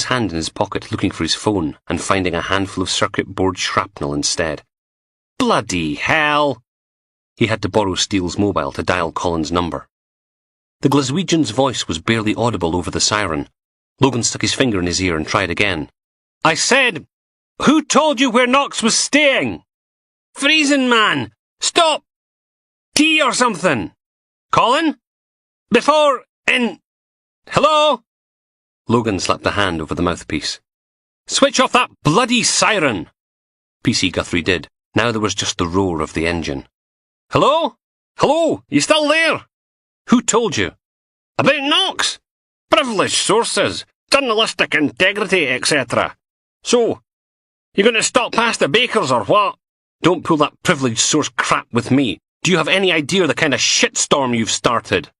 hand in his pocket looking for his phone and finding a handful of circuit board shrapnel instead. Bloody hell! He had to borrow Steele's mobile to dial Colin's number. The Glaswegian's voice was barely audible over the siren. Logan stuck his finger in his ear and tried again. I said, who told you where Knox was staying? Freezing, man! Stop! Tea or something! Colin? Before, in... Hello? Logan slapped a hand over the mouthpiece. Switch off that bloody siren! PC Guthrie did. Now there was just the roar of the engine. Hello? Hello? You still there? Who told you? About Knox? Privileged sources, journalistic integrity, etc. So, you going to stop past the bakers or what? Don't pull that privileged source crap with me. Do you have any idea the kind of shitstorm you've started?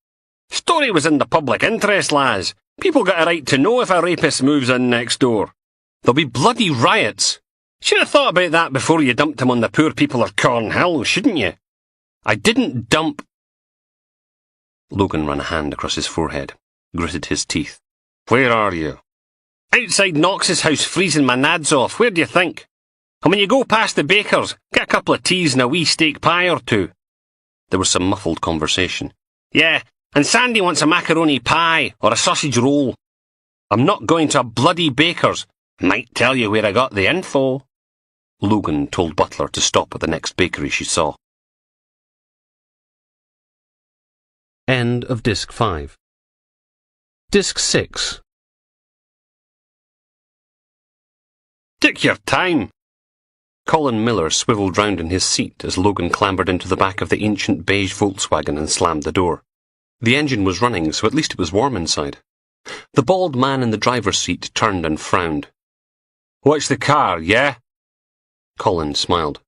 Story was in the public interest, lads. People got a right to know if a rapist moves in next door. There'll be bloody riots. Should have thought about that before you dumped him on the poor people of Cornhill, shouldn't you? I didn't dump... Logan ran a hand across his forehead, gritted his teeth. Where are you? Outside Knox's house, freezing my nads off. Where do you think? And when you go past the baker's, get a couple of teas and a wee steak pie or two. There was some muffled conversation. Yeah, and Sandy wants a macaroni pie or a sausage roll. I'm not going to a bloody baker's. Might tell you where I got the info. Logan told Butler to stop at the next bakery she saw. End of Disc 5. Disc 6. Take your time. Colin Miller swivelled round in his seat as Logan clambered into the back of the ancient beige Volkswagen and slammed the door. The engine was running, so at least it was warm inside. The bald man in the driver's seat turned and frowned. Watch the car, yeah? Colin smiled.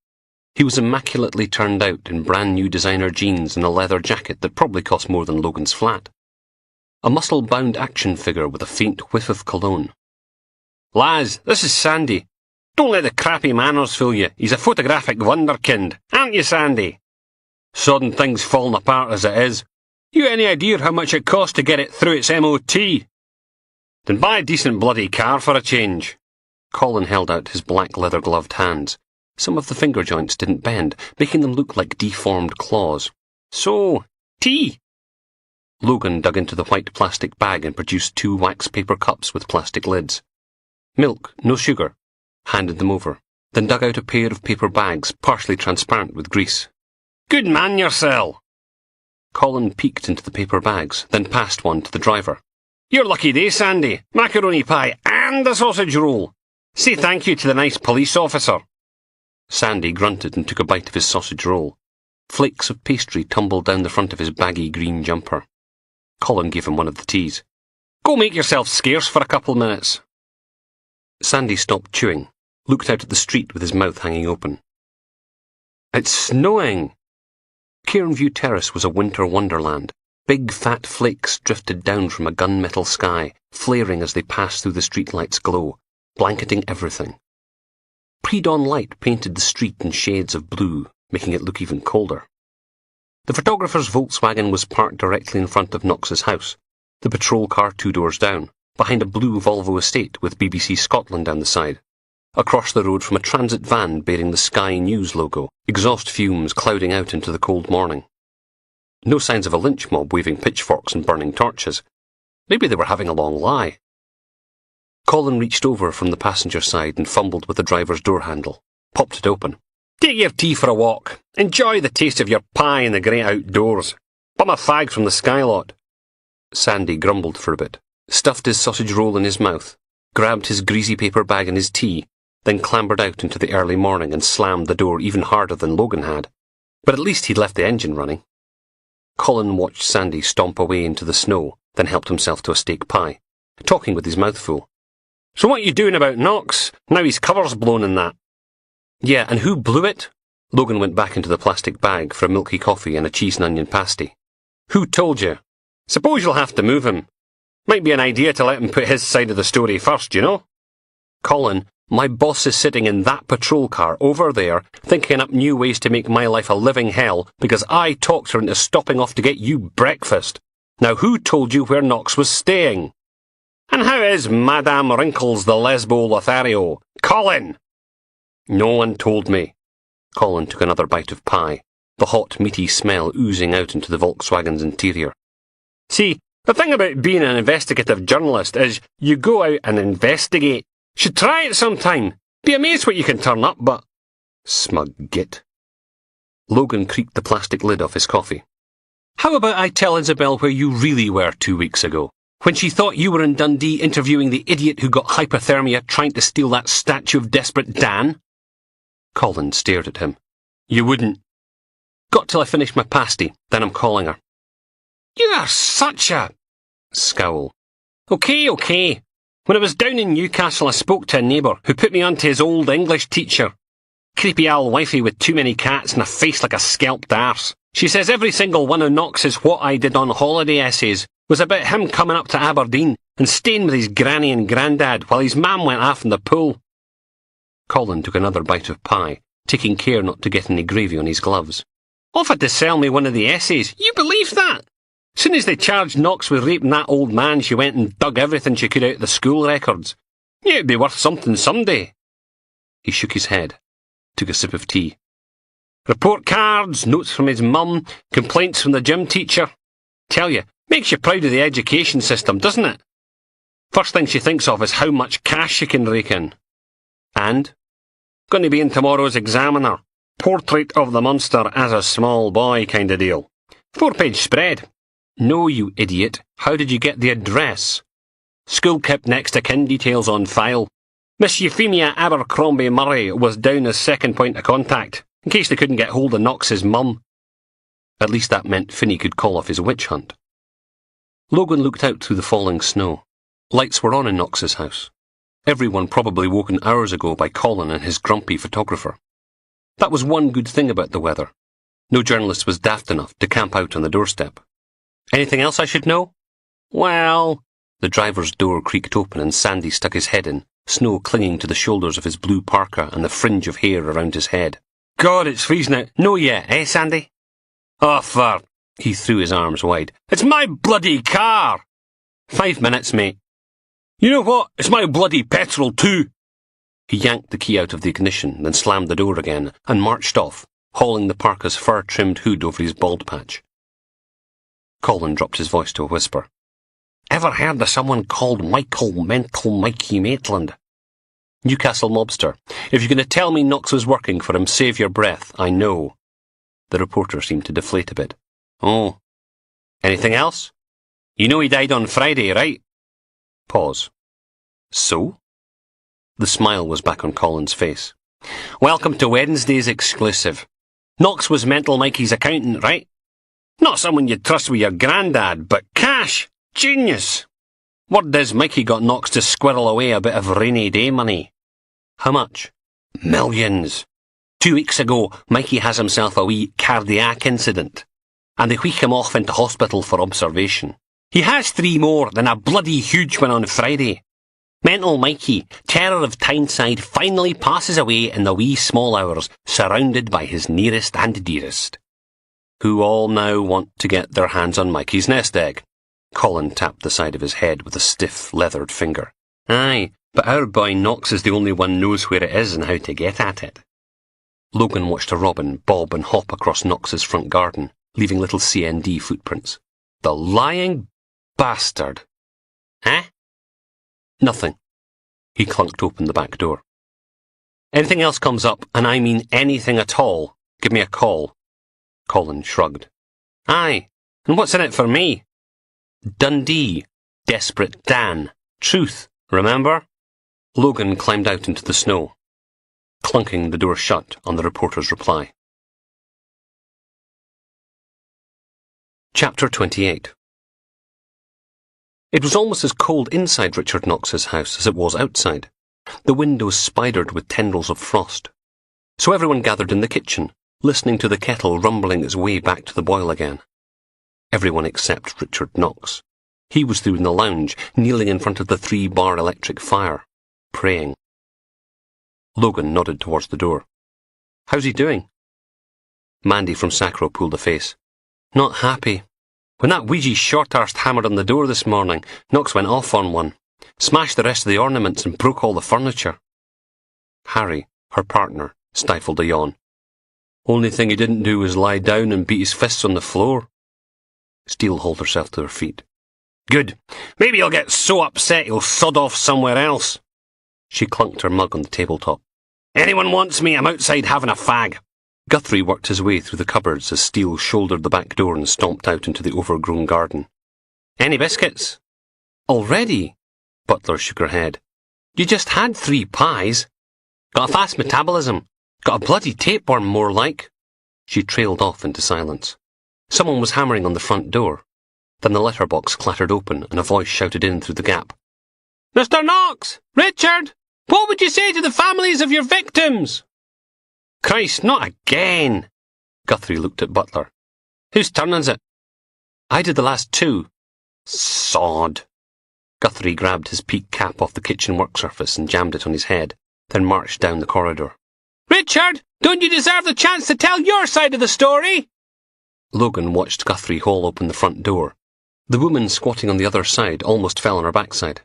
He was immaculately turned out in brand new designer jeans and a leather jacket that probably cost more than Logan's flat. A muscle-bound action figure with a faint whiff of cologne. Laz, this is Sandy. Don't let the crappy manners fool you. He's a photographic wunderkind, aren't you, Sandy? Sodden thing's falling apart as it is. You any idea how much it costs to get it through its MOT? Then buy a decent bloody car for a change. Colin held out his black leather-gloved hands. Some of the finger joints didn't bend, making them look like deformed claws. So, tea? Logan dug into the white plastic bag and produced 2 wax paper cups with plastic lids. Milk, no sugar. Handed them over, then dug out a pair of paper bags, partially transparent with grease. Good man yourself! Colin peeked into the paper bags, then passed one to the driver. Your lucky day, Sandy. Macaroni pie and a sausage roll. Say thank you to the nice police officer. Sandy grunted and took a bite of his sausage roll. Flakes of pastry tumbled down the front of his baggy green jumper. Colin gave him one of the teas. Go make yourself scarce for a couple minutes. Sandy stopped chewing, looked out at the street with his mouth hanging open. It's snowing! Cairnview Terrace was a winter wonderland. Big fat flakes drifted down from a gunmetal sky, flaring as they passed through the streetlight's glow, blanketing everything. Pre-dawn light painted the street in shades of blue, making it look even colder. The photographer's Volkswagen was parked directly in front of Knox's house, the patrol car 2 doors down, behind a blue Volvo estate with BBC Scotland down the side. Across the road from a transit van bearing the Sky News logo, exhaust fumes clouding out into the cold morning. No signs of a lynch mob waving pitchforks and burning torches. Maybe they were having a long lie. Colin reached over from the passenger side and fumbled with the driver's door handle, popped it open. Take your tea for a walk. Enjoy the taste of your pie in the great outdoors. Bum a fag from the skylot. Sandy grumbled for a bit, stuffed his sausage roll in his mouth, grabbed his greasy paper bag and his tea, then clambered out into the early morning and slammed the door even harder than Logan had. But at least he'd left the engine running. Colin watched Sandy stomp away into the snow, then helped himself to a steak pie, talking with his mouth full. So what you doing about Knox? Now his cover's blown in that. Yeah, and who blew it? Logan went back into the plastic bag for a milky coffee and a cheese and onion pasty. Who told you? Suppose you'll have to move him. Might be an idea to let him put his side of the story first, you know? Colin, my boss is sitting in that patrol car over there, thinking up new ways to make my life a living hell because I talked her into stopping off to get you breakfast. Now who told you where Knox was staying? And how is Madame Wrinkles the Lesbo Lothario? Colin! No one told me. Colin took another bite of pie, the hot, meaty smell oozing out into the Volkswagen's interior. See, the thing about being an investigative journalist is you go out and investigate. Should try it sometime. Be amazed what you can turn up, but... Smug git. Logan creaked the plastic lid off his coffee. How about I tell Isabel where you really were 2 weeks ago, when she thought you were in Dundee interviewing the idiot who got hypothermia trying to steal that statue of Desperate Dan? Colin stared at him. You wouldn't. Got till I finish my pasty, then I'm calling her. You are such a... Scowl. Okay. When I was down in Newcastle, I spoke to a neighbour who put me onto his old English teacher. Creepy old wifey with too many cats and a face like a scalped arse. She says every single one of Knox's What I Did on Holiday essays was about him coming up to Aberdeen and staying with his granny and grandad while his mam went off in the pool. Colin took another bite of pie, taking care not to get any gravy on his gloves. Offered to sell me one of the essays. You believe that? Soon as they charged Knox with raping that old man, she went and dug everything she could out of the school records. Yeah, it'd be worth something someday. He shook his head, took a sip of tea. Report cards, notes from his mum, complaints from the gym teacher. Tell you, makes you proud of the education system, doesn't it? First thing she thinks of is how much cash she can rake in. And? Going to be in tomorrow's Examiner. Portrait of the monster as a small boy kind of deal. 4-page spread. No, you idiot. How did you get the address? School kept next to kin details on file. Miss Euphemia Abercrombie Murray was down as second point of contact, in case they couldn't get hold of Knox's mum. At least that meant Finney could call off his witch hunt. Logan looked out through the falling snow. Lights were on in Knox's house. Everyone probably woken hours ago by Colin and his grumpy photographer. That was one good thing about the weather. No journalist was daft enough to camp out on the doorstep. Anything else I should know? Well... The driver's door creaked open and Sandy stuck his head in, snow clinging to the shoulders of his blue parka and the fringe of hair around his head. God, it's freezing out. No, yeah, eh, Sandy? Oh, for... He threw his arms wide. It's my bloody car! 5 minutes, mate. You know what? It's my bloody petrol too! He yanked the key out of the ignition, then slammed the door again, and marched off, hauling the parka's fur-trimmed hood over his bald patch. Colin dropped his voice to a whisper. Ever heard of someone called Michael Mental Mikey Maitland? Newcastle mobster. If you're going to tell me Knox was working for him, save your breath. I know. The reporter seemed to deflate a bit. Oh. Anything else? You know he died on Friday, right? Pause. So? The smile was back on Colin's face. Welcome to Wednesday's exclusive. Knox was Mental Mikey's accountant, right? Not someone you'd trust with your grandad, but cash! Genius! Word is Mikey got Knox to squirrel away a bit of rainy day money. How much? Millions. 2 weeks ago, Mikey has himself a wee cardiac incident, and they wheek him off into hospital for observation. He has 3 more, then a bloody huge one on Friday. Mental Mikey, terror of Tyneside, finally passes away in the wee small hours, surrounded by his nearest and dearest, who all now want to get their hands on Mikey's nest egg. Colin tapped the side of his head with a stiff, leathered finger. Aye, but our boy Knox is the only one knows where it is and how to get at it. Logan watched a robin bob and hop across Knox's front garden, leaving little CND footprints. The lying bastard. Eh? Nothing. He clunked open the back door. Anything else comes up, and I mean anything at all, give me a call. Colin shrugged. Aye, and what's in it for me? Dundee, Desperate Dan, truth, remember? Logan climbed out into the snow, clunking the door shut on the reporter's reply. Chapter 28. It was almost as cold inside Richard Knox's house as it was outside, the windows spidered with tendrils of frost. So everyone gathered in the kitchen, listening to the kettle rumbling its way back to the boil again. Everyone except Richard Knox. He was through in the lounge, kneeling in front of the 3-bar electric fire, praying. Logan nodded towards the door. How's he doing? Mandy from Sacro pulled a face. Not happy. When that Ouija short-arsed hammered on the door this morning, Knox went off on one. Smashed the rest of the ornaments and broke all the furniture. Harry, her partner, stifled a yawn. Only thing he didn't do was lie down and beat his fists on the floor. Steele hauled herself to her feet. Good. Maybe he'll get so upset he'll sod off somewhere else. She clunked her mug on the tabletop. Anyone wants me, I'm outside having a fag. Guthrie worked his way through the cupboards as Steele shouldered the back door and stomped out into the overgrown garden. Any biscuits? Already? Butler shook her head. You just had 3 pies. Got a fast metabolism. Got a bloody tapeworm, more like. She trailed off into silence. Someone was hammering on the front door. Then the letterbox clattered open and a voice shouted in through the gap. Mr. Knox! Richard! What would you say to the families of your victims? Christ, not again! Guthrie looked at Butler. Whose turn is it? I did the last 2. Sod. Guthrie grabbed his peak cap off the kitchen work surface and jammed it on his head, then marched down the corridor. Richard, don't you deserve the chance to tell your side of the story? Logan watched Guthrie haul open the front door. The woman squatting on the other side almost fell on her backside.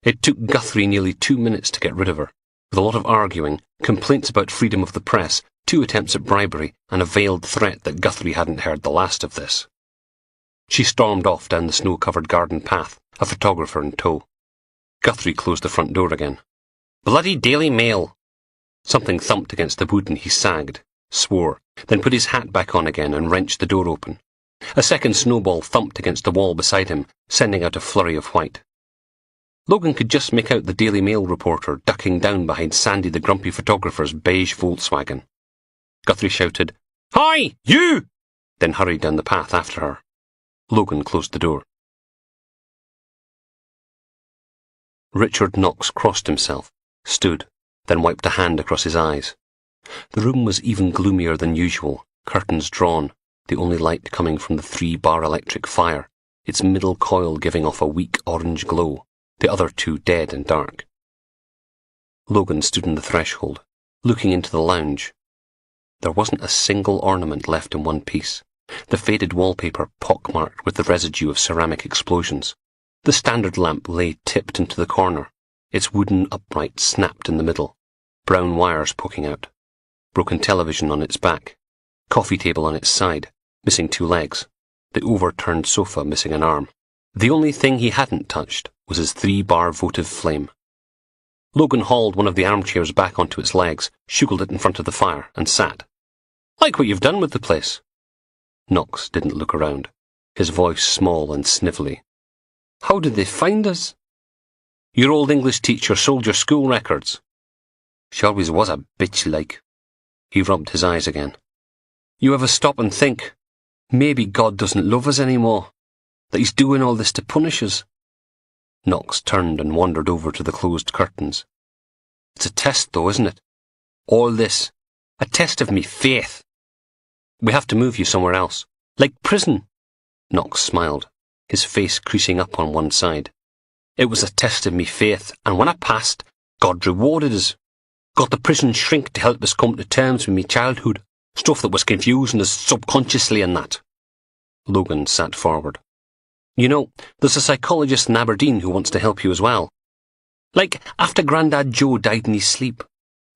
It took Guthrie nearly 2 minutes to get rid of her, with a lot of arguing, complaints about freedom of the press, 2 attempts at bribery, and a veiled threat that Guthrie hadn't heard the last of this. She stormed off down the snow-covered garden path, a photographer in tow. Guthrie closed the front door again. Bloody Daily Mail! Something thumped against the wood and he sagged, swore, then put his hat back on again and wrenched the door open. A second snowball thumped against the wall beside him, sending out a flurry of white. Logan could just make out the Daily Mail reporter ducking down behind Sandy the grumpy photographer's beige Volkswagen. Guthrie shouted, Hi, you! Then hurried down the path after her. Logan closed the door. Richard Knox crossed himself, stood, then wiped a hand across his eyes. The room was even gloomier than usual, curtains drawn, the only light coming from the 3-bar electric fire, its middle coil giving off a weak orange glow, the other 2 dead and dark. Logan stood on the threshold, looking into the lounge. There wasn't a single ornament left in one piece, the faded wallpaper pockmarked with the residue of ceramic explosions. The standard lamp lay tipped into the corner, its wooden upright snapped in the middle, brown wires poking out, broken television on its back, coffee table on its side, missing 2 legs, the overturned sofa missing an arm. The only thing he hadn't touched was his 3-bar votive flame. Logan hauled one of the armchairs back onto its legs, shugled it in front of the fire, and sat. Like what you've done with the place. Knox didn't look around, his voice small and snivelly. How did they find us? Your old English teacher sold your school records. She always was a bitch like. He rubbed his eyes again. You ever stop and think, maybe God doesn't love us anymore, that he's doing all this to punish us? Knox turned and wandered over to the closed curtains. It's a test though, isn't it? All this. A test of me faith. We have to move you somewhere else. Like prison. Knox smiled, his face creasing up on one side. It was a test of me faith, and when I passed, God rewarded us. Got the prison shrink to help us come to terms with me childhood, stuff that was confusing us subconsciously and that. Logan sat forward. You know, there's a psychologist in Aberdeen who wants to help you as well. Like after Grandad Joe died in his sleep.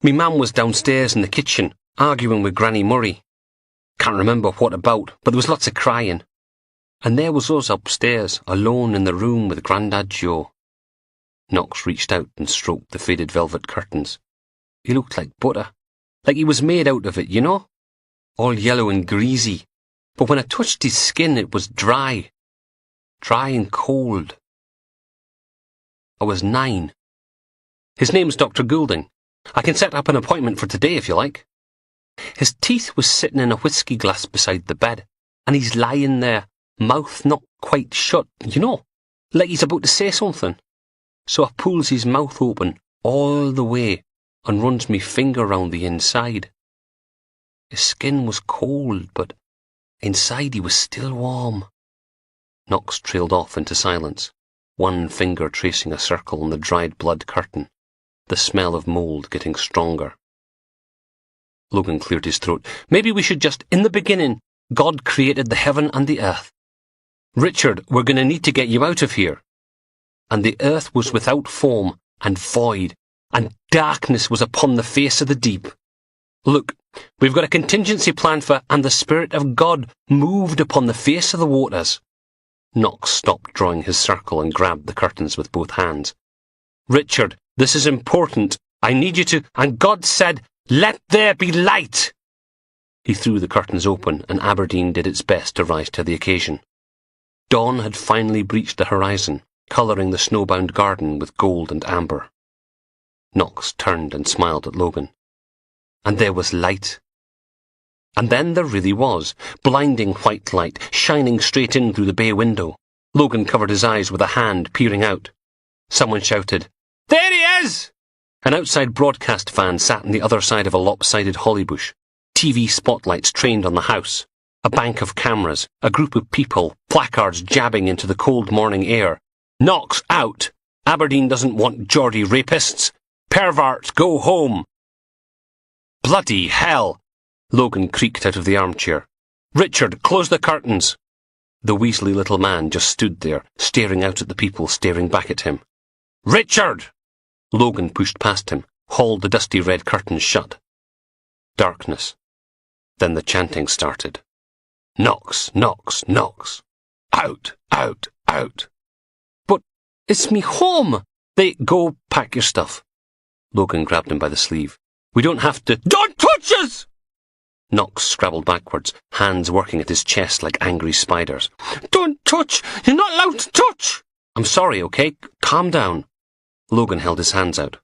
Me mum was downstairs in the kitchen, arguing with Granny Murray. Can't remember what about, but there was lots of crying. And there was us upstairs, alone in the room with Grandad Joe. Knox reached out and stroked the faded velvet curtains. He looked like butter, like he was made out of it, you know? All yellow and greasy. But when I touched his skin, it was dry. Dry and cold. I was 9. His name's Dr. Goulding. I can set up an appointment for today if you like. His teeth was sitting in a whiskey glass beside the bed, and he's lying there, mouth not quite shut, you know, like he's about to say something. So I pulls his mouth open all the way and runs me finger round the inside. His skin was cold, but inside he was still warm. Knox trailed off into silence, one finger tracing a circle on the dried blood curtain, the smell of mould getting stronger. Logan cleared his throat. Maybe we should just, in the beginning, God created the heaven and the earth. Richard, we're going to need to get you out of here. and the earth was without form, and void, and darkness was upon the face of the deep. Look, we've got a contingency plan for, and the Spirit of God moved upon the face of the waters. Knox stopped drawing his circle and grabbed the curtains with both hands. Richard, this is important. I need you to, and God said, let there be light. He threw the curtains open, and Aberdeen did its best to rise to the occasion. Dawn had finally breached the horizon, colouring the snowbound garden with gold and amber. Knox turned and smiled at Logan. And there was light. And then there really was, blinding white light, shining straight in through the bay window. Logan covered his eyes with a hand, peering out. Someone shouted, "There he is!" An outside broadcast van sat on the other side of a lopsided holly bush. TV spotlights trained on the house. A bank of cameras, a group of people, placards jabbing into the cold morning air. Knox out! Aberdeen doesn't want Geordie rapists! Perverts, go home! Bloody hell! Logan creaked out of the armchair. Richard, close the curtains! The weaselly little man just stood there, staring out at the people staring back at him. Richard! Logan pushed past him, hauled the dusty red curtains shut. Darkness. Then the chanting started. Knox, Knox, Knox. Out, out, out. But it's me home! They go pack your stuff. Logan grabbed him by the sleeve. We don't have to— Don't touch us! Knox scrabbled backwards, hands working at his chest like angry spiders. Don't touch! You're not allowed to touch! I'm sorry, okay? Calm down. Logan held his hands out.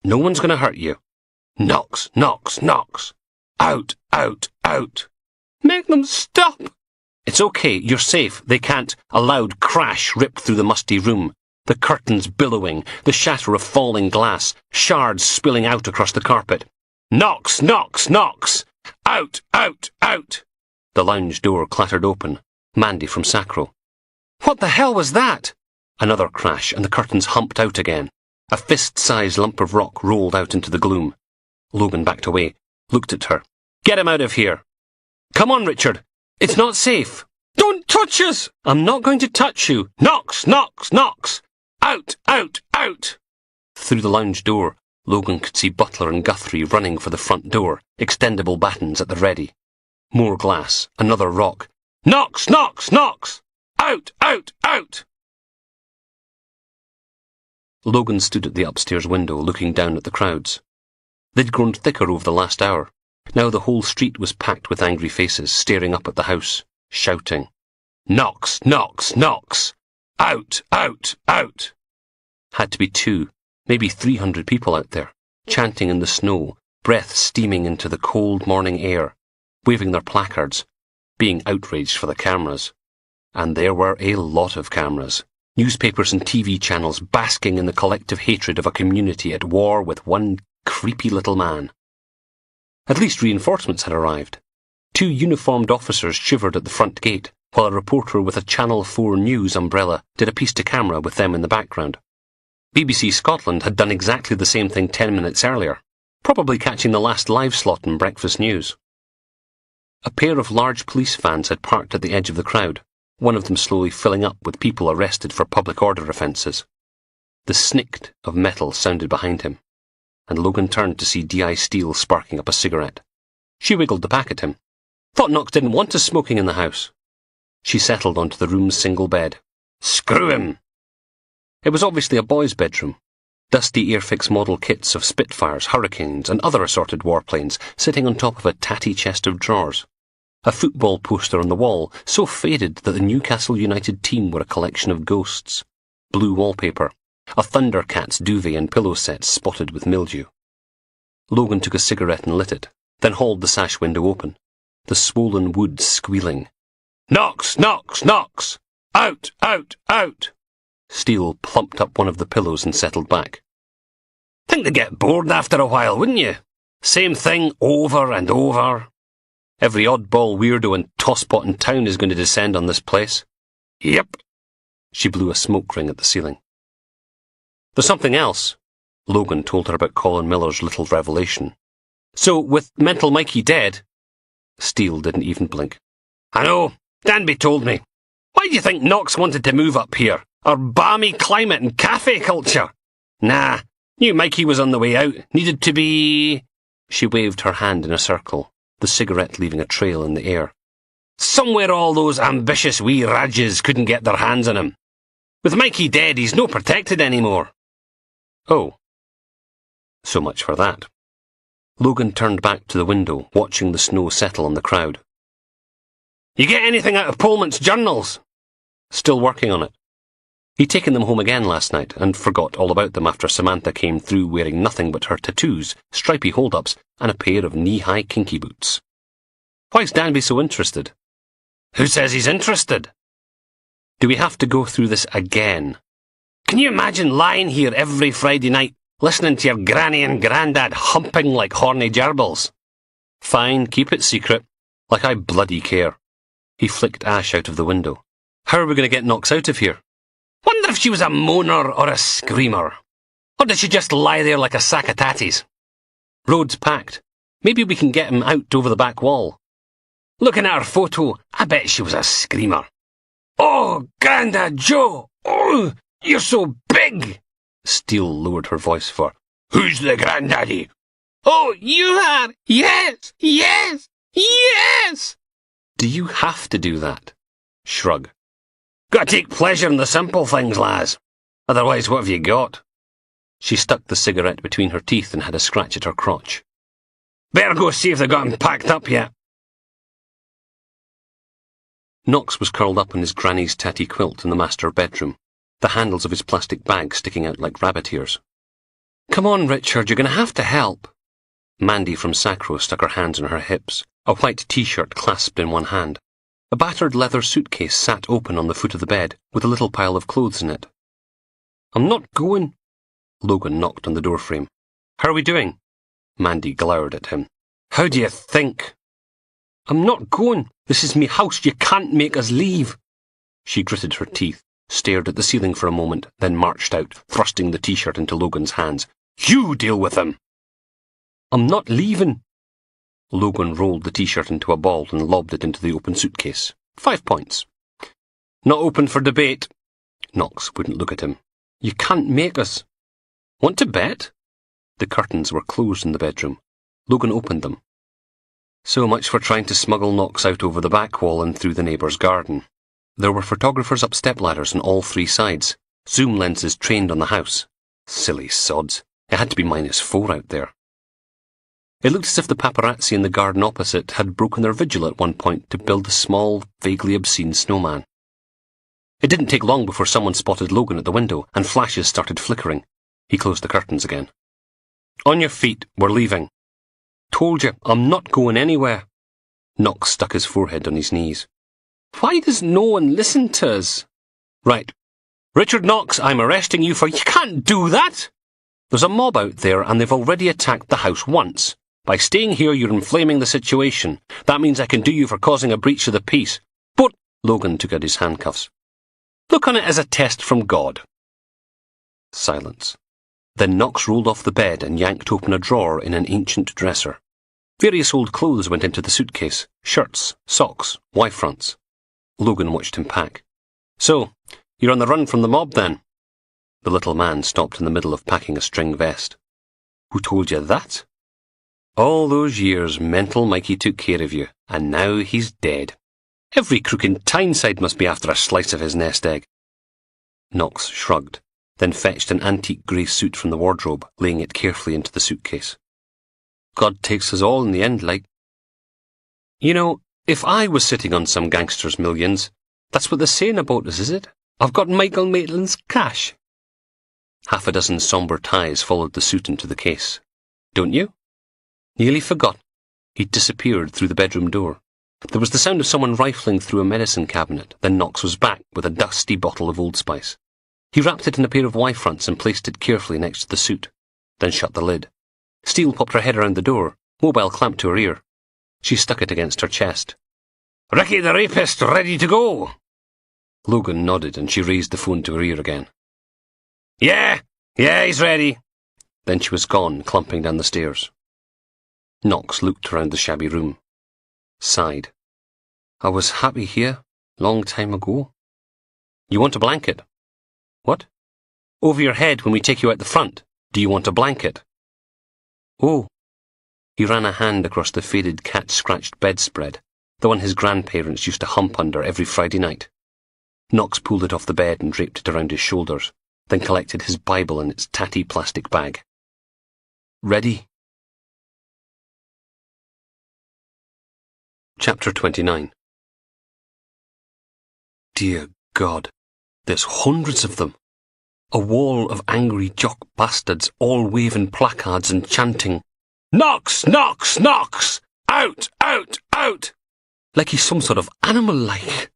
No one's going to hurt you. Knox, Knox, Knox. Out, out, out. Make them stop. It's okay, you're safe. They can't. A loud crash ripped through the musty room. The curtains billowing, the shatter of falling glass, shards spilling out across the carpet. Knox, Knox, Knox. Out, out, out. The lounge door clattered open. Mandy from Sacro. What the hell was that? Another crash, and the curtains humped out again. A fist-sized lump of rock rolled out into the gloom. Logan backed away, looked at her. Get him out of here. Come on, Richard. It's not safe. Don't touch us! I'm not going to touch you. Knox, Knox, Knox. Out, out, out. Through the lounge door, Logan could see Butler and Guthrie running for the front door, extendable batons at the ready. More glass, another rock. Knox, Knox, Knox. Out, out, out. Logan stood at the upstairs window, looking down at the crowds. They'd grown thicker over the last hour. Now the whole street was packed with angry faces, staring up at the house, shouting, Knox, Knox, Knox! Out, out, out! Had to be 2, maybe 300 people out there, chanting in the snow, breath steaming into the cold morning air, waving their placards, being outraged for the cameras. And there were a lot of cameras. Newspapers and TV channels basking in the collective hatred of a community at war with one creepy little man. At least reinforcements had arrived. 2 uniformed officers shivered at the front gate, while a reporter with a Channel 4 News umbrella did a piece to camera with them in the background. BBC Scotland had done exactly the same thing 10 minutes earlier, probably catching the last live slot in breakfast news. A pair of large police vans had parked at the edge of the crowd, one of them slowly filling up with people arrested for public order offences. The snick of metal sounded behind him, and Logan turned to see D.I. Steele sparking up a cigarette. She wiggled the pack at him. Thought Knox didn't want us smoking in the house. She settled onto the room's single bed. Screw him! It was obviously a boy's bedroom. Dusty Airfix model kits of Spitfires, Hurricanes, and other assorted warplanes sitting on top of a tatty chest of drawers. A football poster on the wall, so faded that the Newcastle United team were a collection of ghosts. Blue wallpaper. A Thundercats duvet and pillow sets spotted with mildew. Logan took a cigarette and lit it, then hauled the sash window open. The swollen wood squealing. Knox, Knox, Knox! Out, out, out! Steele plumped up one of the pillows and settled back. Think they'd get bored after a while, wouldn't you? Same thing over and over. Every oddball weirdo and tosspot in town is going to descend on this place. Yep. She blew a smoke ring at the ceiling. There's something else. Logan told her about Colin Miller's little revelation. So, with Mental Mikey dead... Steele didn't even blink. I know. Danby told me. Why do you think Knox wanted to move up here? Our balmy climate and cafe culture. Nah, knew Mikey was on the way out. Needed to be... She waved her hand in a circle, the cigarette leaving a trail in the air. Somewhere all those ambitious wee Rajas couldn't get their hands on him. With Mikey dead, he's no protected anymore. Oh. So much for that. Logan turned back to the window, watching the snow settle on the crowd. You get anything out of Pullman's journals? Still working on it. He'd taken them home again last night and forgot all about them after Samantha came through wearing nothing but her tattoos, stripy hold-ups, and a pair of knee-high kinky boots. Why's Danby so interested? Who says he's interested? Do we have to go through this again? Can you imagine lying here every Friday night, listening to your granny and grandad humping like horny gerbils? Fine, keep it secret. Like I bloody care. He flicked ash out of the window. How are we going to get Knox out of here? Wonder if she was a moaner or a screamer. Or did she just lie there like a sack of tatties? Road's packed. Maybe we can get him out over the back wall. Looking at her photo, I bet she was a screamer. Oh, Grandad Joe! Oh, you're so big! Steele lowered her voice for, Who's the granddaddy? Oh, you are! Yes! Yes! Yes! Do you have to do that? Shrug. Gotta take pleasure in the simple things, Laz. Otherwise, what have you got? She stuck the cigarette between her teeth and had a scratch at her crotch. Better go see if they've got him packed up yet. Knox was curled up on his granny's tatty quilt in the master bedroom, the handles of his plastic bag sticking out like rabbit ears. Come on, Richard, you're going to have to help. Mandy from Sacro stuck her hands on her hips, a white t-shirt clasped in one hand. A battered leather suitcase sat open on the foot of the bed, with a little pile of clothes in it. I'm not going. Logan knocked on the doorframe. How are we doing? Mandy glowered at him. How do you think? I'm not going. This is me house. You can't make us leave. She gritted her teeth, stared at the ceiling for a moment, then marched out, thrusting the t-shirt into Logan's hands. You deal with him. I'm not leaving. Logan rolled the t-shirt into a ball and lobbed it into the open suitcase. 5 points. Not open for debate. Knox wouldn't look at him. You can't make us. Want to bet? The curtains were closed in the bedroom. Logan opened them. So much for trying to smuggle Knox out over the back wall and through the neighbour's garden. There were photographers up stepladders on all three sides, zoom lenses trained on the house. Silly sods. It had to be -4 out there. It looked as if the paparazzi in the garden opposite had broken their vigil at one point to build a small, vaguely obscene snowman. It didn't take long before someone spotted Logan at the window, and flashes started flickering. He closed the curtains again. On your feet, we're leaving. Told you, I'm not going anywhere. Knox stuck his forehead on his knees. Why does no one listen to us? Right. Richard Knox, I'm arresting you for... You can't do that! There's a mob out there, and they've already attacked the house once. By staying here, you're inflaming the situation. That means I can do you for causing a breach of the peace. But... Logan took out his handcuffs. Look on it as a test from God. Silence. Then Knox rolled off the bed and yanked open a drawer in an ancient dresser. Various old clothes went into the suitcase. Shirts, socks, Y-fronts. Logan watched him pack. So, you're on the run from the mob then? The little man stopped in the middle of packing a string vest. Who told you that? All those years mental Mikey took care of you, and now he's dead. Every crook in Tyneside must be after a slice of his nest egg. Knox shrugged, then fetched an antique grey suit from the wardrobe, laying it carefully into the suitcase. God takes us all in the end, like. You know, if I was sitting on some gangster's millions, that's what they're saying about us, is it? I've got Michael Maitland's cash. Half a dozen sombre ties followed the suit into the case. Don't you? Nearly forgot. He'd disappeared through the bedroom door. There was the sound of someone rifling through a medicine cabinet, then Knox was back with a dusty bottle of Old Spice. He wrapped it in a pair of Y-fronts and placed it carefully next to the suit, then shut the lid. Steele popped her head around the door, mobile clamped to her ear. She stuck it against her chest. Ricky the rapist, ready to go! Logan nodded and she raised the phone to her ear again. Yeah, he's ready. Then she was gone, clumping down the stairs. Knox looked around the shabby room. Sighed. I was happy here, long time ago. You want a blanket? What? Over your head when we take you out the front. Do you want a blanket? Oh. He ran a hand across the faded cat-scratched bedspread, the one his grandparents used to hump under every Friday night. Knox pulled it off the bed and draped it around his shoulders, then collected his Bible in its tatty plastic bag. Ready? Chapter 29. Dear God, there's hundreds of them. A wall of angry jock bastards all waving placards and chanting, "Knox! Knox! Knox! Out! Out! Out!" Like he's some sort of animal-like.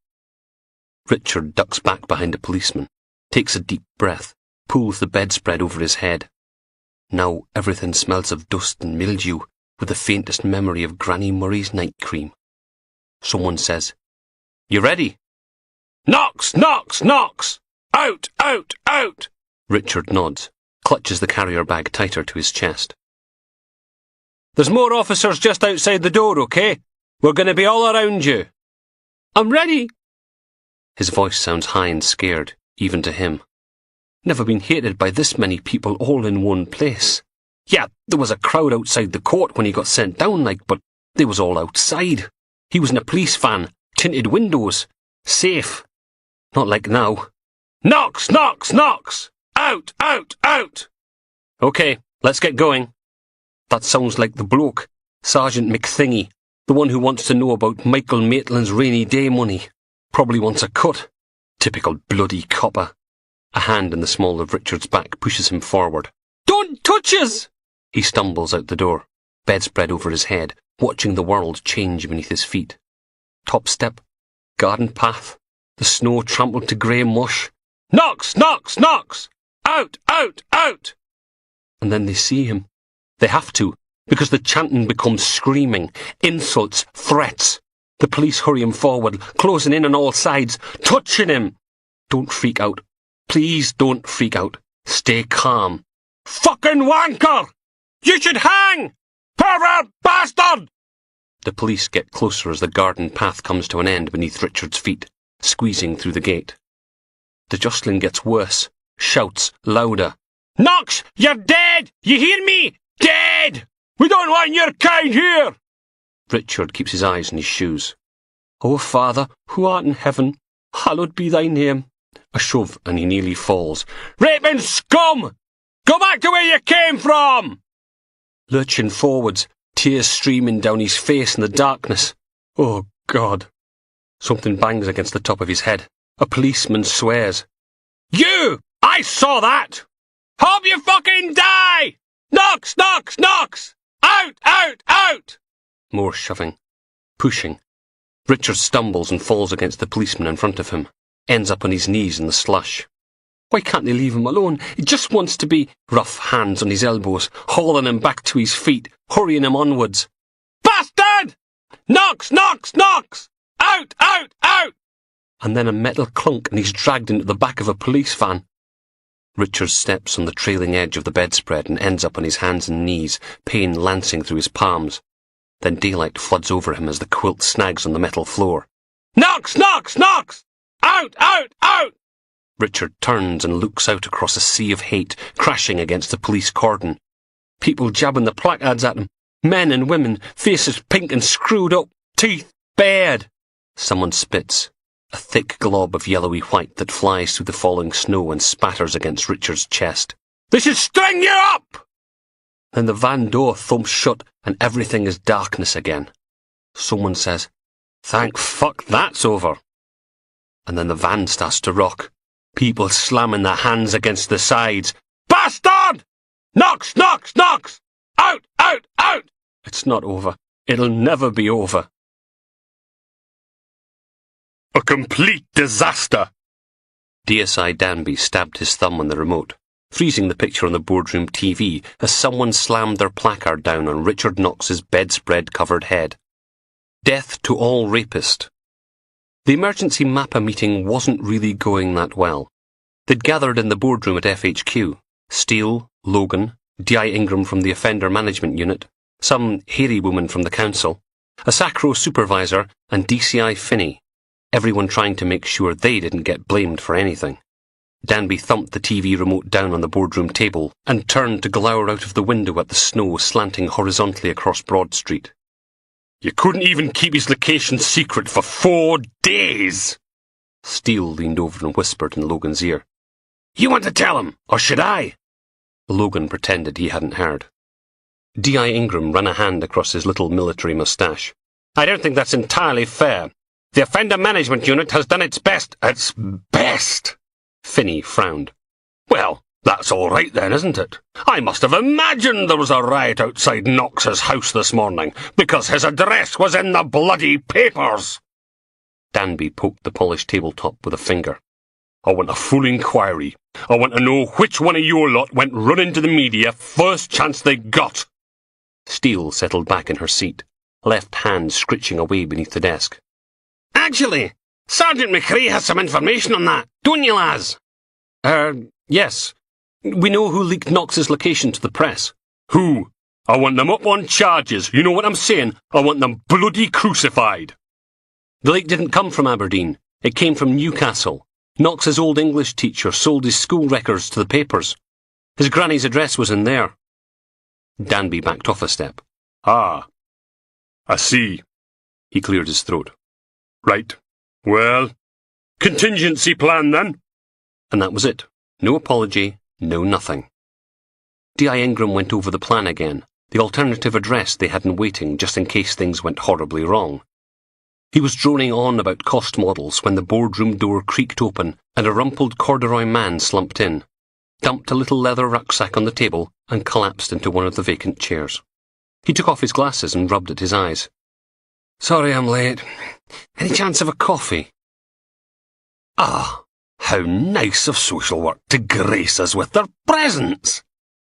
Richard ducks back behind a policeman, takes a deep breath, pulls the bedspread over his head. Now everything smells of dust and mildew, with the faintest memory of Granny Murray's night cream. Someone says, "You ready?" "Knox! Knox! Knox! Out! Out! Out!" Richard nods, clutches the carrier bag tighter to his chest. "There's more officers just outside the door, okay? We're going to be all around you." "I'm ready." His voice sounds high and scared, even to him. Never been hated by this many people all in one place. Yeah, there was a crowd outside the court when he got sent down, but they was all outside. He was in a police van, tinted windows, safe. Not like now. "Knox! Knox! Knox! Out! Out! Out!" "Okay, let's get going." That sounds like the bloke, Sergeant McThingy, the one who wants to know about Michael Maitland's rainy day money. Probably wants a cut. Typical bloody copper. A hand in the small of Richard's back pushes him forward. "Don't touch us!" He stumbles out the door, bedspread over his head, watching the world change beneath his feet. Top step, garden path, the snow trampled to grey mush. "Knox! Knox! Knox! Out! Out! Out!" And then they see him. They have to, because the chanting becomes screaming, insults, threats. The police hurry him forward, closing in on all sides, touching him. Don't freak out. Please don't freak out. Stay calm. "Fucking wanker! You should hang! Pervert bastard!" The police get closer as the garden path comes to an end beneath Richard's feet, squeezing through the gate. The jostling gets worse, shouts louder. "Knox, you're dead! You hear me? Dead! We don't want your kind here!" Richard keeps his eyes on his shoes. "Our Father, who art in heaven, hallowed be thy name." A shove and he nearly falls. "Raping scum! Go back to where you came from!" Lurching forwards, tears streaming down his face in the darkness. Oh, God. Something bangs against the top of his head. A policeman swears. "You! I saw that! Hope you fucking die! Knox! Knox! Knox! Out! Out! Out!" More shoving. Pushing. Richard stumbles and falls against the policeman in front of him. Ends up on his knees in the slush. Why can't they leave him alone? He just wants to be... Rough hands on his elbows, hauling him back to his feet, hurrying him onwards. "Bastard! Knox! Knox! Knox! Out! Out! Out!" And then a metal clunk and he's dragged into the back of a police van. Richard steps on the trailing edge of the bedspread and ends up on his hands and knees, pain lancing through his palms. Then daylight floods over him as the quilt snags on the metal floor. "Knox! Knox! Knox! Out! Out! Out!" Richard turns and looks out across a sea of hate crashing against the police cordon. People jabbing the placards at him. Men and women, faces pink and screwed up, teeth bared. Someone spits. A thick glob of yellowy white that flies through the falling snow and spatters against Richard's chest. "They should string you up!" Then the van door thumps shut and everything is darkness again. Someone says, "Thank fuck that's over." And then the van starts to rock. People slamming their hands against the sides. "Bastard! Knox! Knox! Knox! Out! Out! Out!" It's not over. It'll never be over. A complete disaster! DSI Danby stabbed his thumb on the remote, freezing the picture on the boardroom TV as someone slammed their placard down on Richard Knox's bedspread-covered head. Death to all rapist. The emergency MAPA meeting wasn't really going that well. They'd gathered in the boardroom at FHQ. Steele, Logan, D.I. Ingram from the Offender Management Unit, some hairy woman from the council, a SACRO supervisor, and DCI Finney. Everyone trying to make sure they didn't get blamed for anything. Danby thumped the TV remote down on the boardroom table and turned to glower out of the window at the snow slanting horizontally across Broad Street. You couldn't even keep his location secret for 4 days! Steele leaned over and whispered in Logan's ear. You want to tell him, or should I? Logan pretended he hadn't heard. D.I. Ingram ran a hand across his little military moustache. I don't think that's entirely fair. The Offender Management Unit has done its best. Its best! Finney frowned. Well, that's all right then, isn't it? I must have imagined there was a riot outside Knox's house this morning, because his address was in the bloody papers. Danby poked the polished tabletop with a finger. I want a full inquiry. I want to know which one of your lot went running to the media first chance they got. Steele settled back in her seat, left hand scritching away beneath the desk. Actually, Sergeant McRae has some information on that, don't you, lads? Yes. We know who leaked Knox's location to the press. Who? I want them up on charges. You know what I'm saying? I want them bloody crucified. The leak didn't come from Aberdeen. It came from Newcastle. Knox's old English teacher sold his school records to the papers. His granny's address was in there. Danby backed off a step. Ah, I see. He cleared his throat. Right. Well, contingency plan then. And that was it. No apology, no nothing. D.I. Ingram went over the plan again, the alternative address they had in waiting just in case things went horribly wrong. He was droning on about cost models when the boardroom door creaked open and a rumpled corduroy man slumped in, dumped a little leather rucksack on the table and collapsed into one of the vacant chairs. He took off his glasses and rubbed at his eyes. Sorry I'm late. Any chance of a coffee? Ah, how nice of social work to grace us with their presence.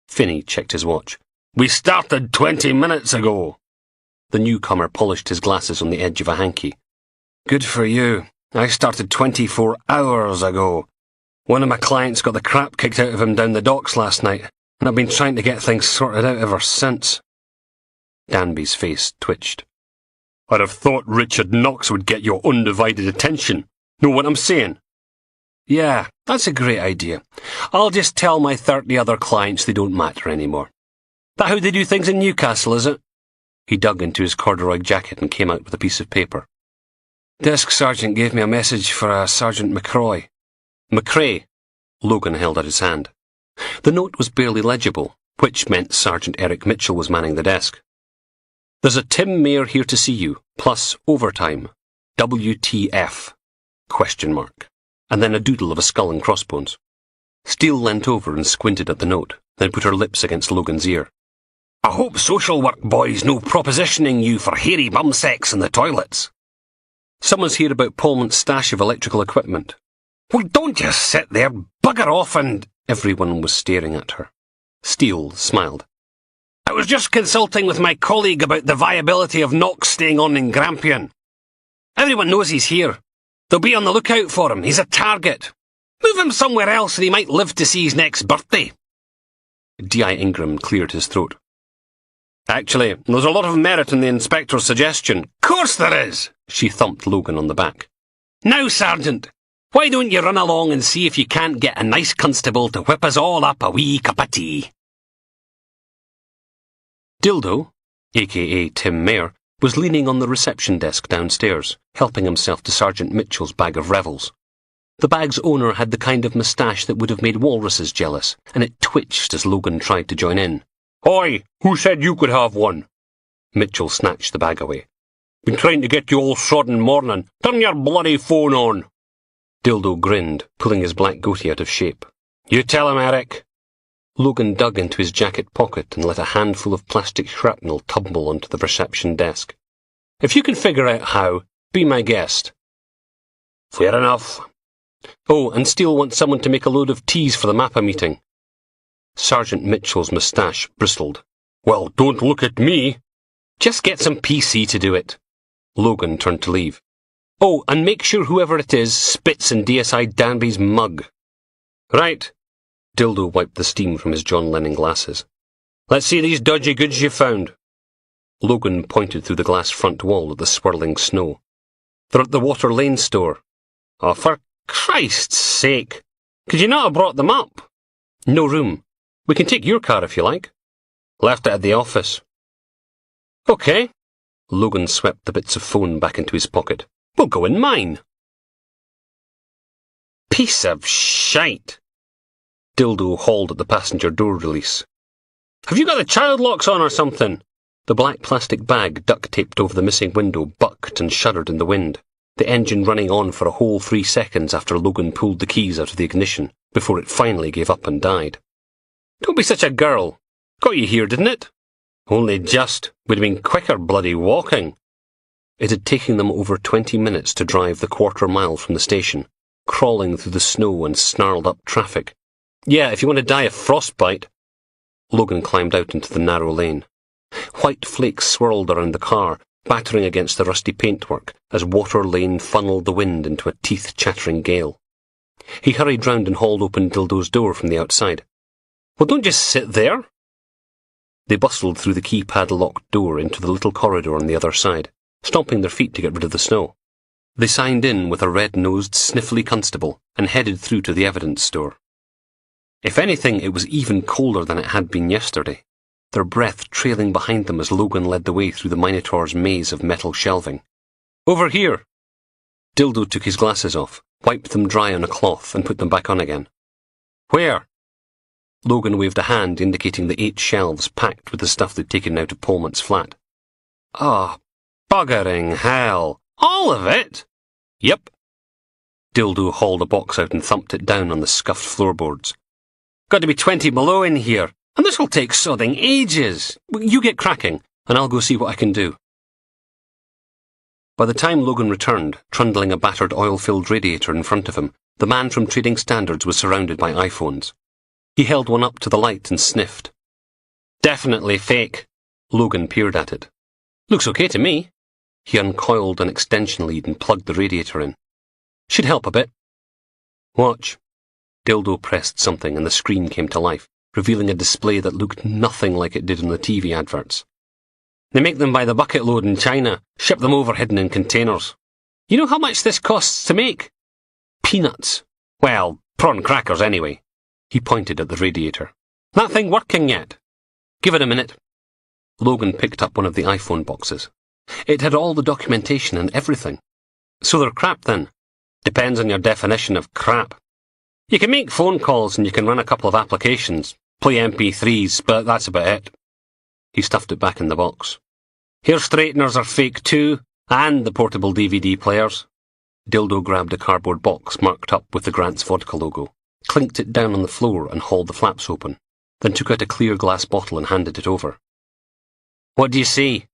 Finney checked his watch. We started 20 minutes ago. The newcomer polished his glasses on the edge of a hanky. Good for you. I started 24 hours ago. One of my clients got the crap kicked out of him down the docks last night, and I've been trying to get things sorted out ever since. Danby's face twitched. I'd have thought Richard Knox would get your undivided attention. Know what I'm saying? Yeah, that's a great idea. I'll just tell my 30 other clients they don't matter anymore. That how they do things in Newcastle, is it? He dug into his corduroy jacket and came out with a piece of paper. Desk sergeant gave me a message for Sergeant McRae. McRae? Logan held out his hand. The note was barely legible, which meant Sergeant Eric Mitchell was manning the desk. There's a Tim Mayer here to see you, plus overtime. WTF? ? And then a doodle of a skull and crossbones. Steele leant over and squinted at the note, then put her lips against Logan's ear. I hope social work boys know propositioning you for hairy bum sex in the toilets. Someone's here about Pullman's stash of electrical equipment. Well, don't just sit there, bugger off and... Everyone was staring at her. Steele smiled. I was just consulting with my colleague about the viability of Knox staying on in Grampian. Everyone knows he's here. They'll be on the lookout for him. He's a target. Move him somewhere else and he might live to see his next birthday. D.I. Ingram cleared his throat. Actually, there's a lot of merit in the inspector's suggestion. Course there is, she thumped Logan on the back. Now, Sergeant, why don't you run along and see if you can't get a nice constable to whip us all up a wee cup of tea? Dildo, a.k.a. Tim Mayer, was leaning on the reception desk downstairs, helping himself to Sergeant Mitchell's bag of revels. The bag's owner had the kind of moustache that would have made walruses jealous, and it twitched as Logan tried to join in. Oi, who said you could have one? Mitchell snatched the bag away. Been trying to get you all sodden morning. Turn your bloody phone on. Dildo grinned, pulling his black goatee out of shape. You tell him, Eric. Logan dug into his jacket pocket and let a handful of plastic shrapnel tumble onto the reception desk. If you can figure out how, be my guest. Fair enough. Oh, and Steele wants someone to make a load of teas for the MAPA meeting. Sergeant Mitchell's moustache bristled. Well, don't look at me. Just get some PC to do it. Logan turned to leave. Oh, and make sure whoever it is spits in DSI Danby's mug. Right. Dildo wiped the steam from his John Lennon glasses. Let's see these dodgy goods you found. Logan pointed through the glass front wall at the swirling snow. They're at the Water Lane store. Oh, for Christ's sake. Could you not have brought them up? No room. We can take your car if you like. Left it at the office. OK. Logan swept the bits of phone back into his pocket. We'll go in mine. Piece of shite. Dildo hauled at the passenger door release. Have you got the child locks on or something? The black plastic bag duct-taped over the missing window bucked and shuddered in the wind, the engine running on for a whole 3 seconds after Logan pulled the keys out of the ignition, before it finally gave up and died. Don't be such a girl. Got you here, didn't it? Only just. We'd have been quicker bloody walking. It had taken them over 20 minutes to drive the 1/4 mile from the station, crawling through the snow and snarled-up traffic. Yeah, if you want to die of frostbite. Logan climbed out into the narrow lane. White flakes swirled around the car, battering against the rusty paintwork as Water Lane funneled the wind into a teeth-chattering gale. He hurried round and hauled open Dildo's door from the outside. Well, don't just sit there. They bustled through the keypad-locked door into the little corridor on the other side, stomping their feet to get rid of the snow. They signed in with a red-nosed, sniffly constable and headed through to the evidence store. If anything, it was even colder than it had been yesterday, their breath trailing behind them as Logan led the way through the Minotaur's maze of metal shelving. Over here! Dildo took his glasses off, wiped them dry on a cloth, and put them back on again. Where? Logan waved a hand indicating the 8 shelves packed with the stuff they'd taken out of Polmont's flat. Ah, buggering hell! All of it? Yep. Dildo hauled a box out and thumped it down on the scuffed floorboards. Got to be 20 below in here, and this will take sodding ages. You get cracking, and I'll go see what I can do. By the time Logan returned, trundling a battered oil-filled radiator in front of him, the man from Trading Standards was surrounded by iPhones. He held one up to the light and sniffed. Definitely fake. Logan peered at it. Looks okay to me. He uncoiled an extension lead and plugged the radiator in. Should help a bit. Watch. Dildo pressed something and the screen came to life, revealing a display that looked nothing like it did in the TV adverts. They make them by the bucket load in China, ship them over hidden in containers. You know how much this costs to make? Peanuts. Well, prawn crackers anyway. He pointed at the radiator. That thing working yet? Give it a minute. Logan picked up one of the iPhone boxes. It had all the documentation and everything. So they're crap then. Depends on your definition of crap. You can make phone calls and you can run a couple of applications, play MP3s, but that's about it. He stuffed it back in the box. Hair straighteners are fake too, and the portable DVD players. Dildo grabbed a cardboard box marked up with the Grant's Vodka logo, clinked it down on the floor and hauled the flaps open, then took out a clear glass bottle and handed it over. What do you see?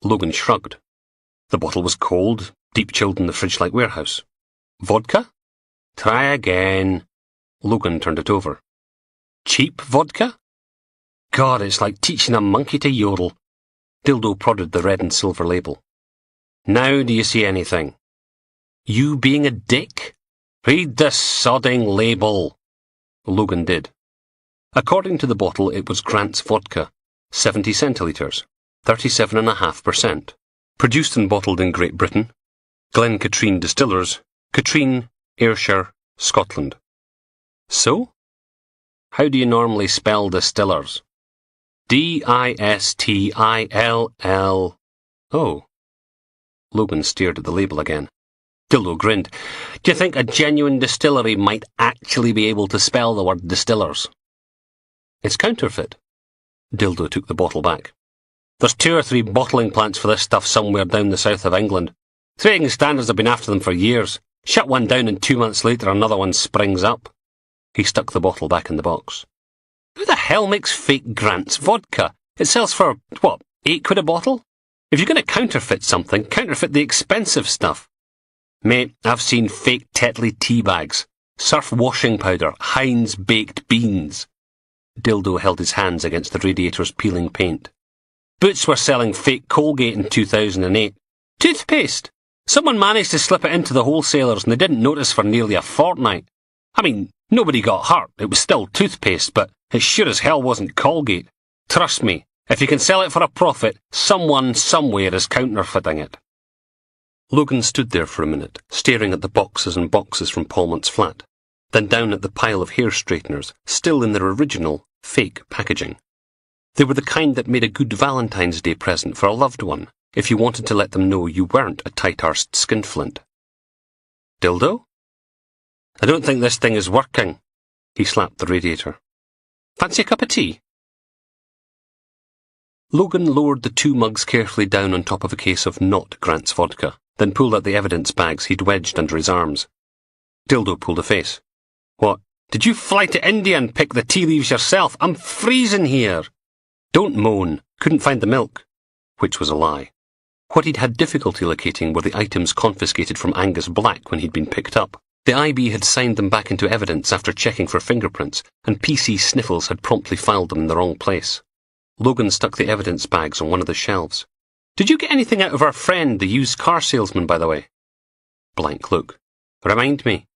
Logan shrugged. The bottle was cold, deep-chilled in the fridge-like warehouse. Vodka? Try again. Logan turned it over. Cheap vodka? God, it's like teaching a monkey to yodel. Dildo prodded the red and silver label. Now do you see anything? You being a dick? Read the sodding label. Logan did. According to the bottle, it was Grant's Vodka, 70 centilitres, 37.5%. Produced and bottled in Great Britain. Glen Katrine Distillers, Katrine, Ayrshire, Scotland. So? How do you normally spell distillers? D-I-S-T-I-L-L... Oh. Logan stared at the label again. Dildo grinned. Do you think a genuine distillery might actually be able to spell the word distillers? It's counterfeit. Dildo took the bottle back. There's 2 or 3 bottling plants for this stuff somewhere down the south of England. Trading Standards have been after them for years. Shut one down and 2 months later another one springs up. He stuck the bottle back in the box. Who the hell makes fake Grant's Vodka? It sells for, what, £8 a bottle? If you're going to counterfeit something, counterfeit the expensive stuff. Mate, I've seen fake Tetley tea bags, Surf washing powder, Heinz baked beans. Dildo held his hands against the radiator's peeling paint. Boots were selling fake Colgate in 2008. Toothpaste! Someone managed to slip it into the wholesalers and they didn't notice for nearly a fortnight. I mean, nobody got hurt. It was still toothpaste, but it sure as hell wasn't Colgate. Trust me, if you can sell it for a profit, someone somewhere is counterfeiting it. Logan stood there for a minute, staring at the boxes and boxes from Polmont's flat. then down at the pile of hair straighteners, still in their original, fake packaging. They were the kind that made a good Valentine's Day present for a loved one, if you wanted to let them know you weren't a tight-arsed skinflint. Dildo? I don't think this thing is working. He slapped the radiator. Fancy a cup of tea? Logan lowered the 2 mugs carefully down on top of a case of not Grant's vodka, then pulled out the evidence bags he'd wedged under his arms. Dildo pulled a face. What? Did you fly to India and pick the tea leaves yourself? I'm freezing here. Don't moan. Couldn't find the milk. Which was a lie. What he'd had difficulty locating were the items confiscated from Angus Black when he'd been picked up. The IB had signed them back into evidence after checking for fingerprints, and PC Sniffles had promptly filed them in the wrong place. Logan stuck the evidence bags on one of the shelves. Did you get anything out of our friend, the used car salesman, by the way? Blank look. Remind me.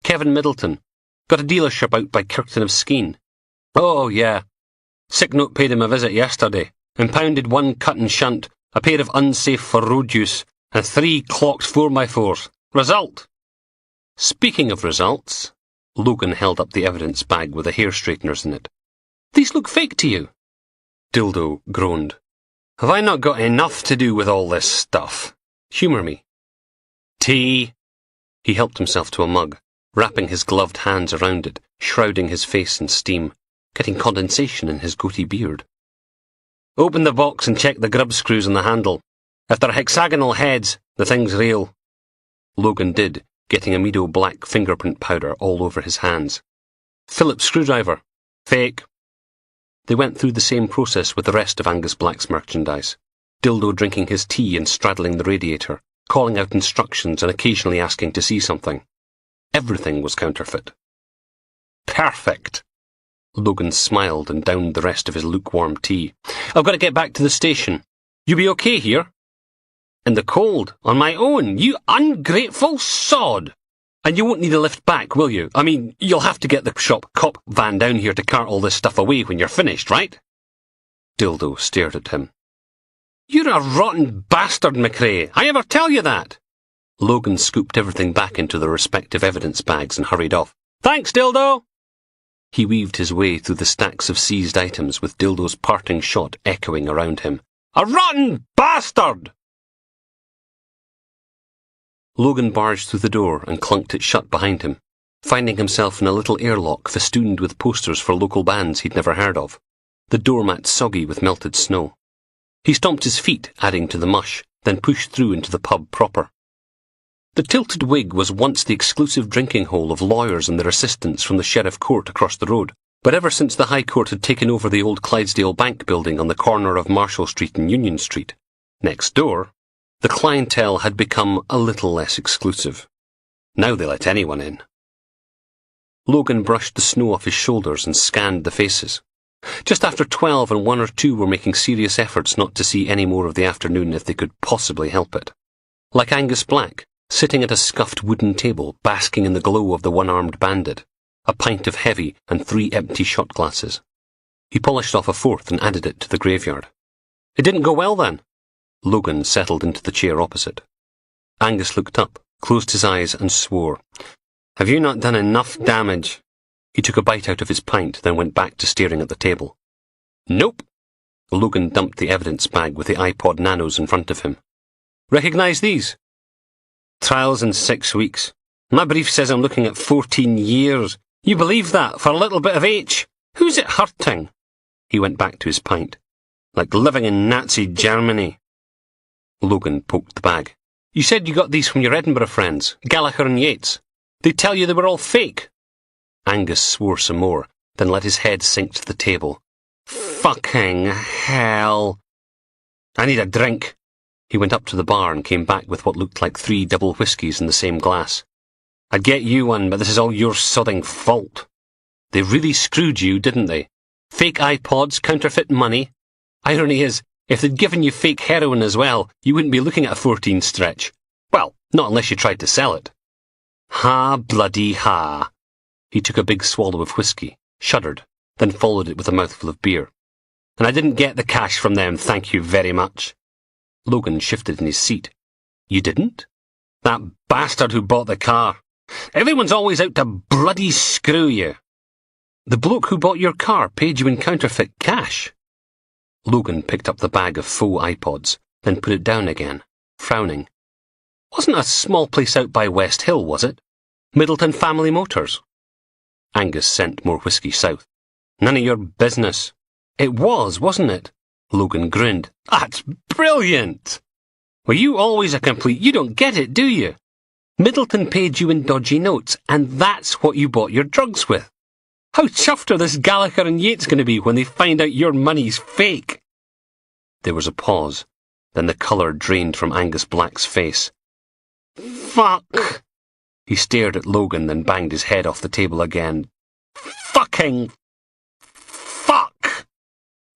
Kevin Middleton. Got a dealership out by Kirkton of Skene. Oh, yeah. Sick Note paid him a visit yesterday. Impounded 1 cut and shunt, a pair of unsafe for road use, and 3 clocked 4x4s. Result! Speaking of results, Logan held up the evidence bag with the hair straighteners in it. These look fake to you. Dildo groaned. Have I not got enough to do with all this stuff? Humour me. Tea. He helped himself to a mug, wrapping his gloved hands around it, shrouding his face in steam, getting condensation in his goatee beard. Open the box and check the grub screws on the handle. If they're hexagonal heads, the thing's real. Logan did, getting Amido black fingerprint powder all over his hands. Phillips screwdriver. Fake. They went through the same process with the rest of Angus Black's merchandise. Dildo drinking his tea and straddling the radiator, calling out instructions and occasionally asking to see something. Everything was counterfeit. Perfect. Logan smiled and downed the rest of his lukewarm tea. I've got to get back to the station. You be okay here? In the cold, on my own, you ungrateful sod! And you won't need a lift back, will you? I mean, you'll have to get the shop cop van down here to cart all this stuff away when you're finished, right? Dildo stared at him. You're a rotten bastard, McRae. I ever tell you that? Logan scooped everything back into the respective evidence bags and hurried off. Thanks, Dildo! He weaved his way through the stacks of seized items with Dildo's parting shot echoing around him. A rotten bastard! Logan barged through the door and clunked it shut behind him, finding himself in a little airlock festooned with posters for local bands he'd never heard of, the doormat soggy with melted snow. He stomped his feet, adding to the mush, then pushed through into the pub proper. The Tilted Wig was once the exclusive drinking hole of lawyers and their assistants from the Sheriff Court across the road, but ever since the High Court had taken over the old Clydesdale Bank building on the corner of Marshall Street and Union Street, next door, the clientele had become a little less exclusive. Now they let anyone in. Logan brushed the snow off his shoulders and scanned the faces. Just after 12 and 1 or 2 were making serious efforts not to see any more of the afternoon if they could possibly help it. Like Angus Black, sitting at a scuffed wooden table basking in the glow of the one-armed bandit, a pint of heavy and 3 empty shot glasses. He polished off a 4th and added it to the graveyard. It didn't go well then. Logan settled into the chair opposite. Angus looked up, closed his eyes and swore. Have you not done enough damage? He took a bite out of his pint, then went back to staring at the table. Nope. Logan dumped the evidence bag with the iPod Nanos in front of him. Recognise these? Trials in 6 weeks. My brief says I'm looking at 14 years. You believe that for a little bit of H? Who's it hurting? He went back to his pint. Like living in Nazi Germany. Logan poked the bag. You said you got these from your Edinburgh friends, Gallagher and Yates. They tell you they were all fake. Angus swore some more, then let his head sink to the table. Fucking hell. I need a drink. He went up to the bar and came back with what looked like 3 double whiskies in the same glass. I'd get you one, but this is all your sodding fault. They really screwed you, didn't they? Fake iPods, counterfeit money. Irony is, if they'd given you fake heroin as well, you wouldn't be looking at a 14 stretch. Well, not unless you tried to sell it. Ha bloody ha. He took a big swallow of whiskey, shuddered, then followed it with a mouthful of beer. And I didn't get the cash from them, thank you very much. Logan shifted in his seat. You didn't? That bastard who bought the car. Everyone's always out to bloody screw you. The bloke who bought your car paid you in counterfeit cash. Logan picked up the bag of faux iPods, then put it down again, frowning. Wasn't a small place out by West Hill, was it? Middleton Family Motors. Angus sent more whiskey south. None of your business. It was, wasn't it? Logan grinned. That's brilliant! Were you always a complete... You don't get it, do you? Middleton paid you in dodgy notes, and that's what you bought your drugs with. How chuffed are this Gallagher and Yates going to be when they find out your money's fake? There was a pause. Then the colour drained from Angus Black's face. Fuck! He stared at Logan, then banged his head off the table again. Fucking... Fuck!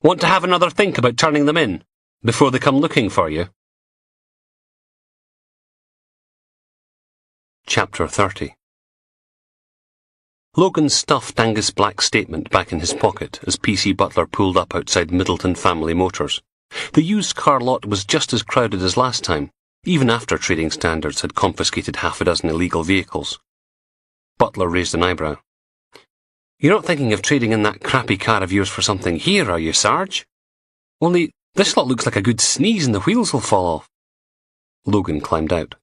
Want to have another think about turning them in, before they come looking for you? Chapter 30. Logan stuffed Angus Black's statement back in his pocket as PC Butler pulled up outside Middleton Family Motors. The used car lot was just as crowded as last time, even after trading standards had confiscated half a dozen illegal vehicles. Butler raised an eyebrow. You're not thinking of trading in that crappy car of yours for something here, are you, Sarge? Only, this lot looks like a good sneeze and the wheels will fall off. Logan climbed out.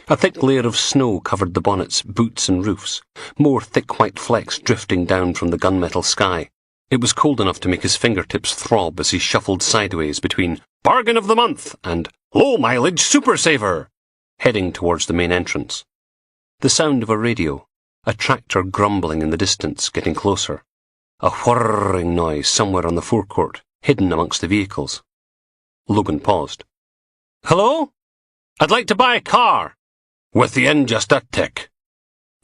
A thick layer of snow covered the bonnets, boots and roofs, more thick white flecks drifting down from the gunmetal sky. It was cold enough to make his fingertips throb as he shuffled sideways between Bargain of the Month and Low Mileage Super Saver, heading towards the main entrance. The sound of a radio, a tractor grumbling in the distance, getting closer. A whirring noise somewhere on the forecourt, hidden amongst the vehicles. Logan paused. Hello? I'd like to buy a car. With the end just a tick.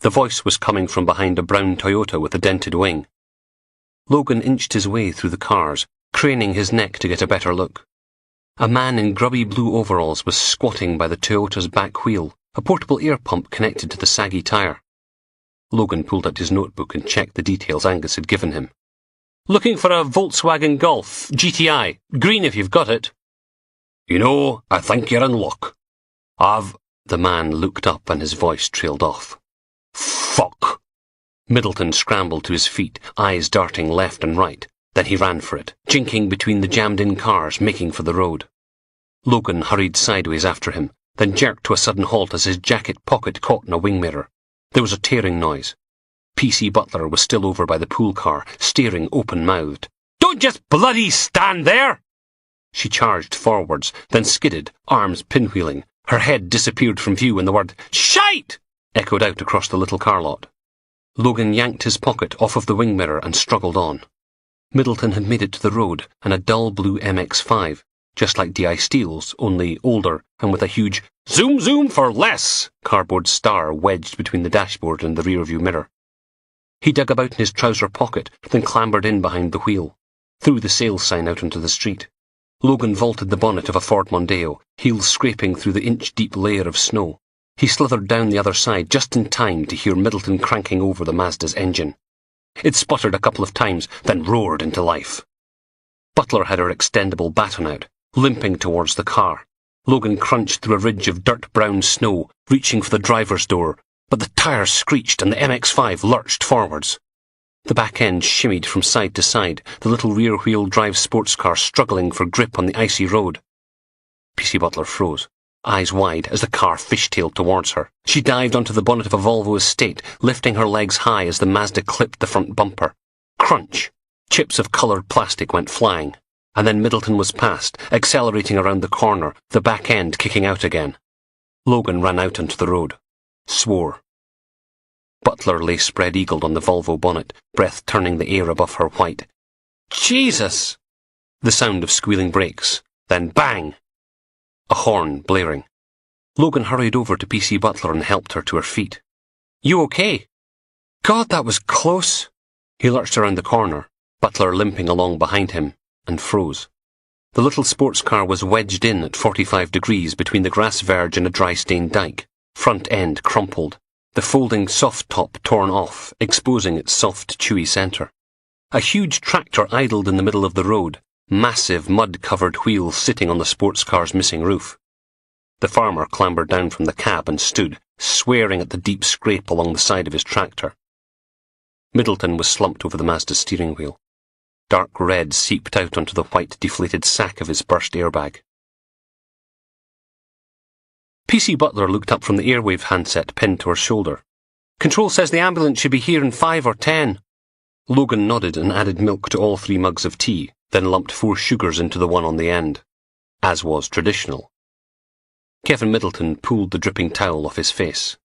The voice was coming from behind a brown Toyota with a dented wing. Logan inched his way through the cars, craning his neck to get a better look. A man in grubby blue overalls was squatting by the Toyota's back wheel, a portable air pump connected to the saggy tyre. Logan pulled out his notebook and checked the details Angus had given him. Looking for a Volkswagen Golf, GTI, green if you've got it. You know, I think you're in luck. The man looked up and his voice trailed off. Fuck! Middleton scrambled to his feet, eyes darting left and right. Then he ran for it, jinking between the jammed-in cars, making for the road. Logan hurried sideways after him, then jerked to a sudden halt as his jacket pocket caught in a wing mirror. There was a tearing noise. PC Butler was still over by the pool car, staring open-mouthed. Don't just bloody stand there! She charged forwards, then skidded, arms pinwheeling. Her head disappeared from view and the word, Shite! Echoed out across the little car lot. Logan yanked his pocket off of the wing mirror and struggled on. Middleton had made it to the road and a dull blue MX-5, just like D.I. Steele's, only older and with a huge Zoom Zoom for less cardboard star wedged between the dashboard and the rearview mirror. He dug about in his trouser pocket, then clambered in behind the wheel, threw the sales sign out onto the street. Logan vaulted the bonnet of a Ford Mondeo, heels scraping through the inch-deep layer of snow. He slithered down the other side just in time to hear Middleton cranking over the Mazda's engine. It sputtered a couple of times, then roared into life. Butler had her extendable baton out, limping towards the car. Logan crunched through a ridge of dirt-brown snow, reaching for the driver's door, but the tyres screeched and the MX-5 lurched forwards. The back end shimmied from side to side, the little rear-wheel drive sports car struggling for grip on the icy road. PC Butler froze, eyes wide as the car fishtailed towards her. She dived onto the bonnet of a Volvo Estate, lifting her legs high as the Mazda clipped the front bumper. Crunch! Chips of coloured plastic went flying, and then Middleton was past, accelerating around the corner, the back end kicking out again. Logan ran out onto the road. Swore. Butler lay spread-eagled on the Volvo bonnet, breath turning the air above her white. Jesus! The sound of squealing brakes, then bang! A horn blaring. Logan hurried over to PC Butler and helped her to her feet. You okay? God, that was close. He lurched around the corner, Butler limping along behind him, and froze. The little sports car was wedged in at 45 degrees between the grass verge and a dry-stained dike, front end crumpled, the folding soft top torn off, exposing its soft, chewy centre. A huge tractor idled in the middle of the road, massive mud-covered wheels sitting on the sports car's missing roof. The farmer clambered down from the cab and stood, swearing at the deep scrape along the side of his tractor. Middleton was slumped over the Mazda's steering wheel. Dark red seeped out onto the white, deflated sack of his burst airbag. PC Butler looked up from the airwave handset pinned to her shoulder. "Control says the ambulance should be here in 5 or 10. Logan nodded and added milk to all 3 mugs of tea, then lumped 4 sugars into the one on the end, as was traditional. Kevin Middleton pulled the dripping towel off his face.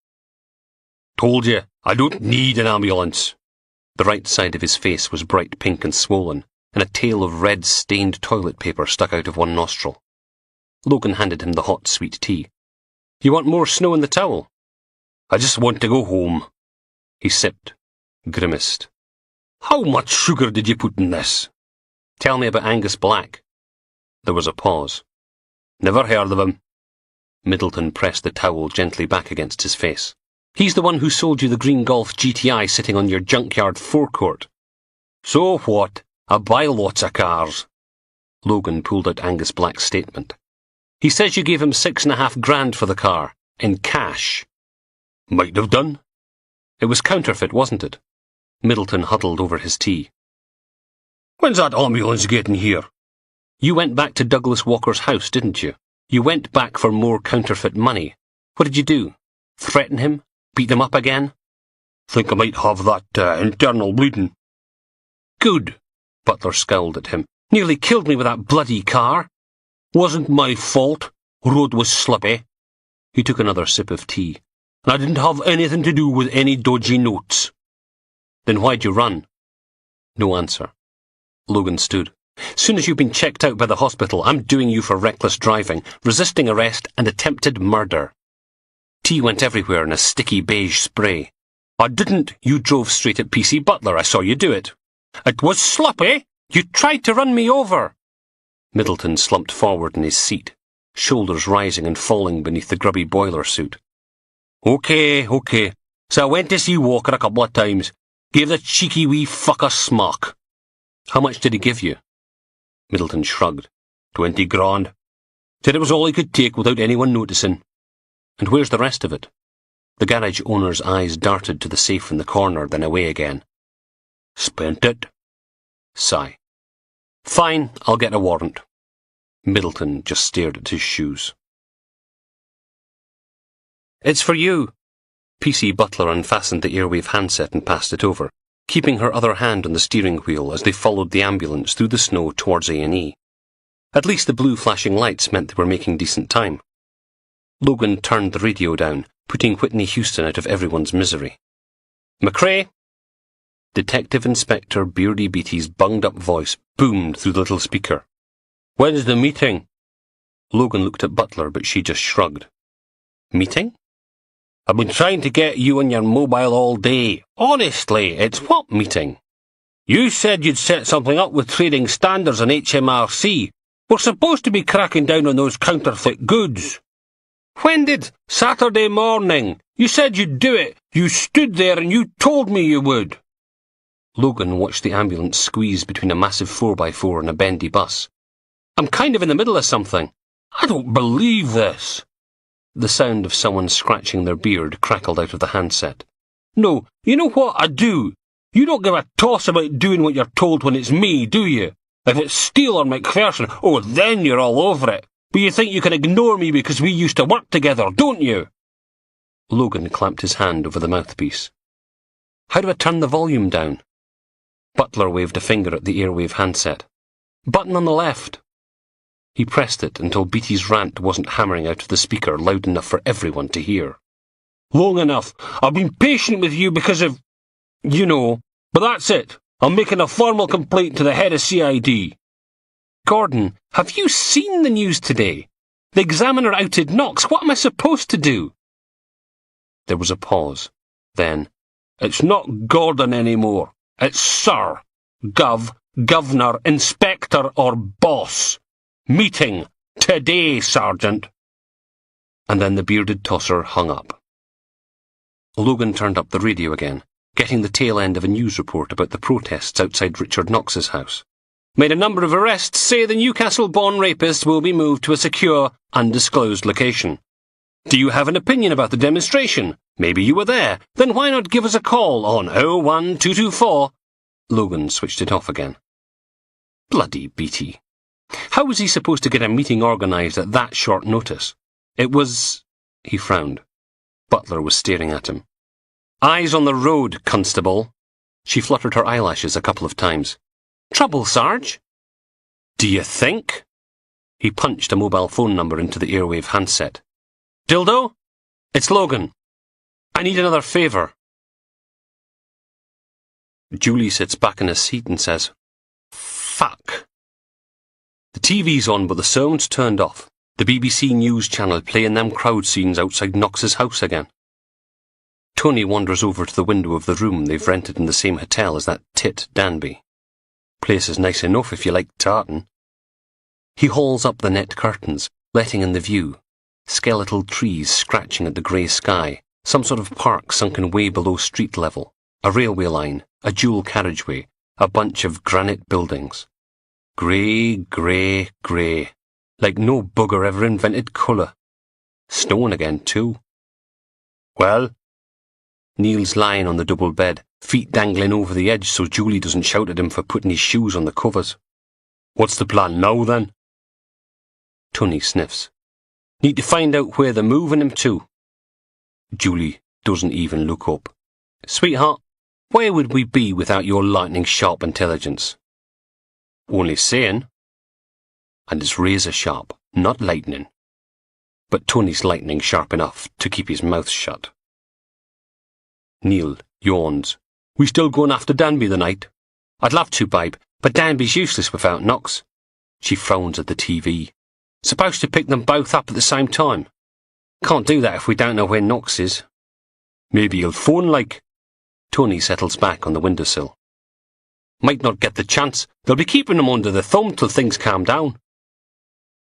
"Told you, I don't need an ambulance." The right side of his face was bright pink and swollen, and a tail of red stained toilet paper stuck out of one nostril. Logan handed him the hot, sweet tea. "You want more snow in the towel?" "I just want to go home." He sipped, grimaced. "How much sugar did you put in this?" "Tell me about Angus Black." There was a pause. "Never heard of him." Middleton pressed the towel gently back against his face. "He's the one who sold you the green Golf GTI sitting on your junkyard forecourt." "So what? I buy lots of cars." Logan pulled out Angus Black's statement. "He says you gave him $6,500 for the car, in cash." "Might have done." "It was counterfeit, wasn't it?" Middleton huddled over his tea. "When's that ambulance getting here?" "You went back to Douglas Walker's house, didn't you? You went back for more counterfeit money. What did you do? Threaten him? Beat him up again?" "Think I might have that internal bleeding." "Good." Butler scowled at him. "Nearly killed me with that bloody car." "Wasn't my fault. Road was slippy." He took another sip of tea. "And I didn't have anything to do with any dodgy notes." "Then why'd you run?" No answer. Logan stood. "Soon as you've been checked out by the hospital, I'm doing you for reckless driving, resisting arrest, and attempted murder." Tea went everywhere in a sticky beige spray. "I didn't. You drove straight at PC Butler. I saw you do it." "It was slippy. You tried to run me over." Middleton slumped forward in his seat, shoulders rising and falling beneath the grubby boiler suit. Okay. So I went to see Walker a couple of times. Gave the cheeky wee fuck a smock." "How much did he give you?" Middleton shrugged. 20 grand. Said it was all he could take without anyone noticing." "And where's the rest of it?" The garage owner's eyes darted to the safe in the corner, then away again. "Spent it." Sigh. "Fine, I'll get a warrant." Middleton just stared at his shoes. "It's for you." PC Butler unfastened the airwave handset and passed it over, keeping her other hand on the steering wheel as they followed the ambulance through the snow towards A&E. At least the blue flashing lights meant they were making decent time. Logan turned the radio down, putting Whitney Houston out of everyone's misery. "McRae!" Detective Inspector Beardy Beatty's bunged-up voice boomed through the little speaker. "When's the meeting?" Logan looked at Butler, but she just shrugged. "Meeting?" "I've been trying to get you on your mobile all day. Honestly, it's what meeting?" "You said you'd set something up with Trading Standards and HMRC. We're supposed to be cracking down on those counterfeit goods." "When did?" "Saturday morning. You said you'd do it. You stood there and you told me you would." Logan watched the ambulance squeeze between a massive 4x4 and a bendy bus. "I'm kind of in the middle of something." "I don't believe this." The sound of someone scratching their beard crackled out of the handset. "No, you know what I do? You don't give a toss about doing what you're told when it's me, do you? If it's Steele or McPherson, oh, then you're all over it. But you think you can ignore me because we used to work together, don't you?" Logan clamped his hand over the mouthpiece. "How do I turn the volume down?" Butler waved a finger at the airwave handset. "Button on the left." He pressed it until Beatty's rant wasn't hammering out of the speaker loud enough for everyone to hear. "Long enough. I've been patient with you because of... you know. But that's it. I'm making a formal complaint to the head of CID. "Gordon, have you seen the news today? The Examiner outed Knox. What am I supposed to do?" There was a pause. Then, "It's not Gordon anymore. It's Sir. Gov, Governor, Inspector, or Boss. Meeting. Today, Sergeant." And then the bearded tosser hung up. Logan turned up the radio again, getting the tail end of a news report about the protests outside Richard Knox's house. Made a number of arrests. Say the Newcastle-born rapist will be moved to a secure, undisclosed location. Do you have an opinion about the demonstration? Maybe you were there. Then why not give us a call on 01224? Logan switched it off again. Bloody Beatty. How was he supposed to get a meeting organised at that short notice? It was... He frowned. Butler was staring at him. Eyes on the road, constable. She fluttered her eyelashes a couple of times. Trouble, Sarge? Do you think? He punched a mobile phone number into the airwave handset. Dildo? It's Logan. I need another favour. Julie sits back in her seat and says, Fuck. The TV's on but the sound's turned off. The BBC News channel playing them crowd scenes outside Knox's house again. Tony wanders over to the window of the room they've rented in the same hotel as that tit Danby. Place is nice enough if you like tartan. He hauls up the net curtains, letting in the view. Skeletal trees scratching at the grey sky, some sort of park sunken way below street level, a railway line, a dual carriageway, a bunch of granite buildings. Grey, grey, grey, like no bugger ever invented colour. Snowing again, too. Well? Neil's lying on the double bed, feet dangling over the edge so Julie doesn't shout at him for putting his shoes on the covers. What's the plan now, then? Tony sniffs. Need to find out where they're moving him to. Julie doesn't even look up. Sweetheart, where would we be without your lightning-sharp intelligence? Only saying. And it's razor-sharp, not lightning. But Tony's lightning-sharp enough to keep his mouth shut. Neil yawns. We still going after Danby tonight? I'd love to, babe, but Danby's useless without Knox. She frowns at the TV. Supposed to pick them both up at the same time. Can't do that if we don't know where Knox is. Maybe he'll phone like... Tony settles back on the windowsill. Might not get the chance. They'll be keeping him under the thumb till things calm down.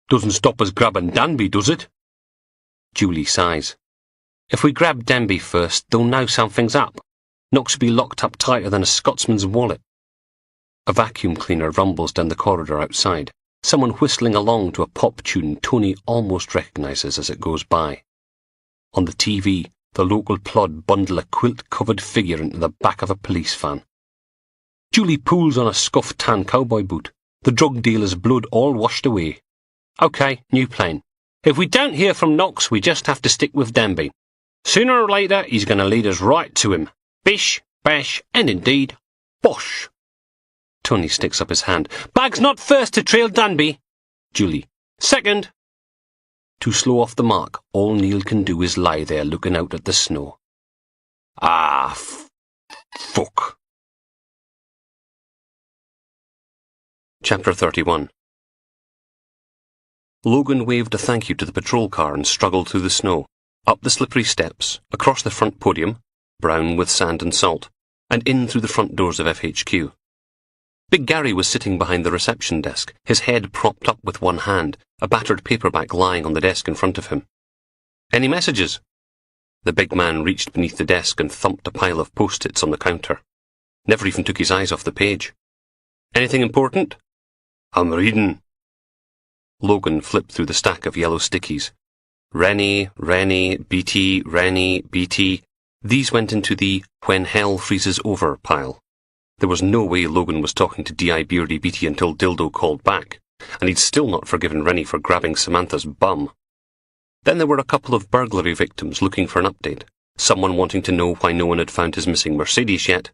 Doesn't stop us grabbing Danby, does it? Julie sighs. If we grab Danby first, they'll know something's up. Knox will be locked up tighter than a Scotsman's wallet. A vacuum cleaner rumbles down the corridor outside, someone whistling along to a pop tune Tony almost recognises as it goes by. On the TV, the local plod bundle a quilt-covered figure into the back of a police van. Julie pulls on a scuffed tan cowboy boot, the drug dealer's blood all washed away. OK, new plan. If we don't hear from Knox, we just have to stick with Danby. Sooner or later, he's going to lead us right to him. Bish, bash, and indeed, bosh. Tony sticks up his hand. Bag's not first to trail Danby. Julie. Second. To slow off the mark, all Neil can do is lie there looking out at the snow. Fuck. Chapter 31. Logan waved a thank you to the patrol car and struggled through the snow, up the slippery steps, across the front podium, brown with sand and salt, and in through the front doors of FHQ. Big Gary was sitting behind the reception desk, his head propped up with one hand, a battered paperback lying on the desk in front of him. Any messages? The big man reached beneath the desk and thumped a pile of post-its on the counter. Never even took his eyes off the page. Anything important? I'm reading. Logan flipped through the stack of yellow stickies. Rennie, BT, Rennie, BT. These went into the when hell freezes over pile. There was no way Logan was talking to D.I. Beardy Beatty until Dildo called back, and he'd still not forgiven Rennie for grabbing Samantha's bum. Then there were a couple of burglary victims looking for an update, someone wanting to know why no one had found his missing Mercedes yet,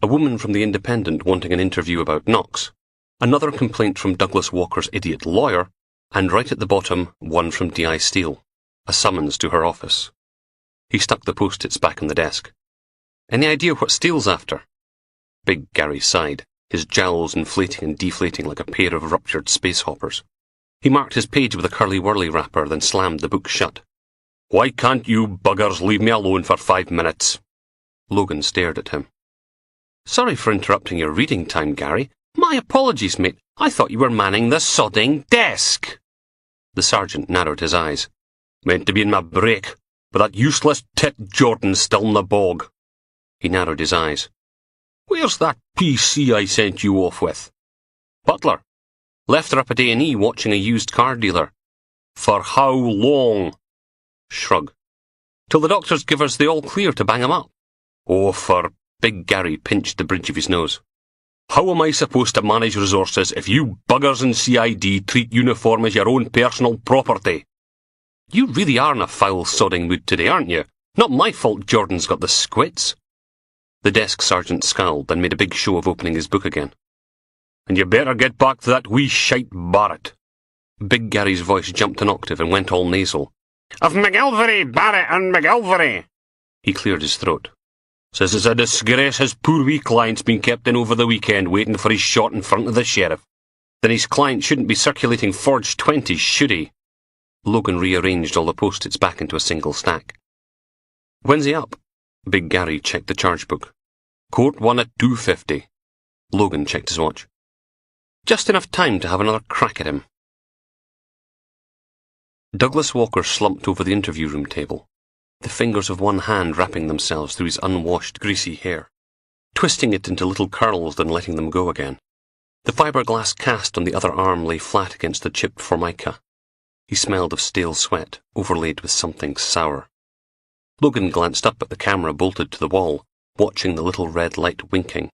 a woman from the Independent wanting an interview about Knox, another complaint from Douglas Walker's idiot lawyer, and right at the bottom, one from D.I. Steele, a summons to her office. He stuck the post-its back on the desk. Any idea what Steele's after? Big Gary sighed, his jowls inflating and deflating like a pair of ruptured space hoppers. He marked his page with a curly-whirly wrapper, then slammed the book shut. Why can't you buggers leave me alone for 5 minutes? Logan stared at him. Sorry for interrupting your reading time, Gary. My apologies, mate. I thought you were manning the sodding desk. The sergeant narrowed his eyes. Meant to be in my break, but that useless tit Jordan's still in the bog. He narrowed his eyes. Where's that PC I sent you off with? Butler. Left her up at A&E watching a used car dealer. For how long? Shrug. Till the doctors give us the all clear to bang him up. Oh, for... Big Gary pinched the bridge of his nose. How am I supposed to manage resources if you buggers in CID treat uniform as your own personal property? You really are in a foul sodding mood today, aren't you? Not my fault Jordan's got the squits. The desk sergeant scowled and made a big show of opening his book again. And you better get back to that wee shite Barrett. Big Gary's voice jumped an octave and went all nasal. Of McIlvery, Barrett and McIlvery. He cleared his throat. Says it's a disgrace his poor wee client's been kept in over the weekend waiting for his shot in front of the sheriff. Then his client shouldn't be circulating forged 20s, should he? Logan rearranged all the post-its back into a single stack. When's he up? Big Gary checked the charge book. Court 1 at 2:50. Logan checked his watch. Just enough time to have another crack at him. Douglas Walker slumped over the interview room table, the fingers of one hand wrapping themselves through his unwashed, greasy hair, twisting it into little curls, then letting them go again. The fiberglass cast on the other arm lay flat against the chipped formica. He smelled of stale sweat, overlaid with something sour. Logan glanced up at the camera bolted to the wall, watching the little red light winking.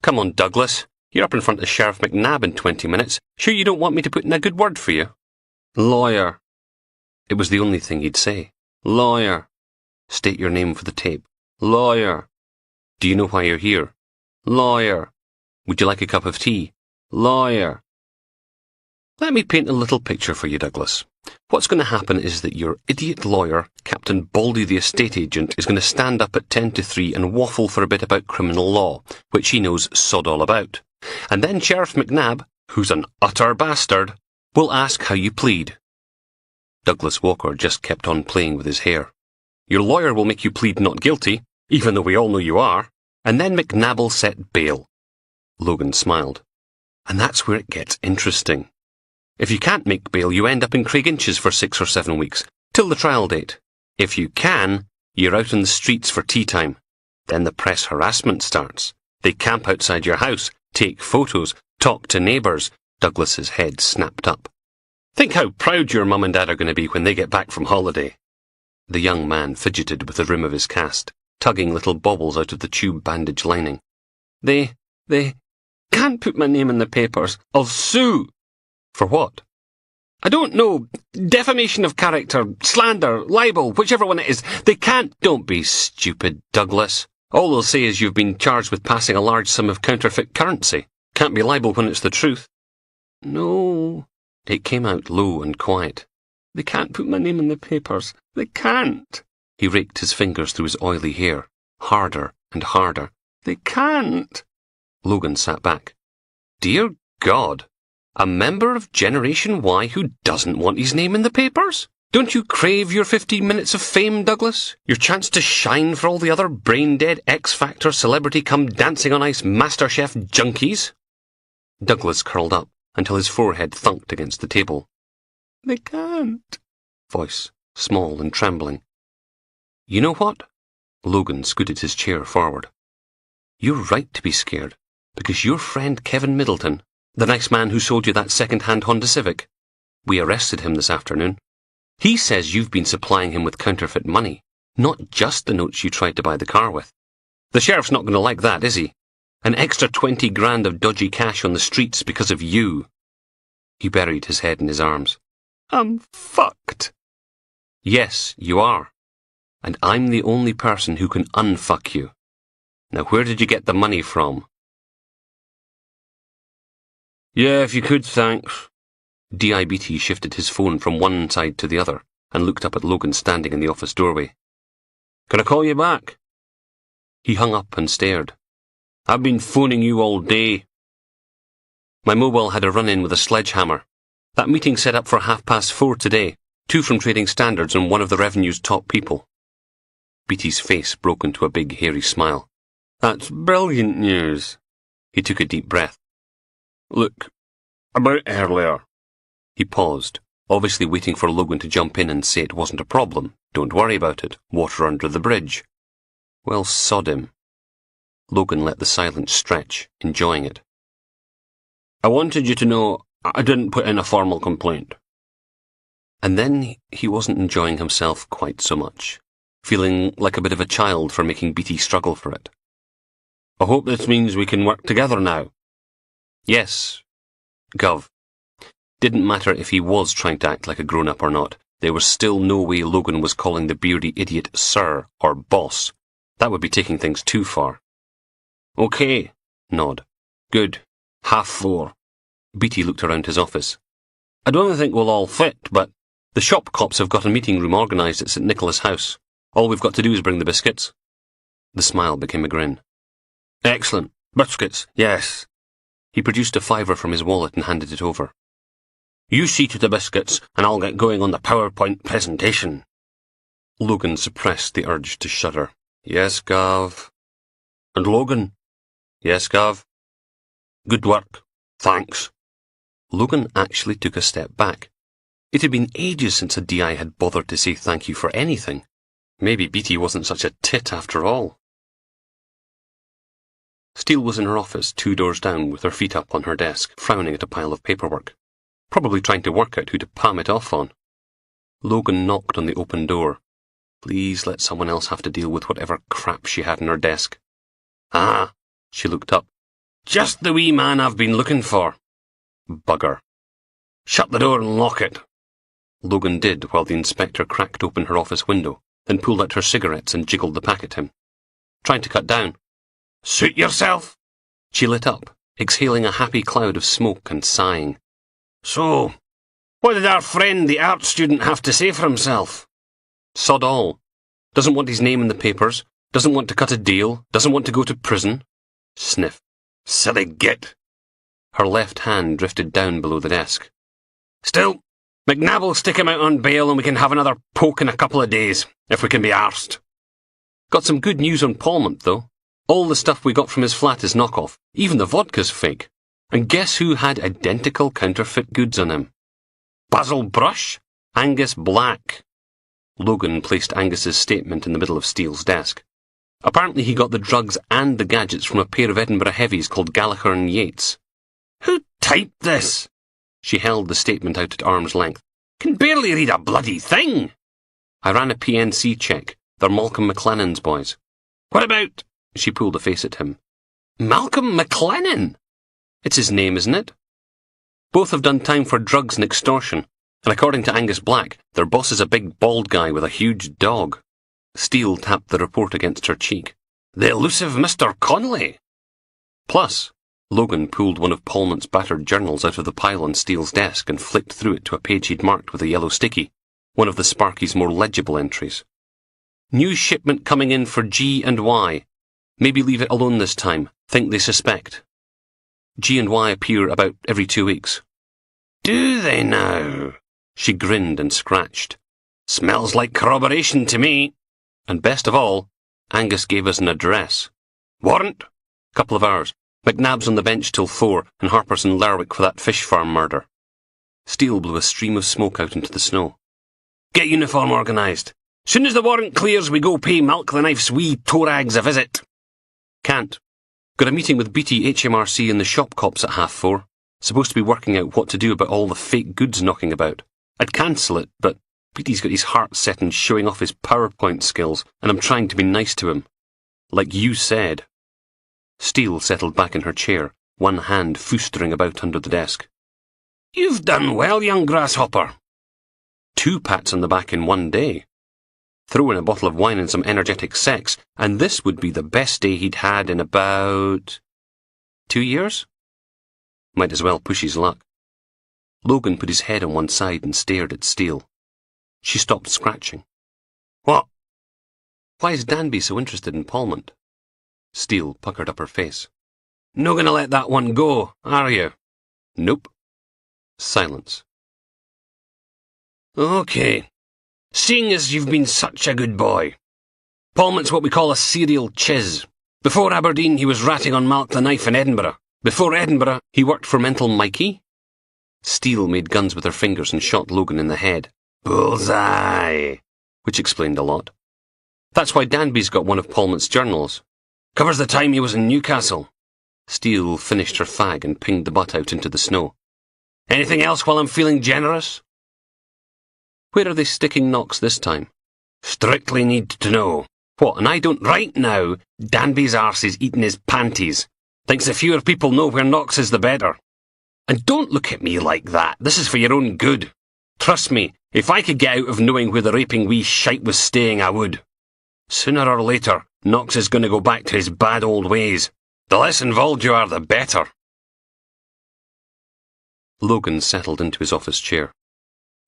Come on, Douglas. You're up in front of Sheriff McNabb in 20 minutes. Sure you don't want me to put in a good word for you? Lawyer. It was the only thing he'd say. Lawyer. State your name for the tape. Lawyer. Do you know why you're here? Lawyer. Would you like a cup of tea? Lawyer. Let me paint a little picture for you, Douglas. What's going to happen is that your idiot lawyer, Captain Baldy the estate agent, is going to stand up at 10 to 3 and waffle for a bit about criminal law, which he knows sod all about. And then Sheriff McNabb, who's an utter bastard, will ask how you plead. Douglas Walker just kept on playing with his hair. Your lawyer will make you plead not guilty, even though we all know you are, and then McNabb will set bail. Logan smiled. And that's where it gets interesting. If you can't make bail, you end up in Craiginches for 6 or 7 weeks, till the trial date. If you can, you're out in the streets for tea time. Then the press harassment starts. They camp outside your house, take photos, talk to neighbours. Douglas's head snapped up. Think how proud your mum and dad are going to be when they get back from holiday. The young man fidgeted with the rim of his cast, tugging little baubles out of the tube bandage lining. They can't put my name in the papers. I'll sue. For what? I don't know. Defamation of character, slander, libel, whichever one it is. They can't. Don't be stupid, Douglas. All they'll say is you've been charged with passing a large sum of counterfeit currency. Can't be libel when it's the truth. No. It came out low and quiet. They can't put my name in the papers. They can't. He raked his fingers through his oily hair, harder and harder. They can't. Logan sat back. Dear God. A member of Generation Y who doesn't want his name in the papers? Don't you crave your 15 minutes of fame, Douglas? Your chance to shine for all the other brain-dead X-Factor celebrity come dancing on ice MasterChef junkies? Douglas curled up until his forehead thunked against the table. They can't. Voice, small and trembling. You know what? Logan scooted his chair forward. You're right to be scared, because your friend Kevin Middleton, the nice man who sold you that second-hand Honda Civic, we arrested him this afternoon. He says you've been supplying him with counterfeit money, not just the notes you tried to buy the car with. The sheriff's not going to like that, is he? An extra 20 grand of dodgy cash on the streets because of you. He buried his head in his arms. I'm fucked. Yes, you are. And I'm the only person who can unfuck you. Now where did you get the money from? Yeah, if you could, thanks. DIBT shifted his phone from one side to the other and looked up at Logan standing in the office doorway. Can I call you back? He hung up and stared. I've been phoning you all day. My mobile had a run-in with a sledgehammer. That meeting set up for 4:30 today, 2 from Trading Standards and one of the Revenue's top people. Beatty's face broke into a big hairy smile. That's brilliant news. He took a deep breath. Look, about earlier. He paused, obviously waiting for Logan to jump in and say it wasn't a problem. Don't worry about it. Water under the bridge. Well, sod him. Logan let the silence stretch, enjoying it. I wanted you to know I didn't put in a formal complaint. And then he wasn't enjoying himself quite so much, feeling like a bit of a child for making Beatty struggle for it. I hope this means we can work together now. Yes, Gov. Didn't matter if he was trying to act like a grown-up or not. There was still no way Logan was calling the beardy idiot Sir or Boss. That would be taking things too far. Okay, nod. Good. 4:30. Beatty looked around his office. I don't think we'll all fit, but the shop cops have got a meeting room organised at St. Nicholas' house. All we've got to do is bring the biscuits. The smile became a grin. Excellent. Biscuits, yes. He produced a $5 from his wallet and handed it over. You see to the biscuits, and I'll get going on the PowerPoint presentation. Logan suppressed the urge to shudder. Yes, Gov. And Logan? Yes, Gov. Good work. Thanks. Logan actually took a step back. It had been ages since a DI had bothered to say thank you for anything. Maybe Beatty wasn't such a tit after all. Steele was in her office 2 doors down with her feet up on her desk, frowning at a pile of paperwork, probably trying to work out who to palm it off on. Logan knocked on the open door. Please let someone else have to deal with whatever crap she had in her desk. Ah, she looked up. Just the wee man I've been looking for. Bugger. Shut the door and lock it. Logan did while the inspector cracked open her office window, then pulled out her cigarettes and jiggled the pack at him. Trying to cut down. Suit yourself? She lit up, exhaling a happy cloud of smoke and sighing. So, what did our friend the art student have to say for himself? Sod all. Doesn't want his name in the papers, doesn't want to cut a deal, doesn't want to go to prison. Sniff. Silly git. Her left hand drifted down below the desk. Still, McNab will stick him out on bail and we can have another poke in a couple of days, if we can be arsed. Got some good news on Palmont, though. All the stuff we got from his flat is knockoff. Even the vodka's fake. And guess who had identical counterfeit goods on him? Basil Brush? Angus Black. Logan placed Angus's statement in the middle of Steele's desk. Apparently he got the drugs and the gadgets from a pair of Edinburgh heavies called Gallagher and Yates. Who typed this? She held the statement out at arm's length. Can barely read a bloody thing. I ran a PNC check. They're Malcolm McLennan's boys. What about... She pulled a face at him. Malcolm McLennan? It's his name, isn't it? Both have done time for drugs and extortion, and according to Angus Black, their boss is a big bald guy with a huge dog. Steele tapped the report against her cheek. The elusive Mr. Connolly. Plus, Logan pulled one of Palmont's battered journals out of the pile on Steele's desk and flicked through it to a page he'd marked with a yellow sticky, one of the Sparky's more legible entries. New shipment coming in for G and Y. Maybe leave it alone this time. Think they suspect. G and Y appear about every 2 weeks. Do they now? She grinned and scratched. Smells like corroboration to me. And best of all, Angus gave us an address. Warrant? Couple of hours. McNab's on the bench till 4, and Harper's in Lerwick for that fish farm murder. Steele blew a stream of smoke out into the snow. Get uniform organised. Soon as the warrant clears, we go pay Malk the Knife's wee torags a visit. Can't. Got a meeting with Beatty HMRC and the shop cops at 4:30. Supposed to be working out what to do about all the fake goods knocking about. I'd cancel it, but Beatty's got his heart set on showing off his PowerPoint skills, and I'm trying to be nice to him. Like you said. Steele settled back in her chair, one hand foostering about under the desk. You've done well, young grasshopper. 2 pats on the back in 1 day. Throw in a bottle of wine and some energetic sex, and this would be the best day he'd had in about... 2 years? Might as well push his luck. Logan put his head on one side and stared at Steele. She stopped scratching. What? Why is Danby so interested in Palmont? Steele puckered up her face. No gonna let that one go, are you? Nope. Silence. Okay. Seeing as you've been such a good boy. Palmont's what we call a serial chiz. Before Aberdeen, he was ratting on Malk the Knife in Edinburgh. Before Edinburgh, he worked for Mental Mikey. Steele made guns with her fingers and shot Logan in the head. Bullseye! Which explained a lot. That's why Danby's got one of Palmont's journals. Covers the time he was in Newcastle. Steele finished her fag and pinged the butt out into the snow. Anything else while I'm feeling generous? Where are they sticking Knox this time? Strictly need to know. What, and I don't right now? Danby's arse is eating his panties. Thinks the fewer people know where Knox is, the better. And don't look at me like that. This is for your own good. Trust me, if I could get out of knowing where the raping wee shite was staying, I would. Sooner or later, Knox is going to go back to his bad old ways. The less involved you are, the better. Logan settled into his office chair.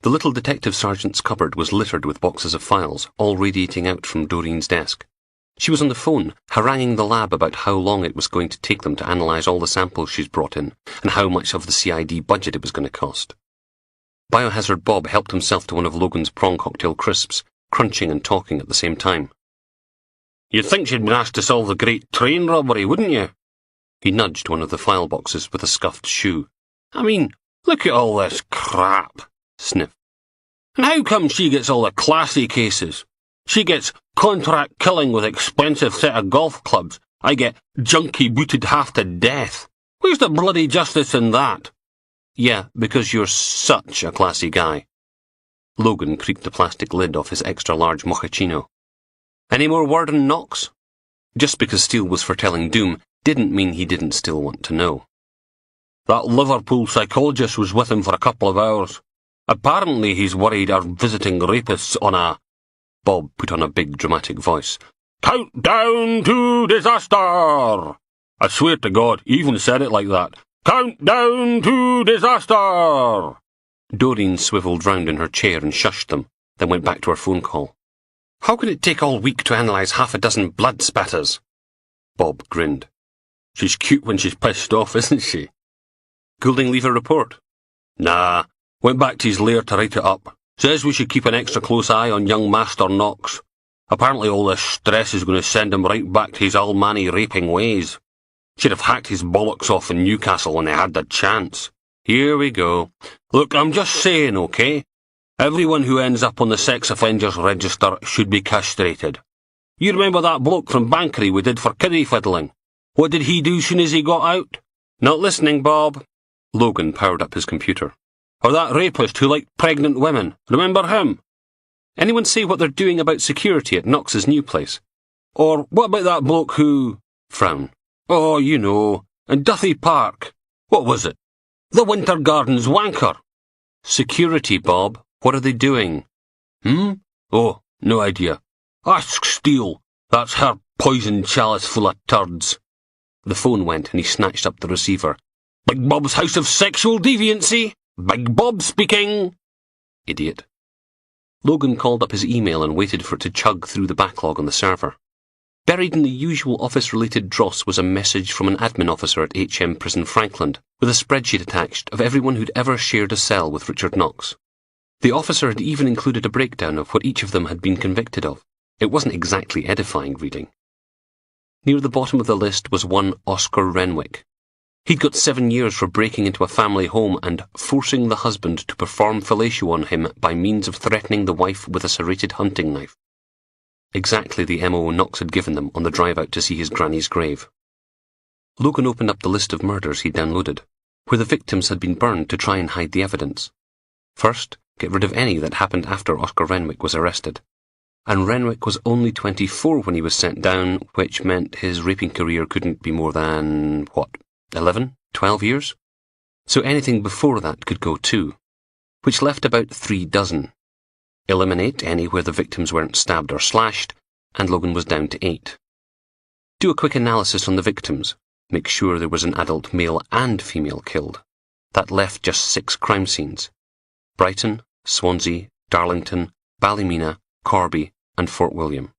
The little detective sergeant's cupboard was littered with boxes of files, all radiating out from Doreen's desk. She was on the phone, haranguing the lab about how long it was going to take them to analyse all the samples she's brought in, and how much of the CID budget it was going to cost. Biohazard Bob helped himself to one of Logan's prawn cocktail crisps, crunching and talking at the same time. You'd think she'd been asked to solve the great train robbery, wouldn't you? He nudged one of the file boxes with a scuffed shoe. I mean, look at all this crap. Sniff. And how come she gets all the classy cases? She gets contract killing with expensive set of golf clubs. I get junkie booted half to death. Where's the bloody justice in that? Yeah, because you're such a classy guy. Logan creaked the plastic lid off his extra-large mochaccino. Any more word on Knox? Just because Steele was foretelling doom didn't mean he didn't still want to know. That Liverpool psychologist was with him for a couple of hours. Apparently he's worried our visiting rapists on a... Bob put on a big dramatic voice. Countdown to disaster! I swear to God, he even said it like that. Countdown to disaster! Doreen swiveled round in her chair and shushed them, then went back to her phone call. How can it take all week to analyse half a dozen blood spatters? Bob grinned. She's cute when she's pissed off, isn't she? Goulding leave a report? Nah, went back to his lair to write it up. Says we should keep an extra close eye on young Master Knox. Apparently all this stress is going to send him right back to his Almani raping ways. Should have hacked his bollocks off in Newcastle when they had the chance. Here we go. Look, I'm just saying, okay? Everyone who ends up on the sex offenders register should be castrated. You remember that bloke from Bankery we did for kiddie fiddling? What did he do soon as he got out? Not listening, Bob. Logan powered up his computer. Or that rapist who liked pregnant women. Remember him? Anyone say what they're doing about security at Knox's new place? Or what about that bloke who... Frown. Oh, you know. In Duthie Park. What was it? The Winter Gardens wanker. Security, Bob. What are they doing? Oh, no idea. Ask Steele. That's her poison chalice full of turds. The phone went and he snatched up the receiver. Big Bob's House of Sexual Deviancy. Big Bob speaking. Idiot. Logan called up his email and waited for it to chug through the backlog on the server. Buried in the usual office-related dross was a message from an admin officer at HM Prison Frankland, with a spreadsheet attached of everyone who'd ever shared a cell with Richard Knox. The officer had even included a breakdown of what each of them had been convicted of. It wasn't exactly edifying reading. Near the bottom of the list was one Oscar Renwick. He'd got 7 years for breaking into a family home and forcing the husband to perform fellatio on him by means of threatening the wife with a serrated hunting knife. Exactly the MO Knox had given them on the drive out to see his granny's grave. Logan opened up the list of murders he'd downloaded, where the victims had been burned to try and hide the evidence. First, get rid of any that happened after Oscar Renwick was arrested. And Renwick was only 24 when he was sent down, which meant his raping career couldn't be more than, 11, 12 years? So anything before that could go too, which left about 3 dozen. Eliminate any where the victims weren't stabbed or slashed, and Logan was down to 8. Do a quick analysis on the victims. Make sure there was an adult male and female killed. That left just 6 crime scenes. Brighton, Swansea, Darlington, Ballymena, Corby, and Fort William.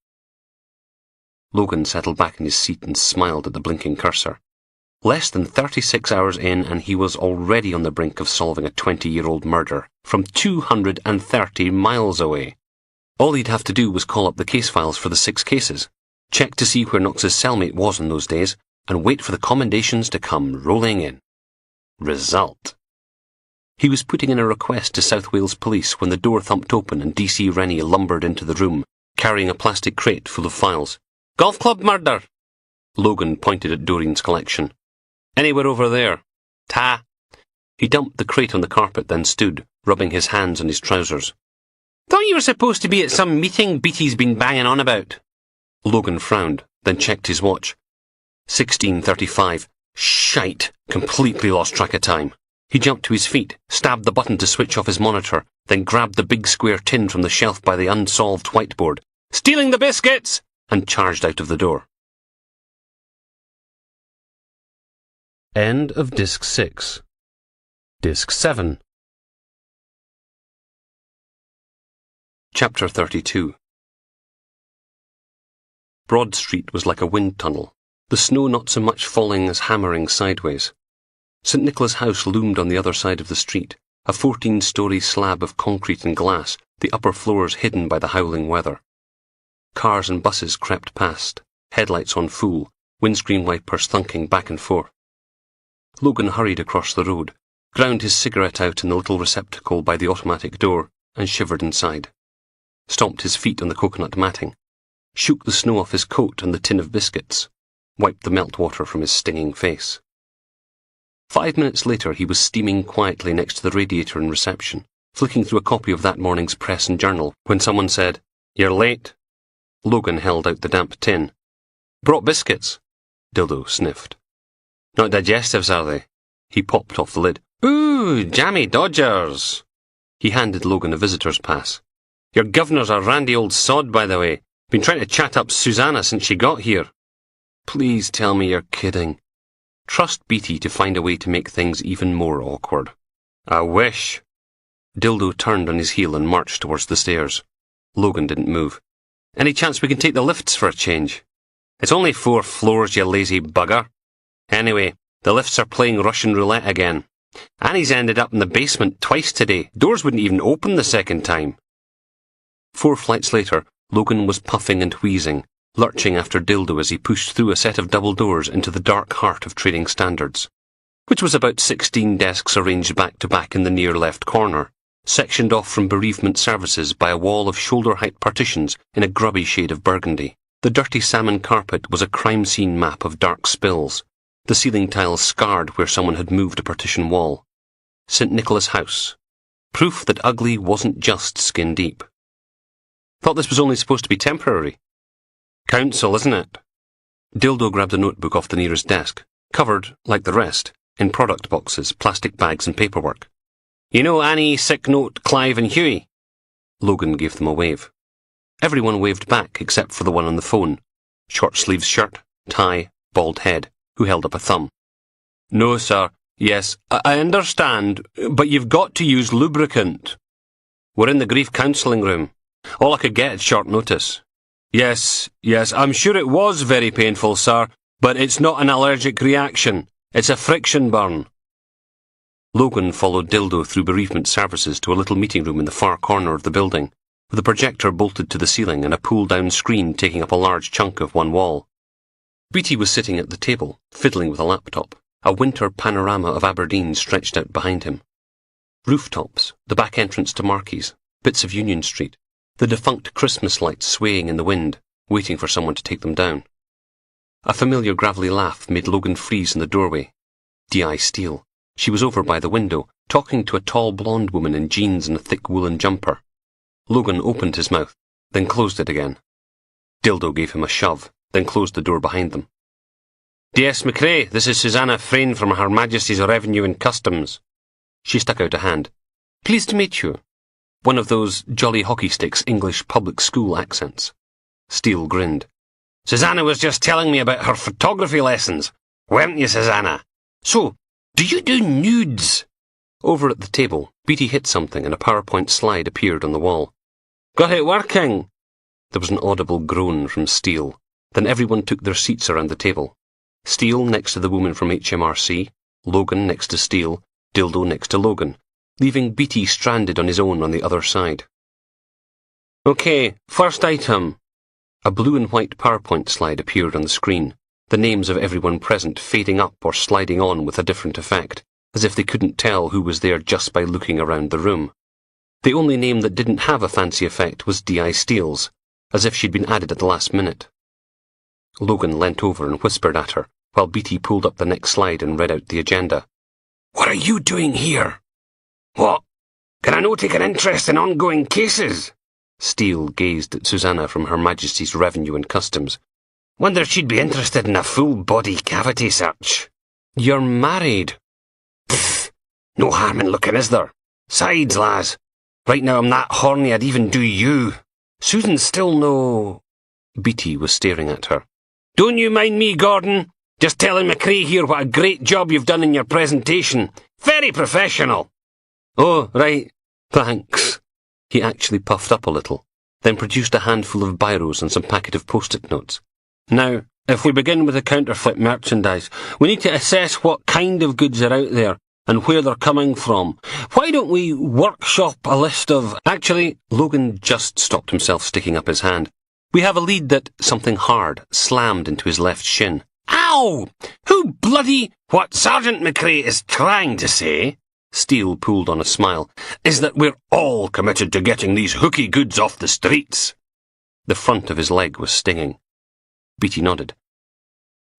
Logan settled back in his seat and smiled at the blinking cursor. Less than 36 hours in, and he was already on the brink of solving a 20-year-old murder from 230 miles away. All he'd have to do was call up the case files for the 6 cases, check to see where Knox's cellmate was in those days, and wait for the commendations to come rolling in. Result. He was putting in a request to South Wales Police when the door thumped open and DC Rennie lumbered into the room, carrying a plastic crate full of files. Golf club murder! Logan pointed at Doreen's collection. Anywhere over there. Ta. He dumped the crate on the carpet, then stood, rubbing his hands on his trousers. Thought you were supposed to be at some meeting Beattie's been banging on about. Logan frowned, then checked his watch. 16:35. Shite. Completely lost track of time. He jumped to his feet, stabbed the button to switch off his monitor, then grabbed the big square tin from the shelf by the unsolved whiteboard. Stealing the biscuits! And charged out of the door. End of Disc 6. Disc 7. Chapter 32. Broad Street was like a wind tunnel, the snow not so much falling as hammering sideways. St. Nicholas House loomed on the other side of the street, a 14-storey slab of concrete and glass, the upper floors hidden by the howling weather. Cars and buses crept past, headlights on full, windscreen wipers thunking back and forth. Logan hurried across the road, ground his cigarette out in the little receptacle by the automatic door, and shivered inside. Stomped his feet on the coconut matting, shook the snow off his coat and the tin of biscuits, wiped the meltwater from his stinging face. 5 minutes later he was steaming quietly next to the radiator in reception, flicking through a copy of that morning's Press and Journal, when someone said, "You're late." Logan held out the damp tin. "Brought biscuits." Dildo sniffed. "Not digestives, are they?" He popped off the lid. "Ooh, jammy dodgers." He handed Logan a visitor's pass. "Your governor's a randy old sod, by the way. Been trying to chat up Susanna since she got here." "Please tell me you're kidding." Trust Beattie to find a way to make things even more awkward. "I wish." Dildo turned on his heel and marched towards the stairs. Logan didn't move. "Any chance we can take the lifts for a change?" "It's only 4 floors, you lazy bugger. Anyway, the lifts are playing Russian roulette again. Annie's ended up in the basement twice today. Doors wouldn't even open the second time." 4 flights later, Logan was puffing and wheezing, lurching after Dildo as he pushed through a set of double doors into the dark heart of Trading Standards, which was about 16 desks arranged back to back in the near left corner, sectioned off from bereavement services by a wall of shoulder-height partitions in a grubby shade of burgundy. The dirty salmon carpet was a crime scene map of dark spills, the ceiling tiles scarred where someone had moved a partition wall. St. Nicholas House. Proof that ugly wasn't just skin deep. Thought this was only supposed to be temporary. Council, isn't it? Dildo grabbed a notebook off the nearest desk, covered, like the rest, in product boxes, plastic bags and paperwork. "You know Annie, Sick Note, Clive and Huey?" Logan gave them a wave. Everyone waved back except for the one on the phone. Short-sleeved shirt, tie, bald head, who held up a thumb. "No, sir. Yes, I understand, but you've got to use lubricant." "We're in the grief counselling room. All I could get at short notice." Yes, I'm sure it was very painful, sir, but it's not an allergic reaction. It's a friction burn." Logan followed Dildo through bereavement services to a little meeting room in the far corner of the building, with a projector bolted to the ceiling and a pull-down screen taking up a large chunk of one wall. Beattie was sitting at the table, fiddling with a laptop, a winter panorama of Aberdeen stretched out behind him. Rooftops, the back entrance to Marquis, bits of Union Street, the defunct Christmas lights swaying in the wind, waiting for someone to take them down. A familiar gravelly laugh made Logan freeze in the doorway. D.I. Steele. She was over by the window, talking to a tall blonde woman in jeans and a thick woolen jumper. Logan opened his mouth, then closed it again. Dildo gave him a shove, then closed the door behind them. "D.S. McRae, this is Susanna Frayne from Her Majesty's Revenue and Customs." She stuck out a hand. "Pleased to meet you." One of those jolly hockey sticks English public school accents. Steele grinned. "Susanna was just telling me about her photography lessons. Weren't you, Susanna? So, do you do nudes?" Over at the table, Beattie hit something and a PowerPoint slide appeared on the wall. "Got it working?" There was an audible groan from Steele. Then everyone took their seats around the table. Steele next to the woman from HMRC, Logan next to Steele, Dildo next to Logan, leaving Beattie stranded on his own on the other side. "Okay, first item." A blue and white PowerPoint slide appeared on the screen, the names of everyone present fading up or sliding on with a different effect, as if they couldn't tell who was there just by looking around the room. The only name that didn't have a fancy effect was D.I. Steele's, as if she'd been added at the last minute. Logan leant over and whispered at her, while Beatty pulled up the next slide and read out the agenda. "What are you doing here?" "What? Can I no take an interest in ongoing cases?" Steele gazed at Susanna from Her Majesty's Revenue and Customs. "Wonder she'd be interested in a full-body cavity search." "You're married." "Pfft, no harm in looking, is there? Sides, lass. Right now I'm that horny I'd even do you. Susan's still no—" Beatty was staring at her. "Don't you mind me, Gordon. Just telling McRae here what a great job you've done in your presentation. Very professional." "Oh, right. Thanks." He actually puffed up a little, then produced a handful of biros and some packet of post-it notes. "Now, if we begin with the counterfeit merchandise, we need to assess what kind of goods are out there and where they're coming from. Why don't we workshop a list of—" Actually, Logan just stopped himself, sticking up his hand. "We have a lead that—" Something hard slammed into his left shin. "Ow! Who bloody—" "What Sergeant McRae is trying to say," Steele pulled on a smile, "is that we're all committed to getting these hooky goods off the streets." The front of his leg was stinging. Beatty nodded.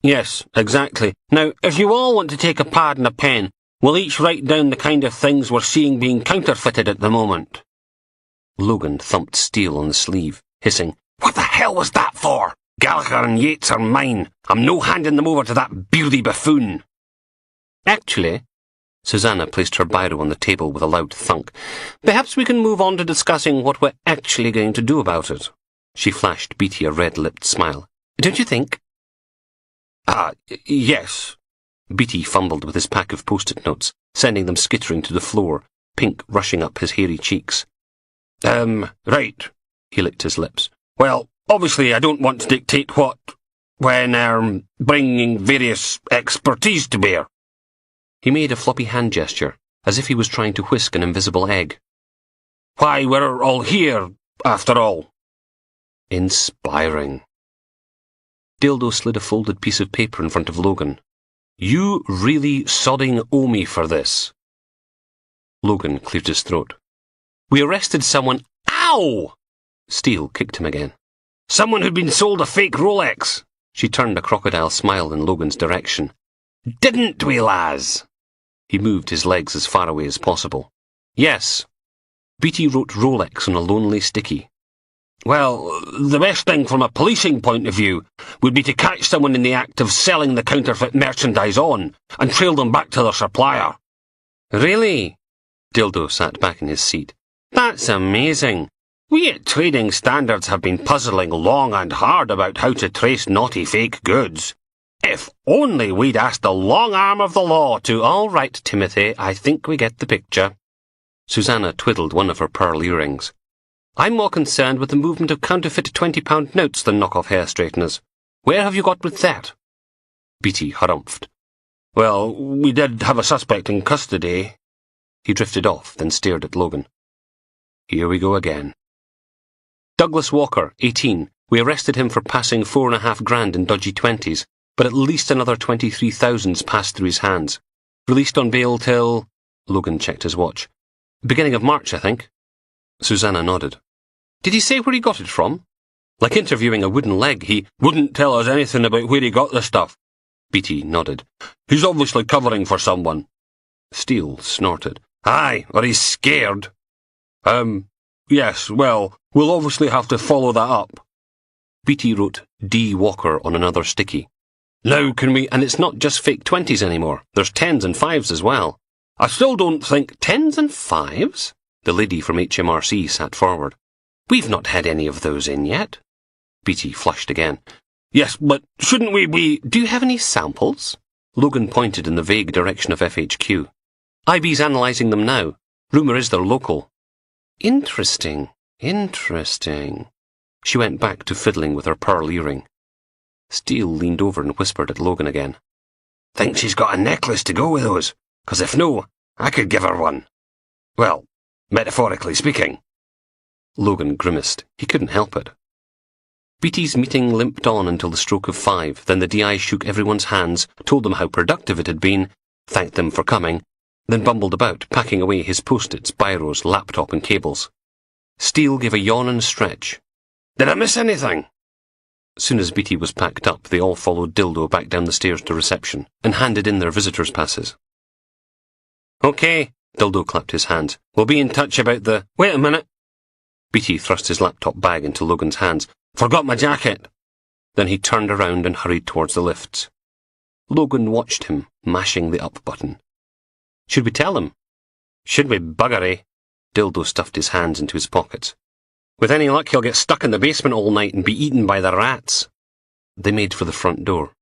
"Yes, exactly. Now, if you all want to take a pad and a pen, we'll each write down the kind of things we're seeing being counterfeited at the moment." Logan thumped Steele on the sleeve, hissing, "What the hell was that for? Gallagher and Yates are mine. I'm no handing them over to that beardy buffoon." "Actually," Susanna placed her biro on the table with a loud thunk, "perhaps we can move on to discussing what we're actually going to do about it." She flashed Beatty a red-lipped smile. "Don't you think?" Yes." Beatty fumbled with his pack of post-it notes, sending them skittering to the floor, pink rushing up his hairy cheeks. Right." He licked his lips. "Well, obviously I don't want to dictate when bringing various expertise to bear." He made a floppy hand gesture, as if he was trying to whisk an invisible egg. "Why, we're all here, after all." Inspiring. Dildo slid a folded piece of paper in front of Logan. "You really sodding owe me for this." Logan cleared his throat. "We arrested someone—" "Ow!" Steele kicked him again. "Someone who'd been sold a fake Rolex." She turned a crocodile smile in Logan's direction. "Didn't we, lads?" He moved his legs as far away as possible. "Yes." Beatty wrote Rolex on a lonely sticky. "Well, the best thing from a policing point of view would be to catch someone in the act of selling the counterfeit merchandise on and trail them back to their supplier." "Really?" Dildo sat back in his seat. "That's amazing. We at Trading Standards have been puzzling long and hard about how to trace naughty fake goods. If only we'd asked the long arm of the law to—" "All right, Timothy, I think we get the picture." Susanna twiddled one of her pearl earrings. "I'm more concerned with the movement of counterfeit £20 notes than knock-off hair straighteners. Where have you got with that?" Beatty harumphed. "Well, we did have a suspect in custody." He drifted off, then stared at Logan. "Here we go again." "Douglas Walker, 18. We arrested him for passing $4,500 in dodgy 20s, but at least another 23,000's passed through his hands. Released on bail till—" Logan checked his watch. "Beginning of March, I think." Susanna nodded. "Did he say where he got it from?" "Like interviewing a wooden leg, he wouldn't tell us anything about where he got the stuff." Beatty nodded. "He's obviously covering for someone." Steele snorted. "Aye, or he's scared." Yes, well, we'll obviously have to follow that up." Beatty wrote D. Walker on another sticky. "Now can we—" "And it's not just fake 20s anymore. There's 10s and 5s as well." "I still don't think—" "10s and 5s? The lady from HMRC sat forward. "We've not had any of those in yet." Beatty flushed again. "Yes, but shouldn't we be—" "Do you have any samples?" Logan pointed in the vague direction of FHQ. "IB's analysing them now. Rumour is they're local." Interesting. She went back to fiddling with her pearl earring. Steele leaned over and whispered at Logan again. "Think she's got a necklace to go with those? 'Cause if no, I could give her one. Well, metaphorically speaking." Logan grimaced. He couldn't help it. Beatty's meeting limped on until the stroke of 5, then the DI shook everyone's hands, told them how productive it had been, thanked them for coming, then bumbled about, packing away his post-its, biros, laptop and cables. Steele gave a yawn and stretch. "Did I miss anything?" Soon as Beatty was packed up, they all followed Dildo back down the stairs to reception and handed in their visitors' passes. "OK," Dildo clapped his hands. "We'll be in touch about the—" "Wait a minute." Beatty thrust his laptop bag into Logan's hands. "Forgot my jacket." Then he turned around and hurried towards the lifts. Logan watched him, mashing the up button. "Should we tell him?" "Should we bugger, eh?" Dildo stuffed his hands into his pockets. "With any luck, he'll get stuck in the basement all night and be eaten by the rats." They made for the front door.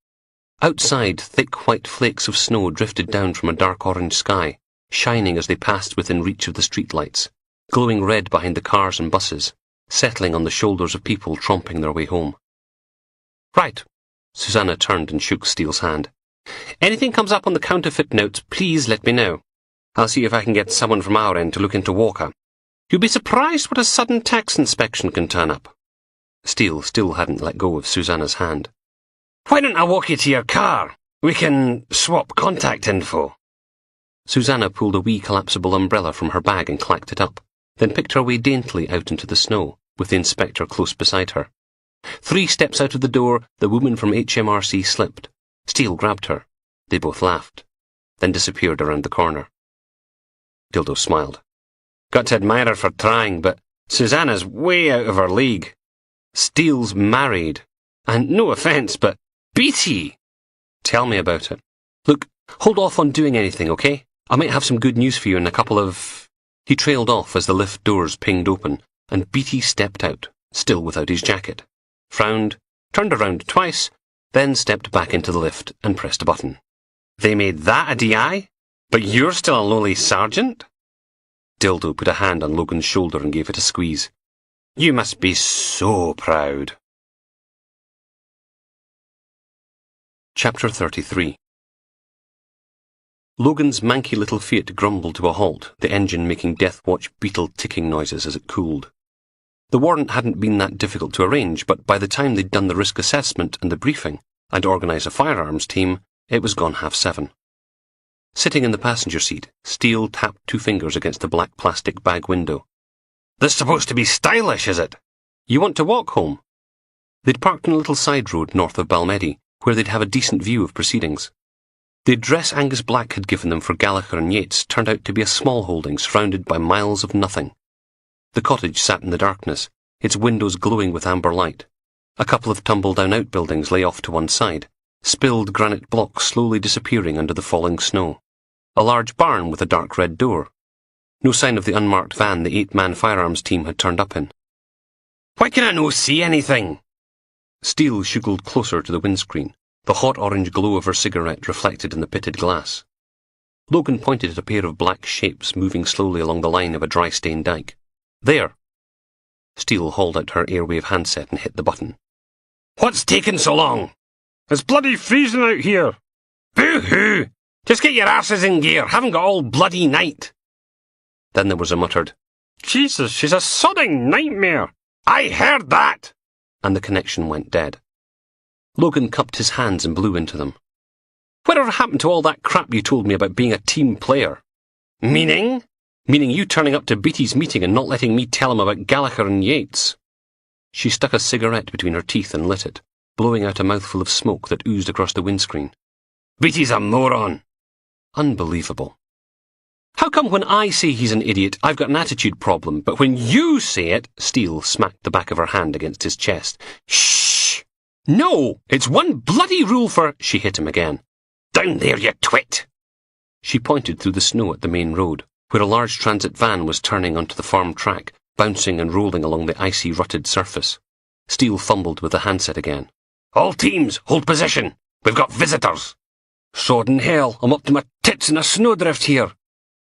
Outside, thick white flakes of snow drifted down from a dark orange sky, shining as they passed within reach of the streetlights, glowing red behind the cars and buses, settling on the shoulders of people tromping their way home. "Right." Susanna turned and shook Steele's hand. "Anything comes up on the counterfeit notes, please let me know. I'll see if I can get someone from our end to look into Walker. You'll be surprised what a sudden tax inspection can turn up." Steele still hadn't let go of Susanna's hand. "Why don't I walk you to your car? We can swap contact info." Susanna pulled a wee collapsible umbrella from her bag and clacked it up, then picked her way daintily out into the snow, with the inspector close beside her. 3 steps out of the door, the woman from HMRC slipped. Steele grabbed her. They both laughed, then disappeared around the corner. Dildo smiled. "Got to admire her for trying, but Susanna's way out of her league. Steele's married. And no offence, but Beatty!" "Tell me about it. Look, hold off on doing anything, okay? I might have some good news for you in a couple of—" He trailed off as the lift doors pinged open, and Beatty stepped out, still without his jacket, frowned, turned around twice, then stepped back into the lift and pressed a button. "They made that a DI? But you're still a lowly sergeant?" Dildo put a hand on Logan's shoulder and gave it a squeeze. "You must be so proud." Chapter 33. Logan's manky little Fiat grumbled to a halt, the engine making death-watch beetle ticking noises as it cooled. The warrant hadn't been that difficult to arrange, but by the time they'd done the risk assessment and the briefing, and organised a firearms team, it was gone 7:30. Sitting in the passenger seat, Steele tapped 2 fingers against the black plastic bag window. "This supposed to be stylish, is it? You want to walk home?" They'd parked on a little side road north of Balmedie, where they'd have a decent view of proceedings. The address Angus Black had given them for Gallagher and Yates turned out to be a small holding surrounded by miles of nothing. The cottage sat in the darkness, its windows glowing with amber light. A couple of tumble-down outbuildings lay off to one side, spilled granite blocks slowly disappearing under the falling snow. A large barn with a dark red door. No sign of the unmarked van the 8-man firearms team had turned up in. "Why can I no see anything?" Steele shuffled closer to the windscreen, the hot orange glow of her cigarette reflected in the pitted glass. Logan pointed at a pair of black shapes moving slowly along the line of a dry-stained dike. "There." Steele hauled out her airwave handset and hit the button. "What's taking so long?" "It's bloody freezing out here." "Boo-hoo! Just get your asses in gear. Haven't got all bloody night." Then there was a muttered, "Jesus, she's a sodding nightmare." "I heard that!" And the connection went dead. Logan cupped his hands and blew into them. "Whatever happened to all that crap you told me about being a team player?" "Meaning?" "Meaning you turning up to Beatty's meeting and not letting me tell him about Gallagher and Yates." She stuck a cigarette between her teeth and lit it, blowing out a mouthful of smoke that oozed across the windscreen. "Beatty's a moron." Unbelievable. "How come when I say he's an idiot, I've got an attitude problem, but when you say it—" Steele smacked the back of her hand against his chest. "Shh! No! It's one bloody rule for—" She hit him again. "Down there, you twit!" She pointed through the snow at the main road, where a large transit van was turning onto the farm track, bouncing and rolling along the icy, rutted surface. Steele fumbled with the handset again. "All teams, hold position! We've got visitors!" "Sodden hell, I'm up to my tits in a snowdrift here."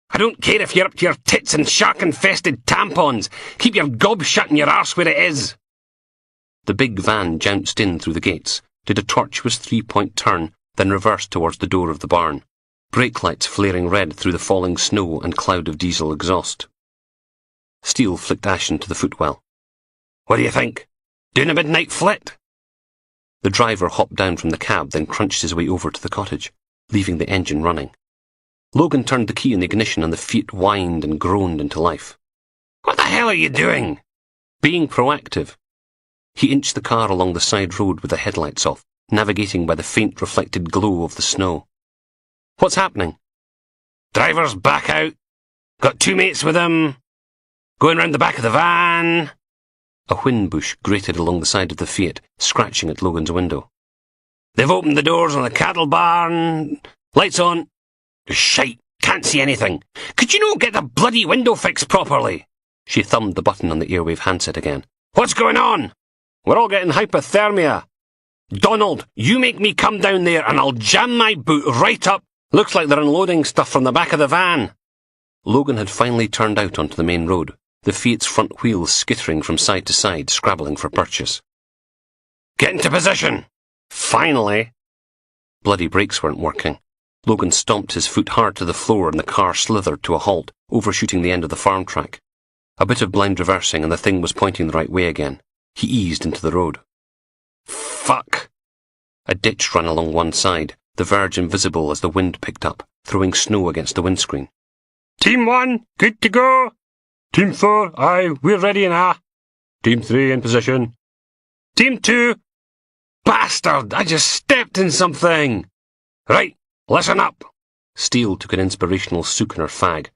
"I don't care if you're up to your tits in shark-infested tampons. Keep your gob shut and your arse where it is." The big van jounced in through the gates, did a tortuous 3-point turn, then reversed towards the door of the barn, brake lights flaring red through the falling snow and cloud of diesel exhaust. Steele flicked ash into the footwell. "What do you think? Doing a midnight flit?" The driver hopped down from the cab, then crunched his way over to the cottage, leaving the engine running. Logan turned the key in the ignition and the Fiat whined and groaned into life. "What the hell are you doing?" "Being proactive." He inched the car along the side road with the headlights off, navigating by the faint reflected glow of the snow. What's happening? Driver's back out. Got 2 mates with him. Going round the back of the van. A whin bush grated along the side of the Fiat, scratching at Logan's window. They've opened the doors on the cattle barn. Lights on. Shite, can't see anything. Could you not get the bloody window fixed properly? She thumbed the button on the airwave handset again. What's going on? We're all getting hypothermia. Donald, you make me come down there and I'll jam my boot right up. Looks like they're unloading stuff from the back of the van. Logan had finally turned out onto the main road, the Fiat's front wheels skittering from side to side, scrabbling for purchase. Get into position! Finally! Bloody brakes weren't working. Logan stomped his foot hard to the floor and the car slithered to a halt, overshooting the end of the farm track. A bit of blind reversing and the thing was pointing the right way again. He eased into the road. Fuck! A ditch ran along one side, the verge invisible as the wind picked up, throwing snow against the windscreen. Team 1, good to go. Team 4, aye, we're ready now. Team 3 in position. Team 2, bastard, I just stepped in something. Right, listen up. Steele took an inspirational sook in her fag.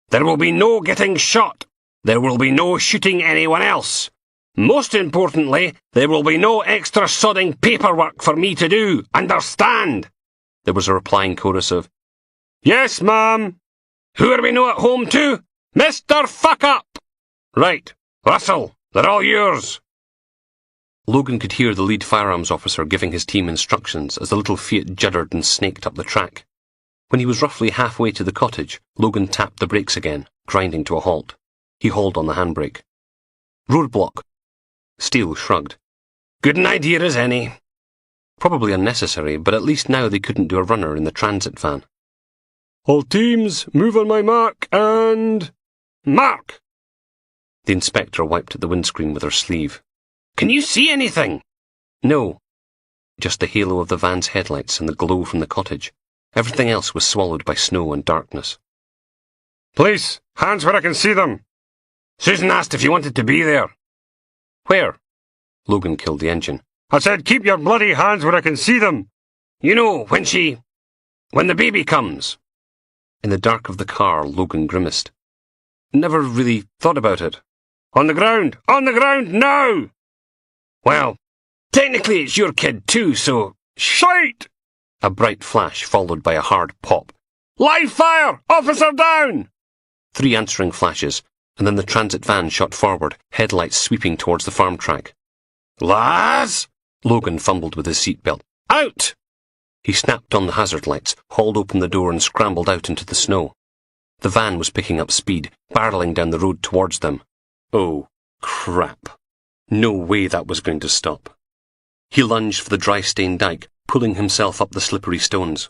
There will be no getting shot. There will be no shooting anyone else. Most importantly, there will be no extra sodding paperwork for me to do, understand? There was a replying chorus of, Yes, ma'am. Who are we no at home to? Mr. Fuck Up! Right, Russell, they're all yours. Logan could hear the lead firearms officer giving his team instructions as the little Fiat juddered and snaked up the track. When he was roughly halfway to the cottage, Logan tapped the brakes again, grinding to a halt. He hauled on the handbrake. Roadblock. Steele shrugged. Good an idea as any. Probably unnecessary, but at least now they couldn't do a runner in the transit van. All teams, move on my mark and... Mark! The inspector wiped at the windscreen with her sleeve. Can you see anything? No. Just the halo of the van's headlights and the glow from the cottage. Everything else was swallowed by snow and darkness. Police, hands where I can see them. Susan asked if you wanted to be there. Where? Logan killed the engine. I said keep your bloody hands where I can see them. You know, when the baby comes. In the dark of the car, Logan grimaced. Never really thought about it. On the ground! On the ground now! Well, technically it's your kid too, so... Shite! A bright flash followed by a hard pop. Live fire! Officer down! 3 answering flashes, and then the transit van shot forward, headlights sweeping towards the farm track. Lads! Logan fumbled with his seatbelt. Out! He snapped on the hazard lights, hauled open the door and scrambled out into the snow. The van was picking up speed, barreling down the road towards them. Oh, crap. No way that was going to stop. He lunged for the dry-stained dike, pulling himself up the slippery stones.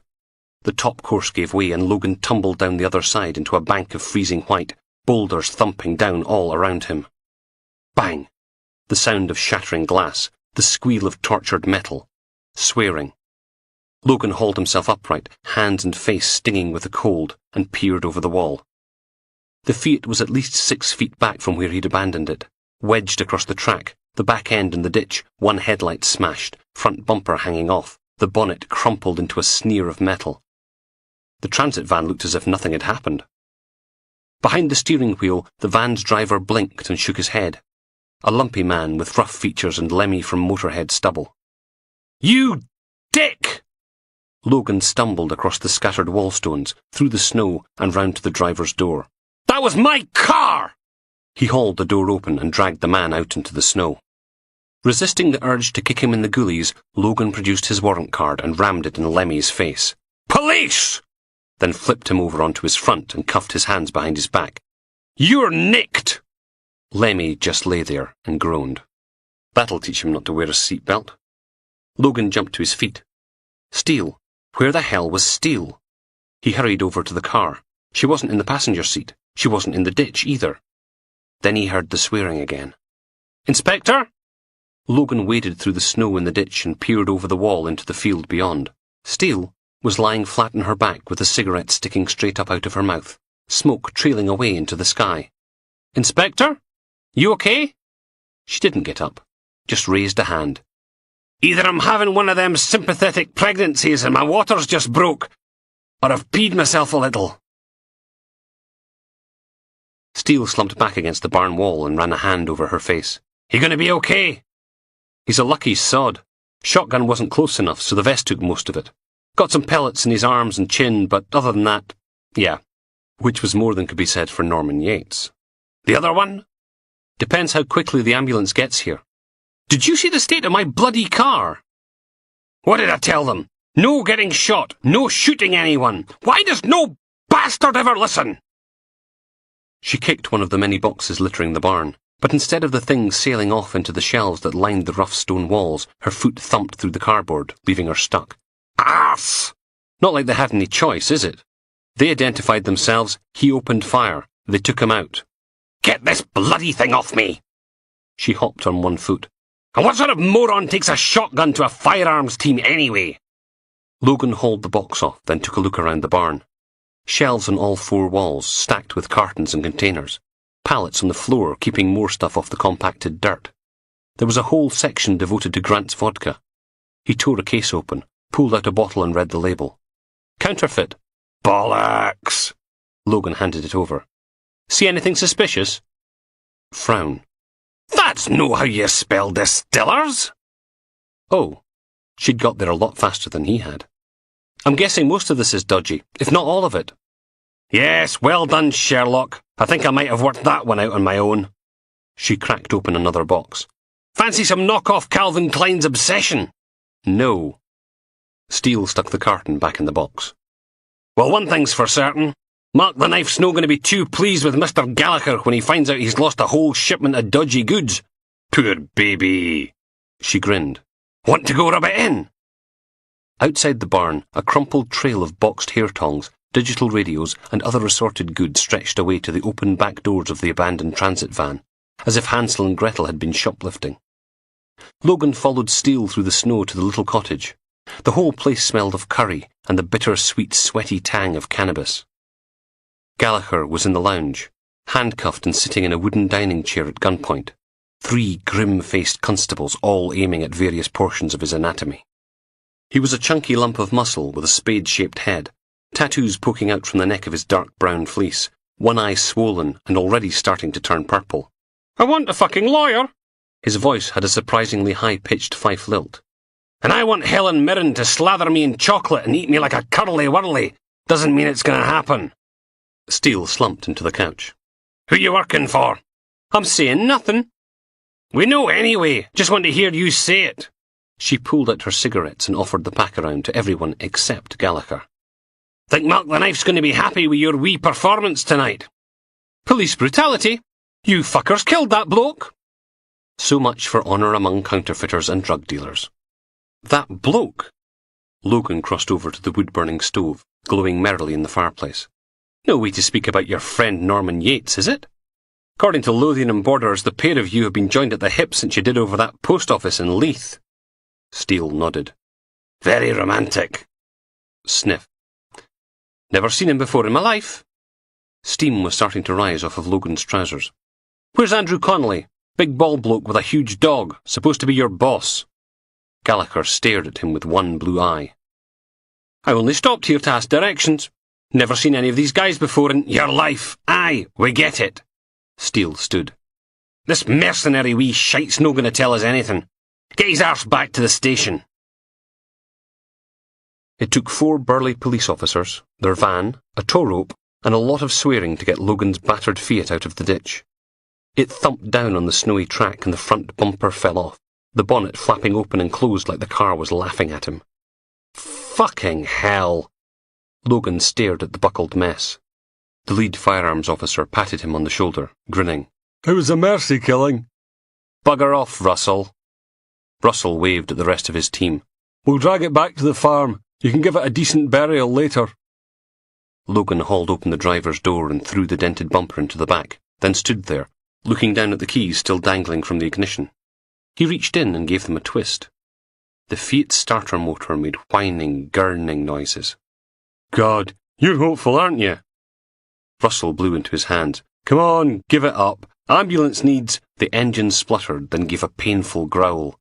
The top course gave way and Logan tumbled down the other side into a bank of freezing white, boulders thumping down all around him. Bang! The sound of shattering glass, the squeal of tortured metal. Swearing. Logan hauled himself upright, hands and face stinging with the cold, and peered over the wall. The Fiat was at least 6 feet back from where he'd abandoned it, wedged across the track, the back end in the ditch, one headlight smashed, front bumper hanging off, the bonnet crumpled into a sneer of metal. The transit van looked as if nothing had happened. Behind the steering wheel, the van's driver blinked and shook his head. A lumpy man with rough features and Lemmy from Motorhead stubble. You dick! Logan stumbled across the scattered wallstones, through the snow, and round to the driver's door. That was my car! He hauled the door open and dragged the man out into the snow. Resisting the urge to kick him in the goolies, Logan produced his warrant card and rammed it in Lemmy's face. Police! Then flipped him over onto his front and cuffed his hands behind his back. You're nicked! Lemmy just lay there and groaned. That'll teach him not to wear a seatbelt. Logan jumped to his feet. Steele. Where the hell was Steele? He hurried over to the car. She wasn't in the passenger seat. She wasn't in the ditch either. Then he heard the swearing again. Inspector? Logan waded through the snow in the ditch and peered over the wall into the field beyond. Steele was lying flat on her back with a cigarette sticking straight up out of her mouth, smoke trailing away into the sky. Inspector? You okay? She didn't get up. just raised a hand. "Either I'm having one of them sympathetic pregnancies and my water's just broke, or I've peed myself a little." Steele slumped back against the barn wall and ran a hand over her face. "You gonna be okay?" "He's a lucky sod. Shotgun wasn't close enough, so the vest took most of it. Got some pellets in his arms and chin, but other than that, yeah." Which was more than could be said for Norman Yates. "The other one?" "Depends how quickly the ambulance gets here." "Did you see the state of my bloody car?" "What did I tell them? No getting shot, no shooting anyone. Why does no bastard ever listen?" She kicked one of the many boxes littering the barn, but instead of the thing sailing off into the shelves that lined the rough stone walls, her foot thumped through the cardboard, leaving her stuck. "Arse!" Not like they had any choice, is it? They identified themselves, he opened fire, they took him out. "Get this bloody thing off me!" She hopped on one foot. "And what sort of moron takes a shotgun to a firearms team anyway?" Logan hauled the box off, then took a look around the barn. Shelves on all four walls, stacked with cartons and containers. Pallets on the floor, keeping more stuff off the compacted dirt. There was a whole section devoted to Grant's vodka. He tore a case open, pulled out a bottle and read the label. "Counterfeit." "Bollocks!" Logan handed it over. "See anything suspicious?" Frown. "That's no how you spell distillers!" Oh, she'd got there a lot faster than he had. "I'm guessing most of this is dodgy, if not all of it." "Yes, well done, Sherlock. I think I might have worked that one out on my own." She cracked open another box. "Fancy some knockoff Calvin Klein's Obsession?" "No." Steele stuck the carton back in the box. "Well, one thing's for certain. Mark the Knife's no going to be too pleased with Mr. Gallagher when he finds out he's lost a whole shipment of dodgy goods. Poor baby." She grinned. "Want to go rub it in?" Outside the barn, a crumpled trail of boxed hair tongs, digital radios, and other assorted goods stretched away to the open back doors of the abandoned transit van, as if Hansel and Gretel had been shoplifting. Logan followed Steele through the snow to the little cottage. The whole place smelled of curry and the bitter-sweet, sweaty tang of cannabis. Gallagher was in the lounge, handcuffed and sitting in a wooden dining chair at gunpoint, 3 grim-faced constables all aiming at various portions of his anatomy. He was a chunky lump of muscle with a spade-shaped head, tattoos poking out from the neck of his dark brown fleece, one eye swollen and already starting to turn purple. "I want a fucking lawyer!" His voice had a surprisingly high-pitched fife lilt. "And I want Helen Mirren to slather me in chocolate and eat me like a curly-wurly. Doesn't mean it's going to happen." Steele slumped into the couch. "Who you working for?" "I'm saying nothing." "We know anyway. Just want to hear you say it." She pulled out her cigarettes and offered the pack around to everyone except Gallagher. "Think Mark the Knife's going to be happy with your wee performance tonight?" "Police brutality. You fuckers killed that bloke." So much for honour among counterfeiters and drug dealers. That bloke? Logan crossed over to the wood-burning stove, glowing merrily in the fireplace. "No way to speak about your friend Norman Yates, is it? According to Lothian and Borders, the pair of you have been joined at the hip since you did over that post office in Leith." Steele nodded. "Very romantic." Sniff. "Never seen him before in my life." Steam was starting to rise off of Logan's trousers. "Where's Andrew Connolly? Big bald bloke with a huge dog, supposed to be your boss." Gallagher stared at him with one blue eye. "I only stopped here to ask directions. Never seen any of these guys before in your life. Aye, we get it." Steele stood. "This mercenary wee shite's no going to tell us anything. Get his arse back to the station." It took 4 burly police officers, their van, a tow rope, and a lot of swearing to get Logan's battered Fiat out of the ditch. It thumped down on the snowy track and the front bumper fell off, the bonnet flapping open and closed like the car was laughing at him. "Fucking hell!" Logan stared at the buckled mess. The lead firearms officer patted him on the shoulder, grinning. "It was a mercy killing." "Bugger off, Russell." Russell waved at the rest of his team. "We'll drag it back to the farm. You can give it a decent burial later." Logan hauled open the driver's door and threw the dented bumper into the back, then stood there, looking down at the keys still dangling from the ignition. He reached in and gave them a twist. The Fiat starter motor made whining, gurning noises. "God, you're hopeful, aren't you?" Russell blew into his hands. "Come on, give it up. Ambulance needs..." The engine spluttered, then gave a painful growl.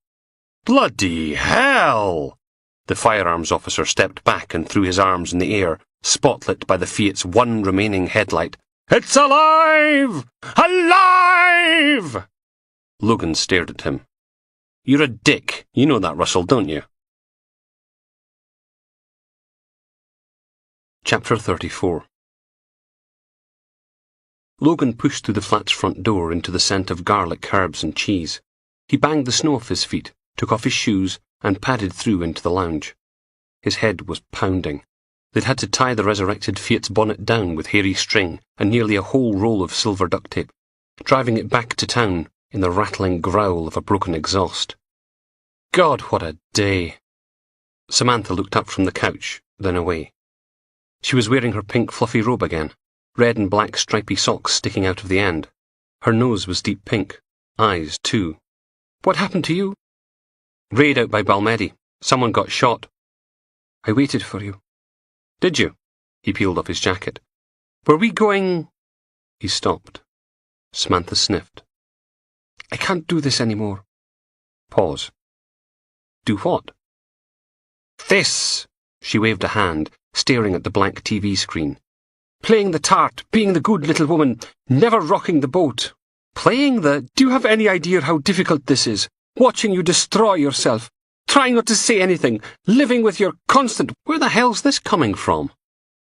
"Bloody hell!" The firearms officer stepped back and threw his arms in the air, spotlit by the Fiat's one remaining headlight. "It's alive! Alive!" Logan stared at him. "You're a dick. You know that, Russell, don't you?" Chapter 34. Logan pushed through the flat's front door into the scent of garlic, herbs and cheese. He banged the snow off his feet, took off his shoes, and padded through into the lounge. His head was pounding. They'd had to tie the resurrected Fiat's bonnet down with hairy string and nearly a whole roll of silver duct tape, driving it back to town in the rattling growl of a broken exhaust. God, what a day! Samantha looked up from the couch, then away. She was wearing her pink fluffy robe again, red and black stripy socks sticking out of the end. Her nose was deep pink, eyes too. "What happened to you?" "Raid out by Balmedy. Someone got shot." "I waited for you." "Did you?" He peeled off his jacket. "Were we going—" He stopped. Samantha sniffed. "I can't do this anymore." Pause. "Do what?" "This!" She waved a hand, staring at the blank TV screen. "Playing the tart, being the good little woman, never rocking the boat. Playing the— Do you have any idea how difficult this is? Watching you destroy yourself, trying not to say anything, living with your constant— Where the hell's this coming from?"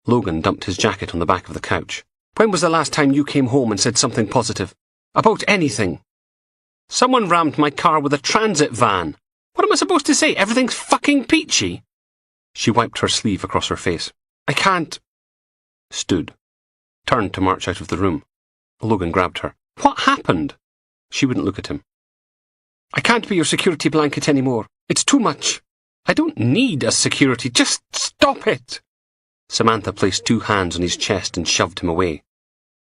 Logan dumped his jacket on the back of the couch. "When was the last time you came home and said something positive? About anything?" "Someone rammed my car with a transit van. What am I supposed to say? Everything's fucking peachy?" She wiped her sleeve across her face. "I can't—" Stood. Turned to march out of the room. Logan grabbed her. "What happened?" She wouldn't look at him. "I can't be your security blanket anymore. It's too much. I don't need a security. Just stop it." Samantha placed two hands on his chest and shoved him away.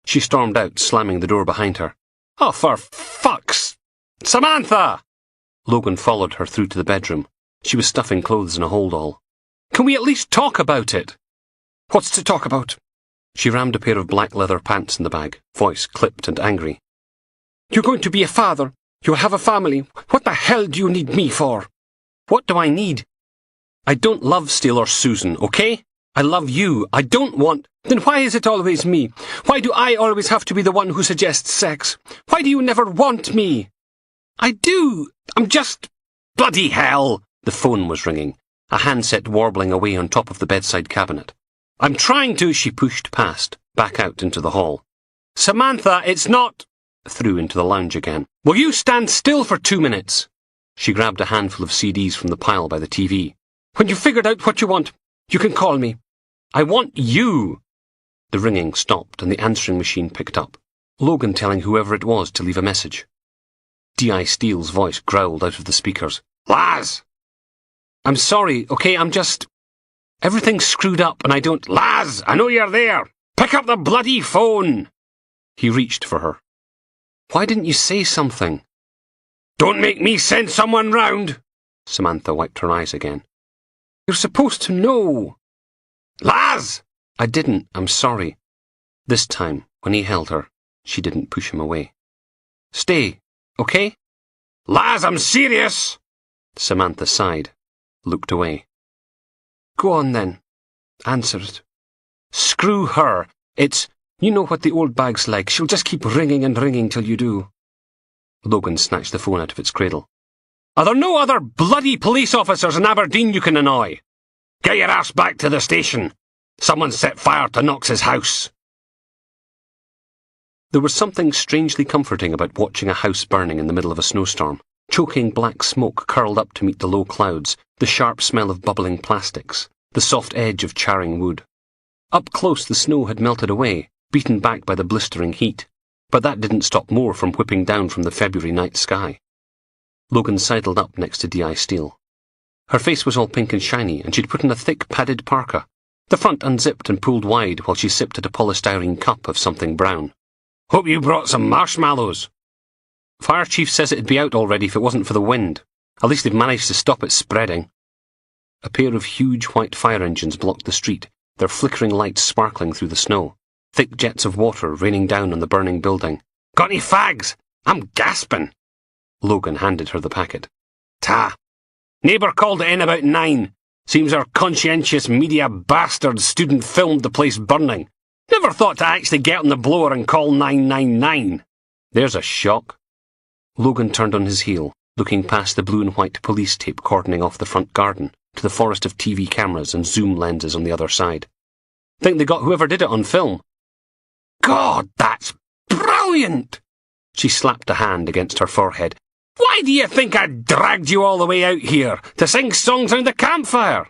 She stormed out, slamming the door behind her. "Oh, for fuck's— Samantha!" Logan followed her through to the bedroom. She was stuffing clothes in a hold-all. "Can we at least talk about it?" "What's to talk about?" She rammed a pair of black leather pants in the bag, voice clipped and angry. "You're going to be a father. You'll have a family. What the hell do you need me for?" "What do I need?" "I don't love Steele or Susan, okay? I love you. I don't want— Then why is it always me? Why do I always have to be the one who suggests sex? Why do you never want me?" "I do. I'm just— Bloody hell!" The phone was ringing, a handset warbling away on top of the bedside cabinet. "I'm trying to—" She pushed past, back out into the hall. "Samantha, it's not—" Through into the lounge again. "Will you stand still for 2 minutes?" She grabbed a handful of CDs from the pile by the TV. "When you've figured out what you want, you can call me." "I want you." The ringing stopped and the answering machine picked up. Logan telling whoever it was to leave a message. D.I. Steele's voice growled out of the speakers. "Laz!" "I'm sorry, okay, I'm just— Everything's screwed up and I don't— "Laz, I know you're there! Pick up the bloody phone!" He reached for her. "Why didn't you say something?" "Don't make me send someone round!" Samantha wiped her eyes again. "You're supposed to know." "Laz!" "I didn't, I'm sorry." This time, when he held her, she didn't push him away. "Stay, okay?" "Laz, I'm serious!" Samantha sighed, looked away. "Go on then. Answer it." "Screw her. It's— You know what the old bag's like. She'll just keep ringing and ringing till you do." Logan snatched the phone out of its cradle. "Are there no other bloody police officers in Aberdeen you can annoy? Get your ass back to the station. Someone set fire to Knox's house." There was something strangely comforting about watching a house burning in the middle of a snowstorm. Choking black smoke curled up to meet the low clouds, the sharp smell of bubbling plastics, the soft edge of charring wood. Up close the snow had melted away, beaten back by the blistering heat, but that didn't stop more from whipping down from the February night sky. Logan sidled up next to D.I. Steele. Her face was all pink and shiny, and she'd put on a thick padded parka. The front unzipped and pulled wide while she sipped at a polystyrene cup of something brown. "Hope you brought some marshmallows." "Fire chief says it'd be out already if it wasn't for the wind. At least they've managed to stop it spreading." A pair of huge white fire engines blocked the street, their flickering lights sparkling through the snow. Thick jets of water raining down on the burning building. "Got any fags? I'm gasping. Logan handed her the packet. Ta. Neighbour called it in about 9. Seems our conscientious media bastard student filmed the place burning. Never thought to actually get on the blower and call 999. There's a shock. Logan turned on his heel, looking past the blue and white police tape cordoning off the front garden to the forest of TV cameras and zoom lenses on the other side. Think they got whoever did it on film. God, that's brilliant! She slapped a hand against her forehead. Why do you think I dragged you all the way out here to sing songs round the campfire?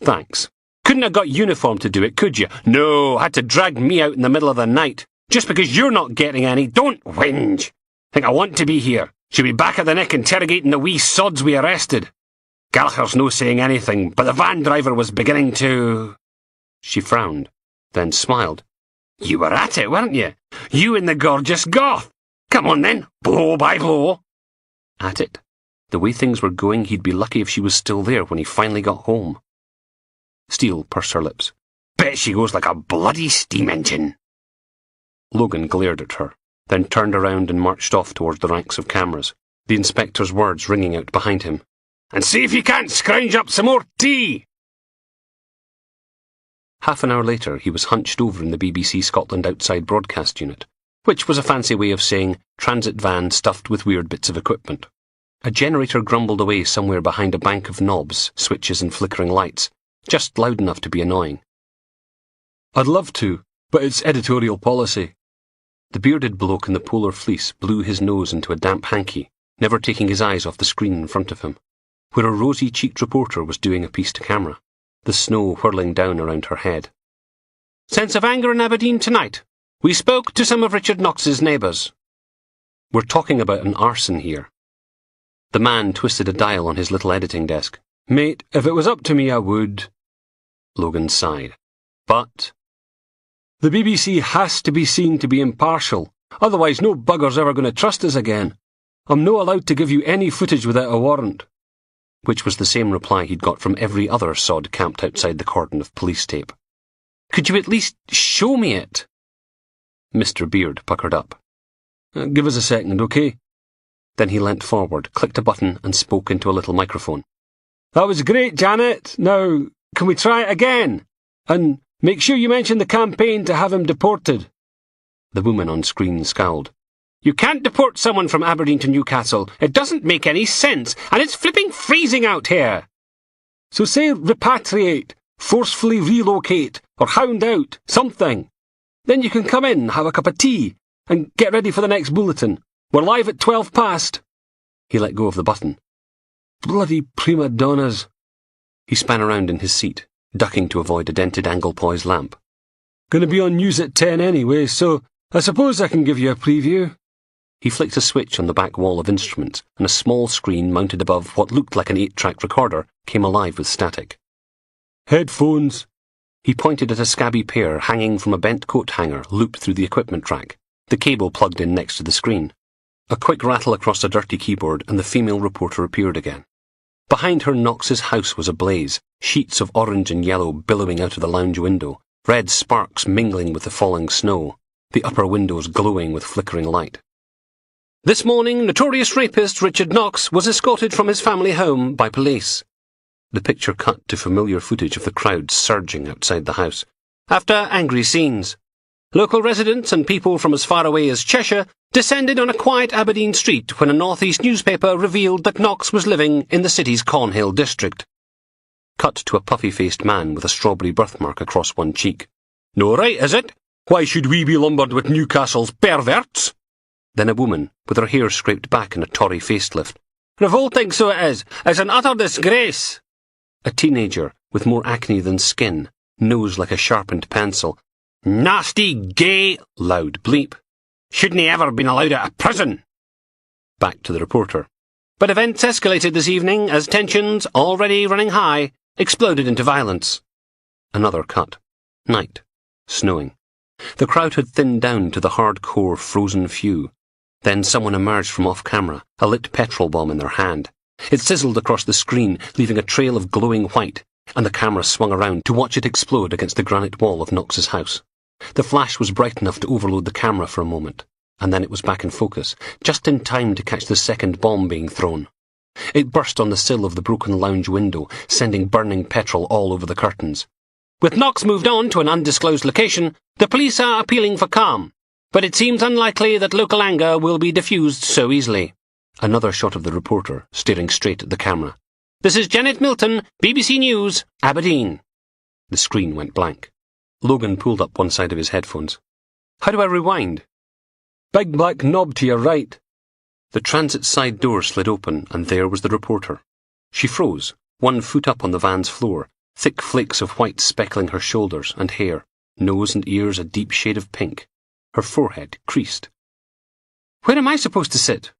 Thanks. Couldn't have got uniform to do it, could you? No, had to drag me out in the middle of the night. Just because you're not getting any, don't whinge. Think I want to be here. Should be back at the neck interrogating the wee sods we arrested. Gallagher's no saying anything, but the van driver was beginning to... She frowned, then smiled. You were at it, weren't you? You and the gorgeous goth. Come on then, blow by blow. At it. The way things were going, he'd be lucky if she was still there when he finally got home. Steele pursed her lips. Bet she goes like a bloody steam engine. Logan glared at her, then turned around and marched off towards the ranks of cameras, the inspector's words ringing out behind him. And see if you can't scrounge up some more tea! Half an hour later, he was hunched over in the BBC Scotland outside broadcast unit, which was a fancy way of saying transit van stuffed with weird bits of equipment. A generator grumbled away somewhere behind a bank of knobs, switches and flickering lights, just loud enough to be annoying. I'd love to, but it's editorial policy. The bearded bloke in the polar fleece blew his nose into a damp hanky, never taking his eyes off the screen in front of him, where a rosy-cheeked reporter was doing a piece to camera, the snow whirling down around her head. Sense of anger in Aberdeen tonight. We spoke to some of Richard Knox's neighbours. We're talking about an arson here. The man twisted a dial on his little editing desk. Mate, if it was up to me, I would. Logan sighed. But... The BBC has to be seen to be impartial, otherwise no bugger's ever going to trust us again. I'm no allowed to give you any footage without a warrant. Which was the same reply he'd got from every other sod camped outside the cordon of police tape. Could you at least show me it? Mr. Beard puckered up. Give us a second, OK? Then he leant forward, clicked a button and spoke into a little microphone. That was great, Janet. Now, can we try it again? And make sure you mention the campaign to have him deported. The woman on screen scowled. You can't deport someone from Aberdeen to Newcastle. It doesn't make any sense, and it's flipping freezing out here. So say repatriate, forcefully relocate, or hound out, something. Then you can come in, have a cup of tea, and get ready for the next bulletin. We're live at 12 past. He let go of the button. Bloody prima donnas. He span around in his seat, ducking to avoid a dented Anglepoise lamp. Gonna be on news at 10 anyway, so I suppose I can give you a preview. He flicked a switch on the back wall of instruments, and a small screen mounted above what looked like an 8-track recorder came alive with static. Headphones. He pointed at a scabby pair hanging from a bent coat hanger looped through the equipment rack, the cable plugged in next to the screen. A quick rattle across a dirty keyboard and the female reporter appeared again. Behind her, Knox's house was ablaze, sheets of orange and yellow billowing out of the lounge window, red sparks mingling with the falling snow, the upper windows glowing with flickering light. This morning, notorious rapist Richard Knox was escorted from his family home by police. The picture cut to familiar footage of the crowd surging outside the house. After angry scenes, local residents and people from as far away as Cheshire descended on a quiet Aberdeen street when a northeast newspaper revealed that Knox was living in the city's Cornhill district. Cut to a puffy-faced man with a strawberry birthmark across one cheek. No right, is it? Why should we be lumbered with Newcastle's perverts? Then a woman, with her hair scraped back in a Tory facelift. Revolting, so it is. It's an utter disgrace. A teenager, with more acne than skin, nose like a sharpened pencil. Nasty, gay, loud bleep. Shouldn't he ever been allowed out of prison? Back to the reporter. But events escalated this evening as tensions, already running high, exploded into violence. Another cut. Night. Snowing. The crowd had thinned down to the hardcore frozen few. Then someone emerged from off-camera, a lit petrol bomb in their hand. It sizzled across the screen, leaving a trail of glowing white, and the camera swung around to watch it explode against the granite wall of Knox's house. The flash was bright enough to overload the camera for a moment. and then it was back in focus, just in time to catch the second bomb being thrown. It burst on the sill of the broken lounge window, sending burning petrol all over the curtains. With Knox moved on to an undisclosed location, the police are appealing for calm, but it seems unlikely that local anger will be diffused so easily. Another shot of the reporter, staring straight at the camera. This is Janet Milton, BBC News, Aberdeen. The screen went blank. Logan pulled up one side of his headphones. How do I rewind? Big black knob to your right. The transit side door slid open, and there was the reporter. She froze, 1 foot up on the van's floor, thick flakes of white speckling her shoulders and hair, nose and ears a deep shade of pink. Her forehead creased. Where am I supposed to sit?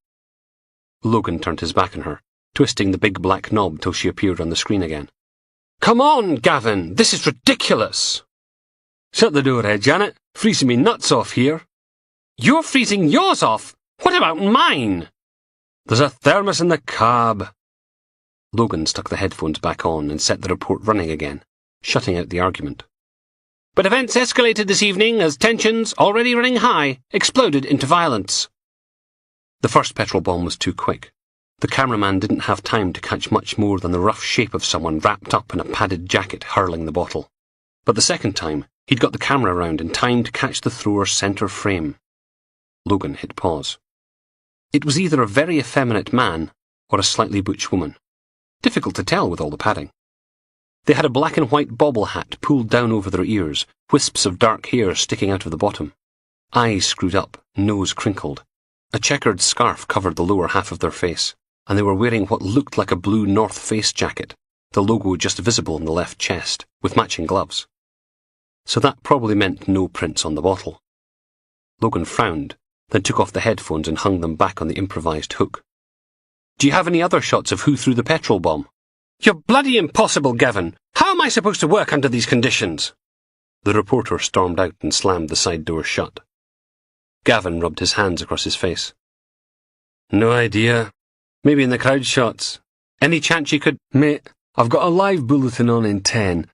Logan turned his back on her, twisting the big black knob till she appeared on the screen again. Come on, Gavin, this is ridiculous! Shut the door, Janet. Freezing me nuts off here. You're freezing yours off? What about mine? There's a thermos in the cab. Logan stuck the headphones back on and set the report running again, shutting out the argument. But events escalated this evening as tensions, already running high, exploded into violence. The first petrol bomb was too quick. The cameraman didn't have time to catch much more than the rough shape of someone wrapped up in a padded jacket hurling the bottle. But the second time, he'd got the camera round in time to catch the thrower's centre frame. Logan hit pause. It was either a very effeminate man or a slightly butch woman. Difficult to tell with all the padding. They had a black and white bobble hat pulled down over their ears, wisps of dark hair sticking out of the bottom. Eyes screwed up, nose crinkled. A checkered scarf covered the lower half of their face, and they were wearing what looked like a blue North Face jacket, the logo just visible in the left chest, with matching gloves. So that probably meant no prints on the bottle. Logan frowned, then took off the headphones and hung them back on the improvised hook. Do you have any other shots of who threw the petrol bomb? You're bloody impossible, Gavin. How am I supposed to work under these conditions? The reporter stormed out and slammed the side door shut. Gavin rubbed his hands across his face. No idea. Maybe in the crowd shots. Any chance you could... Mate, I've got a live bulletin on in 10.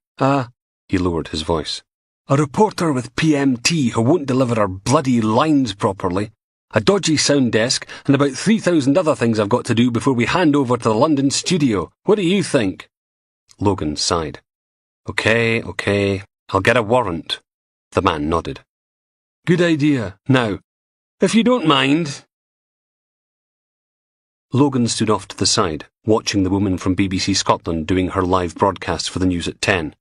He lowered his voice. A reporter with PMT who won't deliver her bloody lines properly. A dodgy sound desk, and about 3,000 other things I've got to do before we hand over to the London studio. What do you think? Logan sighed. Okay. I'll get a warrant. The man nodded. Good idea. Now, if you don't mind... Logan stood off to the side, watching the woman from BBC Scotland doing her live broadcast for the news at 10.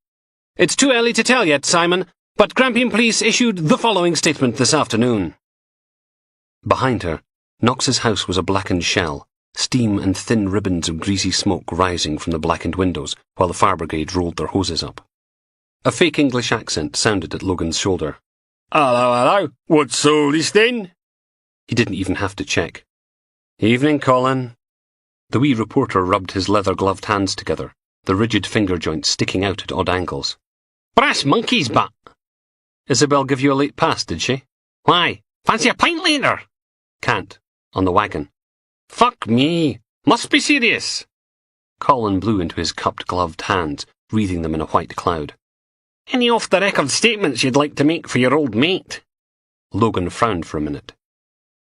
It's too early to tell yet, Simon, but Grampian Police issued the following statement this afternoon. Behind her, Knox's house was a blackened shell, steam and thin ribbons of greasy smoke rising from the blackened windows while the fire brigade rolled their hoses up. A fake English accent sounded at Logan's shoulder. Hello, what's all this then? He didn't even have to check. Evening, Colin. The wee reporter rubbed his leather-gloved hands together, the rigid finger joints sticking out at odd angles. Brass monkey's butt. Isabel give you a late pass, did she? Why? Fancy a pint later? Can't. On the wagon. Fuck me. Must be serious. Colin blew into his cupped gloved hands, wreathing them in a white cloud. Any off-the-record statements you'd like to make for your old mate? Logan frowned for a minute.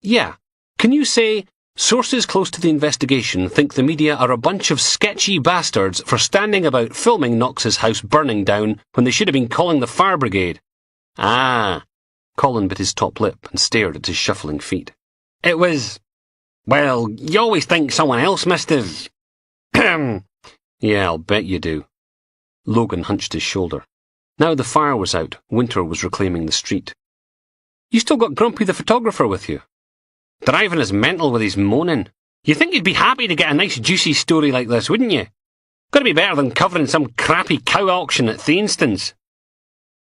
Yeah. Can you say, sources close to the investigation think the media are a bunch of sketchy bastards for standing about filming Knox's house burning down when they should have been calling the fire brigade? Ah. Colin bit his top lip and stared at his shuffling feet. It was... Well, you always think someone else must have... Yeah, I'll bet you do. Logan hunched his shoulder. Now the fire was out, winter was reclaiming the street. You still got Grumpy the photographer with you? Driving us mental with his moaning. You think you'd be happy to get a nice juicy story like this, wouldn't you? Gotta be better than covering some crappy cow auction at Thainston's.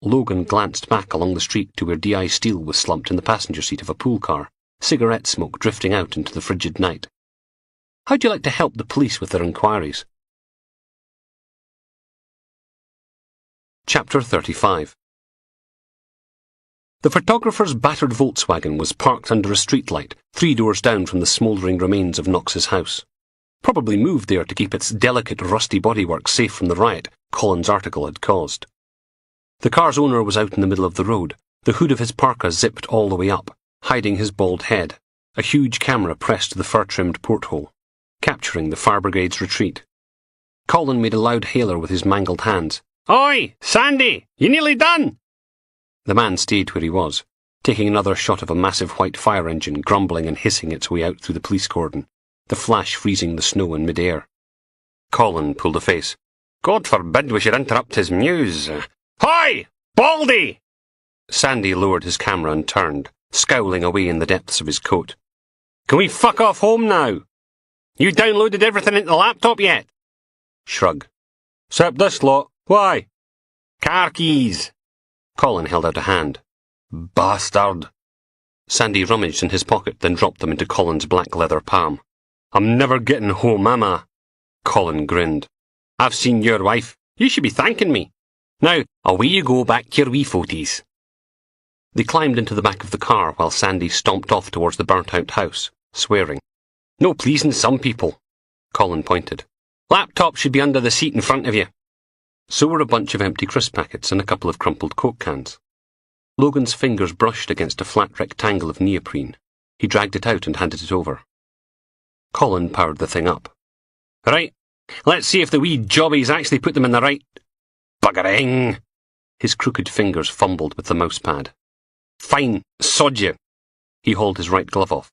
Logan glanced back along the street to where D.I. Steele was slumped in the passenger seat of a pool car, cigarette smoke drifting out into the frigid night. How'd you like to help the police with their inquiries? Chapter 35. The photographer's battered Volkswagen was parked under a streetlight, 3 doors down from the smouldering remains of Knox's house. Probably moved there to keep its delicate, rusty bodywork safe from the riot Colin's article had caused. The car's owner was out in the middle of the road, the hood of his parka zipped all the way up, hiding his bald head, a huge camera pressed to the fur-trimmed porthole, capturing the fire brigade's retreat. Colin made a loud hailer with his mangled hands. "Oi, Sandy, you nearly done?" The man stayed where he was, taking another shot of a massive white fire engine grumbling and hissing its way out through the police cordon, the flash freezing the snow in mid-air. Colin pulled a face. "God forbid we should interrupt his muse. Hi, Baldy!" Sandy lowered his camera and turned, scowling away in the depths of his coat. "Can we fuck off home now? You downloaded everything into the laptop yet?" Shrug. "Except this lot. Why?" "Car keys." Colin held out a hand. "Bastard." Sandy rummaged in his pocket, then dropped them into Colin's black leather palm. "I'm never getting home, am I?" Colin grinned. "I've seen your wife. You should be thanking me. Now, away you go back to your wee foties." They climbed into the back of the car while Sandy stomped off towards the burnt-out house, swearing. "No pleasing some people." Colin pointed. "Laptop should be under the seat in front of you." So were a bunch of empty crisp packets and a couple of crumpled Coke cans. Logan's fingers brushed against a flat rectangle of neoprene. He dragged it out and handed it over. Colin powered the thing up. "Right, let's see if the wee jobbies actually put them in the right... buggering!" His crooked fingers fumbled with the mousepad. "Fine, sod you." He hauled his right glove off.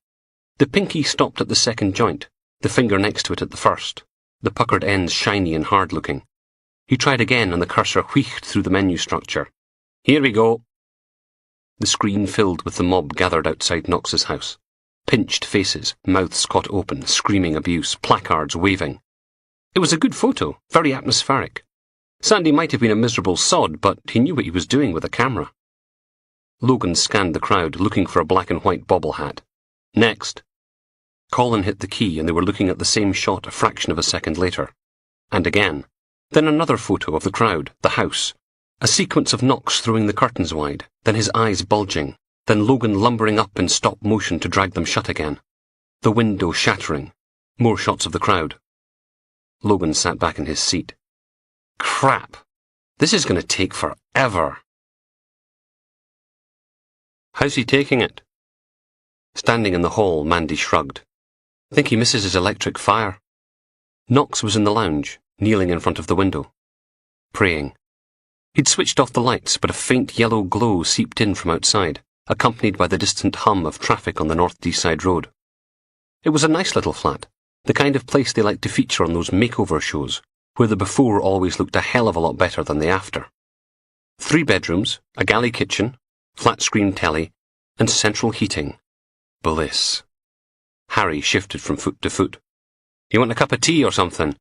The pinky stopped at the second joint, the finger next to it at the first, the puckered ends shiny and hard-looking. He tried again and the cursor wheeked through the menu structure. "Here we go." The screen filled with the mob gathered outside Knox's house. Pinched faces, mouths caught open, screaming abuse, placards waving. It was a good photo, very atmospheric. Sandy might have been a miserable sod, but he knew what he was doing with a camera. Logan scanned the crowd, looking for a black and white bobble hat. "Next." Colin hit the key and they were looking at the same shot a fraction of a second later. And again. Then another photo of the crowd, the house. A sequence of Knox throwing the curtains wide, then his eyes bulging, then Logan lumbering up in stop motion to drag them shut again. The window shattering. More shots of the crowd. Logan sat back in his seat. Crap! This is going to take forever. "How's he taking it?" Standing in the hall, Mandy shrugged. "I think he misses his electric fire." Knox was in the lounge, kneeling in front of the window, praying. He'd switched off the lights, but a faint yellow glow seeped in from outside, accompanied by the distant hum of traffic on the North Deeside Road. It was a nice little flat, the kind of place they like to feature on those makeover shows, where the before always looked a hell of a lot better than the after. 3 bedrooms, a galley kitchen, flat-screen telly, and central heating. Bliss. Harry shifted from foot to foot. "You want a cup of tea or something?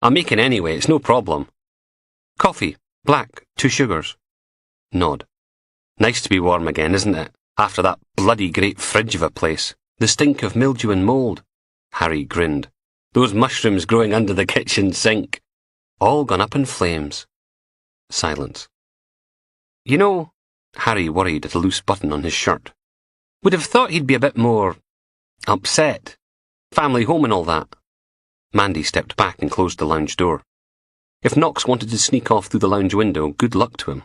I'm making anyway, it's no problem." "Coffee, black, 2 sugars." Nod. "Nice to be warm again, isn't it? After that bloody great fridge of a place. The stink of mildew and mould." Harry grinned. "Those mushrooms growing under the kitchen sink. All gone up in flames." Silence. "You know," Harry worried at a loose button on his shirt, "would have thought he'd be a bit more... upset. Family home and all that." Mandy stepped back and closed the lounge door. If Knox wanted to sneak off through the lounge window, good luck to him.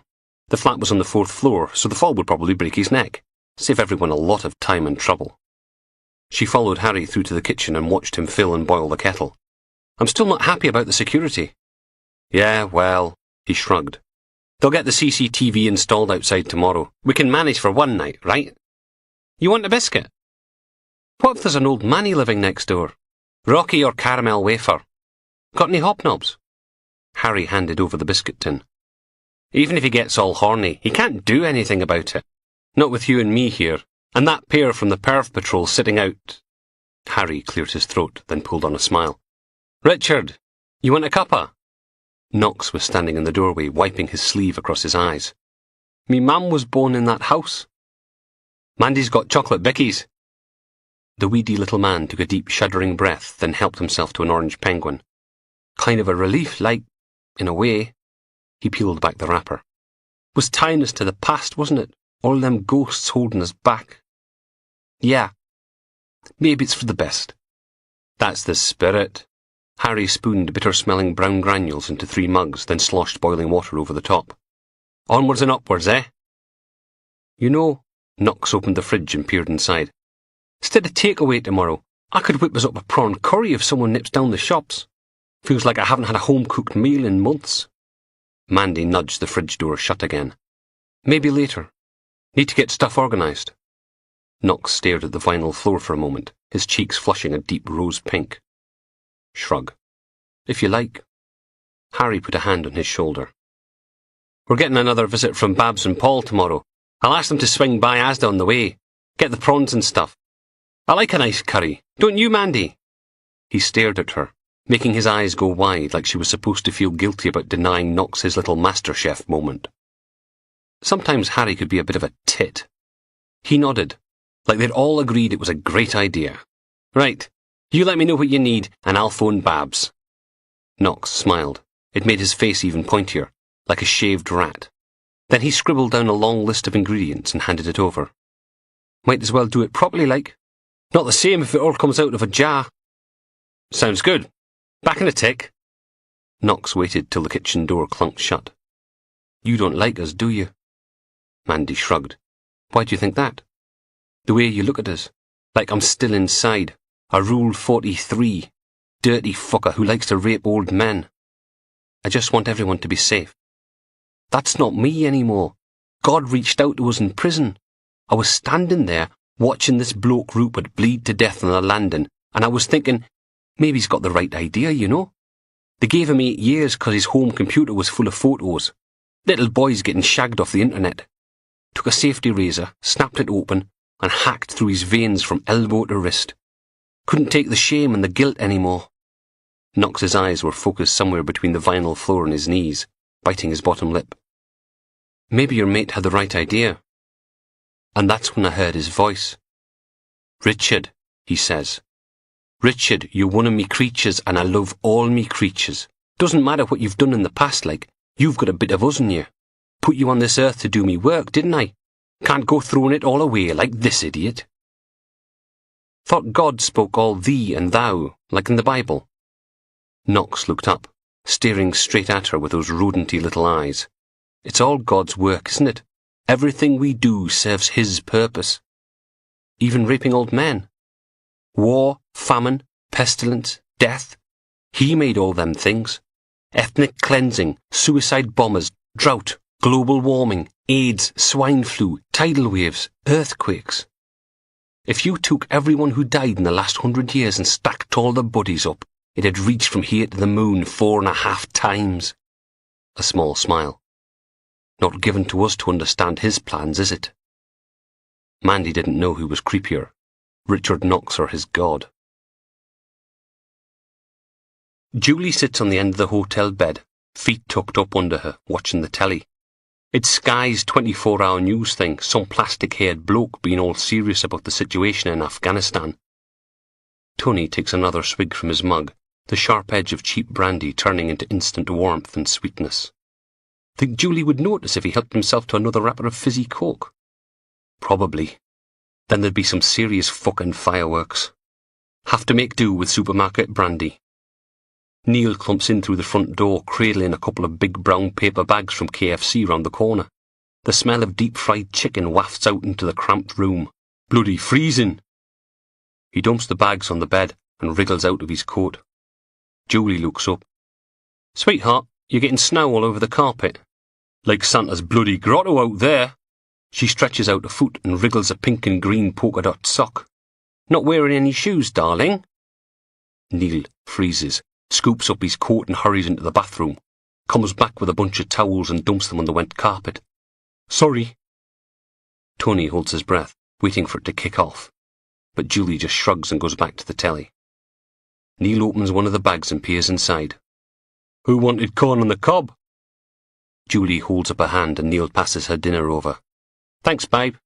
The flat was on the 4th floor, so the fall would probably break his neck. Save everyone a lot of time and trouble. She followed Harry through to the kitchen and watched him fill and boil the kettle. "I'm still not happy about the security." "Yeah, well," he shrugged. "They'll get the CCTV installed outside tomorrow. We can manage for one night, right? You want a biscuit? What if there's an old manny living next door? Rocky or caramel wafer? Got any hobnobs?" Harry handed over the biscuit tin. "Even if he gets all horny, he can't do anything about it. Not with you and me here, and that pair from the Perv Patrol sitting out." Harry cleared his throat, then pulled on a smile. "Richard, you want a cuppa?" Knox was standing in the doorway, wiping his sleeve across his eyes. "Me mum was born in that house. Mandy's got chocolate bickies." The weedy little man took a deep, shuddering breath, then helped himself to an orange penguin. "Kind of a relief, like, in a way." He peeled back the wrapper. "Was tying us to the past, wasn't it? All them ghosts holding us back." "Yeah. Maybe it's for the best." "That's the spirit." Harry spooned bitter-smelling brown granules into 3 mugs, then sloshed boiling water over the top. "Onwards and upwards, eh?" "You know," Knox opened the fridge and peered inside. "Instead of takeaway tomorrow, I could whip us up a prawn curry if someone nips down the shops. Feels like I haven't had a home-cooked meal in months." Mandy nudged the fridge door shut again. "Maybe later. Need to get stuff organised." Knox stared at the vinyl floor for a moment, his cheeks flushing a deep rose pink. Shrug. "If you like." Harry put a hand on his shoulder. "We're getting another visit from Babs and Paul tomorrow. I'll ask them to swing by Asda on the way. Get the prawns and stuff. I like a nice curry. Don't you, Mandy?" He stared at her, making his eyes go wide like she was supposed to feel guilty about denying Knox his little MasterChef moment. Sometimes Harry could be a bit of a tit. He nodded, like they'd all agreed it was a great idea. "Right, you let me know what you need, and I'll phone Babs." Knox smiled. It made his face even pointier, like a shaved rat. Then he scribbled down a long list of ingredients and handed it over. "Might as well do it properly, like. Not the same if it all comes out of a jar." "Sounds good. Back in a tick." Knox waited till the kitchen door clunked shut. "You don't like us, do you?" Mandy shrugged. "Why do you think that?" "The way you look at us. Like I'm still inside. A Rule 43. Dirty fucker who likes to rape old men. I just want everyone to be safe. That's not me anymore. God reached out to us in prison. I was standing there, watching this bloke Rupert bleed to death on the landing, and I was thinking, maybe he's got the right idea, you know? They gave him 8 years because his home computer was full of photos. Little boys getting shagged off the internet. Took a safety razor, snapped it open, and hacked through his veins from elbow to wrist. Couldn't take the shame and the guilt anymore." Knox's eyes were focused somewhere between the vinyl floor and his knees, biting his bottom lip. "Maybe your mate had the right idea." And that's when I heard his voice. "Richard," he says. "Richard, you're one of me creatures and I love all me creatures. Doesn't matter what you've done in the past, like, you've got a bit of us in you. Put you on this earth to do me work, didn't I? Can't go throwing it all away like this idiot." Thought God spoke all thee and thou, like in the Bible. Knox looked up, staring straight at her with those rodenty little eyes. It's all God's work, isn't it? Everything we do serves His purpose. Even raping old men. War, famine, pestilence, death. He made all them things. Ethnic cleansing, suicide bombers, drought, global warming, AIDS, swine flu, tidal waves, earthquakes. If you took everyone who died in the last 100 years and stacked all the bodies up, it'd reach from here to the moon 4.5 times. A small smile. Not given to us to understand his plans, is it? Mandy didn't know who was creepier, Richard Knox or his God. Julie sits on the end of the hotel bed, feet tucked up under her, watching the telly. It's Sky's 24-hour news thing, some plastic-haired bloke being all serious about the situation in Afghanistan. Tony takes another swig from his mug, the sharp edge of cheap brandy turning into instant warmth and sweetness. Think Julie would notice if he helped himself to another wrapper of fizzy coke? Probably. Then there'd be some serious fucking fireworks. Have to make do with supermarket brandy. Neil clumps in through the front door, cradling a couple of big brown paper bags from KFC round the corner. The smell of deep-fried chicken wafts out into the cramped room. Bloody freezing! He dumps the bags on the bed and wriggles out of his coat. Julie looks up. "Sweetheart, you're getting snow all over the carpet. Like Santa's bloody grotto out there." She stretches out a foot and wriggles a pink and green polka dot sock. "Not wearing any shoes, darling?" Neil freezes, scoops up his coat and hurries into the bathroom, comes back with a bunch of towels and dumps them on the wet carpet. "Sorry." Tony holds his breath, waiting for it to kick off, but Julie just shrugs and goes back to the telly. Neil opens one of the bags and peers inside. "Who wanted corn on the cob?" Julie holds up a hand and Neil passes her dinner over. "Thanks, babe."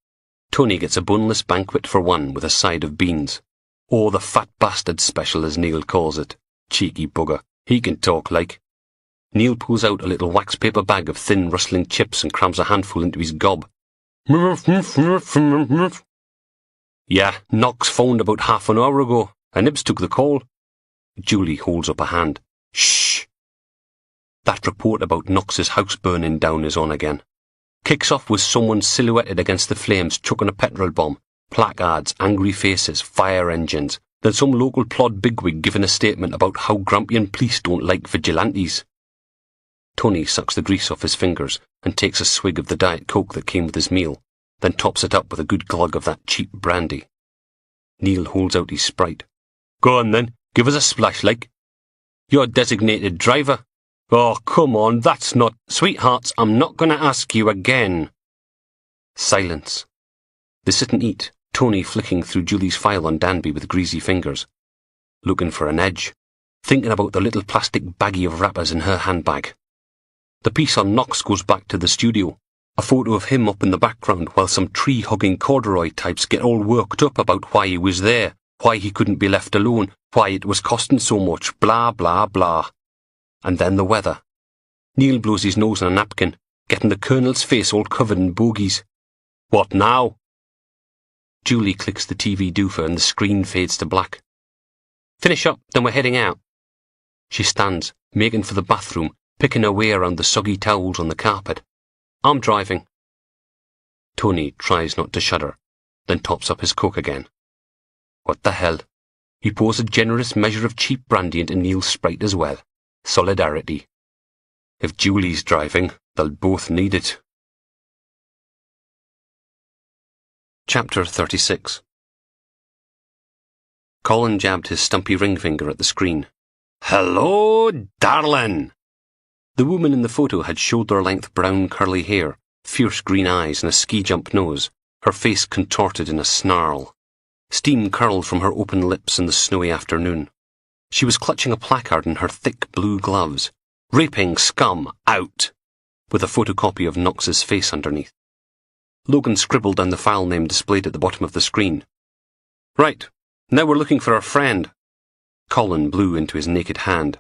Tony gets a bunless banquet for one with a side of beans. Or the fat bastard special, as Neil calls it. Cheeky bugger. He can talk like. Neil pulls out a little wax paper bag of thin, rustling chips and crams a handful into his gob. "Yeah, Knox phoned about half an hour ago, and Nibs took the call." Julie holds up a hand. "Shh!" That report about Knox's house burning down is on again. Kicks off with someone silhouetted against the flames chucking a petrol bomb, placards, angry faces, fire engines, then some local plod bigwig giving a statement about how Grampian police don't like vigilantes. Tony sucks the grease off his fingers and takes a swig of the Diet Coke that came with his meal, then tops it up with a good glug of that cheap brandy. Neil holds out his Sprite. Go on then, give us a splash like. You're designated driver. Oh, come on, that's not... Sweethearts, I'm not going to ask you again. Silence. They sit and eat, Tony flicking through Julie's file on Danby with greasy fingers. Looking for an edge, thinking about the little plastic baggie of wrappers in her handbag. The piece on Knox goes back to the studio, a photo of him up in the background while some tree-hugging corduroy types get all worked up about why he was there, why he couldn't be left alone, why it was costing so much, blah, blah, blah. And then the weather. Neil blows his nose on a napkin, getting the Colonel's face all covered in bogies. What now? Julie clicks the TV doofer and the screen fades to black. Finish up, then we're heading out. She stands, making for the bathroom, picking her way around the soggy towels on the carpet. I'm driving. Tony tries not to shudder, then tops up his Coke again. What the hell? He pours a generous measure of cheap brandy into Neil's Sprite as well. Solidarity. If Julie's driving, they'll both need it. Chapter 36. Colin jabbed his stumpy ring finger at the screen. Hello, darling! The woman in the photo had shoulder-length brown curly hair, fierce green eyes and a ski-jump nose, her face contorted in a snarl. Steam curled from her open lips in the snowy afternoon. She was clutching a placard in her thick blue gloves. Raping scum, out! With a photocopy of Knox's face underneath. Logan scribbled down the file name displayed at the bottom of the screen. Right, now we're looking for our friend. Colin blew into his naked hand.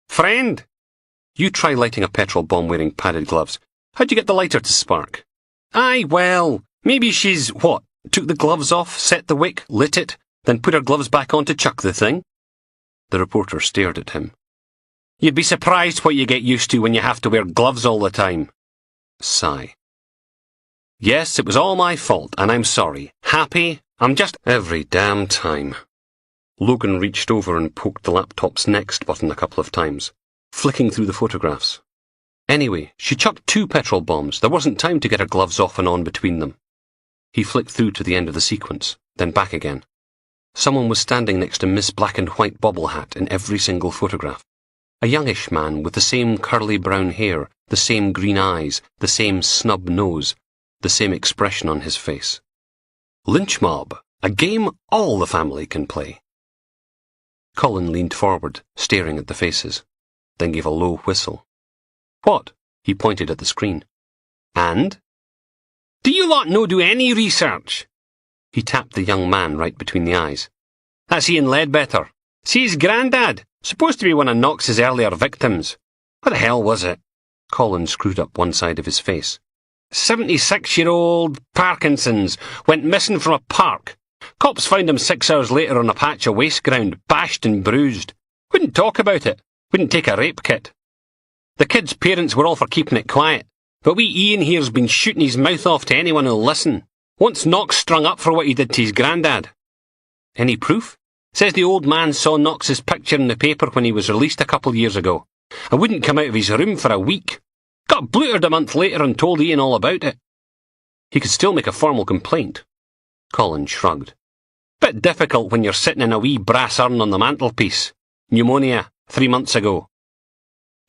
Friend? You try lighting a petrol bomb wearing padded gloves. How'd you get the lighter to spark? Aye, well, maybe she's, what, took the gloves off, set the wick, lit it, then put her gloves back on to chuck the thing? The reporter stared at him. You'd be surprised what you get used to when you have to wear gloves all the time. Sigh. Yes, it was all my fault, and I'm sorry. Happy? I'm just... Every damn time. Logan reached over and poked the laptop's next button a couple of times, flicking through the photographs. Anyway, she chucked 2 petrol bombs. There wasn't time to get her gloves off and on between them. He flicked through to the end of the sequence, then back again. Someone was standing next to Miss Black and White bobble hat in every single photograph. A youngish man with the same curly brown hair, the same green eyes, the same snub nose, the same expression on his face. Lynch mob, a game all the family can play. Colin leaned forward, staring at the faces, then gave a low whistle. What? He pointed at the screen. And? Do you lot no do any research? He tapped the young man right between the eyes. That's Ian Ledbetter. See his grandad, supposed to be one of Knox's earlier victims. What the hell was it? Colin screwed up one side of his face. 76-year-old Parkinson's went missing from a park. Cops found him 6 hours later on a patch of waste ground, bashed and bruised. Wouldn't talk about it. Wouldn't take a rape kit. The kid's parents were all for keeping it quiet, but wee Ian here's been shooting his mouth off to anyone who'll listen. Once Knox strung up for what he did to his grandad. Any proof? Says the old man saw Knox's picture in the paper when he was released a couple years ago. I wouldn't come out of his room for a week. Got blootered a month later and told Ian all about it. He could still make a formal complaint. Colin shrugged. Bit difficult when you're sitting in a wee brass urn on the mantelpiece. Pneumonia, 3 months ago.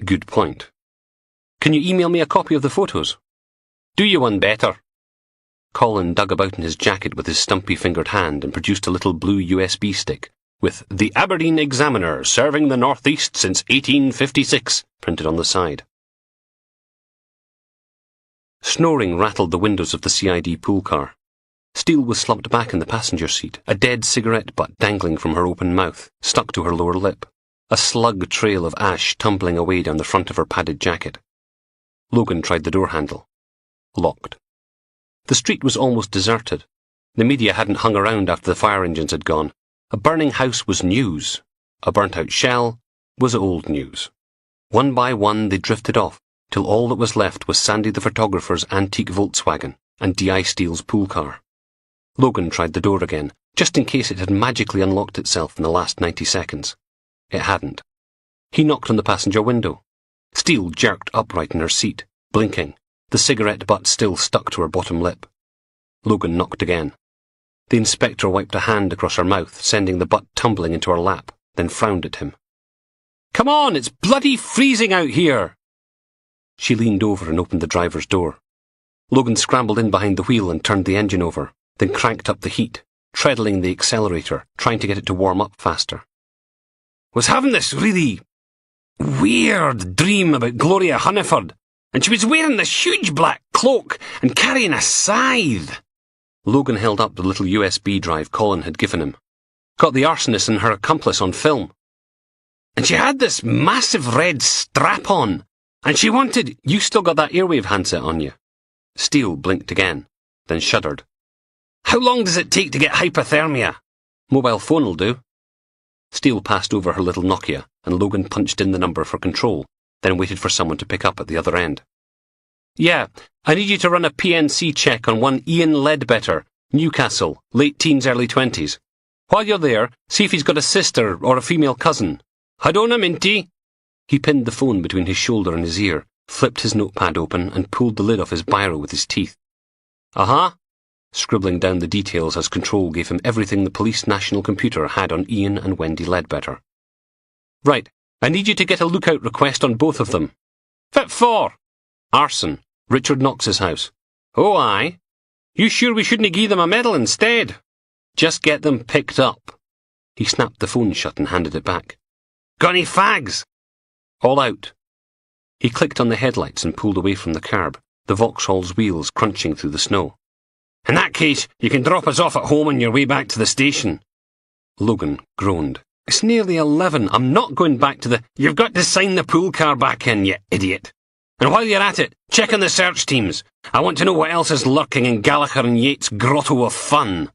Good point. Can you email me a copy of the photos? Do you one better? Colin dug about in his jacket with his stumpy-fingered hand and produced a little blue USB stick with "The Aberdeen Examiner, serving the North East since 1856" printed on the side. Snoring rattled the windows of the CID pool car. Steele was slumped back in the passenger seat, a dead cigarette butt dangling from her open mouth, stuck to her lower lip, a slug trail of ash tumbling away down the front of her padded jacket. Logan tried the door handle. Locked. The street was almost deserted. The media hadn't hung around after the fire engines had gone. A burning house was news. A burnt-out shell was old news. One by one they drifted off, till all that was left was Sandy the photographer's antique Volkswagen and D.I. Steele's pool car. Logan tried the door again, just in case it had magically unlocked itself in the last 90 seconds. It hadn't. He knocked on the passenger window. Steele jerked upright in her seat, blinking, the cigarette butt still stuck to her bottom lip. Logan knocked again. The inspector wiped a hand across her mouth, sending the butt tumbling into her lap, then frowned at him. "Come on, it's bloody freezing out here!" She leaned over and opened the driver's door. Logan scrambled in behind the wheel and turned the engine over, then cranked up the heat, treadling the accelerator, trying to get it to warm up faster. "Was having this really weird dream about Gloria Hunniford, and she was wearing this huge black cloak and carrying a scythe." Logan held up the little USB drive Colin had given him. "Got the arsonist and her accomplice on film. And she had this massive red strap on, and she wanted—" "You still got that airwave handset on you?" Steele blinked again, then shuddered. "How long does it take to get hypothermia?" "Mobile phone'll do." Steele passed over her little Nokia, and Logan punched in the number for control, then waited for someone to pick up at the other end. "Yeah, I need you to run a PNC check on one Ian Ledbetter, Newcastle, late teens, early 20s. While you're there, see if he's got a sister or a female cousin. Hadona Minty." He pinned the phone between his shoulder and his ear, flipped his notepad open, and pulled the lid off his biro with his teeth. "Uh-huh," scribbling down the details as control gave him everything the police national computer had on Ian and Wendy Ledbetter. "Right, I need you to get a lookout request on both of them." "Fit for?" "Arson, Richard Knox's house." "Oh, aye. You sure we shouldn't give them a medal instead?" "Just get them picked up." He snapped the phone shut and handed it back. "Got any fags?" "All out." He clicked on the headlights and pulled away from the curb, the Vauxhall's wheels crunching through the snow. "In that case, you can drop us off at home on your way back to the station." Logan groaned. "It's nearly 11. I'm not going back to the—" "You've got to sign the pool car back in, you idiot. And while you're at it, check on the search teams. I want to know what else is lurking in Gallagher and Yates' grotto of fun.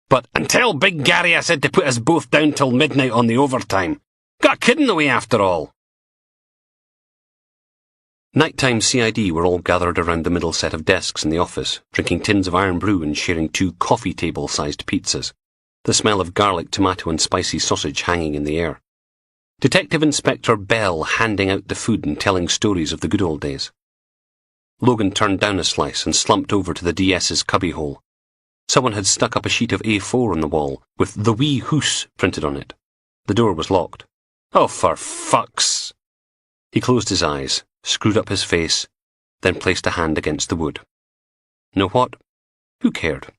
But, and tell Big Gary I said to put us both down till midnight on the overtime. Got a kid in the way after all." Nighttime CID were all gathered around the middle set of desks in the office, drinking tins of iron brew and sharing 2 coffee table-sized pizzas, the smell of garlic, tomato and spicy sausage hanging in the air. Detective Inspector Bell handing out the food and telling stories of the good old days. Logan turned down a slice and slumped over to the DS's cubbyhole. Someone had stuck up a sheet of A4 on the wall with "The Wee Hoose" printed on it. The door was locked. "Oh, for fuck's..." He closed his eyes, screwed up his face, then placed a hand against the wood. Know what? Who cared?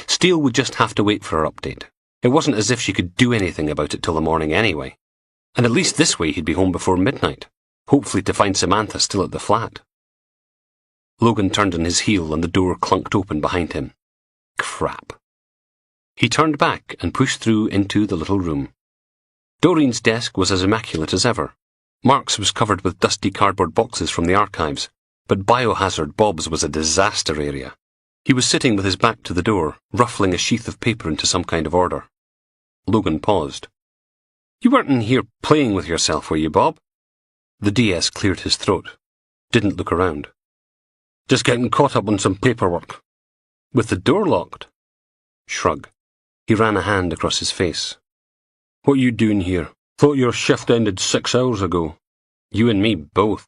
Steele would just have to wait for her update. It wasn't as if she could do anything about it till the morning anyway. And at least this way he'd be home before midnight, hopefully to find Samantha still at the flat. Logan turned on his heel and the door clunked open behind him. Crap. He turned back and pushed through into the little room. Doreen's desk was as immaculate as ever. Mark's was covered with dusty cardboard boxes from the archives, but Biohazard Bob's was a disaster area. He was sitting with his back to the door, ruffling a sheath of paper into some kind of order. Logan paused. "You weren't in here playing with yourself, were you, Bob?" The DS cleared his throat. Didn't look around. "Just getting caught up on some paperwork." "With the door locked?" Shrug. He ran a hand across his face. "What are you doing here? Thought your shift ended 6 hours ago." "You and me both."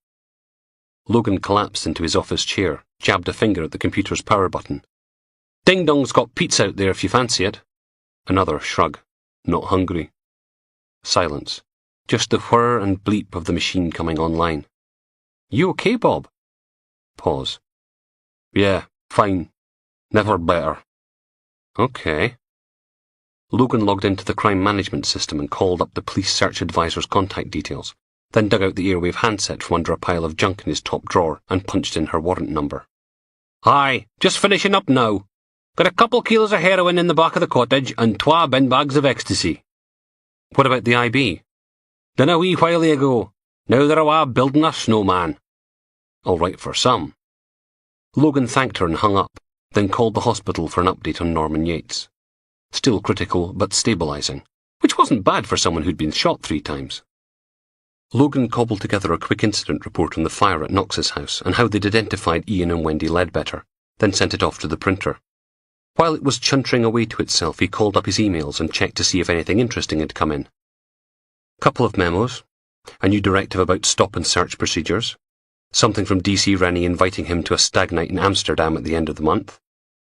Logan collapsed into his office chair, jabbed a finger at the computer's power button. "Ding Dong's got pizza out there if you fancy it." Another shrug. "Not hungry." Silence. Just the whir and bleep of the machine coming online. "You okay, Bob?" Pause. "Yeah, fine. Never better." "Okay." Logan logged into the crime management system and called up the police search advisor's contact details, then dug out the airwave handset from under a pile of junk in his top drawer and punched in her warrant number. "Aye, just finishing up now. Got a couple kilos of heroin in the back of the cottage and 2 bin bags of ecstasy." "What about the IB?" "Done a wee while ago. Now they're awa building a snowman." All right for some. Logan thanked her and hung up, then called the hospital for an update on Norman Yates. Still critical, but stabilising, which wasn't bad for someone who'd been shot 3 times. Logan cobbled together a quick incident report on the fire at Knox's house and how they'd identified Ian and Wendy Ledbetter, then sent it off to the printer. While it was chuntering away to itself, he called up his emails and checked to see if anything interesting had come in. Couple of memos, a new directive about stop and search procedures, something from DC Rennie inviting him to a stag night in Amsterdam at the end of the month,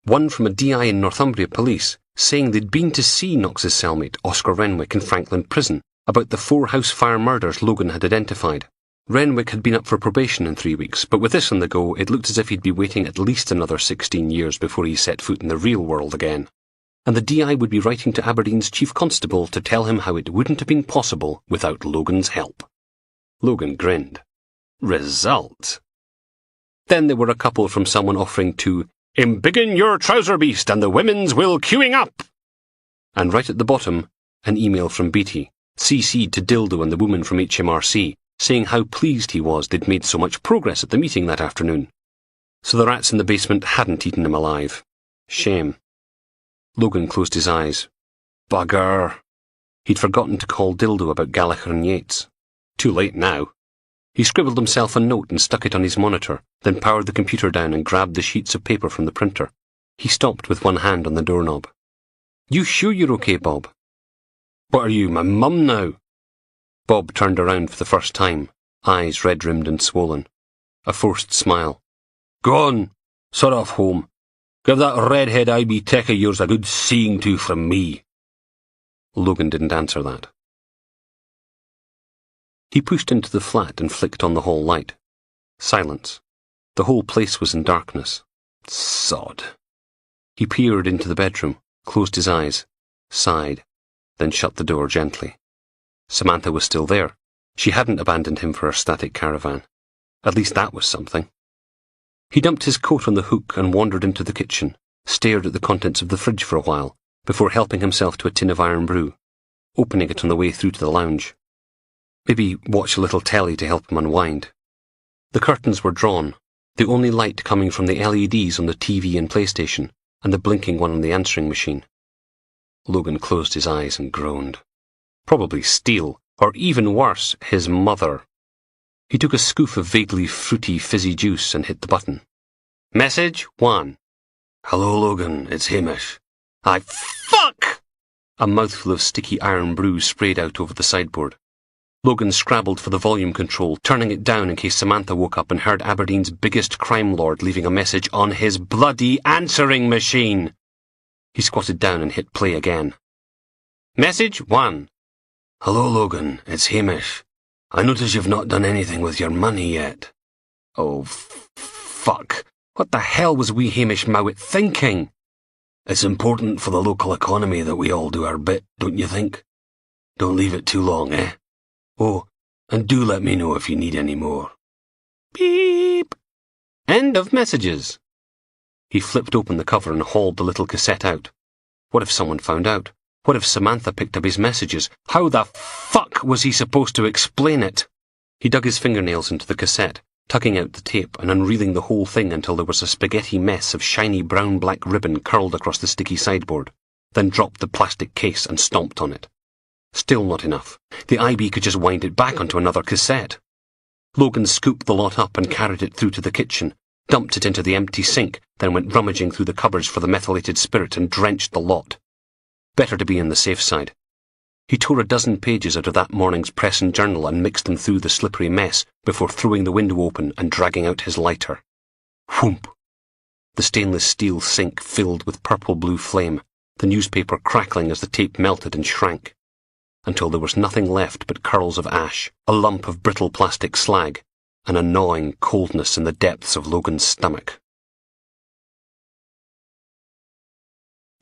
one from a DI in Northumbria Police saying they'd been to see Knox's cellmate, Oscar Renwick, in Franklin Prison about the 4 house fire murders Logan had identified. Renwick had been up for probation in 3 weeks, but with this on the go, it looked as if he'd be waiting at least another 16 years before he set foot in the real world again. And the DI would be writing to Aberdeen's chief constable to tell him how it wouldn't have been possible without Logan's help. Logan grinned. Result. Then there were a couple from someone offering to embiggen your trouser beast and the women's will queuing up. And right at the bottom, an email from Beatty, CC'd to Dildo and the woman from HMRC, saying how pleased he was they'd made so much progress at the meeting that afternoon. So the rats in the basement hadn't eaten him alive. Shame. Logan closed his eyes. Bugger. He'd forgotten to call Dildo about Gallagher and Yates. Too late now. He scribbled himself a note and stuck it on his monitor, then powered the computer down and grabbed the sheets of paper from the printer. He stopped with one hand on the doorknob. You sure you're okay, Bob? What are you, my mum now? Bob turned around for the first time, eyes red-rimmed and swollen. A forced smile. Go on, sod off home. Give that redhead IB tech of yours a good seeing to from me. Logan didn't answer that. He pushed into the flat and flicked on the hall light. Silence. The whole place was in darkness. Sod. He peered into the bedroom, closed his eyes, sighed, then shut the door gently. Samantha was still there. She hadn't abandoned him for a static caravan. At least that was something. He dumped his coat on the hook and wandered into the kitchen, stared at the contents of the fridge for a while, before helping himself to a tin of iron brew, opening it on the way through to the lounge. Maybe watch a little telly to help him unwind. The curtains were drawn, the only light coming from the LEDs on the TV and PlayStation, and the blinking one on the answering machine. Logan closed his eyes and groaned. Probably Steele, or even worse, his mother. He took a scoop of vaguely fruity fizzy juice and hit the button. Message 1. Hello, Logan, it's Hamish. Fuck! A mouthful of sticky iron brew sprayed out over the sideboard. Logan scrabbled for the volume control, turning it down in case Samantha woke up and heard Aberdeen's biggest crime lord leaving a message on his bloody answering machine. He squatted down and hit play again. Message 1. Hello, Logan, it's Hamish. I notice you've not done anything with your money yet. Oh, fuck. What the hell was wee Hamish Mowat thinking? It's important for the local economy that we all do our bit, don't you think? Don't leave it too long, eh? Oh, and do let me know if you need any more. Beep. End of messages. He flipped open the cover and hauled the little cassette out. What if someone found out? What if Samantha picked up his messages? How the fuck was he supposed to explain it? He dug his fingernails into the cassette, tugging out the tape and unreeling the whole thing until there was a spaghetti mess of shiny brown-black ribbon curled across the sticky sideboard, then dropped the plastic case and stomped on it. Still not enough. The IB could just wind it back onto another cassette. Logan scooped the lot up and carried it through to the kitchen, dumped it into the empty sink, then went rummaging through the cupboards for the methylated spirit and drenched the lot. Better to be on the safe side. He tore a dozen pages out of that morning's press and journal and mixed them through the slippery mess before throwing the window open and dragging out his lighter. Whoomp! The stainless steel sink filled with purple-blue flame, the newspaper crackling as the tape melted and shrank, until there was nothing left but curls of ash, a lump of brittle plastic slag, and a gnawing coldness in the depths of Logan's stomach.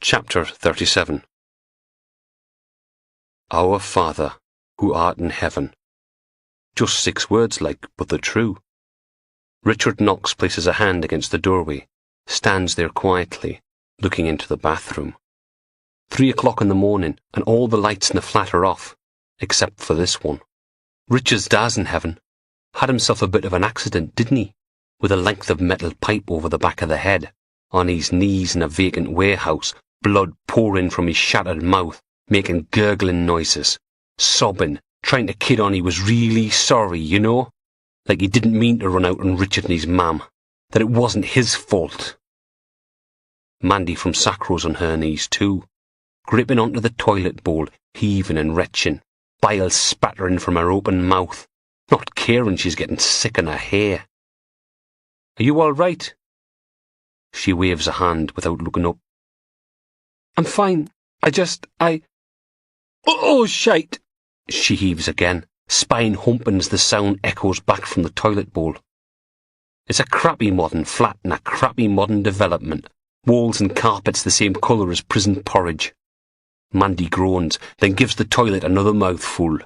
Chapter 37. Our Father, who art in heaven. Just 6 words like, but they're true. Richard Knox places a hand against the doorway, stands there quietly, looking into the bathroom. 3 o'clock in the morning, and all the lights in the flat are off, except for this one. Richard's dad's in heaven. Had himself a bit of an accident, didn't he? With a length of metal pipe over the back of the head, on his knees in a vacant warehouse, blood pouring from his shattered mouth, making gurgling noises, sobbing, trying to kid on he was really sorry, you know? Like he didn't mean to run out on Richard and his mam, that it wasn't his fault. Mandy from Sacro's on her knees too, gripping onto the toilet bowl, heaving and retching, bile spattering from her open mouth, not caring she's getting sick in her hair. Are you all right? She waves a hand without looking up. I'm fine. Oh, shite! She heaves again, spine humping as the sound echoes back from the toilet bowl. It's a crappy modern flat and a crappy modern development. Walls and carpets the same colour as prison porridge. Mandy groans, then gives the toilet another mouthful.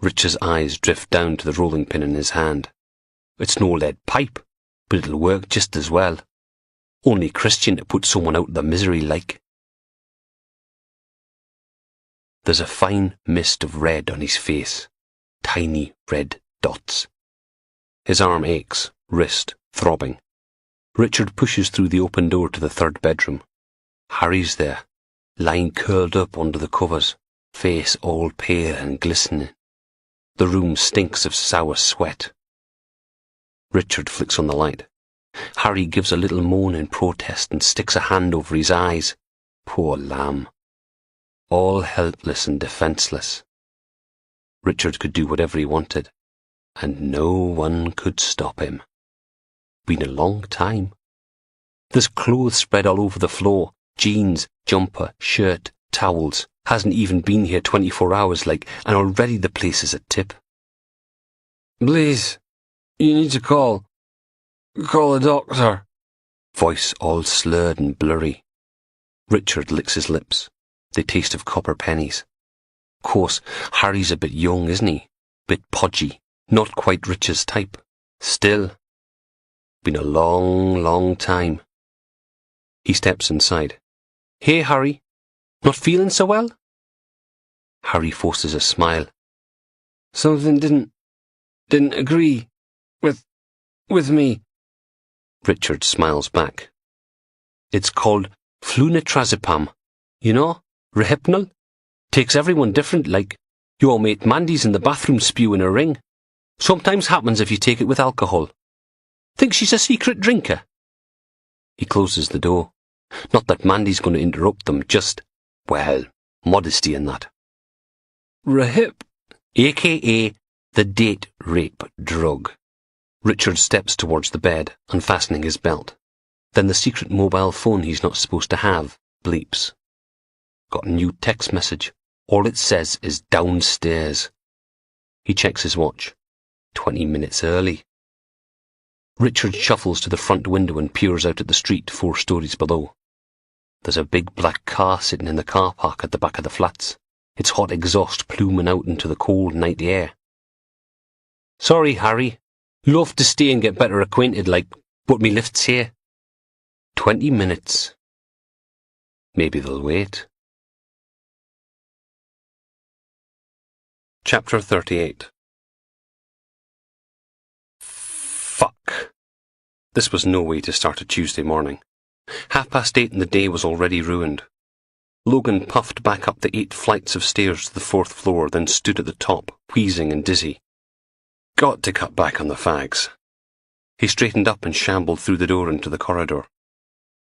Richard's eyes drift down to the rolling pin in his hand. It's no lead pipe, but it'll work just as well. Only Christian to put someone out of the misery like. There's a fine mist of red on his face. Tiny red dots. His arm aches, wrist throbbing. Richard pushes through the open door to the third bedroom. Harry's there, lying curled up under the covers, face all pale and glistening. The room stinks of sour sweat. Richard flicks on the light. Harry gives a little moan in protest and sticks a hand over his eyes. Poor lamb. All helpless and defenceless. Richard could do whatever he wanted, and no one could stop him. Been a long time. There's clothes spread all over the floor. Jeans, jumper, shirt, towels. Hasn't even been here 24 hours like, and already the place is a tip. Please, you need to call a doctor. Voice all slurred and blurry. Richard licks his lips. They taste of copper pennies. Of course, Harry's a bit young, isn't he? Bit podgy. Not quite Richard's type. Still. Been a long, long time. He steps inside. Hey, Harry. Not feeling so well? Harry forces a smile. Something didn't agree with me. Richard smiles back. It's called flunitrazepam. You know? Rehypnol. Takes everyone different, like. Your mate Mandy's in the bathroom spewing a ring. Sometimes happens if you take it with alcohol. Think she's a secret drinker? He closes the door. Not that Mandy's going to interrupt them, just, well, modesty in that. Rehyp, a.k.a. the date rape drug. Richard steps towards the bed, unfastening his belt. Then the secret mobile phone he's not supposed to have bleeps. Got a new text message. All it says is downstairs. He checks his watch. 20 minutes early. Richard shuffles to the front window and peers out at the street 4 stories below. There's a big black car sitting in the car park at the back of the flats, its hot exhaust pluming out into the cold night air. Sorry, Harry. Love to stay and get better acquainted, like, but me lift's here. 20 minutes. Maybe they'll wait. Chapter 38. Fuck. This was no way to start a Tuesday morning. 8:30 and the day was already ruined. Logan puffed back up the 8 flights of stairs to the 4th floor, then stood at the top, wheezing and dizzy. Got to cut back on the fags. He straightened up and shambled through the door into the corridor.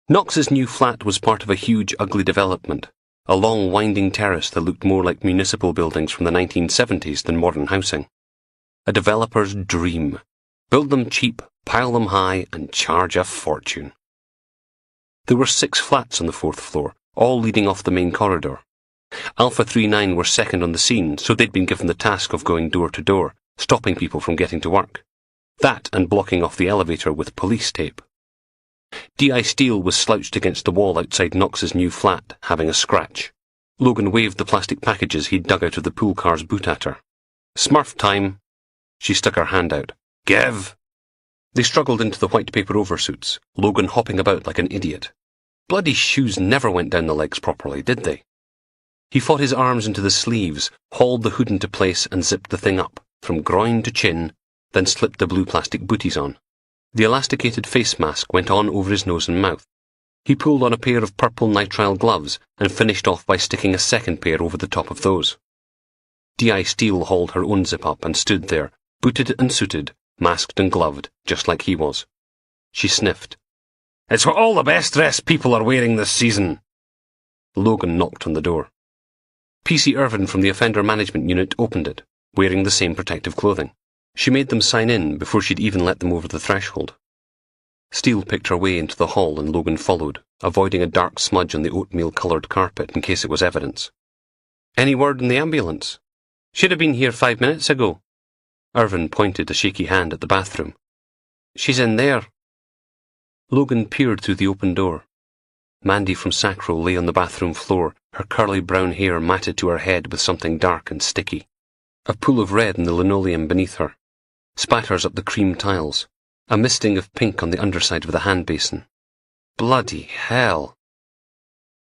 Knox's new flat was part of a huge, ugly development, a long, winding terrace that looked more like municipal buildings from the 1970s than modern housing. A developer's dream. Build them cheap, pile them high, and charge a fortune. There were 6 flats on the 4th floor, all leading off the main corridor. Alpha 39 were second on the scene, so they'd been given the task of going door to door, stopping people from getting to work. That and blocking off the elevator with police tape. D.I. Steele was slouched against the wall outside Knox's new flat, having a scratch. Logan waved the plastic packages he'd dug out of the pool car's boot at her. Smurf time. She stuck her hand out. Give! They struggled into the white paper oversuits, Logan hopping about like an idiot. Bloody shoes never went down the legs properly, did they? He fought his arms into the sleeves, hauled the hood into place and zipped the thing up, from groin to chin, then slipped the blue plastic booties on. The elasticated face mask went on over his nose and mouth. He pulled on a pair of purple nitrile gloves and finished off by sticking a second pair over the top of those. D.I. Steele hauled her own zip up and stood there, booted and suited, masked and gloved, just like he was. She sniffed. "It's what all the best-dressed people are wearing this season." Logan knocked on the door. P.C. Irvin from the Offender Management Unit opened it, wearing the same protective clothing. She made them sign in before she'd even let them over the threshold. Steele picked her way into the hall and Logan followed, avoiding a dark smudge on the oatmeal-coloured carpet in case it was evidence. "Any word in the ambulance?" "Should have been here 5 minutes ago." Irvin pointed a shaky hand at the bathroom. "She's in there." Logan peered through the open door. Mandy from Sacro lay on the bathroom floor, her curly brown hair matted to her head with something dark and sticky. A pool of red in the linoleum beneath her. Spatters up the cream tiles. A misting of pink on the underside of the hand basin. Bloody hell.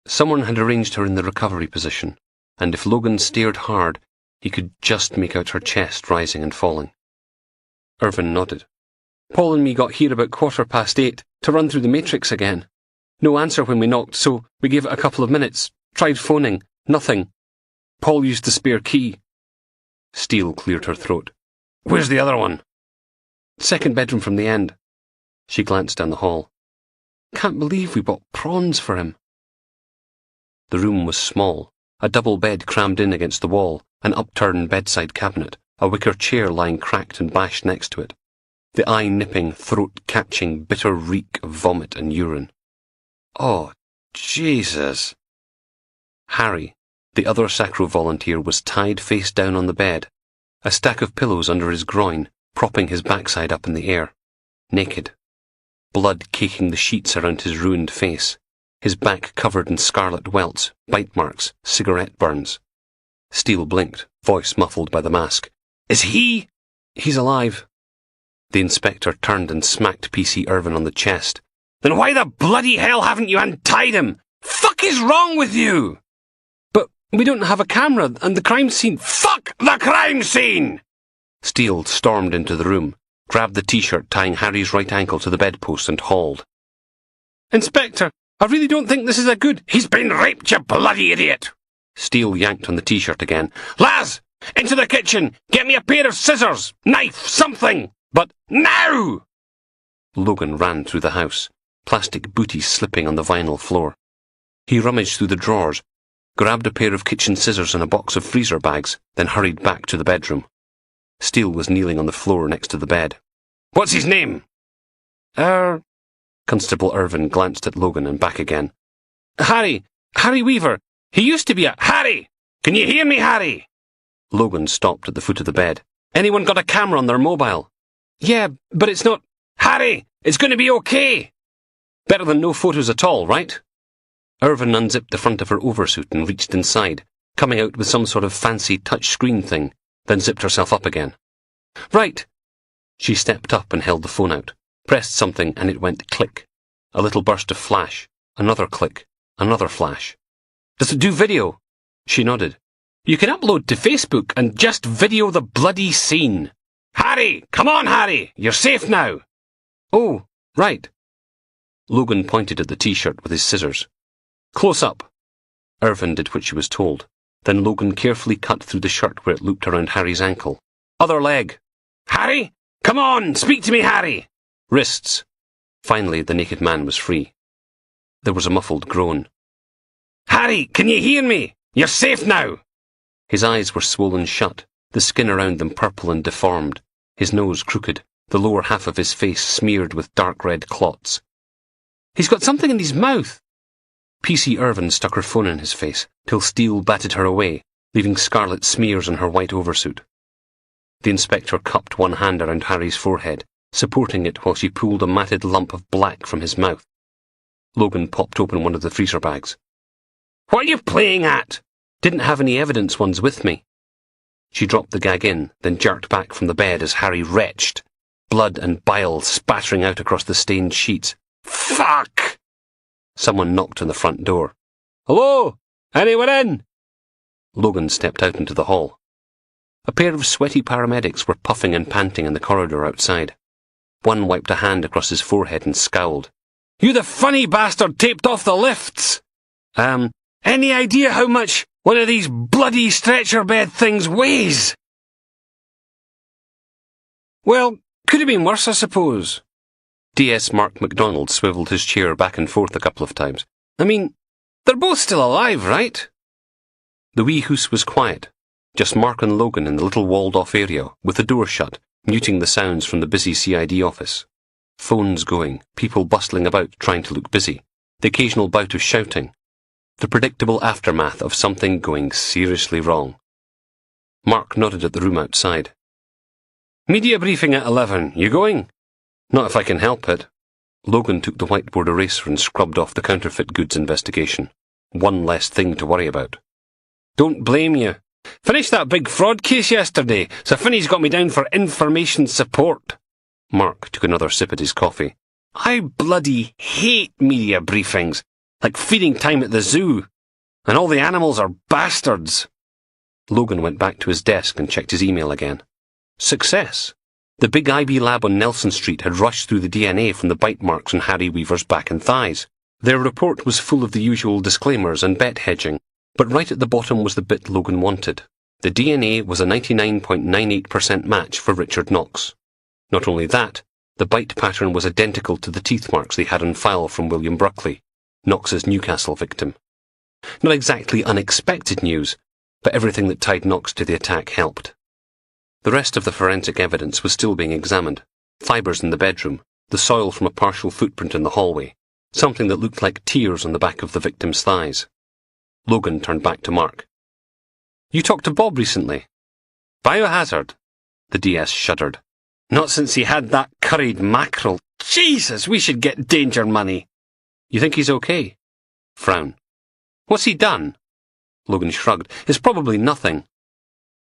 Someone had arranged her in the recovery position, and if Logan stared hard, he could just make out her chest rising and falling. Irvin nodded. "Paul and me got here about 8:15 to run through the matrix again. No answer when we knocked, so we gave it a couple of minutes. Tried phoning. Nothing. Paul used the spare key." Steele cleared her throat. "Where's the other one?" "Second bedroom from the end." She glanced down the hall. "Can't believe we bought prawns for him." The room was small. A double bed crammed in against the wall, an upturned bedside cabinet, a wicker chair lying cracked and bashed next to it. The eye-nipping, throat-catching, bitter reek of vomit and urine. Oh, Jesus. Harry, the other Sacro volunteer, was tied face down on the bed, a stack of pillows under his groin, propping his backside up in the air. Naked. Blood caking the sheets around his ruined face, his back covered in scarlet welts, bite marks, cigarette burns. Steele blinked, voice muffled by the mask. "Is he—" "He's alive." The inspector turned and smacked P.C. Irvin on the chest. "Then why the bloody hell haven't you untied him? Fuck is wrong with you?" "But we don't have a camera, and the crime scene—" "Fuck the crime scene!" Steele stormed into the room, grabbed the t-shirt tying Harry's right ankle to the bedpost and hauled. "Inspector, I really don't think this is a good—" "He's been raped, you bloody idiot!" Steele yanked on the t-shirt again. "Laz! Into the kitchen! Get me a pair of scissors! Knife! Something! But now!" Logan ran through the house, plastic booties slipping on the vinyl floor. He rummaged through the drawers, grabbed a pair of kitchen scissors and a box of freezer bags, then hurried back to the bedroom. Steele was kneeling on the floor next to the bed. "What's his name?" Constable Irvin glanced at Logan and back again. Harry Weaver. He used to be a—" "Harry! Can you hear me, Harry?" Logan stopped at the foot of the bed. "Anyone got a camera on their mobile?" "Yeah, but it's not—" "Harry, it's going to be okay!" "Better than no photos at all, right?" Irvin unzipped the front of her oversuit and reached inside, coming out with some sort of fancy touch-screen thing, then zipped herself up again. "Right." She stepped up and held the phone out, pressed something and it went click. A little burst of flash, another click, another flash. "Does it do video?" She nodded. "You can upload to Facebook and just video the bloody scene." "Harry! Come on, Harry! You're safe now!" "Oh, right." Logan pointed at the t-shirt with his scissors. "Close up." Irvin did what she was told. Then Logan carefully cut through the shirt where it looped around Harry's ankle. "Other leg." "Harry! Come on! Speak to me, Harry!" "Wrists." Finally, the naked man was free. There was a muffled groan. "Harry, can you hear me? You're safe now!" His eyes were swollen shut, the skin around them purple and deformed, his nose crooked, the lower half of his face smeared with dark red clots. "He's got something in his mouth." P.C. Irvin stuck her phone in his face, till Steele batted her away, leaving scarlet smears on her white oversuit. The inspector cupped one hand around Harry's forehead, supporting it while she pulled a matted lump of black from his mouth. Logan popped open one of the freezer bags. "What are you playing at?" "Didn't have any evidence ones with me." She dropped the gag in, then jerked back from the bed as Harry retched, blood and bile spattering out across the stained sheets. "Fuck!" Someone knocked on the front door. "Hello? Anyone in?" Logan stepped out into the hall. A pair of sweaty paramedics were puffing and panting in the corridor outside. One wiped a hand across his forehead and scowled. "You the funny bastard taped off the lifts! Any idea how much—" One of these bloody stretcher bed things weighs! Well, could have been worse, I suppose. DS Mark MacDonald swivelled his chair back and forth a couple of times. I mean, they're both still alive, right? The wee house was quiet. Just Mark and Logan in the little walled-off area, with the door shut, muting the sounds from the busy CID office. Phones going, people bustling about trying to look busy, the occasional bout of shouting. The predictable aftermath of something going seriously wrong. Mark nodded at the room outside. Media briefing at 11. You going? Not if I can help it. Logan took the whiteboard eraser and scrubbed off the counterfeit goods investigation. One less thing to worry about. Don't blame you. Finished that big fraud case yesterday, so Finney's got me down for information support. Mark took another sip at his coffee. I bloody hate media briefings. Like feeding time at the zoo. And all the animals are bastards. Logan went back to his desk and checked his email again. Success. The big IB lab on Nelson Street had rushed through the DNA from the bite marks on Harry Weaver's back and thighs. Their report was full of the usual disclaimers and bet hedging, but right at the bottom was the bit Logan wanted. The DNA was a 99.98% match for Richard Knox. Not only that, the bite pattern was identical to the teeth marks they had on file from William Bruckley, Knox's Newcastle victim. Not exactly unexpected news, but everything that tied Knox to the attack helped. The rest of the forensic evidence was still being examined. Fibres in the bedroom, the soil from a partial footprint in the hallway, something that looked like tears on the back of the victim's thighs. Logan turned back to Mark. You talked to Bob recently? Biohazard? The DS shuddered. Not since he had that curried mackerel. Jesus, we should get danger money. You think he's okay? Frown. What's he done? Logan shrugged. It's probably nothing.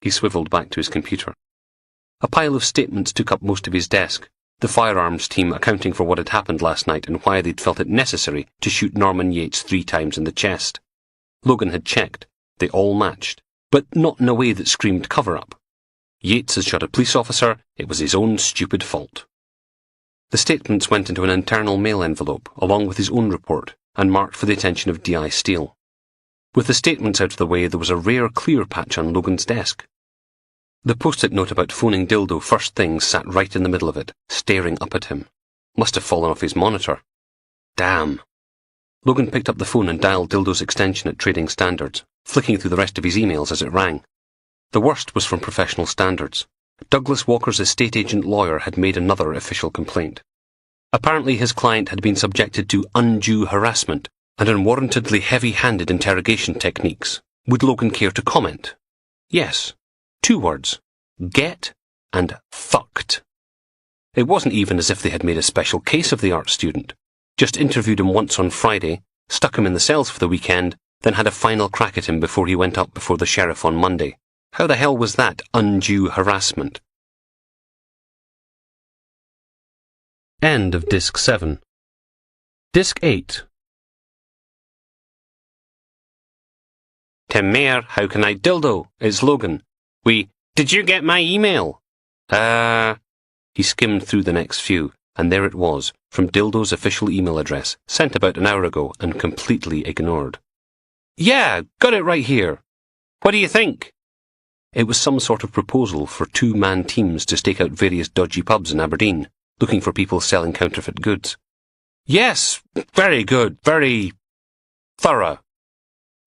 He swivelled back to his computer. A pile of statements took up most of his desk, the firearms team accounting for what had happened last night and why they'd felt it necessary to shoot Norman Yates 3 times in the chest. Logan had checked. They all matched, but not in a way that screamed cover-up. Yates had shot a police officer. It was his own stupid fault. The statements went into an internal mail envelope, along with his own report, and marked for the attention of D.I. Steele. With the statements out of the way, there was a rare clear patch on Logan's desk. The post-it note about phoning Dildo first thing sat right in the middle of it, staring up at him. Must have fallen off his monitor. Damn. Logan picked up the phone and dialed Dildo's extension at Trading Standards, flicking through the rest of his emails as it rang. The worst was from Professional Standards. Douglas Walker's estate agent lawyer had made another official complaint. Apparently his client had been subjected to undue harassment and unwarrantedly heavy-handed interrogation techniques. Would Logan care to comment? Yes. 2 words. Get and fucked. It wasn't even as if they had made a special case of the art student. Just interviewed him once on Friday, stuck him in the cells for the weekend, then had a final crack at him before he went up before the sheriff on Monday. How the hell was that undue harassment? End of Disc 7. Disc 8. Tim Mayer, how can I dildo? It's Logan. Did you get my email? He skimmed through the next few, and there it was, from Dildo's official email address, sent about an hour ago and completely ignored. Yeah, got it right here. What do you think? It was some sort of proposal for 2-man teams to stake out various dodgy pubs in Aberdeen, looking for people selling counterfeit goods. Yes, very good, very thorough.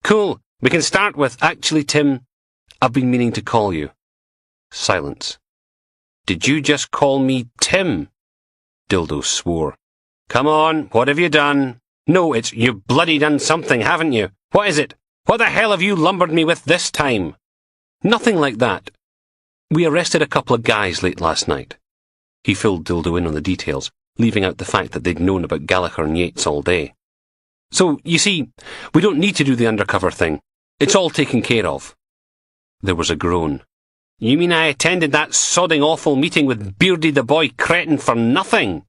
Cool, we can start with, actually, Tim, I've been meaning to call you. Silence. Did you just call me Tim? Dildo swore. Come on, what have you done? No, it's you've bloody done something, haven't you? What is it? What the hell have you lumbered me with this time? Nothing like that. We arrested a couple of guys late last night. He filled Dildo in on the details, leaving out the fact that they'd known about Gallagher and Yates all day. So, you see, we don't need to do the undercover thing. It's all taken care of. There was a groan. You mean I attended that sodding awful meeting with Beardy the boy cretin for nothing?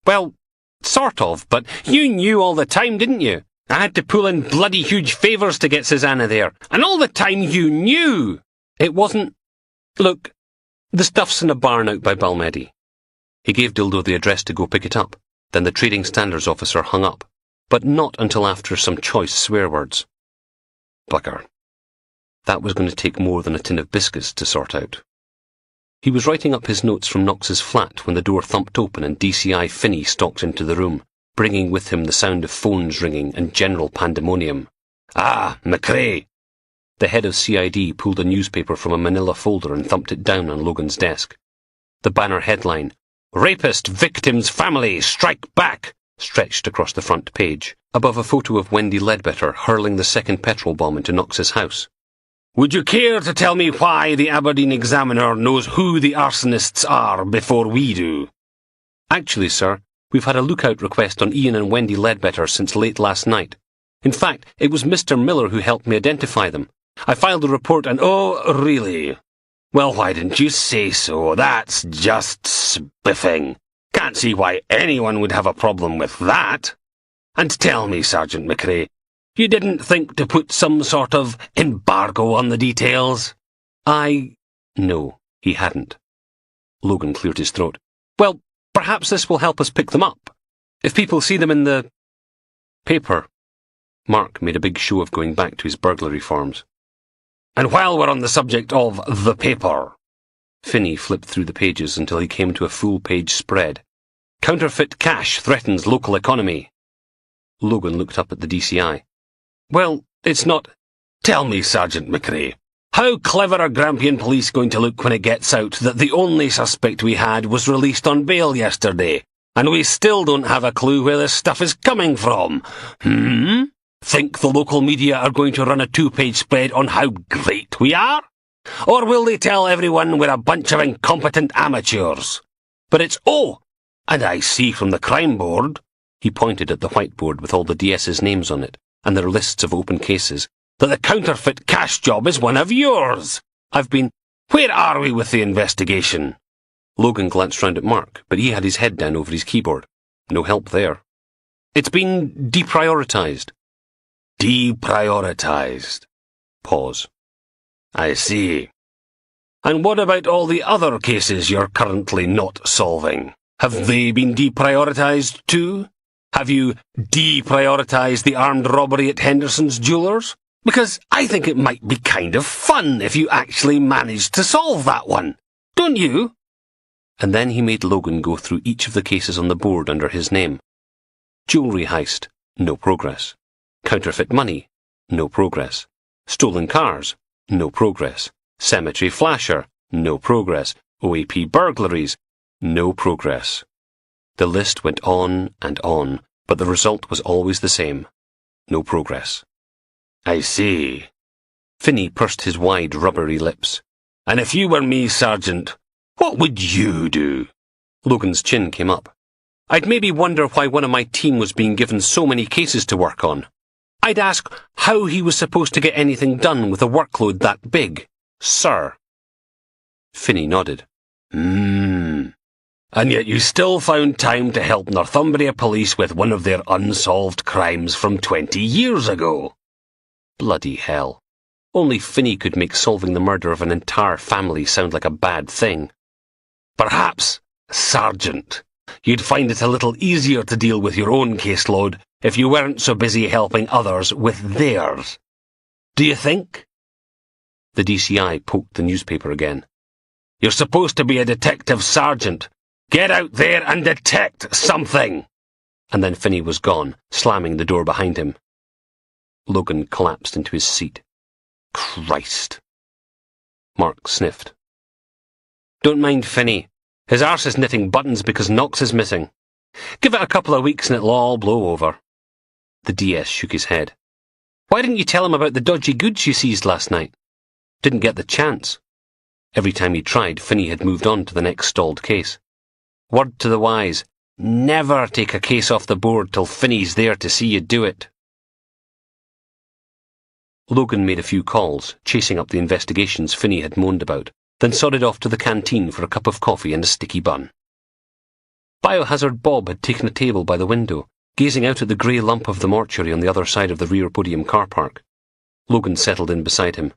Well, sort of, but you knew all the time, didn't you? I had to pull in bloody huge favours to get Susanna there, and all the time you knew! It wasn't... Look, the stuff's in a barn out by Balmedy. He gave Dildo the address to go pick it up. Then the Trading Standards officer hung up, but not until after some choice swear words. Bugger. That was going to take more than a tin of biscuits to sort out. He was writing up his notes from Knox's flat when the door thumped open and DCI Finney stalked into the room, bringing with him the sound of phones ringing and general pandemonium. "Ah, McRae!" The head of CID pulled a newspaper from a manila folder and thumped it down on Logan's desk. The banner headline, "Rapist Victim's Family Strike Back," stretched across the front page, above a photo of Wendy Ledbetter hurling the second petrol bomb into Knox's house. "Would you care to tell me why the Aberdeen Examiner knows who the arsonists are before we do?" "Actually, sir, we've had a lookout request on Ian and Wendy Ledbetter since late last night. In fact, it was Mr. Miller who helped me identify them. I filed a report and—" "Oh, really? Well, why didn't you say so? That's just spiffing. Can't see why anyone would have a problem with that. And tell me, Sergeant McRae, you didn't think to put some sort of embargo on the details?" No, he hadn't. Logan cleared his throat. "Well, perhaps this will help us pick them up. If people see them in the paper." Mark made a big show of going back to his burglary forms. "And while we're on the subject of the paper..." Finney flipped through the pages until he came to a full-page spread. "Counterfeit cash threatens local economy." Logan looked up at the DCI. "Well, it's not..." "Tell me, Sergeant McRae, how clever are Grampian Police going to look when it gets out that the only suspect we had was released on bail yesterday, and we still don't have a clue where this stuff is coming from? Think the local media are going to run a 2-page spread on how great we are? Or will they tell everyone we're a bunch of incompetent amateurs? But it's, oh, and I see from the crime board," he pointed at the whiteboard with all the DS's names on it, and their lists of open cases, "that the counterfeit cash job is one of yours. I've been... Where are we with the investigation?" Logan glanced round at Mark, but he had his head down over his keyboard. No help there. "It's been deprioritised." "Deprioritised." Pause. "I see. And what about all the other cases you're currently not solving? Have they been deprioritised too? Have you deprioritised the armed robbery at Henderson's Jewellers? Because I think it might be kind of fun if you actually managed to solve that one. Don't you?" And then he made Logan go through each of the cases on the board under his name. Jewellery heist, no progress. Counterfeit money, no progress. Stolen cars, no progress. Cemetery flasher, no progress. OAP burglaries, no progress. The list went on, but the result was always the same. No progress. "I see." Finney pursed his wide, rubbery lips. "And if you were me, Sergeant, what would you do?" Logan's chin came up. "I'd maybe wonder why one of my team was being given so many cases to work on. I'd ask how he was supposed to get anything done with a workload that big, sir." Finney nodded. And yet you still found time to help Northumbria Police with one of their unsolved crimes from 20 years ago. Bloody hell. Only Finney could make solving the murder of an entire family sound like a bad thing. Perhaps, Sergeant, you'd find it a little easier to deal with your own caseload if you weren't so busy helping others with theirs. Do you think? The DCI poked the newspaper again. "You're supposed to be a detective, Sergeant. Get out there and detect something!" And then Finney was gone, slamming the door behind him. Logan collapsed into his seat. Christ. Mark sniffed. "Don't mind Finney. His arse is knitting buttons because Knox is missing. Give it a couple of weeks and it'll all blow over." The DS shook his head. "Why didn't you tell him about the dodgy goods you seized last night?" "Didn't get the chance." Every time he tried, Finney had moved on to the next stalled case. Word to the wise, never take a case off the board till Finney's there to see you do it. Logan made a few calls, chasing up the investigations Finney had moaned about, then sodded off to the canteen for a cup of coffee and a sticky bun. Biohazard Bob had taken a table by the window, gazing out at the grey lump of the mortuary on the other side of the rear podium car park. Logan settled in beside him.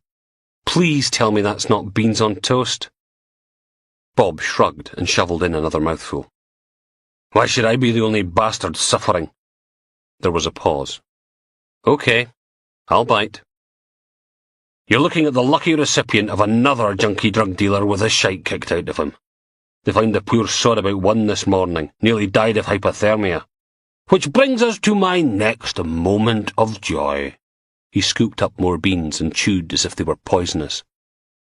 "Please tell me that's not beans on toast." Bob shrugged and shovelled in another mouthful. "Why should I be the only bastard suffering?" There was a pause. "Okay, I'll bite." You're looking at the lucky recipient of another junkie drug dealer with the shite kicked out of him. They found the poor sod about 1 this morning, nearly died of hypothermia. Which brings us to my next moment of joy. He scooped up more beans and chewed as if they were poisonous.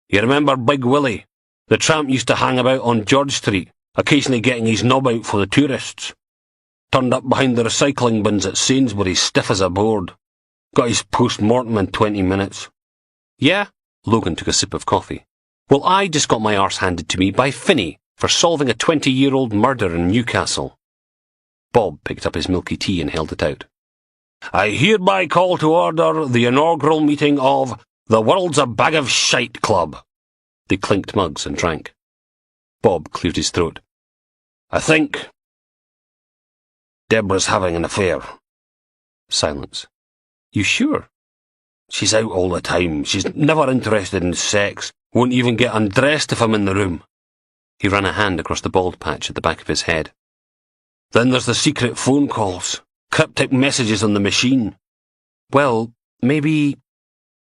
You remember Big Willie? The tramp used to hang about on George Street, occasionally getting his knob out for the tourists. Turned up behind the recycling bins at Sainsbury's, stiff as a board. Got his post-mortem in 20 minutes. Yeah? Logan took a sip of coffee. Well, I just got my arse handed to me by Finney for solving a 20-year-old murder in Newcastle. Bob picked up his milky tea and held it out. I hereby call to order the inaugural meeting of the World's a Bag of Shite Club. They clinked mugs and drank. Bob cleared his throat. I think Deborah's having an affair. Silence. You sure? She's out all the time. She's never interested in sex. Won't even get undressed if I'm in the room. He ran a hand across the bald patch at the back of his head. Then there's the secret phone calls. Cryptic messages on the machine. Well, maybe...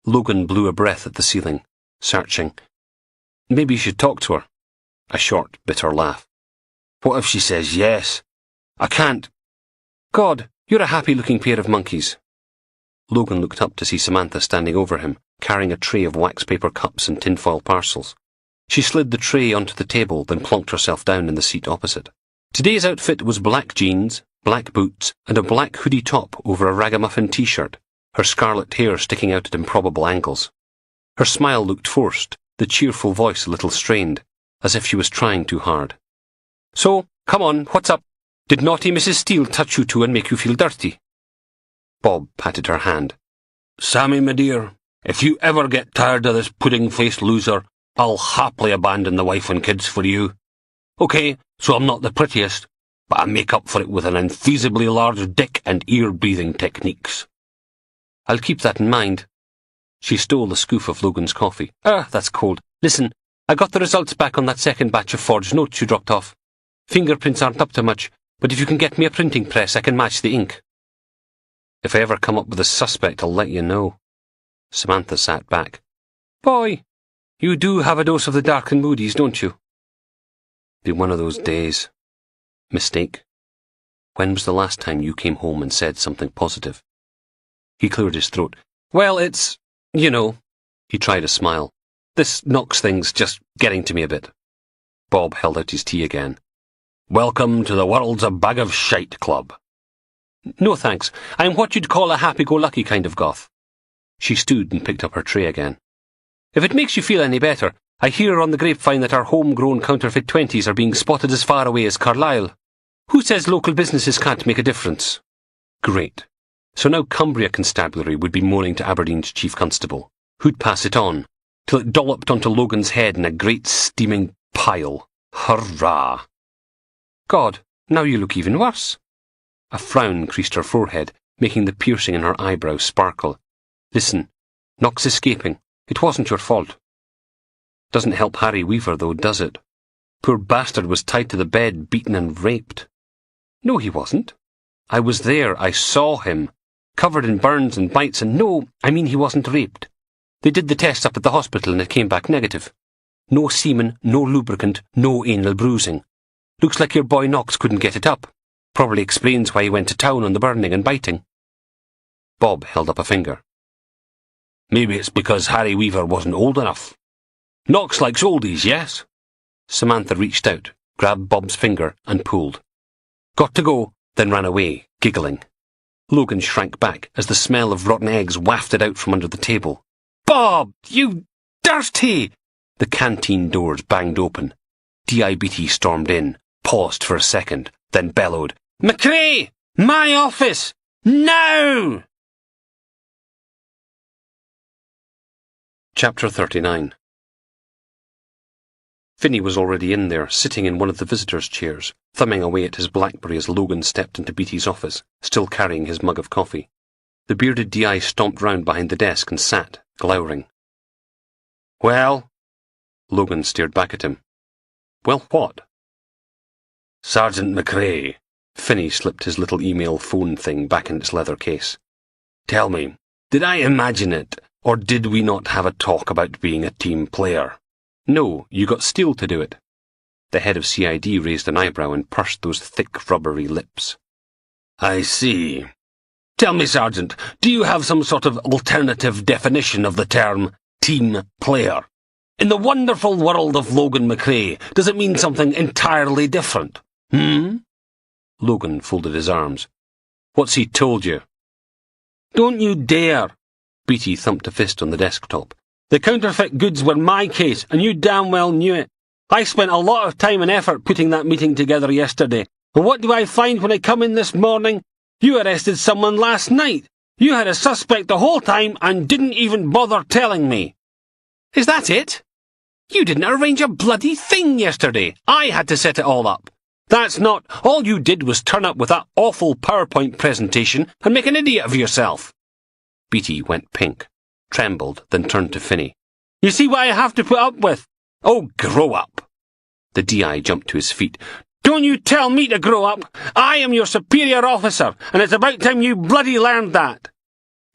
Logan blew a breath at the ceiling, searching. Maybe you should talk to her. A short, bitter laugh. What if she says yes? I can't. God, you're a happy-looking pair of monkeys. Logan looked up to see Samantha standing over him, carrying a tray of wax-paper cups and tinfoil parcels. She slid the tray onto the table, then plonked herself down in the seat opposite. Today's outfit was black jeans, black boots, and a black hoodie top over a ragamuffin t-shirt, her scarlet hair sticking out at improbable angles. Her smile looked forced, the cheerful voice a little strained, as if she was trying too hard. So, come on, what's up? Did naughty Mrs. Steele touch you too and make you feel dirty? Bob patted her hand. Sammy, my dear, if you ever get tired of this pudding-faced loser, I'll happily abandon the wife and kids for you. Okay, so I'm not the prettiest, but I make up for it with an unfeasibly large dick and ear-breathing techniques. I'll keep that in mind. She stole a scoop of Logan's coffee. That's cold. Listen, I got the results back on that second batch of forged notes you dropped off. Fingerprints aren't up to much, but if you can get me a printing press, I can match the ink. If I ever come up with a suspect, I'll let you know. Samantha sat back. Boy, you do have a dose of the dark and moodies, don't you? Been one of those days. Mistake. When was the last time you came home and said something positive? He cleared his throat. Well, it's, you know. He tried a smile. This Knox thing's just getting to me a bit. Bob held out his tea again. Welcome to the World's a Bag of Shite Club. No thanks. I'm what you'd call a happy-go-lucky kind of goth. She stood and picked up her tray again. If it makes you feel any better, I hear on the grapevine that our homegrown counterfeit 20s are being spotted as far away as Carlisle. Who says local businesses can't make a difference? Great. So now Cumbria Constabulary would be moaning to Aberdeen's Chief Constable, who'd pass it on, till it dolloped onto Logan's head in a great steaming pile. Hurrah! God, now you look even worse. A frown creased her forehead, making the piercing in her eyebrows sparkle. Listen, Knox escaping. It wasn't your fault. Doesn't help Harry Weaver, though, does it? Poor bastard was tied to the bed, beaten and raped. No, he wasn't. I was there. I saw him. Covered in burns and bites, and no, I mean he wasn't raped. They did the tests up at the hospital and it came back negative. No semen, no lubricant, no anal bruising. Looks like your boy Knox couldn't get it up. Probably explains why he went to town on the burning and biting. Bob held up a finger. Maybe it's because Harry Weaver wasn't old enough. Knox likes oldies, yes? Samantha reached out, grabbed Bob's finger, and pulled. Got to go, then ran away, giggling. Logan shrank back as the smell of rotten eggs wafted out from under the table. Bob, you dirty! The canteen doors banged open. DIBT stormed in, paused for a second, then bellowed, McRae! My office! Now! Chapter 39. Finney was already in there, sitting in one of the visitors' chairs, thumbing away at his BlackBerry as Logan stepped into Beatty's office, still carrying his mug of coffee. The bearded DI stomped round behind the desk and sat, glowering. Well? Logan stared back at him. Well, what? Sergeant McRae. Finney slipped his little email phone thing back in its leather case. Tell me, did I imagine it, Or did we not have a talk about being a team player? No, you got Steele to do it. The head of CID raised an eyebrow and pursed those thick, rubbery lips. I see. Tell me, Sergeant, do you have some sort of alternative definition of the term team player? In the wonderful world of Logan McRae, does it mean something entirely different? Logan folded his arms. What's he told you? Don't you dare! Beatty thumped a fist on the desktop. The counterfeit goods were my case, and you damn well knew it. I spent a lot of time and effort putting that meeting together yesterday. And what do I find when I come in this morning? You arrested someone last night. You had a suspect the whole time and didn't even bother telling me. Is that it? You didn't arrange a bloody thing yesterday. I had to set it all up. That's not. All you did was turn up with that awful PowerPoint presentation and make an idiot of yourself. Beatty went pink, trembled, then turned to Finney. You see what I have to put up with? Oh, grow up. The DI jumped to his feet. Don't you tell me to grow up. I am your superior officer, and it's about time you bloody learned that.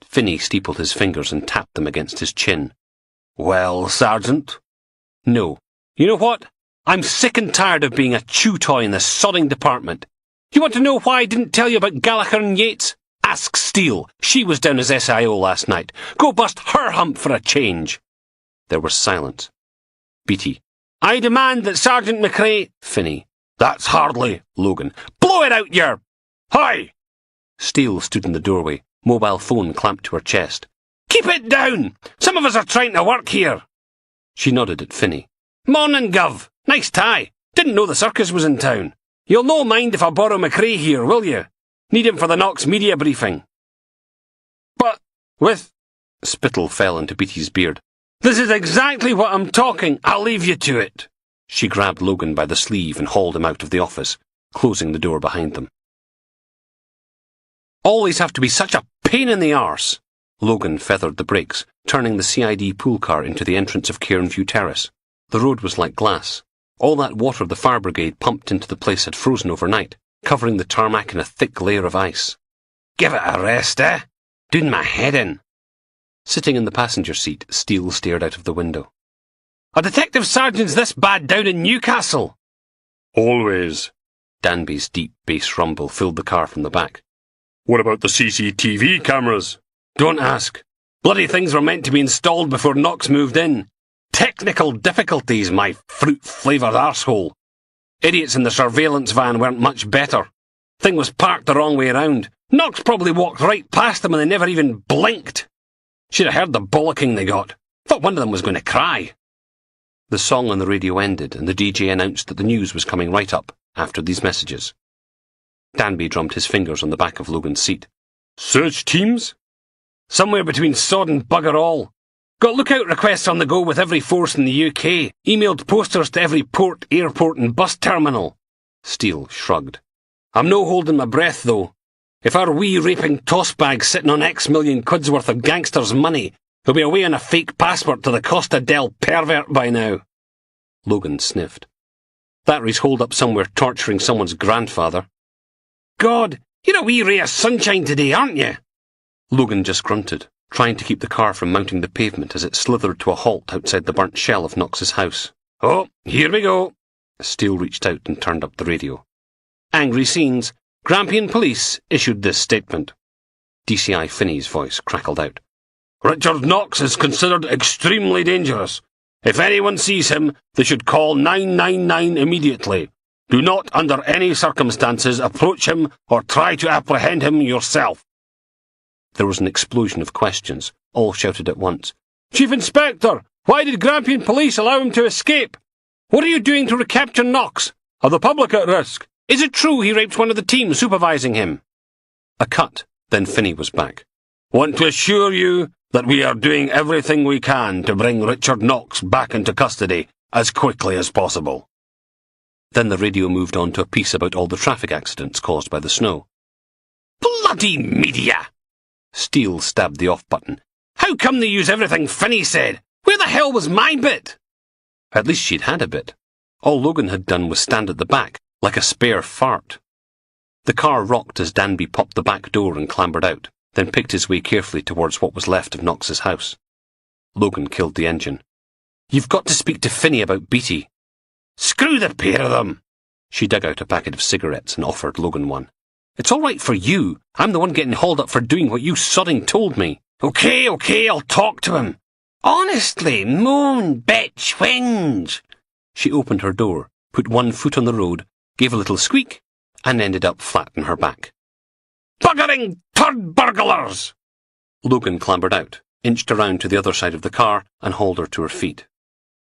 Finney steepled his fingers and tapped them against his chin. Well, Sergeant? No. You know what? I'm sick and tired of being a chew toy in the sodding department. You want to know why I didn't tell you about Gallagher and Yates? Ask Steele. She was down as SIO last night. Go bust her hump for a change. There was silence. Beatty. I demand that Sergeant McRae... Finney. That's hardly... Logan. Blow it out, yer... Hi! Steele stood in the doorway, mobile phone clamped to her chest. Keep it down! Some of us are trying to work here. She nodded at Finney. Mornin', Gov. Nice tie. Didn't know the circus was in town. You'll no mind if I borrow McRae here, will you? Need him for the Knox media briefing. But with... Spittle fell into Beatty's beard. This is exactly what I'm talking. I'll leave you to it. She grabbed Logan by the sleeve and hauled him out of the office, closing the door behind them. Always have to be such a pain in the arse. Logan feathered the brakes, turning the CID pool car into the entrance of Cairnview Terrace. The road was like glass. All that water the fire brigade pumped into the place had frozen overnight, covering the tarmac in a thick layer of ice. Give it a rest, eh? Doing my head in. Sitting in the passenger seat, Steele stared out of the window. A detective sergeant's this bad down in Newcastle. Always. Danby's deep bass rumble filled the car from the back. What about the CCTV cameras? Don't ask. Bloody things were meant to be installed before Knox moved in. Technical difficulties, my fruit-flavoured arsehole. Idiots in the surveillance van weren't much better. Thing was parked the wrong way around. Knox probably walked right past them and they never even blinked. Should have heard the bollocking they got. Thought one of them was going to cry. The song on the radio ended and the DJ announced that the news was coming right up after these messages. Danby drummed his fingers on the back of Logan's seat. Search teams? Somewhere between sod and bugger all. Got lookout requests on the go with every force in the UK. Emailed posters to every port, airport and bus terminal. Steele shrugged. I'm no holding my breath, though. If our wee raping tossbag's sitting on X million quid's worth of gangsters' money, he'll be away on a fake passport to the Costa del Pervert by now. Logan sniffed. Battery's holed up somewhere torturing someone's grandfather. God, you're a wee ray of sunshine today, aren't you? Logan just grunted, trying to keep the car from mounting the pavement as it slithered to a halt outside the burnt shell of Knox's house. Oh, here we go. Steele reached out and turned up the radio. Angry scenes. Grampian Police issued this statement. DCI Finney's voice crackled out. Richard Knox is considered extremely dangerous. If anyone sees him, they should call 999 immediately. Do not, under any circumstances, approach him or try to apprehend him yourself. There was an explosion of questions, all shouted at once. Chief Inspector, why did Grampian Police allow him to escape? What are you doing to recapture Knox? Are the public at risk? Is it true he raped one of the team supervising him? A cut, then Finney was back. Want to assure you that we are doing everything we can to bring Richard Knox back into custody as quickly as possible. Then the radio moved on to a piece about all the traffic accidents caused by the snow. Bloody media! Steele stabbed the off button. How come they use everything Finney said? Where the hell was my bit? At least she'd had a bit. All Logan had done was stand at the back, like a spare fart. The car rocked as Danby popped the back door and clambered out, then picked his way carefully towards what was left of Knox's house. Logan killed the engine. "You've got to speak to Finney about Beatty." "Screw the pair of them!" She dug out a packet of cigarettes and offered Logan one. "It's all right for you. I'm the one getting hauled up for doing what you sodding told me." Okay, I'll talk to him. Honestly, moan, bitch, whinge." She opened her door, put one foot on the road, gave a little squeak, and ended up flat on her back. "Buggering turd burglars!" Logan clambered out, inched around to the other side of the car, and hauled her to her feet.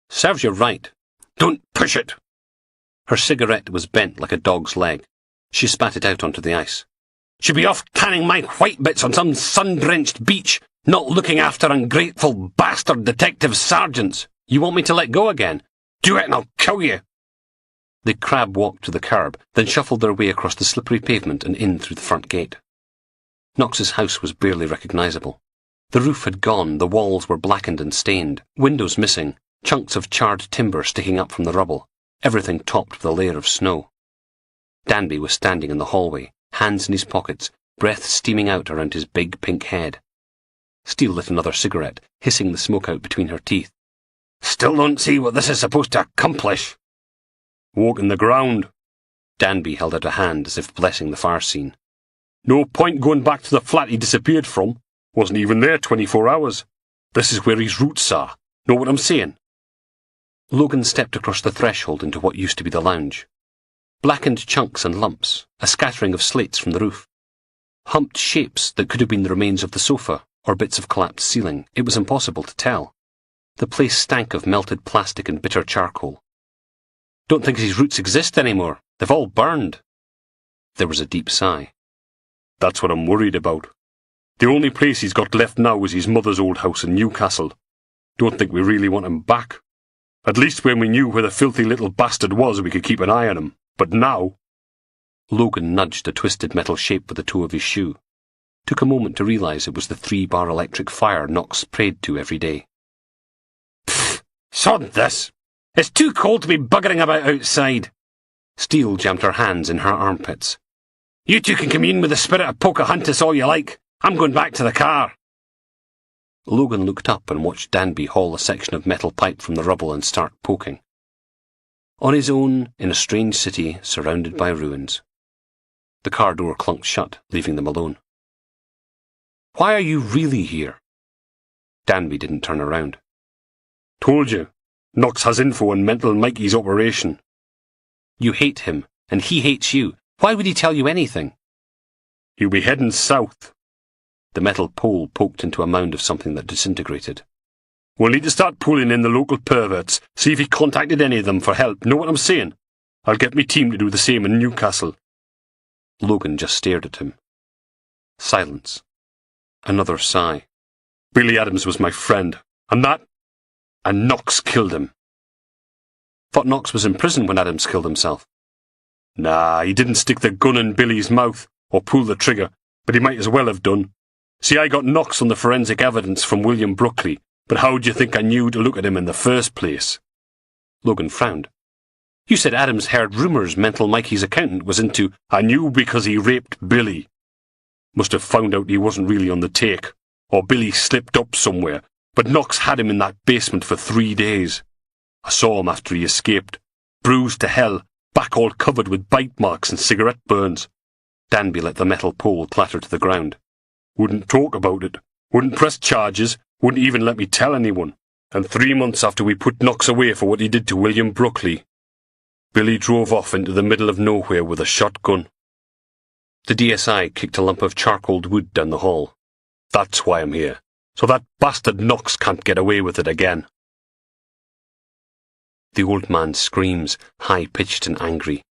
"Serves you right. Don't push it." Her cigarette was bent like a dog's leg. She spat it out onto the ice. "Should be off tanning my white bits on some sun-drenched beach, not looking after ungrateful bastard detective sergeants. You want me to let go again? Do it and I'll kill you." They crab-walked to the curb, then shuffled their way across the slippery pavement and in through the front gate. Knox's house was barely recognisable. The roof had gone, the walls were blackened and stained, windows missing, chunks of charred timber sticking up from the rubble, everything topped with a layer of snow. Danby was standing in the hallway, hands in his pockets, breath steaming out around his big pink head. Steele lit another cigarette, hissing the smoke out between her teeth. "Still don't see what this is supposed to accomplish." "Walk in the ground." Danby held out a hand as if blessing the fire scene. "No point going back to the flat he disappeared from. Wasn't even there 24 hours. This is where his roots are. Know what I'm saying?" Logan stepped across the threshold into what used to be the lounge. Blackened chunks and lumps, a scattering of slates from the roof. Humped shapes that could have been the remains of the sofa, or bits of collapsed ceiling. It was impossible to tell. The place stank of melted plastic and bitter charcoal. "Don't think his roots exist anymore. They've all burned." There was a deep sigh. "That's what I'm worried about. The only place he's got left now is his mother's old house in Newcastle. Don't think we really want him back. At least when we knew where the filthy little bastard was, we could keep an eye on him. But now—" Logan nudged a twisted metal shape with the toe of his shoe. Took a moment to realise it was the 3-bar electric fire Knox prayed to every day. "Pfft, sod this. It's too cold to be buggering about outside." Steele jammed her hands in her armpits. "You two can commune with the spirit of Pocahontas all you like. I'm going back to the car." Logan looked up and watched Danby haul a section of metal pipe from the rubble and start poking. On his own, in a strange city, surrounded by ruins. The car door clunked shut, leaving them alone. "Why are you really here?" Danby didn't turn around. "Told you. Knox has info on Mental Mikey's operation." "You hate him, and he hates you. Why would he tell you anything?" "He'll be heading south." The metal pole poked into a mound of something that disintegrated. "We'll need to start pulling in the local perverts, see if he contacted any of them for help. Know what I'm saying? I'll get my team to do the same in Newcastle." Logan just stared at him. Silence. Another sigh. "Billy Adams was my friend, and Knox killed him." "Thought Knox was in prison when Adams killed himself." "Nah, he didn't stick the gun in Billy's mouth, or pull the trigger, but he might as well have done. See, I got Knox on the forensic evidence from William Brookley, but how do you think I knew to look at him in the first place?" Logan frowned. "You said Adams heard rumours Mental Mikey's accountant was into—" "I knew because he raped Billy. Must have found out he wasn't really on the take, or Billy slipped up somewhere, but Knox had him in that basement for 3 days. I saw him after he escaped, bruised to hell, back all covered with bite marks and cigarette burns." Danby let the metal pole clatter to the ground. "Wouldn't talk about it, wouldn't press charges, wouldn't even let me tell anyone. And 3 months after we put Knox away for what he did to William Brookley, Billy drove off into the middle of nowhere with a shotgun." The DSI kicked a lump of charcoaled wood down the hall. "That's why I'm here, so that bastard Knox can't get away with it again." The old man's screams, high-pitched and angry.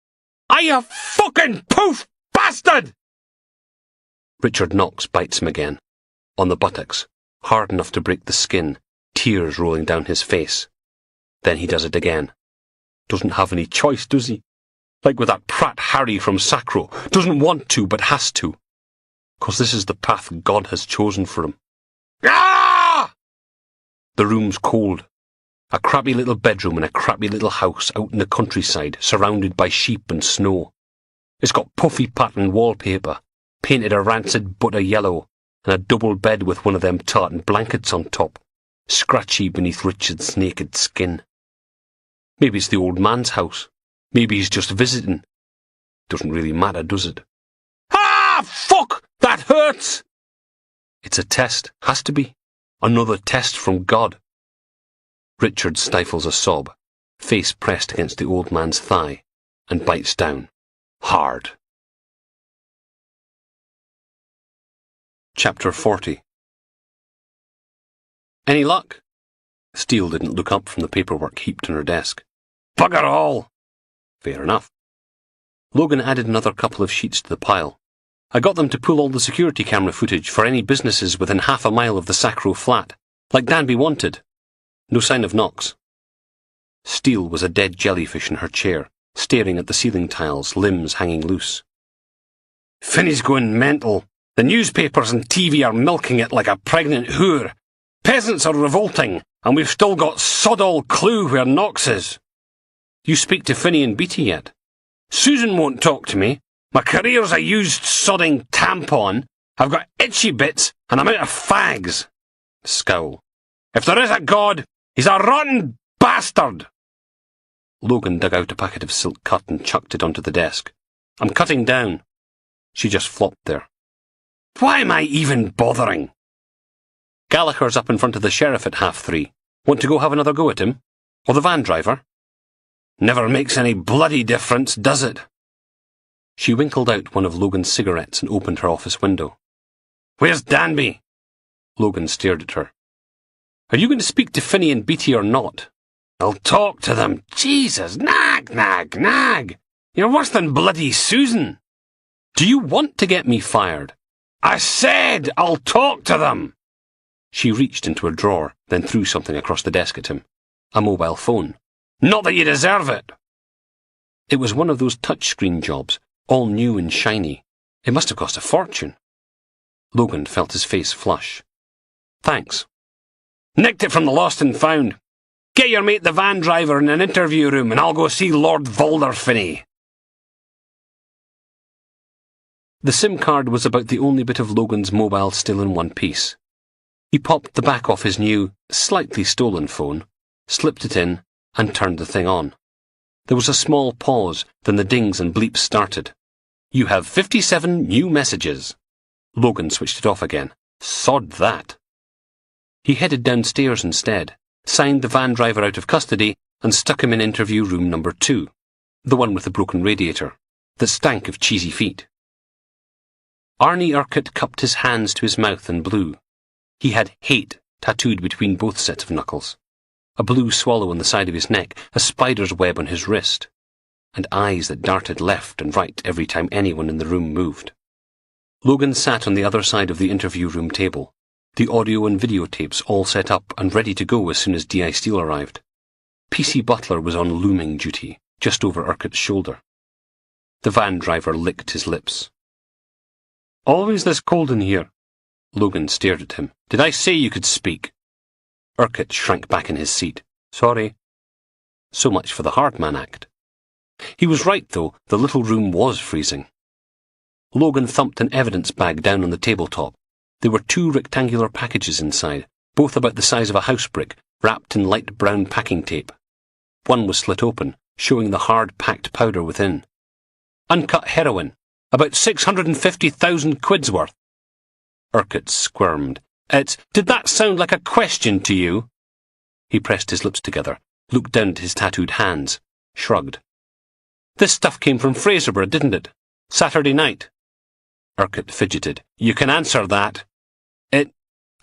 "Are you fucking poof, bastard?" Richard Knox bites him again. On the buttocks, hard enough to break the skin, tears rolling down his face. Then he does it again. Doesn't have any choice, does he? Like with that prat Harry from Sacro. Doesn't want to, but has to. 'Cause this is the path God has chosen for him. Ah! The room's cold. A crappy little bedroom in a crappy little house out in the countryside, surrounded by sheep and snow. It's got puffy pattern wallpaper, painted a rancid butter yellow, and a double bed with one of them tartan blankets on top. scratchy beneath Richard's naked skin. Maybe it's the old man's house. Maybe he's just visiting. Doesn't really matter, does it? Ah, fuck! That hurts! It's a test. Has to be. Another test from God. Richard stifles a sob, face pressed against the old man's thigh, and bites down. Hard. Chapter 40. Any luck? Steele didn't look up from the paperwork heaped on her desk. Bugger all! Fair enough. Logan added another couple of sheets to the pile. I got them to pull all the security camera footage for any businesses within half a mile of the Sacro flat, like Danby wanted. No sign of Knox. Steele was a dead jellyfish in her chair, staring at the ceiling tiles, limbs hanging loose. Finney's going mental. The newspapers and TV are milking it like a pregnant whore. Peasants are revolting, and we've still got sod all clue where Knox is. You speak to Finney and Beattie yet? Susan won't talk to me. My career's a used sodding tampon. I've got itchy bits, and I'm out of fags. Scowl. If there is a God, he's a rotten bastard. Logan dug out a packet of silk cut and chucked it onto the desk. I'm cutting down. She just flopped there. Why am I even bothering? Gallagher's up in front of the sheriff at 3:30. Want to go have another go at him? Or the van driver? Never makes any bloody difference, does it? She winkled out one of Logan's cigarettes and opened her office window. Where's Danby? Logan stared at her. Are you going to speak to Finney and Beattie or not? I'll talk to them. Jesus, nag, nag, nag. You're worse than bloody Susan. Do you want to get me fired? I said I'll talk to them. She reached into a drawer, then threw something across the desk at him. A mobile phone. Not that you deserve it. It was one of those touchscreen jobs, all new and shiny. It must have cost a fortune. Logan felt his face flush. Thanks. Nicked it from the lost and found. Get your mate the van driver in an interview room and I'll go see Lord Volder Finney. The SIM card was about the only bit of Logan's mobile still in one piece. He popped the back off his new, slightly stolen phone, slipped it in, and turned the thing on. There was a small pause, then the dings and bleeps started. You have 57 new messages. Logan switched it off again. Sod that. He headed downstairs instead, signed the van driver out of custody, and stuck him in interview room number 2, the one with the broken radiator, that stank of cheesy feet. Arnie Urquhart cupped his hands to his mouth and blew. He had hate tattooed between both sets of knuckles. A blue swallow on the side of his neck, a spider's web on his wrist, and eyes that darted left and right every time anyone in the room moved. Logan sat on the other side of the interview room table, the audio and videotapes all set up and ready to go as soon as D.I. Steele arrived. PC Butler was on looming duty, just over Urquhart's shoulder. The van driver licked his lips. Always this cold in here. Logan stared at him. Did I say you could speak? Urquhart shrank back in his seat. Sorry. So much for the hard man act. He was right, though. The little room was freezing. Logan thumped an evidence bag down on the tabletop. There were 2 rectangular packages inside, both about the size of a house brick, wrapped in light brown packing tape. One was slit open, showing the hard packed powder within. Uncut heroin. About 650,000 quid's worth. Urquhart squirmed. Did that sound like a question to you? He pressed his lips together, looked down at his tattooed hands, shrugged. This stuff came from Fraserburgh, didn't it? Saturday night. Urquhart fidgeted. You can answer that.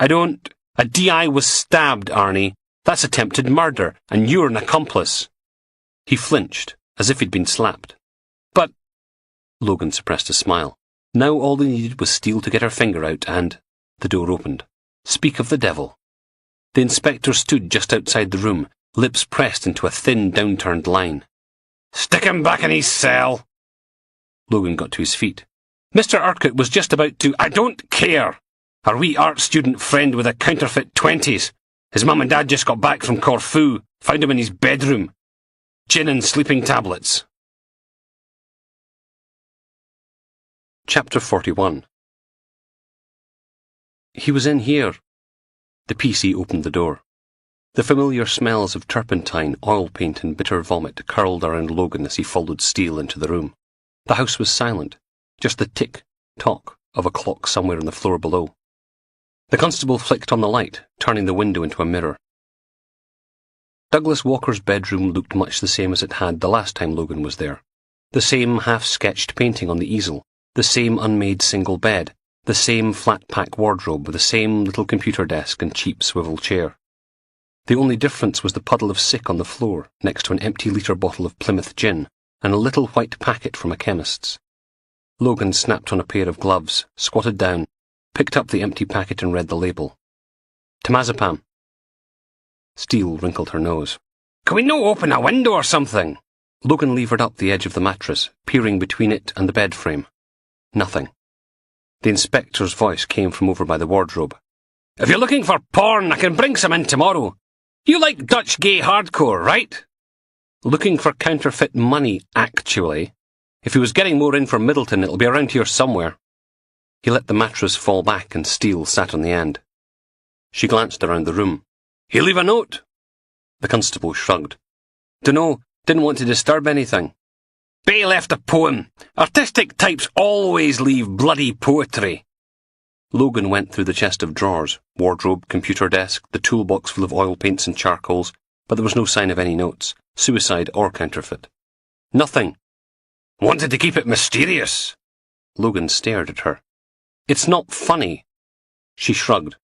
I don't... A DI was stabbed, Arnie. That's attempted murder, and you're an accomplice. He flinched, as if he'd been slapped. But... Logan suppressed a smile. Now all they needed was Steele to get her finger out and... The door opened. Speak of the devil. The inspector stood just outside the room, lips pressed into a thin, downturned line. Stick him back in his cell. Logan got to his feet. Mr. Urquhart was just about to... I don't care. Our wee art student friend with a counterfeit 20s. His mum and dad just got back from Corfu. Found him in his bedroom. Gin and sleeping tablets. Chapter 41. He was in here. The PC opened the door. The familiar smells of turpentine, oil paint and bitter vomit curled around Logan as he followed Steele into the room. The house was silent, just the tick-tock of a clock somewhere on the floor below. The constable flicked on the light, turning the window into a mirror. Douglas Walker's bedroom looked much the same as it had the last time Logan was there. The same half-sketched painting on the easel, the same unmade single bed, the same flat-pack wardrobe with the same little computer desk and cheap swivel chair. The only difference was the puddle of sick on the floor, next to an empty litre bottle of Plymouth gin, and a little white packet from a chemist's. Logan snapped on a pair of gloves, squatted down, picked up the empty packet and read the label. Temazepam. Steele wrinkled her nose. Can we no open a window or something? Logan levered up the edge of the mattress, peering between it and the bed frame. Nothing. The inspector's voice came from over by the wardrobe. If you're looking for porn, I can bring some in tomorrow. You like Dutch gay hardcore, right? Looking for counterfeit money, actually. If he was getting more in from Middleton, it'll be around here somewhere. He let the mattress fall back and Steele sat on the end. She glanced around the room. He'll leave a note. The constable shrugged. Dunno, didn't want to disturb anything. Bay left a poem. Artistic types always leave bloody poetry. Logan went through the chest of drawers, wardrobe, computer desk, the toolbox full of oil paints and charcoals, but there was no sign of any notes, suicide or counterfeit. Nothing. Wanted to keep it mysterious. Logan stared at her. It's not funny. She shrugged.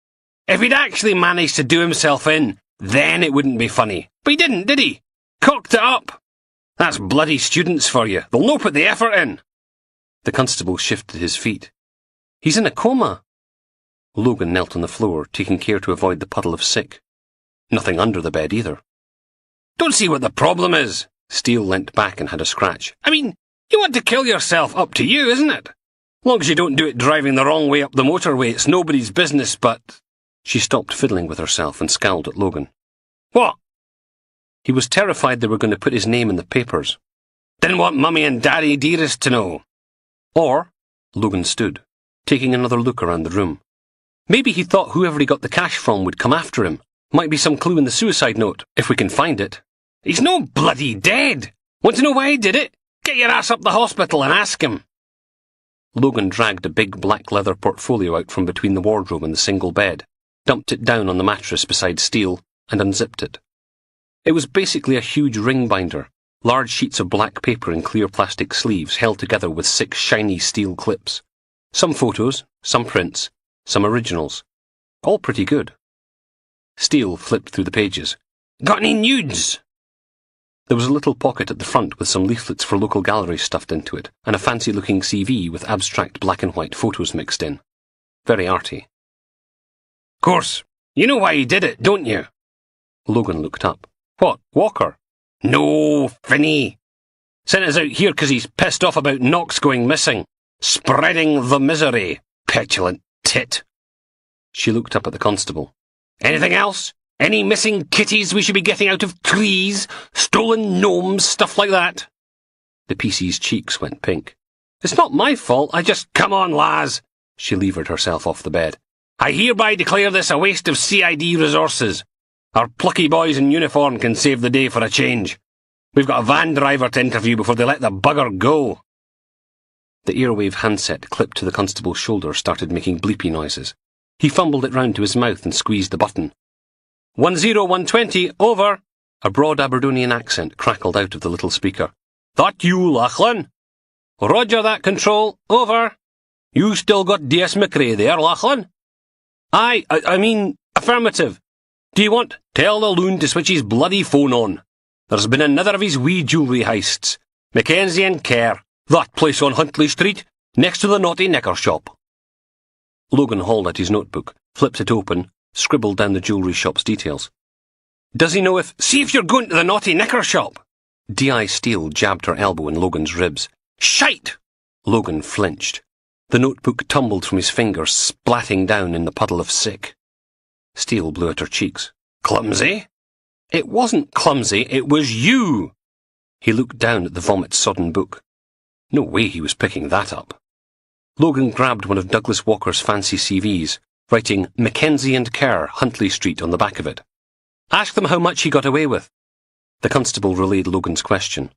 If he'd actually managed to do himself in, then it wouldn't be funny. But he didn't, did he? Cocked it up. That's bloody students for you. They'll no put the effort in. The constable shifted his feet. He's in a coma. Logan knelt on the floor, taking care to avoid the puddle of sick. Nothing under the bed either. Don't see what the problem is. Steele leant back and had a scratch. I mean, you want to kill yourself, up to you, isn't it? Long as you don't do it driving the wrong way up the motorway, it's nobody's business, but... She stopped fiddling with herself and scowled at Logan. What? He was terrified they were going to put his name in the papers. Didn't want Mummy and Daddy Dearest to know. Or, Logan stood, taking another look around the room. Maybe he thought whoever he got the cash from would come after him. Might be some clue in the suicide note, if we can find it. He's no bloody dead. Want to know why he did it? Get your ass up the hospital and ask him. Logan dragged a big black leather portfolio out from between the wardrobe and the single bed, dumped it down on the mattress beside Steele, and unzipped it. It was basically a huge ring binder, large sheets of black paper in clear plastic sleeves held together with 6 shiny steel clips. Some photos, some prints, some originals. All pretty good. Steele flipped through the pages. Got any nudes? There was a little pocket at the front with some leaflets for local galleries stuffed into it, and a fancy-looking CV with abstract black and white photos mixed in. Very arty. Course, you know why he did it, don't you? Logan looked up. What, Walker? No, Finney. Sent us out here 'cause he's pissed off about Knox going missing. Spreading the misery. Petulant tit. She looked up at the constable. Anything else? Any missing kitties we should be getting out of trees? Stolen gnomes, stuff like that? The PC's cheeks went pink. It's not my fault, I just... Come on, Laz. She levered herself off the bed. I hereby declare this a waste of CID resources. Our plucky boys in uniform can save the day for a change. We've got a van driver to interview before they let the bugger go. The airwave handset clipped to the constable's shoulder started making bleepy noises. He fumbled it round to his mouth and squeezed the button. 10120, over. A broad Aberdonian accent crackled out of the little speaker. That you, Lachlan? Roger that, Control, over. You still got DS McRae there, Lachlan? I mean, affirmative. Do you want? Tell the loon to switch his bloody phone on. There's been another of his wee jewellery heists. Mackenzie and Kerr, that place on Huntley Street, next to the Naughty Knicker shop. Logan hauled out his notebook, flipped it open, scribbled down the jewellery shop's details. Does he know if... See if you're going to the Naughty Knicker shop! D.I. Steele jabbed her elbow in Logan's ribs. Shite! Logan flinched. The notebook tumbled from his fingers, splatting down in the puddle of sick. Steele blew at her cheeks. Clumsy? It wasn't clumsy, it was you! He looked down at the vomit-sodden book. No way he was picking that up. Logan grabbed one of Douglas Walker's fancy CVs, writing Mackenzie and Kerr, Huntley Street on the back of it. Ask them how much he got away with. The constable relayed Logan's question.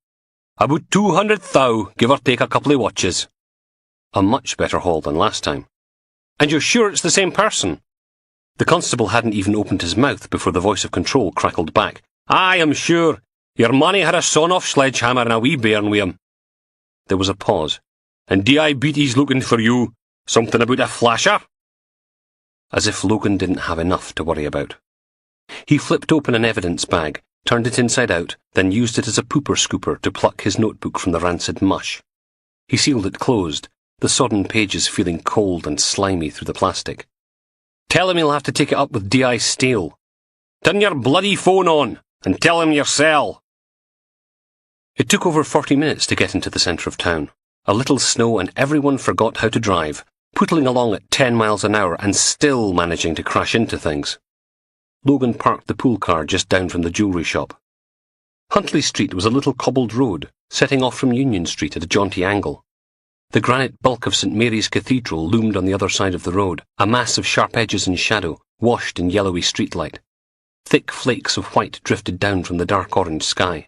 About 200 thou, give or take a couple of watches. A much better haul than last time. And you're sure it's the same person? The constable hadn't even opened his mouth before the voice of control crackled back. I am sure. Your money had a sawn-off sledgehammer and a wee bairn wi' him. There was a pause. And D.I. Beattie's looking for you. Something about a flasher? As if Logan didn't have enough to worry about. He flipped open an evidence bag, turned it inside out, then used it as a pooper scooper to pluck his notebook from the rancid mush. He sealed it closed, the sodden pages feeling cold and slimy through the plastic. Tell him he'll have to take it up with D.I. Steele. Turn your bloody phone on, and tell him yourself. It took over 40 minutes to get into the centre of town. A little snow and everyone forgot how to drive, pootling along at 10 miles an hour and still managing to crash into things. Logan parked the pool car just down from the jewellery shop. Huntley Street was a little cobbled road, setting off from Union Street at a jaunty angle. The granite bulk of St. Mary's Cathedral loomed on the other side of the road, a mass of sharp edges and shadow, washed in yellowy streetlight. Thick flakes of white drifted down from the dark orange sky.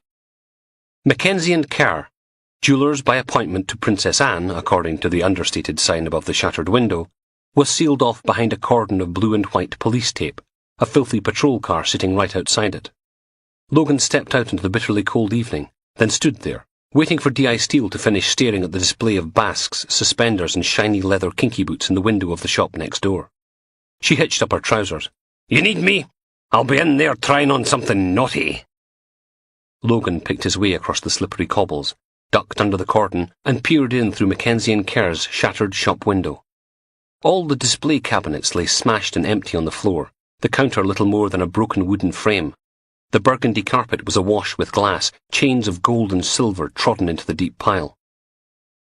Mackenzie and Kerr, jewellers by appointment to Princess Anne, according to the understated sign above the shattered window, was sealed off behind a cordon of blue and white police tape, a filthy patrol car sitting right outside it. Logan stepped out into the bitterly cold evening, then stood there, waiting for D.I. Steele to finish staring at the display of basques, suspenders and shiny leather kinky boots in the window of the shop next door. She hitched up her trousers. You need me? I'll be in there trying on something naughty. Logan picked his way across the slippery cobbles, ducked under the cordon, and peered in through Mackenzie and Kerr's shattered shop window. All the display cabinets lay smashed and empty on the floor, the counter little more than a broken wooden frame. The burgundy carpet was awash with glass, chains of gold and silver trodden into the deep pile.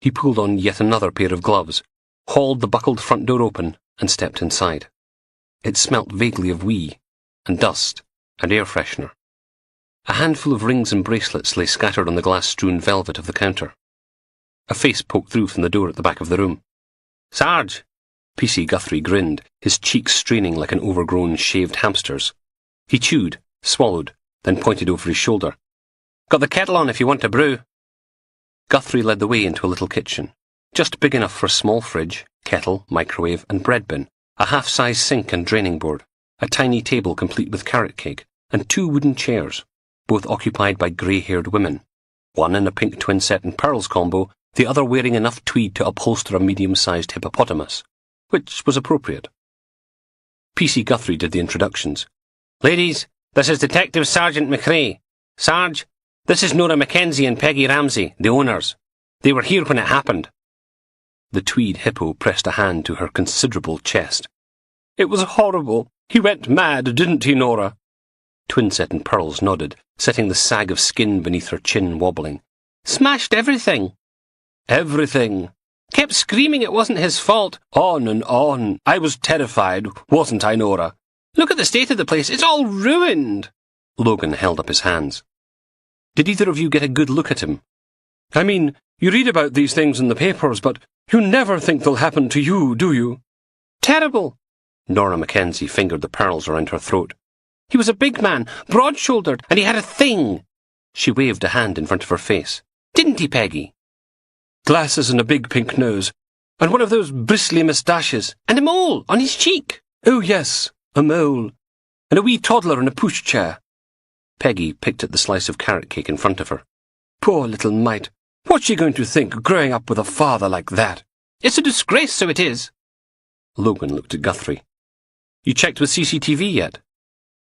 He pulled on yet another pair of gloves, hauled the buckled front door open, and stepped inside. It smelt vaguely of wee, and dust, and air freshener. A handful of rings and bracelets lay scattered on the glass-strewn velvet of the counter. A face poked through from the door at the back of the room. Sarge! P.C. Guthrie grinned, his cheeks straining like an overgrown, shaved hamster's. He chewed, swallowed, then pointed over his shoulder. Got the kettle on if you want a brew. Guthrie led the way into a little kitchen, just big enough for a small fridge, kettle, microwave and bread bin, a half-size sink and draining board, a tiny table complete with carrot cake, and 2 wooden chairs, both occupied by grey-haired women, one in a pink twin-set and pearls combo, the other wearing enough tweed to upholster a medium-sized hippopotamus, which was appropriate. P.C. Guthrie did the introductions. Ladies, this is Detective Sergeant McRae. Sarge, this is Nora Mackenzie and Peggy Ramsey, the owners. They were here when it happened. The tweed hippo pressed a hand to her considerable chest. It was horrible. He went mad, didn't he, Nora? Twinset and Pearls nodded, setting the sag of skin beneath her chin wobbling. Smashed everything. Everything. Kept screaming it wasn't his fault. On and on. I was terrified, wasn't I, Nora? Look at the state of the place. It's all ruined. Logan held up his hands. Did either of you get a good look at him? I mean, you read about these things in the papers, but you never think they'll happen to you, do you? Terrible. Nora Mackenzie fingered the pearls around her throat. He was a big man, broad-shouldered, and he had a thing. She waved a hand in front of her face. Didn't he, Peggy? Glasses and a big pink nose, and one of those bristly moustaches, and a mole on his cheek. Oh, yes, a mole, and a wee toddler in a pushchair. Peggy picked at the slice of carrot cake in front of her. Poor little mite. What's she going to think, growing up with a father like that? It's a disgrace, so it is. Logan looked at Guthrie. You checked with CCTV yet?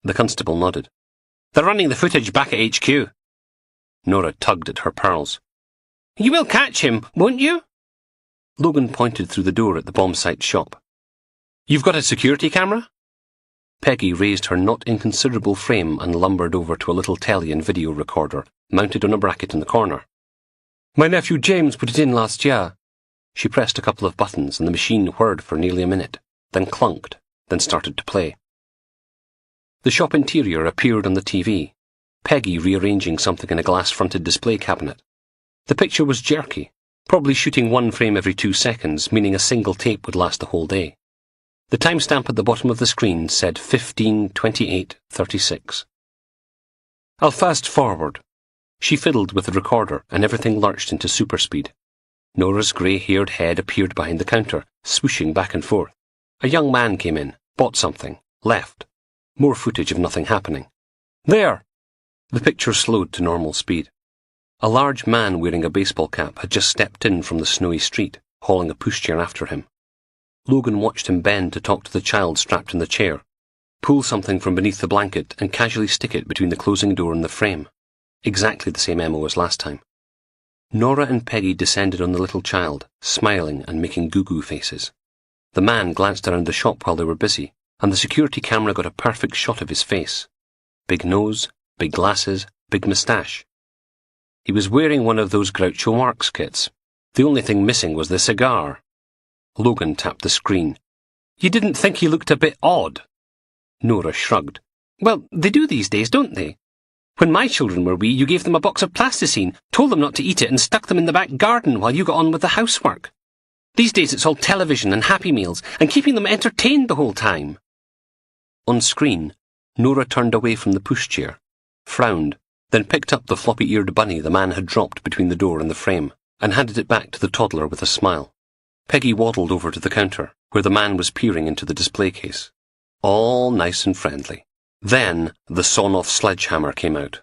The constable nodded. They're running the footage back at HQ. Nora tugged at her pearls. You will catch him, won't you? Logan pointed through the door at the bomb site shop. You've got a security camera? Peggy raised her not inconsiderable frame and lumbered over to a little telly and video recorder, mounted on a bracket in the corner. My nephew James put it in last year. She pressed a couple of buttons and the machine whirred for nearly a minute, then clunked, then started to play. The shop interior appeared on the TV, Peggy rearranging something in a glass-fronted display cabinet. The picture was jerky, probably shooting one frame every 2 seconds, meaning a single tape would last the whole day. The timestamp at the bottom of the screen said 15:28:36. I'll fast forward." She fiddled with the recorder and everything lurched into superspeed. Nora's grey-haired head appeared behind the counter, swooshing back and forth. A young man came in, bought something, left. More footage of nothing happening. "There!" The picture slowed to normal speed. A large man wearing a baseball cap had just stepped in from the snowy street, hauling a pushchair after him. Logan watched him bend to talk to the child strapped in the chair, pull something from beneath the blanket and casually stick it between the closing door and the frame. Exactly the same MO as last time. Nora and Peggy descended on the little child, smiling and making goo-goo faces. The man glanced around the shop while they were busy, and the security camera got a perfect shot of his face. Big nose, big glasses, big moustache. He was wearing one of those Groucho Marx kits. The only thing missing was the cigar. Logan tapped the screen. "You didn't think he looked a bit odd?" Nora shrugged. "Well, they do these days, don't they? When my children were wee, you gave them a box of plasticine, told them not to eat it and stuck them in the back garden while you got on with the housework. These days it's all television and Happy Meals and keeping them entertained the whole time." On screen, Nora turned away from the pushchair, frowned, then picked up the floppy-eared bunny the man had dropped between the door and the frame, and handed it back to the toddler with a smile. Peggy waddled over to the counter, where the man was peering into the display case. All nice and friendly. Then the sawn-off sledgehammer came out.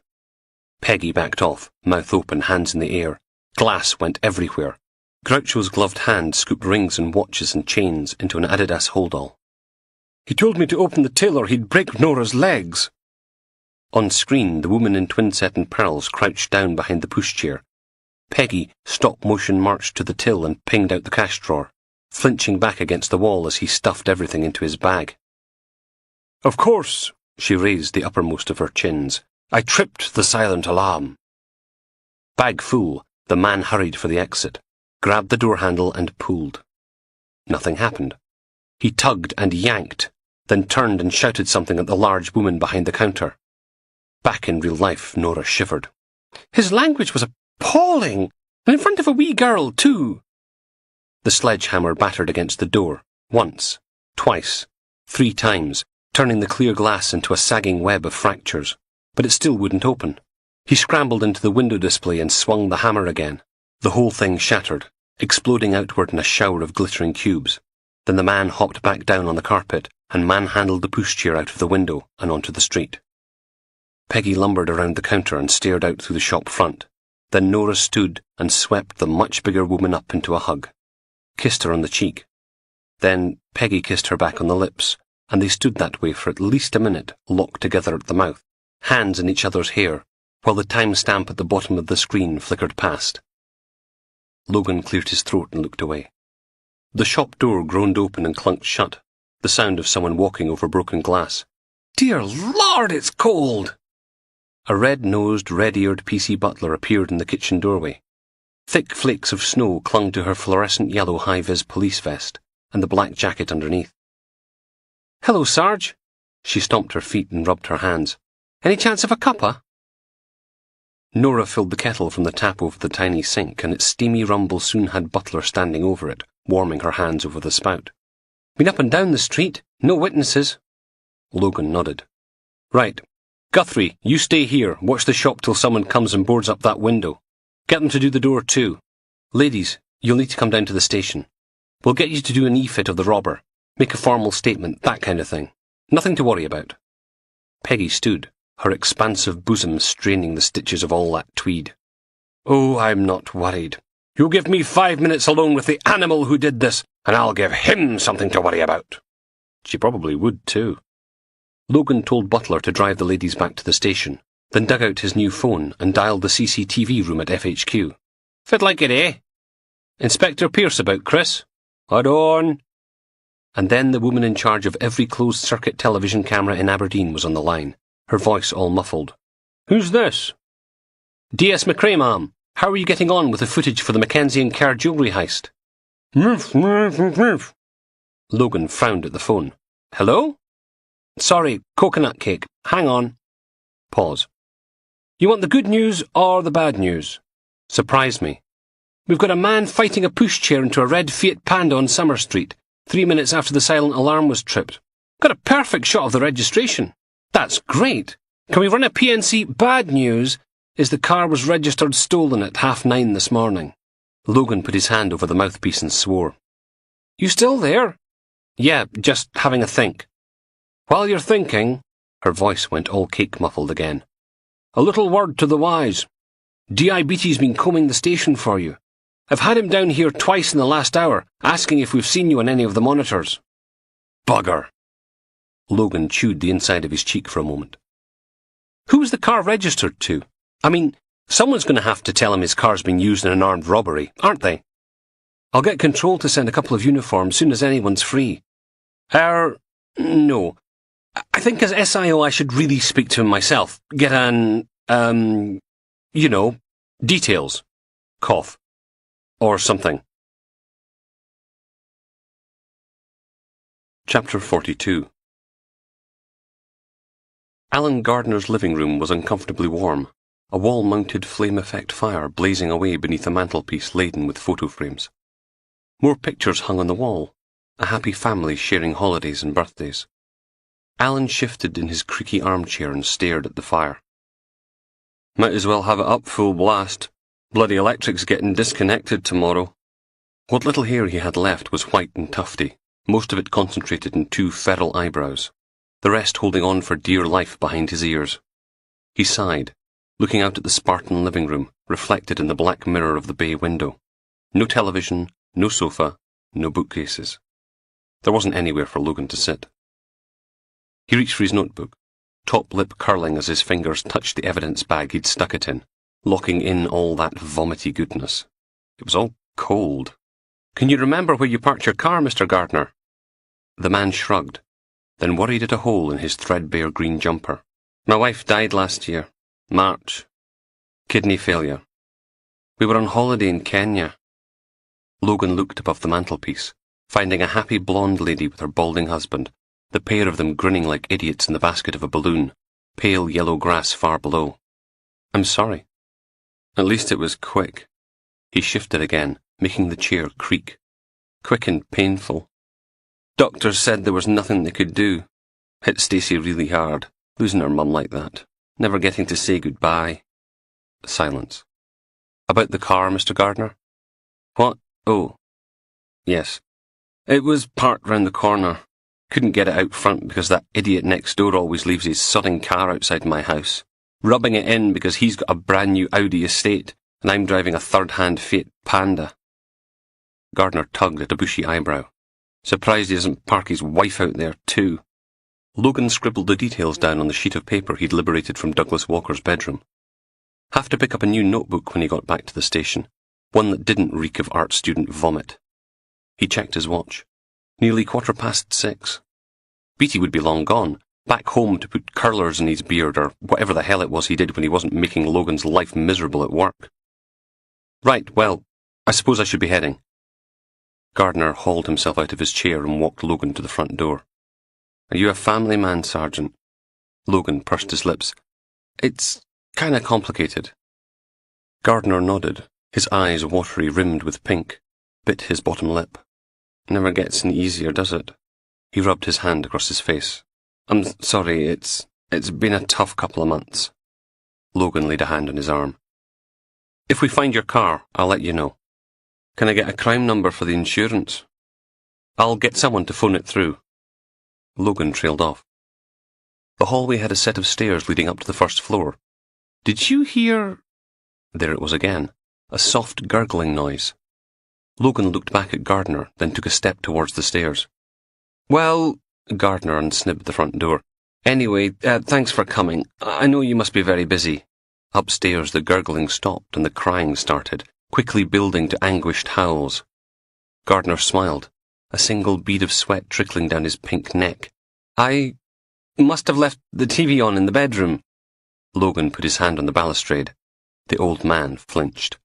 Peggy backed off, mouth open, hands in the air. Glass went everywhere. Groucho's gloved hand scooped rings and watches and chains into an Adidas holdall. "He told me to open the till or he'd break Nora's legs." On screen, the woman in twin-set and pearls crouched down behind the pushchair. Peggy stop-motion marched to the till and pinged out the cash drawer, flinching back against the wall as he stuffed everything into his bag. "Of course," she raised the uppermost of her chins, "I tripped the silent alarm." Bag full, the man hurried for the exit, grabbed the door handle and pulled. Nothing happened. He tugged and yanked, then turned and shouted something at the large woman behind the counter. Back in real life, Nora shivered. His language was appalling, and in front of a wee girl, too. The sledgehammer battered against the door, once, twice, 3 times, turning the clear glass into a sagging web of fractures, but it still wouldn't open. He scrambled into the window display and swung the hammer again. The whole thing shattered, exploding outward in a shower of glittering cubes. Then the man hopped back down on the carpet and manhandled the pushchair out of the window and onto the street. Peggy lumbered around the counter and stared out through the shop front. Then Nora stood and swept the much bigger woman up into a hug, kissed her on the cheek. Then Peggy kissed her back on the lips, and they stood that way for at least a minute, locked together at the mouth, hands in each other's hair, while the timestamp at the bottom of the screen flickered past. Logan cleared his throat and looked away. The shop door groaned open and clunked shut, the sound of someone walking over broken glass. "Dear Lord, it's cold!" A red-nosed, red-eared PC butler appeared in the kitchen doorway. Thick flakes of snow clung to her fluorescent yellow high-vis police vest, and the black jacket underneath. "Hello, Sarge." She stomped her feet and rubbed her hands. "Any chance of a cuppa?" Nora filled the kettle from the tap over the tiny sink, and its steamy rumble soon had Butler standing over it, warming her hands over the spout. "Been up and down the street. No witnesses." Logan nodded. "Right. Guthrie, you stay here. Watch the shop till someone comes and boards up that window. Get them to do the door too. Ladies, you'll need to come down to the station. We'll get you to do an e-fit of the robber. Make a formal statement, that kind of thing. Nothing to worry about." Peggy stood, her expansive bosom straining the stitches of all that tweed. "Oh, I'm not worried. You give me 5 minutes alone with the animal who did this, and I'll give him something to worry about." She probably would, too. Logan told Butler to drive the ladies back to the station, then dug out his new phone and dialed the CCTV room at FHQ. "Fit like it, eh? Inspector Pierce about, Chris? Hold on." And then the woman in charge of every closed-circuit television camera in Aberdeen was on the line, her voice all muffled. "Who's this?" "D.S. McRae, ma'am. How are you getting on with the footage for the Mackenzie & Kerr jewellery heist?" Logan frowned at the phone. "Hello? Sorry, coconut cake. Hang on." Pause. "You want the good news or the bad news?" "Surprise me." "We've got a man fighting a pushchair into a red Fiat Panda on Summer Street, 3 minutes after the silent alarm was tripped. Got a perfect shot of the registration." "That's great. Can we run a PNC? Bad news is the car was registered stolen at 9:30 this morning. Logan put his hand over the mouthpiece and swore. You still there? Yeah, just having a think. While you're thinking, her voice went all cake-muffled again. A little word to the wise. DIBT's been combing the station for you. I've had him down here twice in the last hour, asking if we've seen you on any of the monitors. Bugger. Logan chewed the inside of his cheek for a moment. Who was the car registered to? I mean, someone's going to have to tell him his car's been used in an armed robbery, aren't they? I'll get control to send a couple of uniforms soon as anyone's free. No. I think as SIO I should really speak to him myself. Get details. Cough. Or something. Chapter 42. Alan Gardner's living room was uncomfortably warm, a wall-mounted flame-effect fire blazing away beneath a mantelpiece laden with photo frames. More pictures hung on the wall, a happy family sharing holidays and birthdays. Alan shifted in his creaky armchair and stared at the fire. Might as well have it up full blast. Bloody electric's getting disconnected tomorrow. What little hair he had left was white and tufty, most of it concentrated in 2 feral eyebrows, the rest holding on for dear life behind his ears. He sighed, looking out at the Spartan living room, reflected in the black mirror of the bay window. No television, no sofa, no bookcases. There wasn't anywhere for Logan to sit. He reached for his notebook, top lip curling as his fingers touched the evidence bag he'd stuck it in, locking in all that vomity goodness. It was all cold. Can you remember where you parked your car, Mr. Gardner? The man shrugged, then worried at a hole in his threadbare green jumper. My wife died last year. March. Kidney failure. We were on holiday in Kenya. Logan looked above the mantelpiece, finding a happy blonde lady with her balding husband, the pair of them grinning like idiots in the basket of a balloon, pale yellow grass far below. I'm sorry. At least it was quick. He shifted again, making the chair creak. Quick and painful. Doctors said there was nothing they could do. Hit Stacey really hard, losing her mum like that, never getting to say goodbye. Silence. About the car, Mr. Gardner? What? Oh. Yes. It was parked round the corner. Couldn't get it out front because that idiot next door always leaves his sodding car outside my house, rubbing it in because he's got a brand new Audi estate and I'm driving a third-hand Fiat Panda. Gardner tugged at a bushy eyebrow. Surprised he doesn't park his wife out there too. Logan scribbled the details down on the sheet of paper he'd liberated from Douglas Walker's bedroom. Have to pick up a new notebook when he got back to the station, one that didn't reek of art student vomit. He checked his watch. Nearly 6:15. Beatty would be long gone, back home to put curlers in his beard or whatever the hell it was he did when he wasn't making Logan's life miserable at work. Right, well, I suppose I should be heading. Gardner hauled himself out of his chair and walked Logan to the front door. Are you a family man, Sergeant? Logan pursed his lips. It's kinda complicated. Gardner nodded, his eyes watery rimmed with pink, bit his bottom lip. Never gets any easier, does it? He rubbed his hand across his face. I'm sorry, it's been a tough couple of months. Logan laid a hand on his arm. If we find your car, I'll let you know. Can I get a crime number for the insurance? I'll get someone to phone it through. Logan trailed off. The hallway had a set of stairs leading up to the first floor. Did you hear... There it was again, a soft gurgling noise. Logan looked back at Gardner, then took a step towards the stairs. Well, Gardner unsnibbed the front door. Anyway, thanks for coming. I know you must be very busy. Upstairs the gurgling stopped and the crying started, quickly building to anguished howls. Gardner smiled, a single bead of sweat trickling down his pink neck. I must have left the TV on in the bedroom. Logan put his hand on the balustrade. The old man flinched.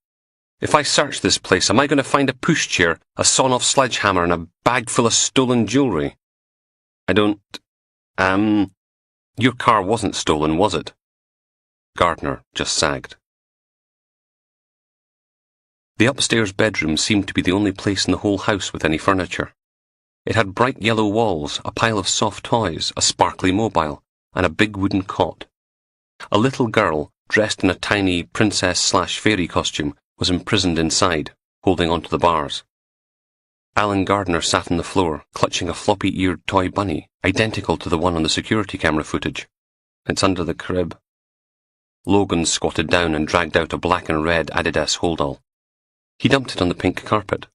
If I search this place, am I going to find a pushchair, a sawn-off sledgehammer, and a bag full of stolen jewellery? I don't... Your car wasn't stolen, was it? Gardner just sagged. The upstairs bedroom seemed to be the only place in the whole house with any furniture. It had bright yellow walls, a pile of soft toys, a sparkly mobile, and a big wooden cot. A little girl, dressed in a tiny princess/fairy costume, was imprisoned inside, holding onto the bars. Alan Gardner sat on the floor, clutching a floppy-eared toy bunny, identical to the one on the security camera footage. It's under the crib. Logan squatted down and dragged out a black and red Adidas holdall. He dumped it on the pink carpet.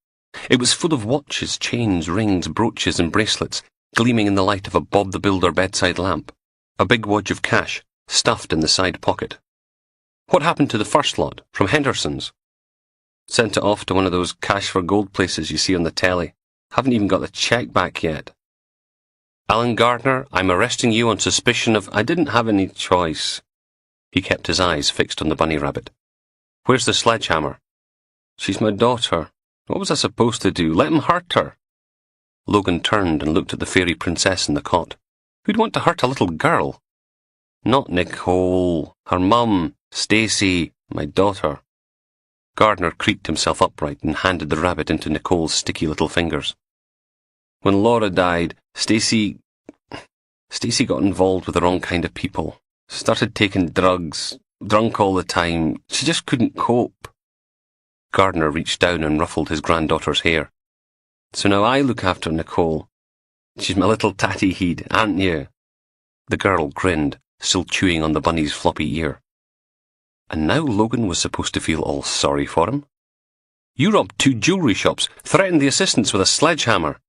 It was full of watches, chains, rings, brooches and bracelets, gleaming in the light of a Bob the Builder bedside lamp. A big wad of cash, stuffed in the side pocket. What happened to the first lot, from Henderson's? Sent it off to one of those cash for gold places you see on the telly. Haven't even got the cheque back yet. Alan Gardner, I'm arresting you on suspicion of... I didn't have any choice. He kept his eyes fixed on the bunny rabbit. Where's the sledgehammer? She's my daughter. What was I supposed to do? Let him hurt her. Logan turned and looked at the fairy princess in the cot. Who'd want to hurt a little girl? Not Nicole. Her mum. Stacy. My daughter. Gardner creaked himself upright and handed the rabbit into Nicole's sticky little fingers. When Laura died, Stacy got involved with the wrong kind of people. Started taking drugs, drunk all the time. She just couldn't cope. Gardner reached down and ruffled his granddaughter's hair. So now I look after Nicole. She's my little tatty heed, aren't you? The girl grinned, still chewing on the bunny's floppy ear. And now Logan was supposed to feel all sorry for him. You robbed 2 jewellery shops, threatened the assistants with a sledgehammer.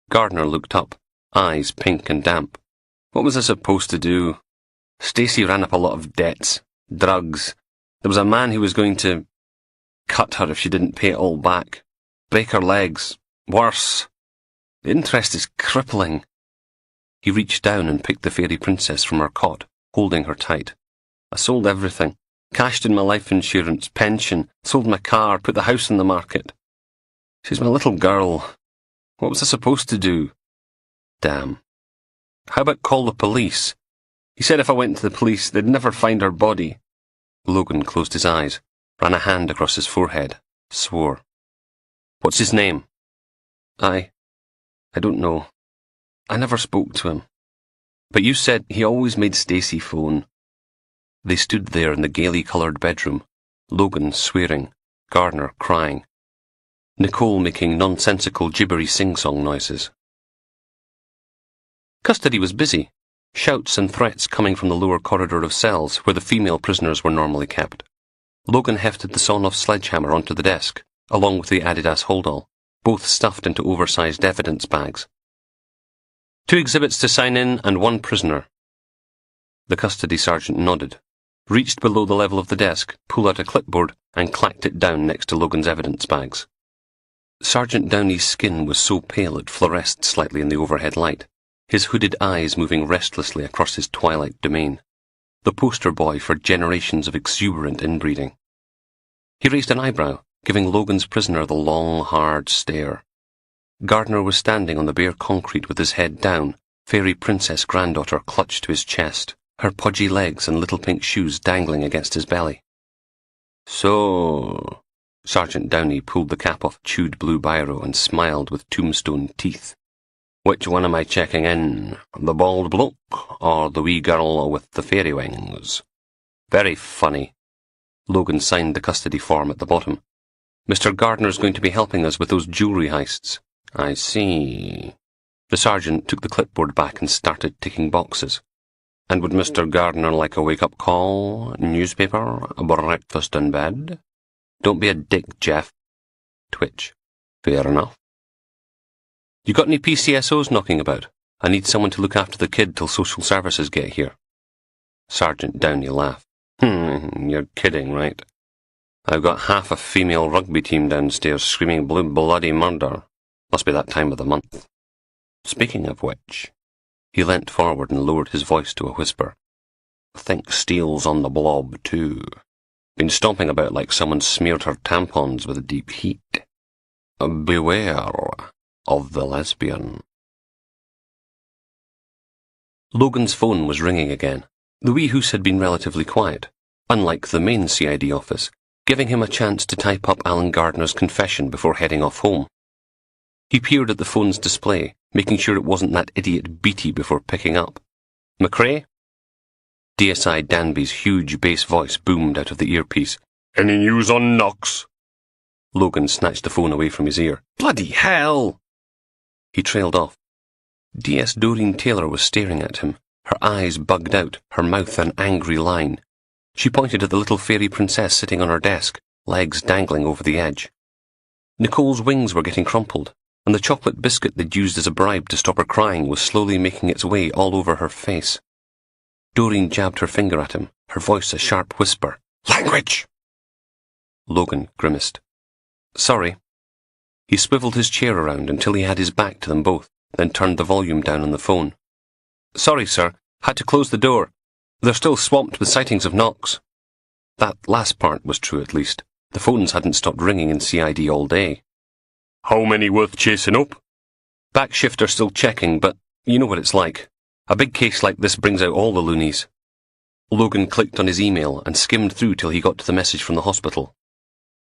Gardner looked up, eyes pink and damp. What was I supposed to do? Stacy ran up a lot of debts, drugs. There was a man who was going to cut her if she didn't pay it all back. Break her legs. Worse. The interest is crippling. He reached down and picked the fairy princess from her cot, holding her tight. I sold everything. Cashed in my life insurance, pension, sold my car, put the house on the market. She's my little girl. What was I supposed to do? Damn. How about call the police? He said if I went to the police, they'd never find her body. Logan closed his eyes, ran a hand across his forehead, swore. What's his name? I don't know. I never spoke to him. But you said he always made Stacy phone. They stood there in the gaily coloured bedroom, Logan swearing, Gardner crying, Nicole making nonsensical gibbery sing-song noises. Custody was busy, shouts and threats coming from the lower corridor of cells where the female prisoners were normally kept. Logan hefted the sawn-off sledgehammer onto the desk, along with the Adidas holdall, both stuffed into oversized evidence bags. 2 exhibits to sign in and 1 prisoner. The custody sergeant nodded, reached below the level of the desk, pulled out a clipboard, and clacked it down next to Logan's evidence bags. Sergeant Downey's skin was so pale it fluoresced slightly in the overhead light, his hooded eyes moving restlessly across his twilight domain, the poster boy for generations of exuberant inbreeding. He raised an eyebrow, giving Logan's prisoner the long, hard stare. Gardner was standing on the bare concrete with his head down, fairy princess granddaughter clutched to his chest, her podgy legs and little pink shoes dangling against his belly. So... Sergeant Downey pulled the cap off a chewed blue biro and smiled with tombstone teeth. Which one am I checking in? The bald bloke or the wee girl with the fairy wings? Very funny. Logan signed the custody form at the bottom. Mr. Gardner's going to be helping us with those jewellery heists. I see. The sergeant took the clipboard back and started ticking boxes. And would Mr. Gardner like a wake-up call, newspaper, breakfast in bed? Don't be a dick, Jeff. Twitch. Fair enough. You got any PCSOs knocking about? I need someone to look after the kid till social services get here. Sergeant Downey laughed. You're kidding, right? I've got half a female rugby team downstairs screaming blue bloody murder. Must be that time of the month. Speaking of which... He leant forward and lowered his voice to a whisper. Think Steele's on the blob, too. Been stomping about like someone smeared her tampons with deep heat. Beware of the lesbian. Logan's phone was ringing again. The wee hoose had been relatively quiet, unlike the main CID office, giving him a chance to type up Alan Gardner's confession before heading off home. He peered at the phone's display, making sure it wasn't that idiot Beatty before picking up. McRae? DSI Danby's huge bass voice boomed out of the earpiece. Any news on Knox? Logan snatched the phone away from his ear. Bloody hell! He trailed off. DS Doreen Taylor was staring at him, her eyes bugged out, her mouth an angry line. She pointed at the little fairy princess sitting on her desk, legs dangling over the edge. Nicole's wings were getting crumpled, and the chocolate biscuit they'd used as a bribe to stop her crying was slowly making its way all over her face. Doreen jabbed her finger at him, her voice a sharp whisper. Language! Logan grimaced. Sorry. He swiveled his chair around until he had his back to them both, then turned the volume down on the phone. Sorry, sir. Had to close the door. They're still swamped with sightings of Knox. That last part was true, at least. The phones hadn't stopped ringing in CID all day. How many worth chasing up? Backshift are still checking, but you know what it's like. A big case like this brings out all the loonies. Logan clicked on his email and skimmed through till he got to the message from the hospital.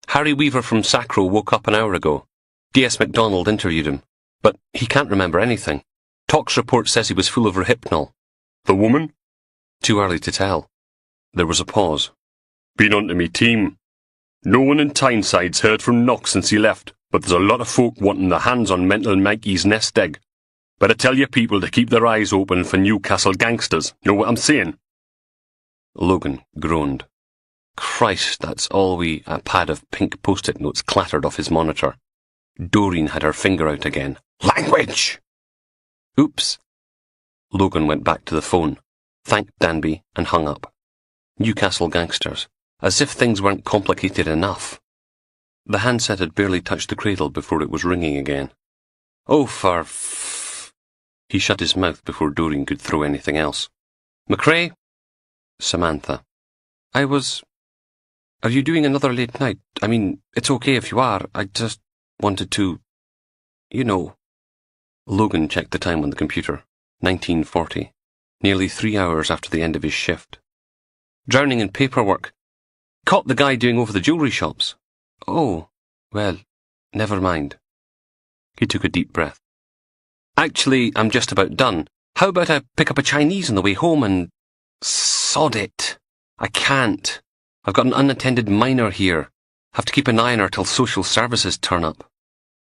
Harry Weaver from Sacro woke up an hour ago. DS MacDonald interviewed him, but he can't remember anything. Tox report says he was full of Rohypnol. The woman? Too early to tell. There was a pause. Been onto me team. No one in Tyneside's heard from Knox since he left, but there's a lot of folk wanting their hands on mental Mikey's nest egg. Better tell your people to keep their eyes open for Newcastle gangsters. Know what I'm saying? Logan groaned. Christ, that's all we... A pad of pink post-it notes clattered off his monitor. Doreen had her finger out again. Language! Oops. Logan went back to the phone, thanked Danby, and hung up. Newcastle gangsters. As if things weren't complicated enough. The handset had barely touched the cradle before it was ringing again. Oh, for f... He shut his mouth before Doreen could throw anything else. McRae? Samantha. Are you doing another late night? I mean, it's okay if you are. I just wanted to... You know. Logan checked the time on the computer. 19:40. Nearly 3 hours after the end of his shift. Drowning in paperwork. Caught the guy doing over the jewellery shops. Oh, well, never mind. He took a deep breath. Actually, I'm just about done. How about I pick up a Chinese on the way home and... Sod it. I can't. I've got an unattended minor here. Have to keep an eye on her till social services turn up.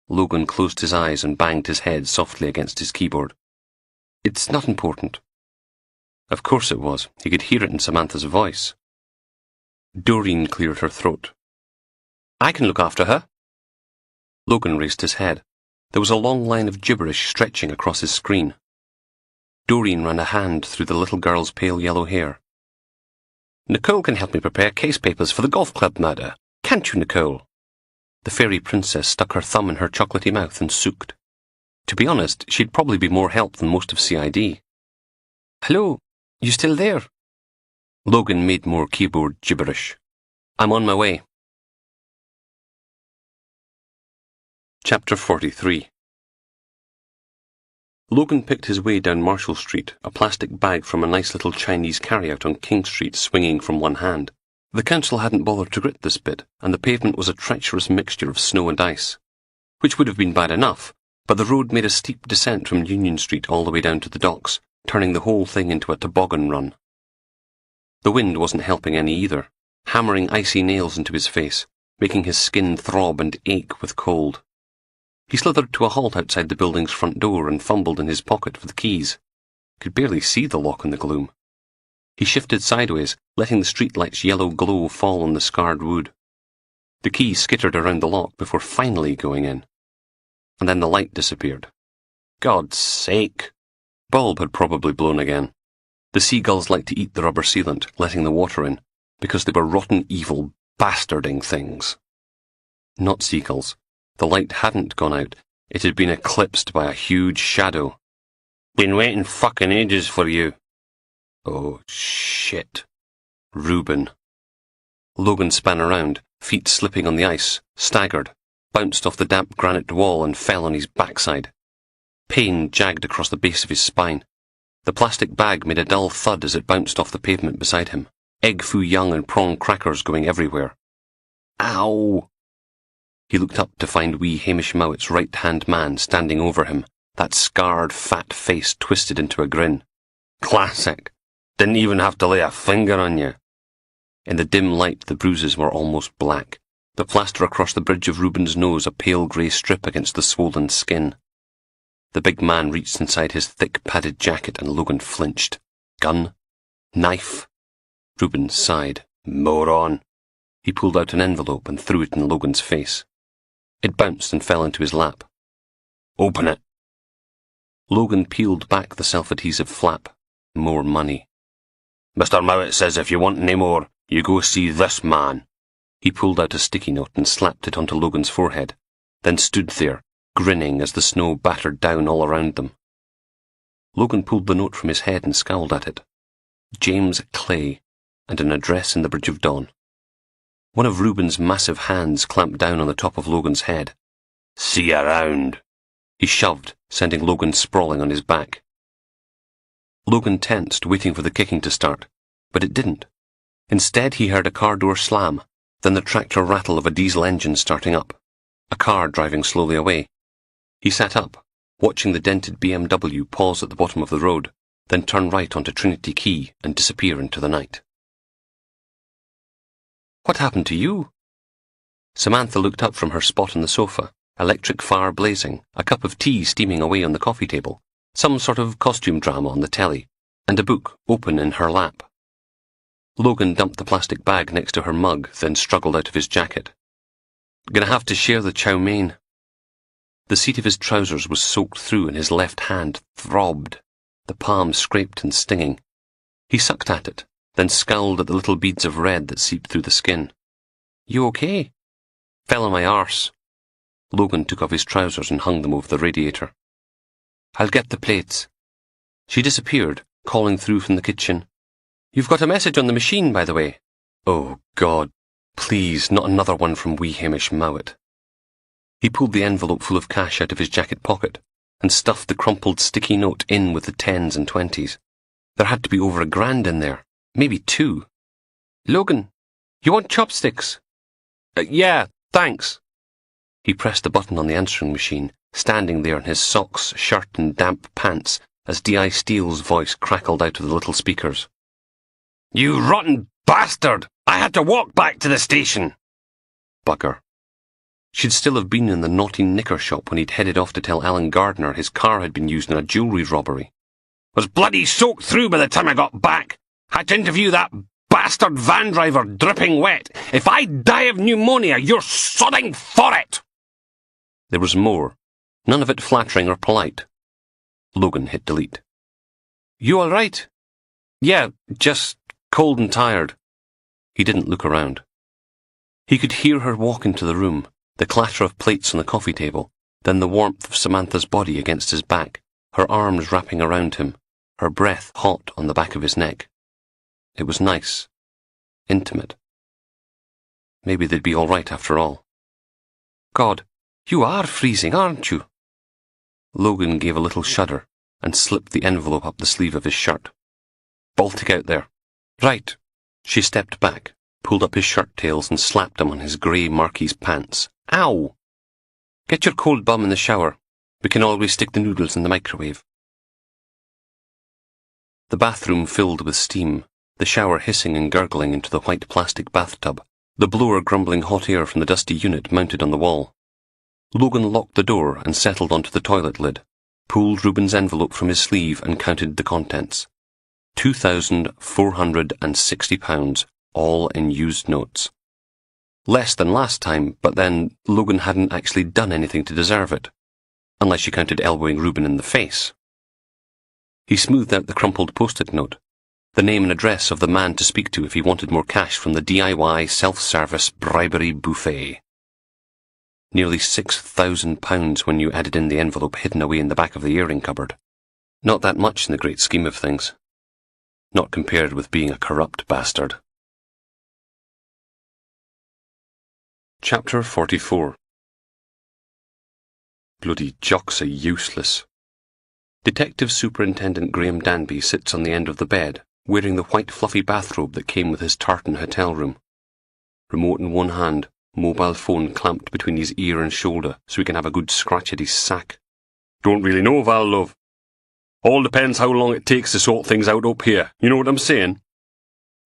Logan closed his eyes and banged his head softly against his keyboard. It's not important. Of course it was. He could hear it in Samantha's voice. Doreen cleared her throat. I can look after her. Logan raised his head. There was a long line of gibberish stretching across his screen. Doreen ran a hand through the little girl's pale yellow hair. Nicole can help me prepare case papers for the golf club murder. Can't you, Nicole? The fairy princess stuck her thumb in her chocolatey mouth and sooked. To be honest, she'd probably be more help than most of CID. Hello, you still there? Logan made more keyboard gibberish. I'm on my way. Chapter 43. Logan picked his way down Marshall Street, a plastic bag from a nice little Chinese carryout on King Street swinging from one hand. The council hadn't bothered to grit this bit, and the pavement was a treacherous mixture of snow and ice, which would have been bad enough, but the road made a steep descent from Union Street all the way down to the docks, turning the whole thing into a toboggan run. The wind wasn't helping any either, hammering icy nails into his face, making his skin throb and ache with cold. He slithered to a halt outside the building's front door and fumbled in his pocket for the keys. Could barely see the lock in the gloom. He shifted sideways, letting the streetlight's yellow glow fall on the scarred wood. The key skittered around the lock before finally going in. And then the light disappeared. God's sake! Bulb had probably blown again. The seagulls liked to eat the rubber sealant, letting the water in, because they were rotten, evil, bastarding things. Not seagulls. The light hadn't gone out. It had been eclipsed by a huge shadow. Been waiting fucking ages for you. Oh, shit. Reuben. Logan span around, feet slipping on the ice, staggered, bounced off the damp granite wall and fell on his backside. Pain jagged across the base of his spine. The plastic bag made a dull thud as it bounced off the pavement beside him, egg foo young and prawn crackers going everywhere. Ow! He looked up to find wee Hamish Mowett's right-hand man standing over him, that scarred, fat face twisted into a grin. Classic. Didn't even have to lay a finger on you. In the dim light, the bruises were almost black, the plaster across the bridge of Reuben's nose a pale grey strip against the swollen skin. The big man reached inside his thick padded jacket and Logan flinched. Gun? Knife? Reuben sighed. Moron. He pulled out an envelope and threw it in Logan's face. It bounced and fell into his lap. Open it. Logan peeled back the self-adhesive flap. More money. Mr. Mowat says if you want any more, you go see this man. He pulled out a sticky note and slapped it onto Logan's forehead, then stood there, grinning as the snow battered down all around them. Logan pulled the note from his head and scowled at it. James Clay, and an address in the Bridge of Dawn. One of Reuben's massive hands clamped down on the top of Logan's head. See you around. He shoved, sending Logan sprawling on his back. Logan tensed, waiting for the kicking to start, but it didn't. Instead, he heard a car door slam, then the tractor rattle of a diesel engine starting up, a car driving slowly away. He sat up, watching the dented BMW pause at the bottom of the road, then turn right onto Trinity Quay and disappear into the night. What happened to you? Samantha looked up from her spot on the sofa, electric fire blazing, a cup of tea steaming away on the coffee table, some sort of costume drama on the telly, and a book open in her lap. Logan dumped the plastic bag next to her mug, then struggled out of his jacket. Gonna have to share the chow mein. The seat of his trousers was soaked through and his left hand throbbed, the palm scraped and stinging. He sucked at it, then scowled at the little beads of red that seeped through the skin. You okay? Fell on my arse. Logan took off his trousers and hung them over the radiator. I'll get the plates. She disappeared, calling through from the kitchen. You've got a message on the machine, by the way. Oh, God. Please, not another one from wee Hamish Mowat. He pulled the envelope full of cash out of his jacket pocket and stuffed the crumpled sticky note in with the 10s and 20s. There had to be over $1,000 in there, maybe 2. Logan, you want chopsticks? Yeah, thanks. He pressed the button on the answering machine, standing there in his socks, shirt and damp pants as D.I. Steele's voice crackled out of the little speakers. You rotten bastard! I had to walk back to the station! Bugger. She'd still have been in the naughty knicker shop when he'd headed off to tell Alan Gardner his car had been used in a jewellery robbery. Was bloody soaked through by the time I got back. Had to interview that bastard van driver dripping wet. If I die of pneumonia, you're sodding for it! There was more, none of it flattering or polite. Logan hit delete. You all right? Yeah, just cold and tired. He didn't look around. He could hear her walk into the room, the clatter of plates on the coffee table, then the warmth of Samantha's body against his back, her arms wrapping around him, her breath hot on the back of his neck. It was nice. Intimate. Maybe they'd be all right after all. God, you are freezing, aren't you? Logan gave a little shudder and slipped the envelope up the sleeve of his shirt. Baltic out there. Right. She stepped back, pulled up his shirt tails and slapped him on his grey Marquis pants. Ow! Get your cold bum in the shower. We can always stick the noodles in the microwave. The bathroom filled with steam, the shower hissing and gurgling into the white plastic bathtub, the blower grumbling hot air from the dusty unit mounted on the wall. Logan locked the door and settled onto the toilet lid, pulled Reuben's envelope from his sleeve and counted the contents. £2,460, all in used notes. Less than last time, but then Logan hadn't actually done anything to deserve it, unless you counted elbowing Reuben in the face. He smoothed out the crumpled post-it note, the name and address of the man to speak to if he wanted more cash from the DIY self-service bribery buffet. Nearly £6,000 when you added in the envelope hidden away in the back of the airing cupboard. Not that much in the great scheme of things. Not compared with being a corrupt bastard. Chapter 44. Bloody jocks are useless. Detective Superintendent Graham Danby sits on the end of the bed, wearing the white fluffy bathrobe that came with his tartan hotel room. Remote in one hand, mobile phone clamped between his ear and shoulder so he can have a good scratch at his sack. Don't really know, Val, love. All depends how long it takes to sort things out up here. You know what I'm saying?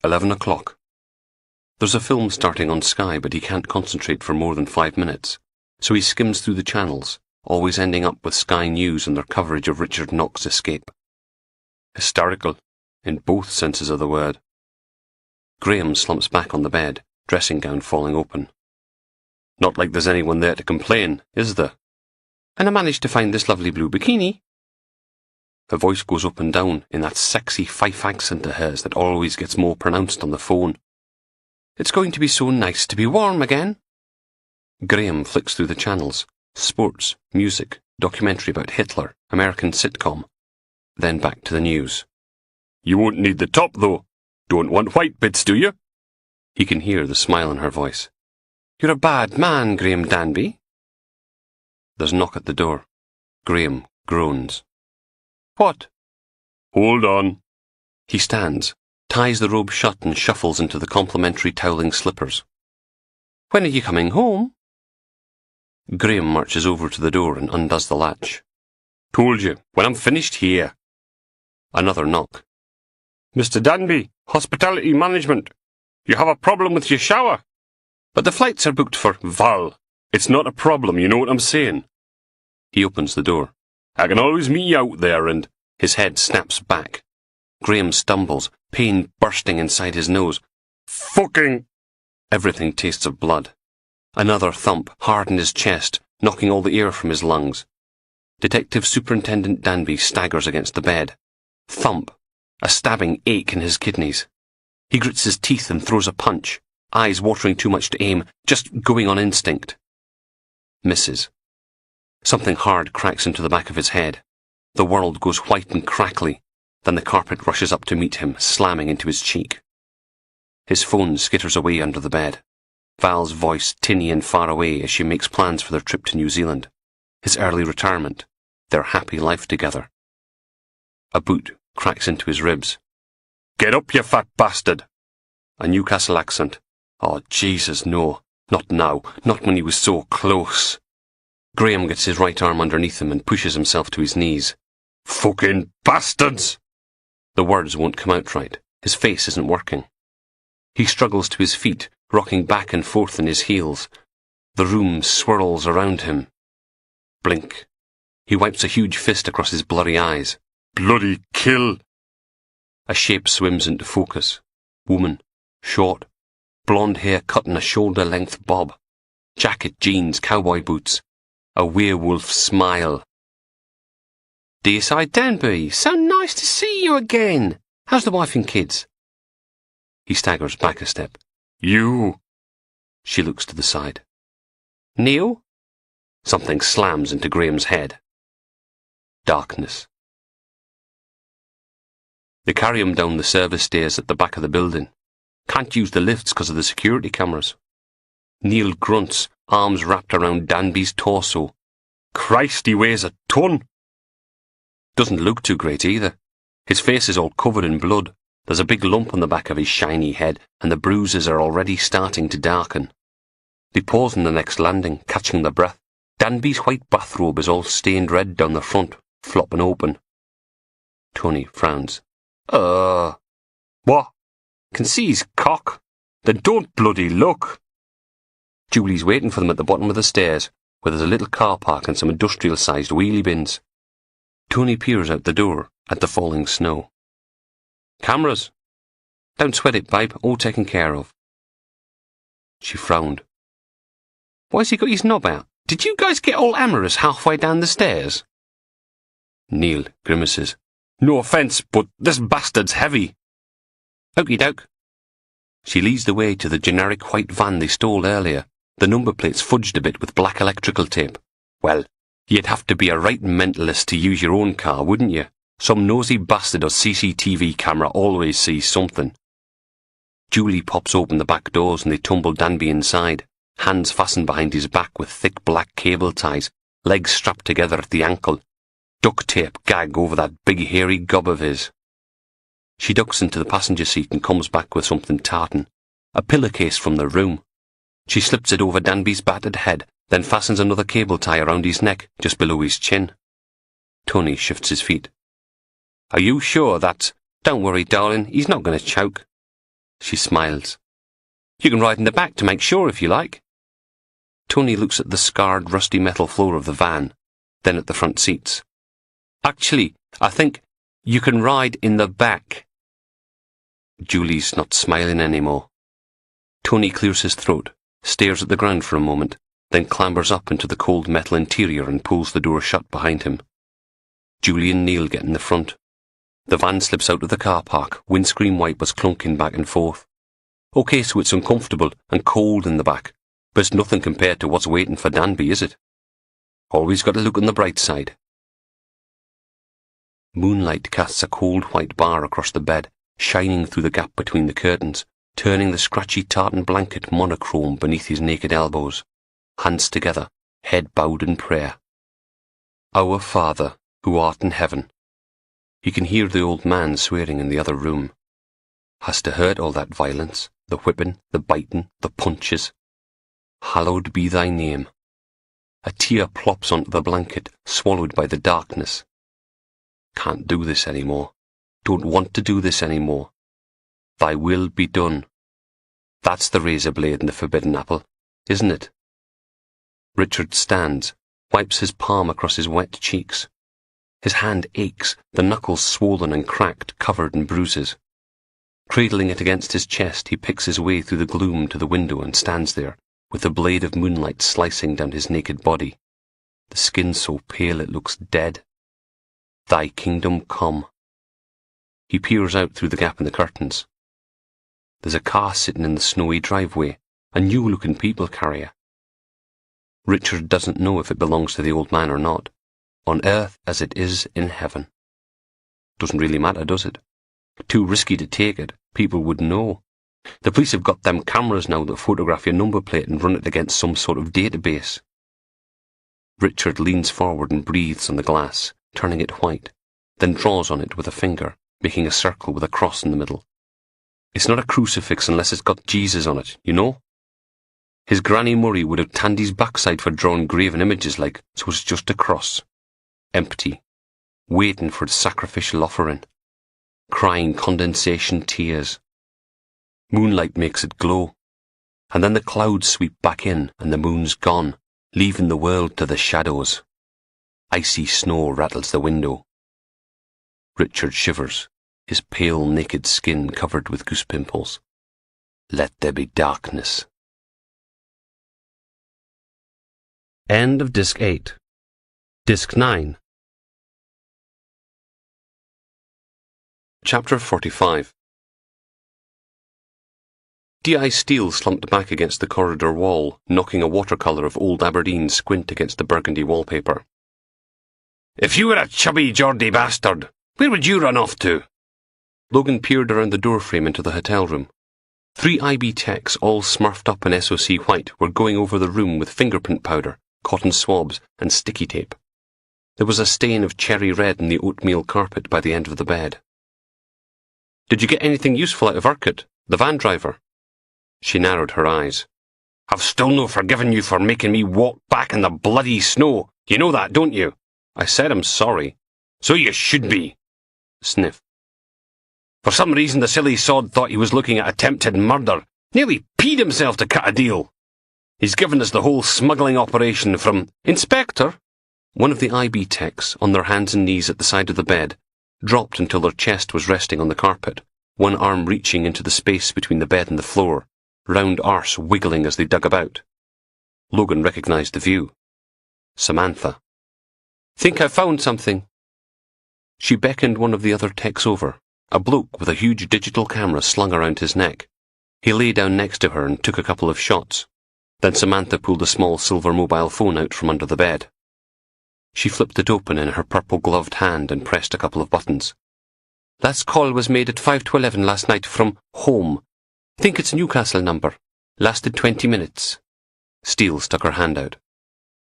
11 o'clock. There's a film starting on Sky, but he can't concentrate for more than 5 minutes, so he skims through the channels, always ending up with Sky News and their coverage of Richard Knox's escape. Hysterical, in both senses of the word. Graham slumps back on the bed, dressing gown falling open. Not like there's anyone there to complain, is there? And I managed to find this lovely blue bikini. Her voice goes up and down in that sexy Fife accent of hers that always gets more pronounced on the phone. It's going to be so nice to be warm again. Graham flicks through the channels. Sports, music, documentary about Hitler, American sitcom. Then back to the news. You won't need the top, though. Don't want white bits, do you? He can hear the smile in her voice. You're a bad man, Graham Danby. There's a knock at the door. Graham groans. What? Hold on. He stands, ties the robe shut and shuffles into the complimentary toweling slippers. When are you coming home? Graham marches over to the door and undoes the latch. Told you, when I'm finished here. Another knock. Mr. Danby, hospitality management. You have a problem with your shower. But the flights are booked for Val. It's not a problem, you know what I'm saying? He opens the door. I can always meet you out there, and his head snaps back. Graham stumbles, pain bursting inside his nose. Fucking... Everything tastes of blood. Another thump hard in his chest, knocking all the air from his lungs. Detective Superintendent Danby staggers against the bed. Thump. A stabbing ache in his kidneys. He grits his teeth and throws a punch, eyes watering too much to aim, just going on instinct. Misses. Something hard cracks into the back of his head. The world goes white and crackly. Then the carpet rushes up to meet him, slamming into his cheek. His phone skitters away under the bed. Val's voice tinny and far away as she makes plans for their trip to New Zealand. His early retirement. Their happy life together. A boot cracks into his ribs. Get up, you fat bastard! A Newcastle accent. Oh, Jesus, no. Not now. Not when he was so close. Graham gets his right arm underneath him and pushes himself to his knees. Fucking bastards! The words won't come out right. His face isn't working. He struggles to his feet, rocking back and forth in his heels. The room swirls around him. Blink. He wipes a huge fist across his blurry eyes. Bloody kill! A shape swims into focus. Woman. Short. Blonde hair cut in a shoulder-length bob. Jacket, jeans, cowboy boots. A werewolf smile. Dear Danby, so nice to see you again. How's the wife and kids? He staggers back a step. You! She looks to the side. Neil? Something slams into Graham's head. Darkness. They carry him down the service stairs at the back of the building. Can't use the lifts because of the security cameras. Neil grunts, arms wrapped around Danby's torso. Christ, he weighs a ton! Doesn't look too great either. His face is all covered in blood. There's a big lump on the back of his shiny head, and the bruises are already starting to darken. They pause on the next landing, catching their breath. Danby's white bathrobe is all stained red down the front, flopping open. Tony frowns. What? Can see his cock? Then don't bloody look. Julie's waiting for them at the bottom of the stairs, where there's a little car park and some industrial-sized wheelie bins. Tony peers out the door at the falling snow. Cameras. Don't sweat it, babe. All taken care of. She frowned. Why's he got his knob out? Did you guys get all amorous halfway down the stairs? Neil grimaces. No offence, but this bastard's heavy. Okey doke. She leads the way to the generic white van they stole earlier, the number plates fudged a bit with black electrical tape. Well, you'd have to be a right mentalist to use your own car, wouldn't you? Some nosy bastard or CCTV camera always sees something. Julie pops open the back doors and they tumble Danby inside, hands fastened behind his back with thick black cable ties, legs strapped together at the ankle, duct tape gag over that big hairy gob of his. She ducks into the passenger seat and comes back with something tartan, a pillowcase from the room. She slips it over Danby's battered head, then fastens another cable tie around his neck, just below his chin. Tony shifts his feet. Are you sure that... Don't worry, darling, he's not going to choke. She smiles. You can ride in the back to make sure if you like. Tony looks at the scarred, rusty metal floor of the van, then at the front seats. Actually, I think you can ride in the back. Julie's not smiling anymore. Tony clears his throat, stares at the ground for a moment, then clambers up into the cold metal interior and pulls the door shut behind him. Julie and Neil get in the front. The van slips out of the car park, windscreen wipers clunking back and forth. OK, so it's uncomfortable and cold in the back, but it's nothing compared to what's waiting for Danby, is it? Always got to look on the bright side. Moonlight casts a cold white bar across the bed, shining through the gap between the curtains, turning the scratchy tartan blanket monochrome beneath his naked elbows, hands together, head bowed in prayer. Our Father, who art in heaven. He can hear the old man swearing in the other room. Has to hurt all that violence, the whipping, the biting, the punches. Hallowed be thy name. A tear plops onto the blanket, swallowed by the darkness. Can't do this anymore. Don't want to do this anymore. Thy will be done. That's the razor blade and the forbidden apple, isn't it? Richard stands, wipes his palm across his wet cheeks. His hand aches, the knuckles swollen and cracked, covered in bruises. Cradling it against his chest, he picks his way through the gloom to the window and stands there, with the blade of moonlight slicing down his naked body. The skin so pale it looks dead. Thy kingdom come. He peers out through the gap in the curtains. There's a car sitting in the snowy driveway, a new-looking people carrier. Richard doesn't know if it belongs to the old man or not, on earth as it is in heaven. Doesn't really matter, does it? Too risky to take it, people would know. The police have got them cameras now that photograph your number plate and run it against some sort of database. Richard leans forward and breathes on the glass, turning it white, then draws on it with a finger, making a circle with a cross in the middle. It's not a crucifix unless it's got Jesus on it, you know? His Granny Murray would have tanned his backside for drawing graven images like, so it's just a cross. Empty, waiting for the sacrificial offering. Crying condensation tears. Moonlight makes it glow. And then the clouds sweep back in and the moon's gone, leaving the world to the shadows. Icy snow rattles the window. Richard shivers, his pale naked skin covered with goose pimples. Let there be darkness. End of Disc 8. Disc 9. Chapter 45. D.I. Steele slumped back against the corridor wall, knocking a watercolour of old Aberdeen squint against the burgundy wallpaper. If you were a chubby Geordie bastard, where would you run off to? Logan peered around the doorframe into the hotel room. 3 IB techs, all smurfed up in SOC white, were going over the room with fingerprint powder, cotton swabs, and sticky tape. There was a stain of cherry red in the oatmeal carpet by the end of the bed. Did you get anything useful out of Urquhart, the van driver? She narrowed her eyes. I've still no forgiven you for making me walk back in the bloody snow. You know that, don't you? I said I'm sorry. So you should be. Sniff. For some reason the silly sod thought he was looking at attempted murder. Nearly peed himself to cut a deal. He's given us the whole smuggling operation from... Inspector? One of the IB techs, on their hands and knees at the side of the bed, dropped until their chest was resting on the carpet, one arm reaching into the space between the bed and the floor, round arse wiggling as they dug about. Logan recognised the view. Samantha. Think I've found something. She beckoned one of the other techs over, a bloke with a huge digital camera slung around his neck. He lay down next to her and took a couple of shots. Then Samantha pulled a small silver mobile phone out from under the bed. She flipped it open in her purple-gloved hand and pressed a couple of buttons. Last call was made at 5 to 11 last night from home. Think it's Newcastle number. Lasted 20 minutes. Steele stuck her hand out.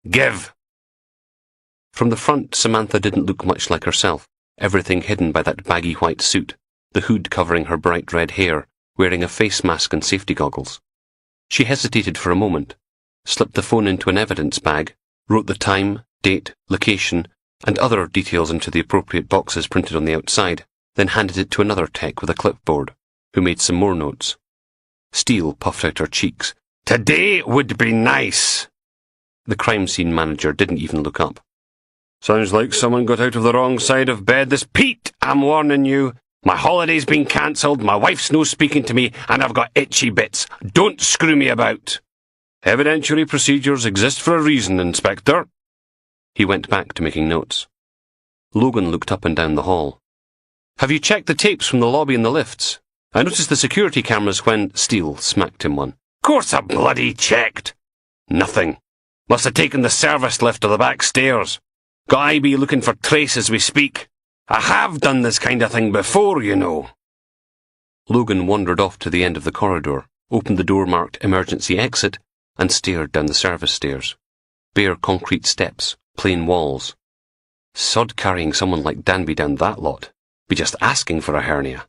Give! From the front, Samantha didn't look much like herself, everything hidden by that baggy white suit, the hood covering her bright red hair, wearing a face mask and safety goggles. She hesitated for a moment, slipped the phone into an evidence bag, wrote the time, date, location, and other details into the appropriate boxes printed on the outside, then handed it to another tech with a clipboard, who made some more notes. Steele puffed out her cheeks. "Today would be nice." The crime scene manager didn't even look up. "Sounds like someone got out of the wrong side of bed this Pete, I'm warning you. My holiday's been cancelled, my wife's no speaking to me, and I've got itchy bits. Don't screw me about." "Evidentiary procedures exist for a reason, Inspector." He went back to making notes. Logan looked up and down the hall. "Have you checked the tapes from the lobby and the lifts? I noticed the security cameras when—" Steele smacked him one. "Course I bloody checked." "Nothing. Must have taken the service lift to the back stairs. Got IB looking for trace as we speak. I have done this kind of thing before, you know." Logan wandered off to the end of the corridor, opened the door marked emergency exit, and stared down the service stairs. Bare concrete steps, plain walls. Sod carrying someone like Danby down that lot. Be just asking for a hernia.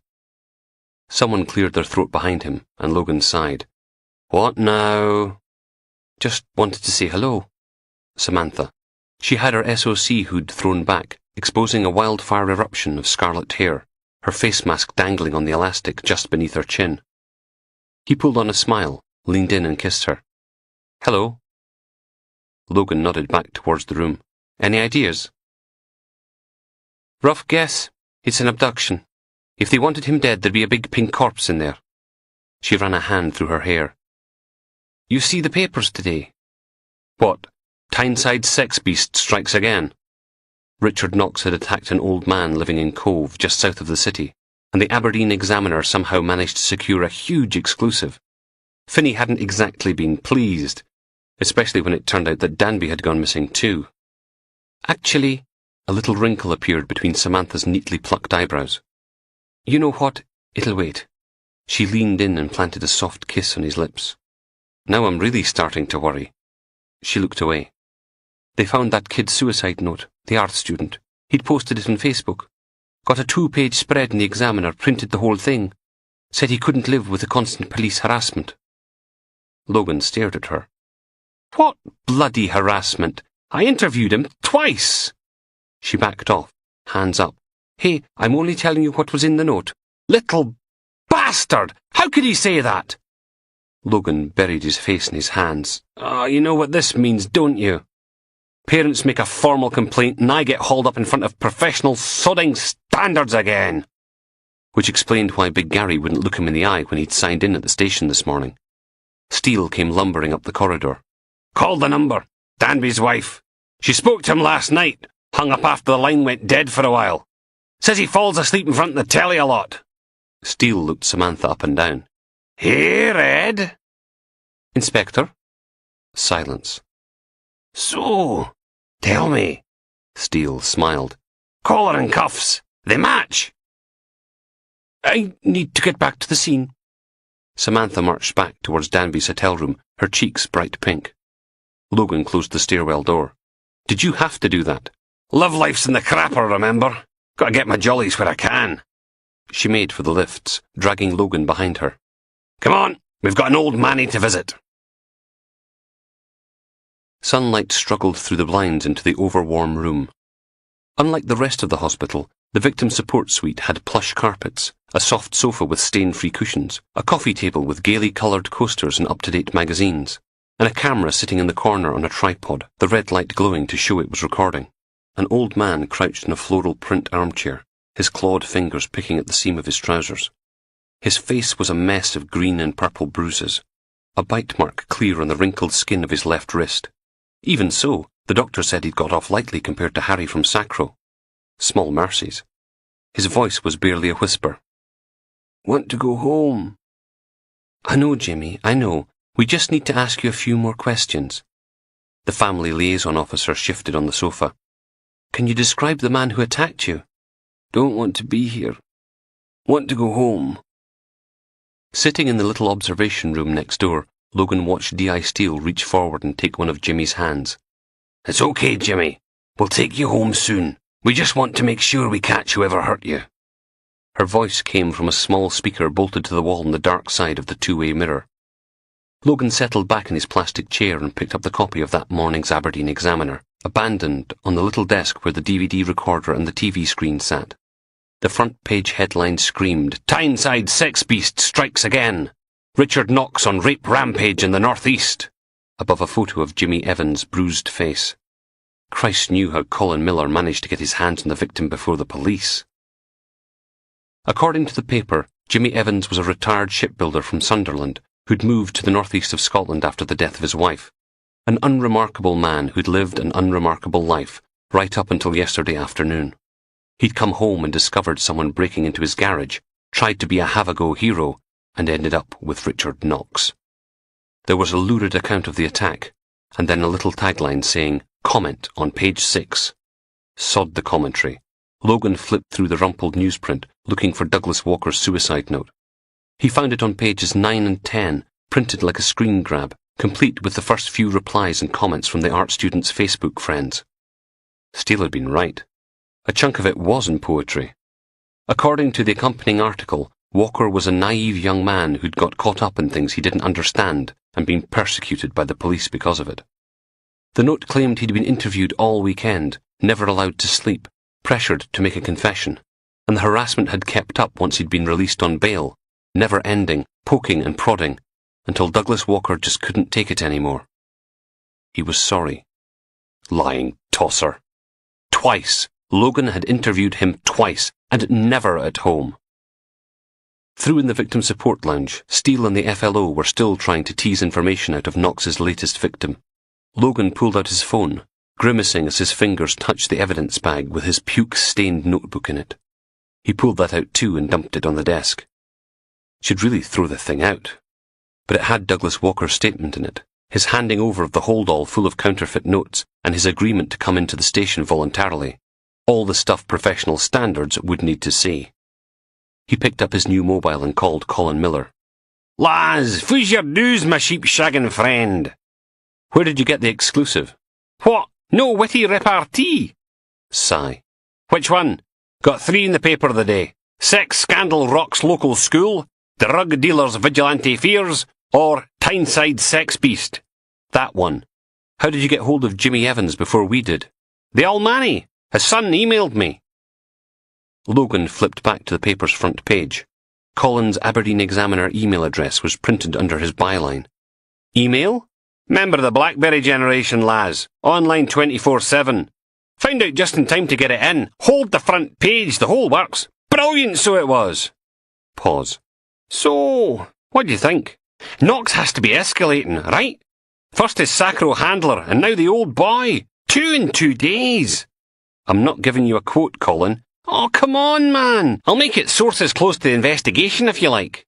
Someone cleared their throat behind him, and Logan sighed. "What now?" "Just wanted to say hello." Samantha. She had her SOC hood thrown back, exposing a wildfire eruption of scarlet hair, her face mask dangling on the elastic just beneath her chin. He pulled on a smile, leaned in and kissed her. "Hello." Logan nodded back towards the room. "Any ideas?" "Rough guess. It's an abduction. If they wanted him dead, there'd be a big pink corpse in there." She ran a hand through her hair. "You see the papers today?" "What? Tyneside sex beast strikes again?" Richard Knox had attacked an old man living in Cove, just south of the city, and the Aberdeen Examiner somehow managed to secure a huge exclusive. Finney hadn't exactly been pleased, especially when it turned out that Danby had gone missing too. "Actually," a little wrinkle appeared between Samantha's neatly plucked eyebrows. "You know what? It'll wait." She leaned in and planted a soft kiss on his lips. "Now I'm really starting to worry." She looked away. "They found that kid's suicide note, the art student. He'd posted it on Facebook. Got a 2-page spread in the Examiner, printed the whole thing. Said he couldn't live with the constant police harassment." Logan stared at her. "What bloody harassment? I interviewed him twice." She backed off, hands up. "Hey, I'm only telling you what was in the note." "Little bastard! How could he say that?" Logan buried his face in his hands. You know what this means, don't you? Parents make a formal complaint and I get hauled up in front of professional sodding standards again." Which explained why Big Gary wouldn't look him in the eye when he'd signed in at the station this morning. Steele came lumbering up the corridor. "Called the number. Danby's wife. She spoke to him last night. Hung up after the line went dead for a while. Says he falls asleep in front of the telly a lot." Steele looked Samantha up and down. "Hey, Red?" "Inspector?" Silence. "So, tell me." Steele smiled. "Collar and cuffs. They match." "I need to get back to the scene." Samantha marched back towards Danby's hotel room, her cheeks bright pink. Logan closed the stairwell door. "Did you have to do that?" "Love life's in the crapper, remember? Gotta get my jollies where I can." She made for the lifts, dragging Logan behind her. "Come on, we've got an old manny to visit." Sunlight struggled through the blinds into the overwarm room. Unlike the rest of the hospital, the victim support suite had plush carpets, a soft sofa with stain-free cushions, a coffee table with gaily coloured coasters and up-to-date magazines, and a camera sitting in the corner on a tripod, the red light glowing to show it was recording. An old man crouched in a floral print armchair, his clawed fingers picking at the seam of his trousers. His face was a mess of green and purple bruises, a bite mark clear on the wrinkled skin of his left wrist. Even so, the doctor said he'd got off lightly compared to Harry from Sacro. Small mercies. His voice was barely a whisper. "Want to go home?" "I know, Jimmy, I know. We just need to ask you a few more questions." The family liaison officer shifted on the sofa. "Can you describe the man who attacked you?" "Don't want to be here. Want to go home." Sitting in the little observation room next door, Logan watched D.I. Steele reach forward and take one of Jimmy's hands. "It's okay, Jimmy. We'll take you home soon. We just want to make sure we catch whoever hurt you." Her voice came from a small speaker bolted to the wall on the dark side of the two-way mirror. Logan settled back in his plastic chair and picked up the copy of that morning's Aberdeen Examiner, abandoned on the little desk where the DVD recorder and the TV screen sat. The front page headline screamed, "Tyneside sex beast strikes again! Richard Knox on rape rampage in the northeast!" above a photo of Jimmy Evans' bruised face. Christ knew how Colin Miller managed to get his hands on the victim before the police. According to the paper, Jimmy Evans was a retired shipbuilder from Sunderland who'd moved to the northeast of Scotland after the death of his wife. An unremarkable man who'd lived an unremarkable life right up until yesterday afternoon. He'd come home and discovered someone breaking into his garage, tried to be a have-a-go hero, and ended up with Richard Knox. There was a lurid account of the attack, and then a little tagline saying, "Comment on page 6. Sod the commentary. Logan flipped through the rumpled newsprint, looking for Douglas Walker's suicide note. He found it on pages 9 and 10, printed like a screen grab, complete with the first few replies and comments from the art students' Facebook friends. Steele had been right. A chunk of it was in poetry. According to the accompanying article, Walker was a naive young man who'd got caught up in things he didn't understand and been persecuted by the police because of it. The note claimed he'd been interviewed all weekend, never allowed to sleep, pressured to make a confession, and the harassment had kept up once he'd been released on bail, never ending, poking and prodding, until Douglas Walker just couldn't take it anymore. He was sorry. Lying tosser. Twice. Logan had interviewed him twice, and never at home. Through in the victim support lounge, Steele and the FLO were still trying to tease information out of Knox's latest victim. Logan pulled out his phone, grimacing as his fingers touched the evidence bag with his puke-stained notebook in it. He pulled that out too and dumped it on the desk. Should really throw the thing out. But it had Douglas Walker's statement in it, his handing over of the hold-all full of counterfeit notes, and his agreement to come into the station voluntarily. All the stuff professional standards would need to see. He picked up his new mobile and called Colin Miller. "Lads, foo's your news, my sheep-shagging friend?" "Where did you get the exclusive?" "What? No witty repartee?" Sigh. "Which one? Got 3 in the paper of the day. Sex scandal rocks local school, drug dealers vigilante fears, or Tyneside sex beast." "That one. How did you get hold of Jimmy Evans before we did?" "The Almani. His son emailed me." Logan flipped back to the paper's front page. Colin's Aberdeen Examiner email address was printed under his byline. "Email? Member of the BlackBerry generation, Laz. Online 24/7. Found out just in time to get it in. Hold the front page, the whole works. Brilliant, so it was." Pause. "So, what do you think? Knox has to be escalating, right? First his sacro handler, and now the old boy. 2 in 2 days. I'm not giving you a quote, Colin. Oh, come on, man. I'll make it sources close to the investigation if you like."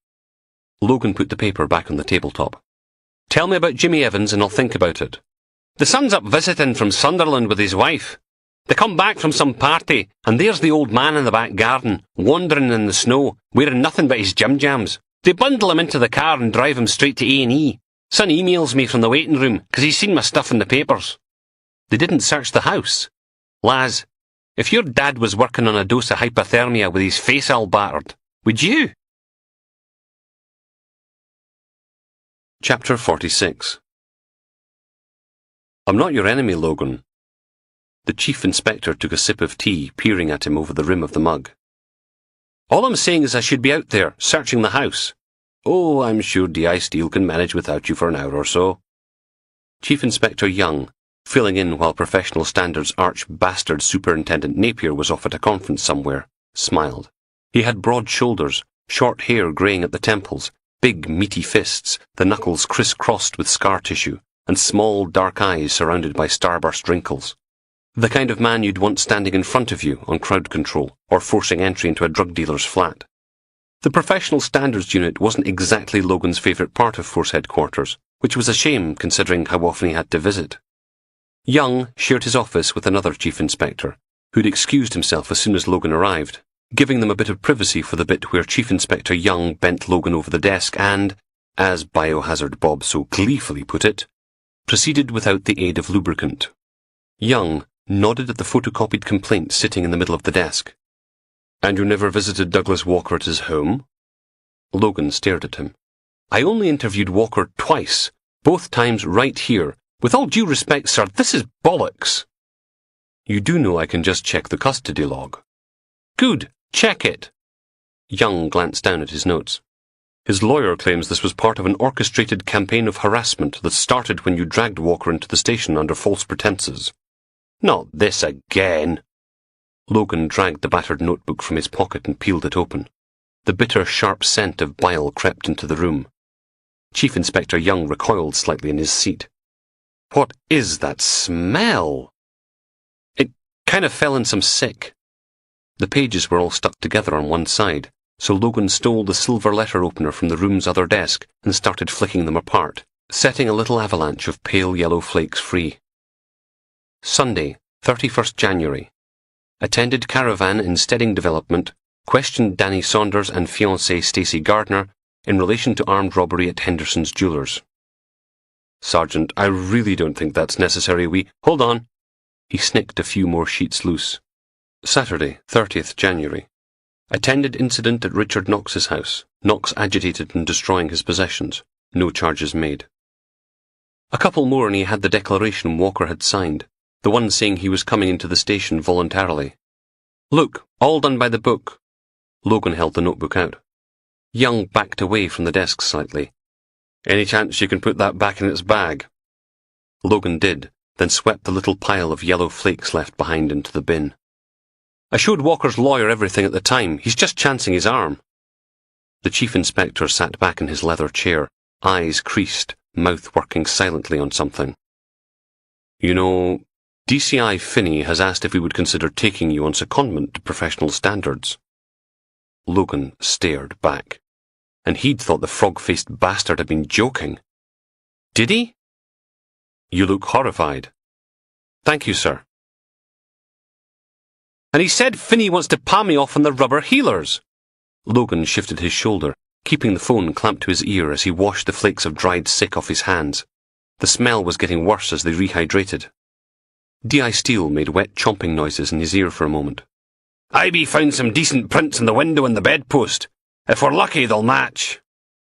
Logan put the paper back on the tabletop. "Tell me about Jimmy Evans and I'll think about it." "The son's up visiting from Sunderland with his wife. They come back from some party, and there's the old man in the back garden, wandering in the snow, wearing nothing but his jim-jams. They bundle him into the car and drive him straight to A&E. Son emails me from the waiting room, 'cause he's seen my stuff in the papers." "They didn't search the house." "Laz, if your dad was working on a dose of hypothermia with his face all battered, would you?" Chapter 46. "I'm not your enemy, Logan." The chief inspector took a sip of tea, peering at him over the rim of the mug. "All I'm saying is I should be out there, searching the house." "Oh, I'm sure D.I. Steele can manage without you for an hour or so." Chief Inspector Young, filling in while Professional Standards arch-bastard Superintendent Napier was off at a conference somewhere, smiled. He had broad shoulders, short hair greying at the temples, big meaty fists, the knuckles criss-crossed with scar tissue, and small dark eyes surrounded by starburst wrinkles. The kind of man you'd want standing in front of you on crowd control or forcing entry into a drug dealer's flat. The Professional Standards Unit wasn't exactly Logan's favourite part of Force Headquarters, which was a shame considering how often he had to visit. Young shared his office with another chief inspector, who'd excused himself as soon as Logan arrived, giving them a bit of privacy for the bit where Chief Inspector Young bent Logan over the desk and, as Biohazard Bob so gleefully put it, proceeded without the aid of lubricant. Young nodded at the photocopied complaint sitting in the middle of the desk. "And you never visited Douglas Walker at his home?" Logan stared at him. "I only interviewed Walker twice, both times right here. With all due respect, sir, this is bollocks." You do know I can just check the custody log. Good, check it. Young glanced down at his notes. His lawyer claims this was part of an orchestrated campaign of harassment that started when you dragged Walker into the station under false pretenses. Not this again. Logan dragged the battered notebook from his pocket and peeled it open. The bitter, sharp scent of bile crept into the room. Chief Inspector Young recoiled slightly in his seat. What is that smell? It kind of fell in some sick. The pages were all stuck together on one side, so Logan stole the silver letter opener from the room's other desk and started flicking them apart, setting a little avalanche of pale yellow flakes free. Sunday, 31st January. Attended caravan in Steading Development, questioned Danny Saunders and fiancée Stacey Gardner in relation to armed robbery at Henderson's Jewellers. Sergeant, I really don't think that's necessary. Hold on. He snicked a few more sheets loose. Saturday, 30th January. Attended incident at Richard Knox's house. Knox agitated and destroying his possessions. No charges made. A couple more and he had the declaration Walker had signed, the one saying he was coming into the station voluntarily. Look, all done by the book. Logan held the notebook out. Young backed away from the desk slightly. Any chance you can put that back in its bag? Logan did, then swept the little pile of yellow flakes left behind into the bin. I showed Walker's lawyer everything at the time. He's just chancing his arm. The chief inspector sat back in his leather chair, eyes creased, mouth working silently on something. You know, DCI Finney has asked if we would consider taking you on secondment to professional standards. Logan stared back, and he'd thought the frog-faced bastard had been joking. Did he? You look horrified. Thank you, sir. And he said Finney wants to palm me off on the rubber heelers. Logan shifted his shoulder, keeping the phone clamped to his ear as he washed the flakes of dried sick off his hands. The smell was getting worse as they rehydrated. D.I. Steele made wet chomping noises in his ear for a moment. I.B. found some decent prints in the window and the bedpost. If we're lucky, they'll match.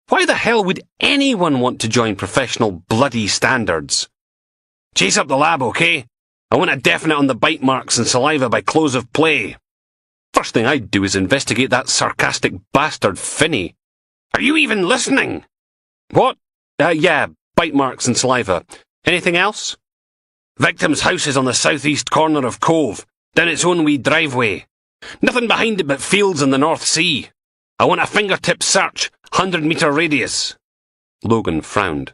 Why the hell would anyone want to join professional bloody standards? Chase up the lab, okay? I want a definite on the bite marks and saliva by close of play. First thing I'd do is investigate that sarcastic bastard Finney. Are you even listening? What? Yeah, bite marks and saliva. Anything else? Victim's house is on the southeast corner of Cove, down its own wee driveway. Nothing behind it but fields in the North Sea. I want a fingertip search, 100-metre radius. Logan frowned.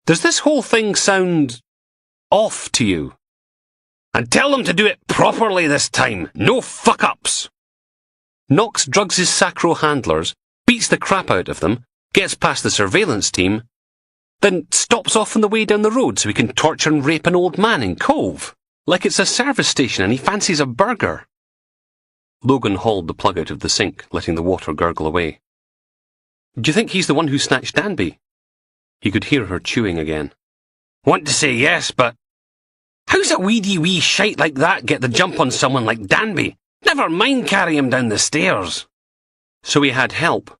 Does this whole thing sound off to you? And tell them to do it properly this time. No fuck-ups. Knox drugs his sacro handlers, beats the crap out of them, gets past the surveillance team, then stops off on the way down the road so he can torture and rape an old man in Cove, like it's a service station and he fancies a burger. Logan hauled the plug out of the sink, letting the water gurgle away. Do you think he's the one who snatched Danby? He could hear her chewing again. Want to say yes, but how's a weedy wee shite like that get the jump on someone like Danby? Never mind carry him down the stairs. So he had help.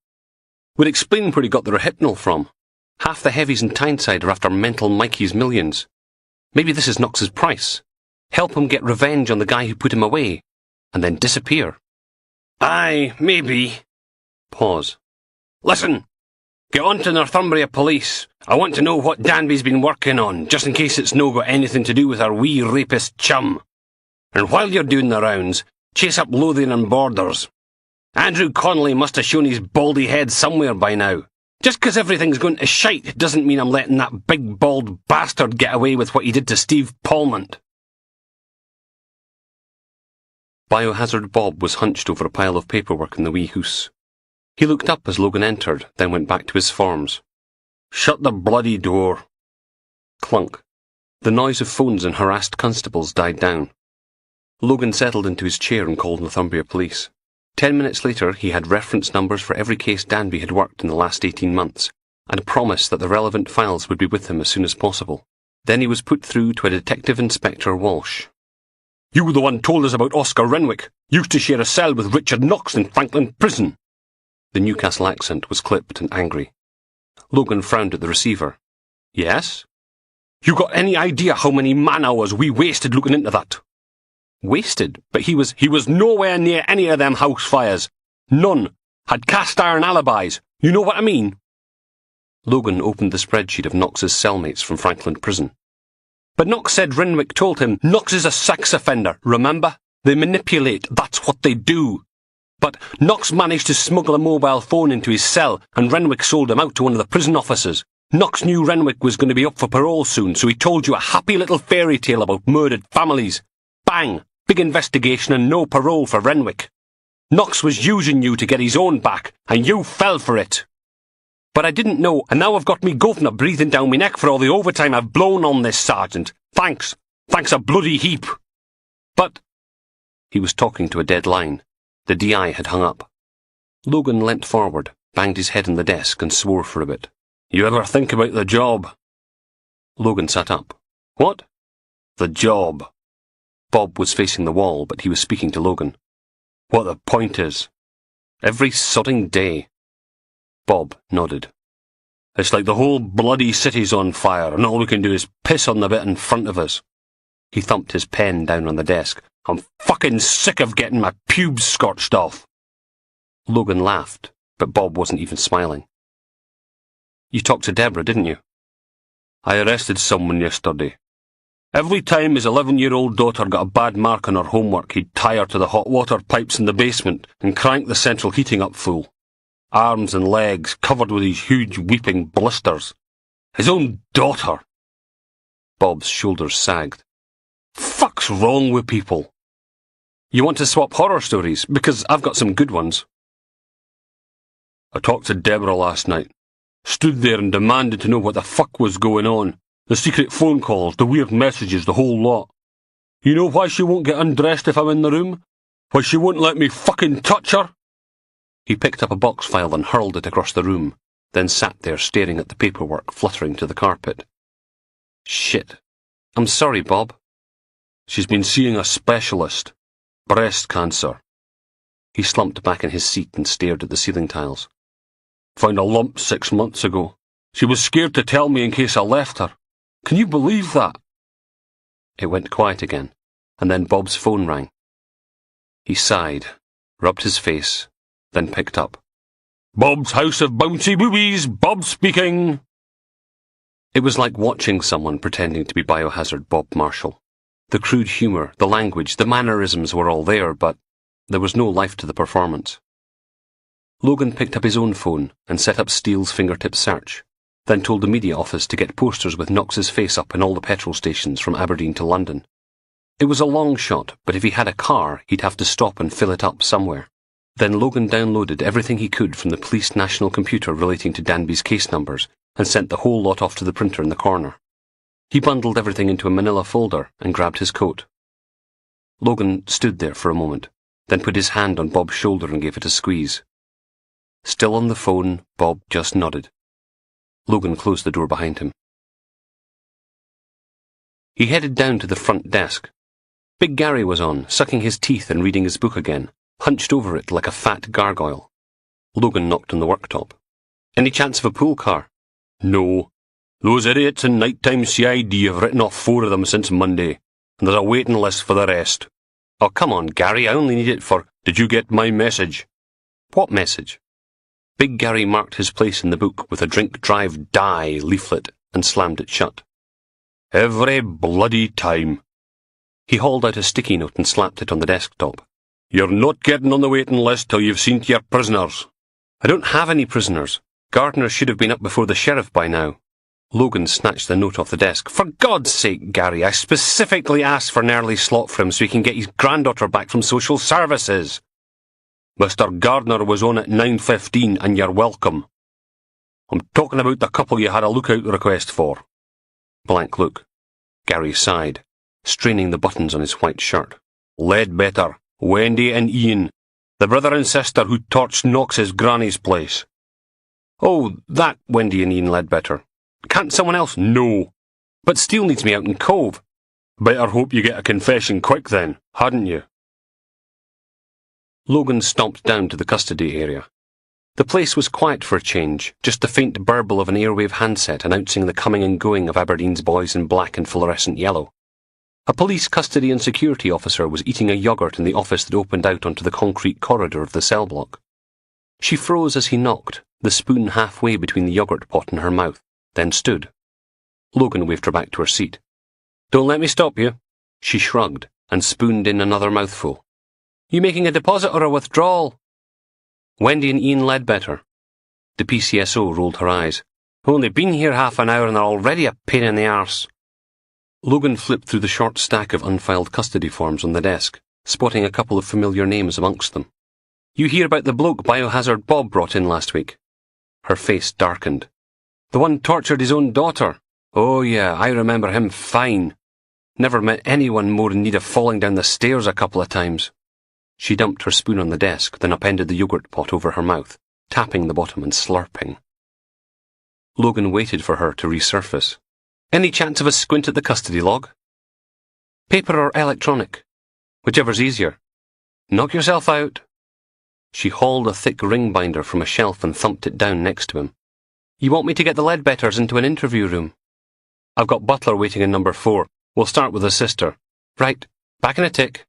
Would explain where he got the Rohypnol from. Half the heavies in Tyneside are after mental Mikey's millions. Maybe this is Knox's price. Help him get revenge on the guy who put him away, and then disappear. Aye, maybe. Pause. Listen, get on to Northumbria Police. I want to know what Danby's been working on, just in case it's no got anything to do with our wee rapist chum. And while you're doing the rounds, chase up Lothian and Borders. Andrew Connolly must have shown his baldy head somewhere by now. Just 'cause everything's going to shite doesn't mean I'm letting that big bald bastard get away with what he did to Steve Palmont. Biohazard Bob was hunched over a pile of paperwork in the wee house. He looked up as Logan entered, then went back to his forms. Shut the bloody door. Clunk. The noise of phones and harassed constables died down. Logan settled into his chair and called Northumbria Police. 10 minutes later, he had reference numbers for every case Danby had worked in the last 18 months, and a promise that the relevant files would be with him as soon as possible. Then he was put through to a Detective Inspector Walsh. You were the one told us about Oscar Renwick. Used to share a cell with Richard Knox in Franklin Prison. The Newcastle accent was clipped and angry. Logan frowned at the receiver. Yes? You got any idea how many man-hours we wasted looking into that? Wasted, but he was nowhere near any of them house fires. None. Had cast iron alibis. You know what I mean? Logan opened the spreadsheet of Knox's cellmates from Franklin Prison. But Knox said Renwick told him Knox is a sex offender, remember? They manipulate, that's what they do. But Knox managed to smuggle a mobile phone into his cell, and Renwick sold him out to one of the prison officers. Knox knew Renwick was going to be up for parole soon, so he told you a happy little fairy tale about murdered families. Bang! Big investigation and no parole for Renwick. Knox was using you to get his own back, and you fell for it. But I didn't know, and now I've got me governor breathing down me neck for all the overtime I've blown on this, Sergeant. Thanks. Thanks a bloody heap. But... He was talking to a dead line. The DI had hung up. Logan leant forward, banged his head on the desk, and swore for a bit. You ever think about the job? Logan sat up. What? The job. Bob was facing the wall, but he was speaking to Logan. What the point is. Every sodding day. Bob nodded. It's like the whole bloody city's on fire, and all we can do is piss on the bit in front of us. He thumped his pen down on the desk. I'm fucking sick of getting my pubes scorched off. Logan laughed, but Bob wasn't even smiling. You talked to Deborah, didn't you? I arrested someone yesterday. Every time his 11-year-old daughter got a bad mark on her homework, he'd tie her to the hot water pipes in the basement and crank the central heating up full. Arms and legs covered with these huge weeping blisters. His own daughter. Bob's shoulders sagged. Fuck's wrong with people? You want to swap horror stories? Because I've got some good ones. I talked to Deborah last night. Stood there and demanded to know what the fuck was going on. The secret phone calls, the weird messages, the whole lot. You know why she won't get undressed if I'm in the room? Why she won't let me fucking touch her? He picked up a box file and hurled it across the room, then sat there staring at the paperwork fluttering to the carpet. Shit. I'm sorry, Bob. She's been seeing a specialist. Breast cancer. He slumped back in his seat and stared at the ceiling tiles. Found a lump 6 months ago. She was scared to tell me in case I left her. Can you believe that? It went quiet again, and then Bob's phone rang. He sighed, rubbed his face, then picked up. Bob's House of Bouncy Boobies, Bob speaking. It was like watching someone pretending to be Biohazard Bob Marshall. The crude humour, the language, the mannerisms were all there, but there was no life to the performance. Logan picked up his own phone and set up Steele's fingertip search, then told the media office to get posters with Knox's face up in all the petrol stations from Aberdeen to London. It was a long shot, but if he had a car, he'd have to stop and fill it up somewhere. Then Logan downloaded everything he could from the police national computer relating to Danby's case numbers and sent the whole lot off to the printer in the corner. He bundled everything into a manila folder and grabbed his coat. Logan stood there for a moment, then put his hand on Bob's shoulder and gave it a squeeze. Still on the phone, Bob just nodded. Logan closed the door behind him. He headed down to the front desk. Big Gary was on, sucking his teeth and reading his book again, hunched over it like a fat gargoyle. Logan knocked on the worktop. Any chance of a pool car? No. Those idiots in nighttime CID have written off 4 of them since Monday, and there's a waiting list for the rest. Oh, come on, Gary, I only need it for, did you get my message? What message? Big Gary marked his place in the book with a drink drive die leaflet and slammed it shut. Every bloody time. He hauled out a sticky note and slapped it on the desktop. You're not getting on the waiting list till you've seen to your prisoners. I don't have any prisoners. Gardner should have been up before the sheriff by now. Logan snatched the note off the desk. For God's sake, Gary, I specifically asked for an early slot for him so he can get his granddaughter back from social services. Mr. Gardner was on at 9:15 and you're welcome. I'm talking about the couple you had a lookout request for. Blank look. Gary sighed, straining the buttons on his white shirt. Ledbetter, Wendy and Ian, the brother and sister who torched Knox's granny's place. Oh, that Wendy and Ian Ledbetter. Can't someone else? No. But Steele needs me out in Cove. Better hope you get a confession quick then, hadn't you? Logan stomped down to the custody area. The place was quiet for a change, just the faint burble of an airwave handset announcing the coming and going of Aberdeen's boys in black and fluorescent yellow. A police custody and security officer was eating a yogurt in the office that opened out onto the concrete corridor of the cell block. She froze as he knocked, the spoon halfway between the yogurt pot and her mouth, then stood. Logan waved her back to her seat. "Don't let me stop you." She shrugged and spooned in another mouthful. "You making a deposit or a withdrawal?" "Wendy and Ian Ledbetter." The PCSO rolled her eyes. "Only been here half an hour and they're already a pain in the arse." Logan flipped through the short stack of unfiled custody forms on the desk, spotting a couple of familiar names amongst them. "You hear about the bloke Biohazard Bob brought in last week?" Her face darkened. "The one tortured his own daughter? Oh yeah, I remember him fine. Never met anyone more in need of falling down the stairs a couple of times." She dumped her spoon on the desk, then upended the yogurt pot over her mouth, tapping the bottom and slurping. Logan waited for her to resurface. "Any chance of a squint at the custody log?" "Paper or electronic? Whichever's easier." "Knock yourself out." She hauled a thick ring binder from a shelf and thumped it down next to him. "You want me to get the Ledbetters into an interview room?" "I've got Butler waiting in number 4. We'll start with his sister." "Right. Back in a tick."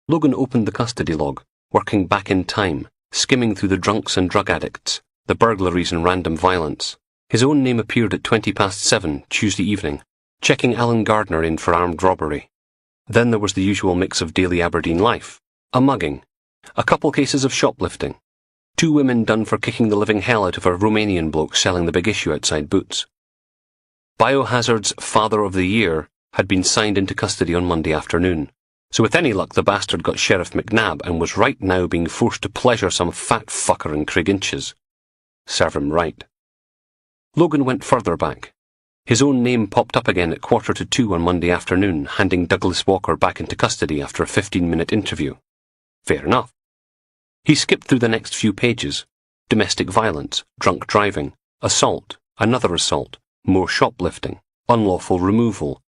Logan opened the custody log, working back in time, skimming through the drunks and drug addicts, the burglaries and random violence. His own name appeared at 7:20 Tuesday evening, checking Alan Gardner in for armed robbery. Then there was the usual mix of daily Aberdeen life, a mugging, a couple cases of shoplifting, 2 women done for kicking the living hell out of a Romanian bloke selling the big issue outside Boots. Biohazard's Father of the Year had been signed into custody on Monday afternoon, so with any luck the bastard got Sheriff McNabb and was right now being forced to pleasure some fat fucker in Craiginches. Serve him right. Logan went further back. His own name popped up again at 1:45 on Monday afternoon, handing Douglas Walker back into custody after a 15-minute interview. Fair enough. He skipped through the next few pages. Domestic violence, drunk driving, assault, another assault, more shoplifting, unlawful removal.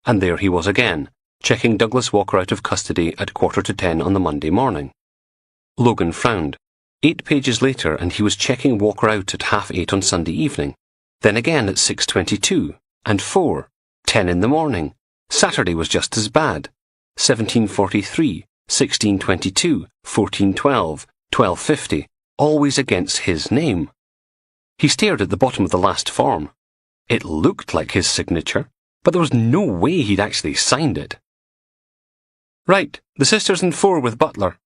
And there he was again, checking Douglas Walker out of custody at 10:15 on the Monday morning. Logan frowned. 8 pages later and he was checking Walker out at 8:30 on Sunday evening. Then again at 6:22, and 4, 10 in the morning. Saturday was just as bad. 17:43, 16:22, 14:12, 12:50, always against his name. He stared at the bottom of the last form. It looked like his signature, but there was no way he'd actually signed it. "Right, the sisters in 4 with Butler."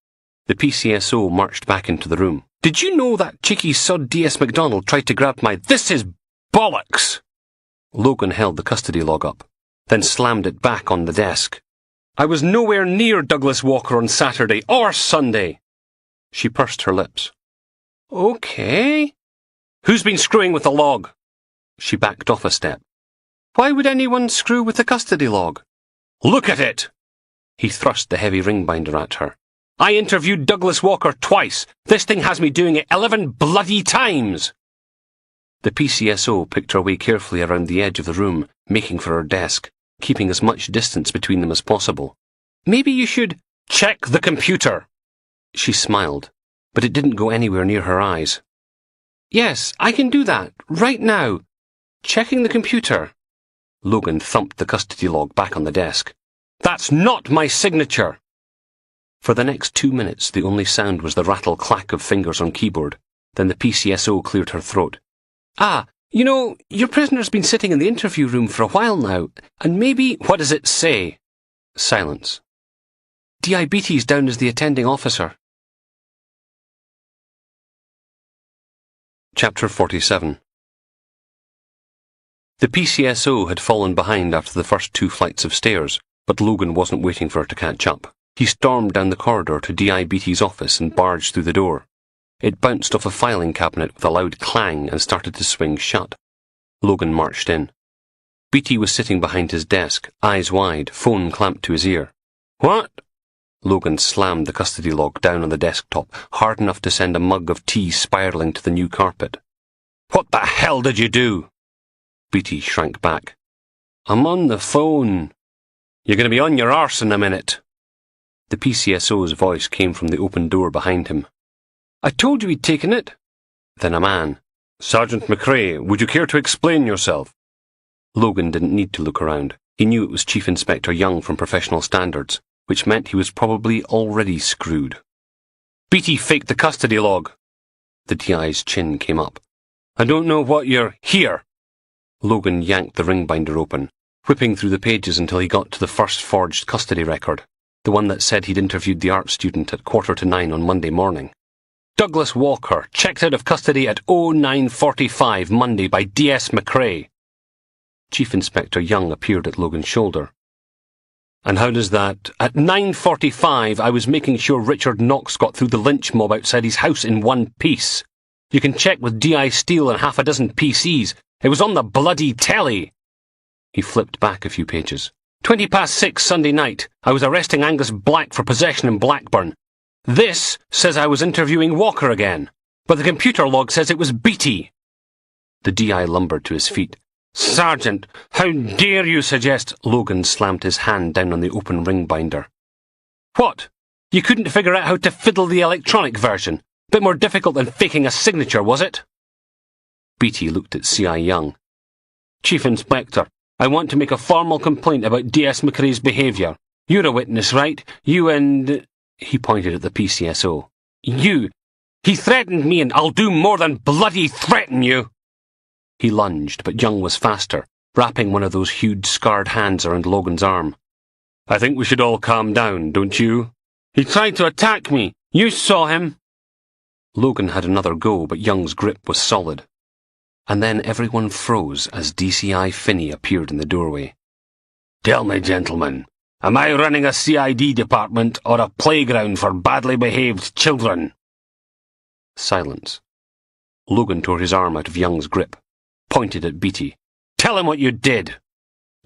The PCSO marched back into the room. "Did you know that cheeky sod D.S. MacDonald tried to grab my— This is bollocks!" Logan held the custody log up, then slammed it back on the desk. "I was nowhere near Douglas Walker on Saturday or Sunday." She pursed her lips. "Okay. Who's been screwing with the log?" She backed off a step. "Why would anyone screw with the custody log?" "Look at it!" He thrust the heavy ring binder at her. "I interviewed Douglas Walker twice. This thing has me doing it 11 bloody times." The PCSO picked her way carefully around the edge of the room, making for her desk, keeping as much distance between them as possible. "Maybe you should— Check the computer!" She smiled, but it didn't go anywhere near her eyes. "Yes, I can do that, right now. Checking the computer." Logan thumped the custody log back on the desk. "That's not my signature!" For the next 2 minutes, the only sound was the rattle-clack of fingers on keyboard. Then the PCSO cleared her throat. You know, your prisoner's been sitting in the interview room for a while now, and maybe— What does it say?" Silence. "Diabetes down as the attending officer." Chapter 47. The PCSO had fallen behind after the first 2 flights of stairs, but Logan wasn't waiting for her to catch up. He stormed down the corridor to Diabetes' office and barged through the door. It bounced off a filing cabinet with a loud clang and started to swing shut. Logan marched in. Beatty was sitting behind his desk, eyes wide, phone clamped to his ear. "What?" Logan slammed the custody log down on the desktop, hard enough to send a mug of tea spiralling to the new carpet. "What the hell did you do?" Beatty shrank back. "I'm on the phone." "You're going to be on your arse in a minute." The PCSO's voice came from the open door behind him. "I told you he'd taken it." Then a man. "Sergeant McRae, would you care to explain yourself?" Logan didn't need to look around. He knew it was Chief Inspector Young from Professional Standards, which meant he was probably already screwed. "Beattie faked the custody log." The DI's chin came up. "I don't know what you're here." Logan yanked the ring binder open, whipping through the pages until he got to the first forged custody record, the one that said he'd interviewed the art student at 8:45 on Monday morning. "Douglas Walker, checked out of custody at 09:45 Monday by D.S. McRae." Chief Inspector Young appeared at Logan's shoulder. "And how does that? At 9:45 I was making sure Richard Knox got through the lynch mob outside his house in one piece. You can check with D.I. Steele and half a dozen PCs. It was on the bloody telly." He flipped back a few pages. 6:20 Sunday night. I was arresting Angus Black for possession in Blackburn. This says I was interviewing Walker again, but the computer log says it was Beattie." The DI lumbered to his feet. "Sergeant, how dare you suggest—" Logan slammed his hand down on the open ring binder. "What? You couldn't figure out how to fiddle the electronic version? Bit more difficult than faking a signature, was it?" Beattie looked at C.I. Young. "Chief Inspector, I want to make a formal complaint about D.S. McRae's behaviour. You're a witness, right? You and—" He pointed at the PCSO. "You! He threatened me, and I'll do more than bloody threaten you!" He lunged, but Young was faster, wrapping one of those huge scarred hands around Logan's arm. "I think we should all calm down, don't you? He tried to attack me. You saw him." Logan had another go, but Young's grip was solid. And then everyone froze as DCI Finney appeared in the doorway. "Tell me, gentlemen, am I running a CID department or a playground for badly behaved children?" Silence. Logan tore his arm out of Young's grip, pointed at Beattie. "Tell him what you did.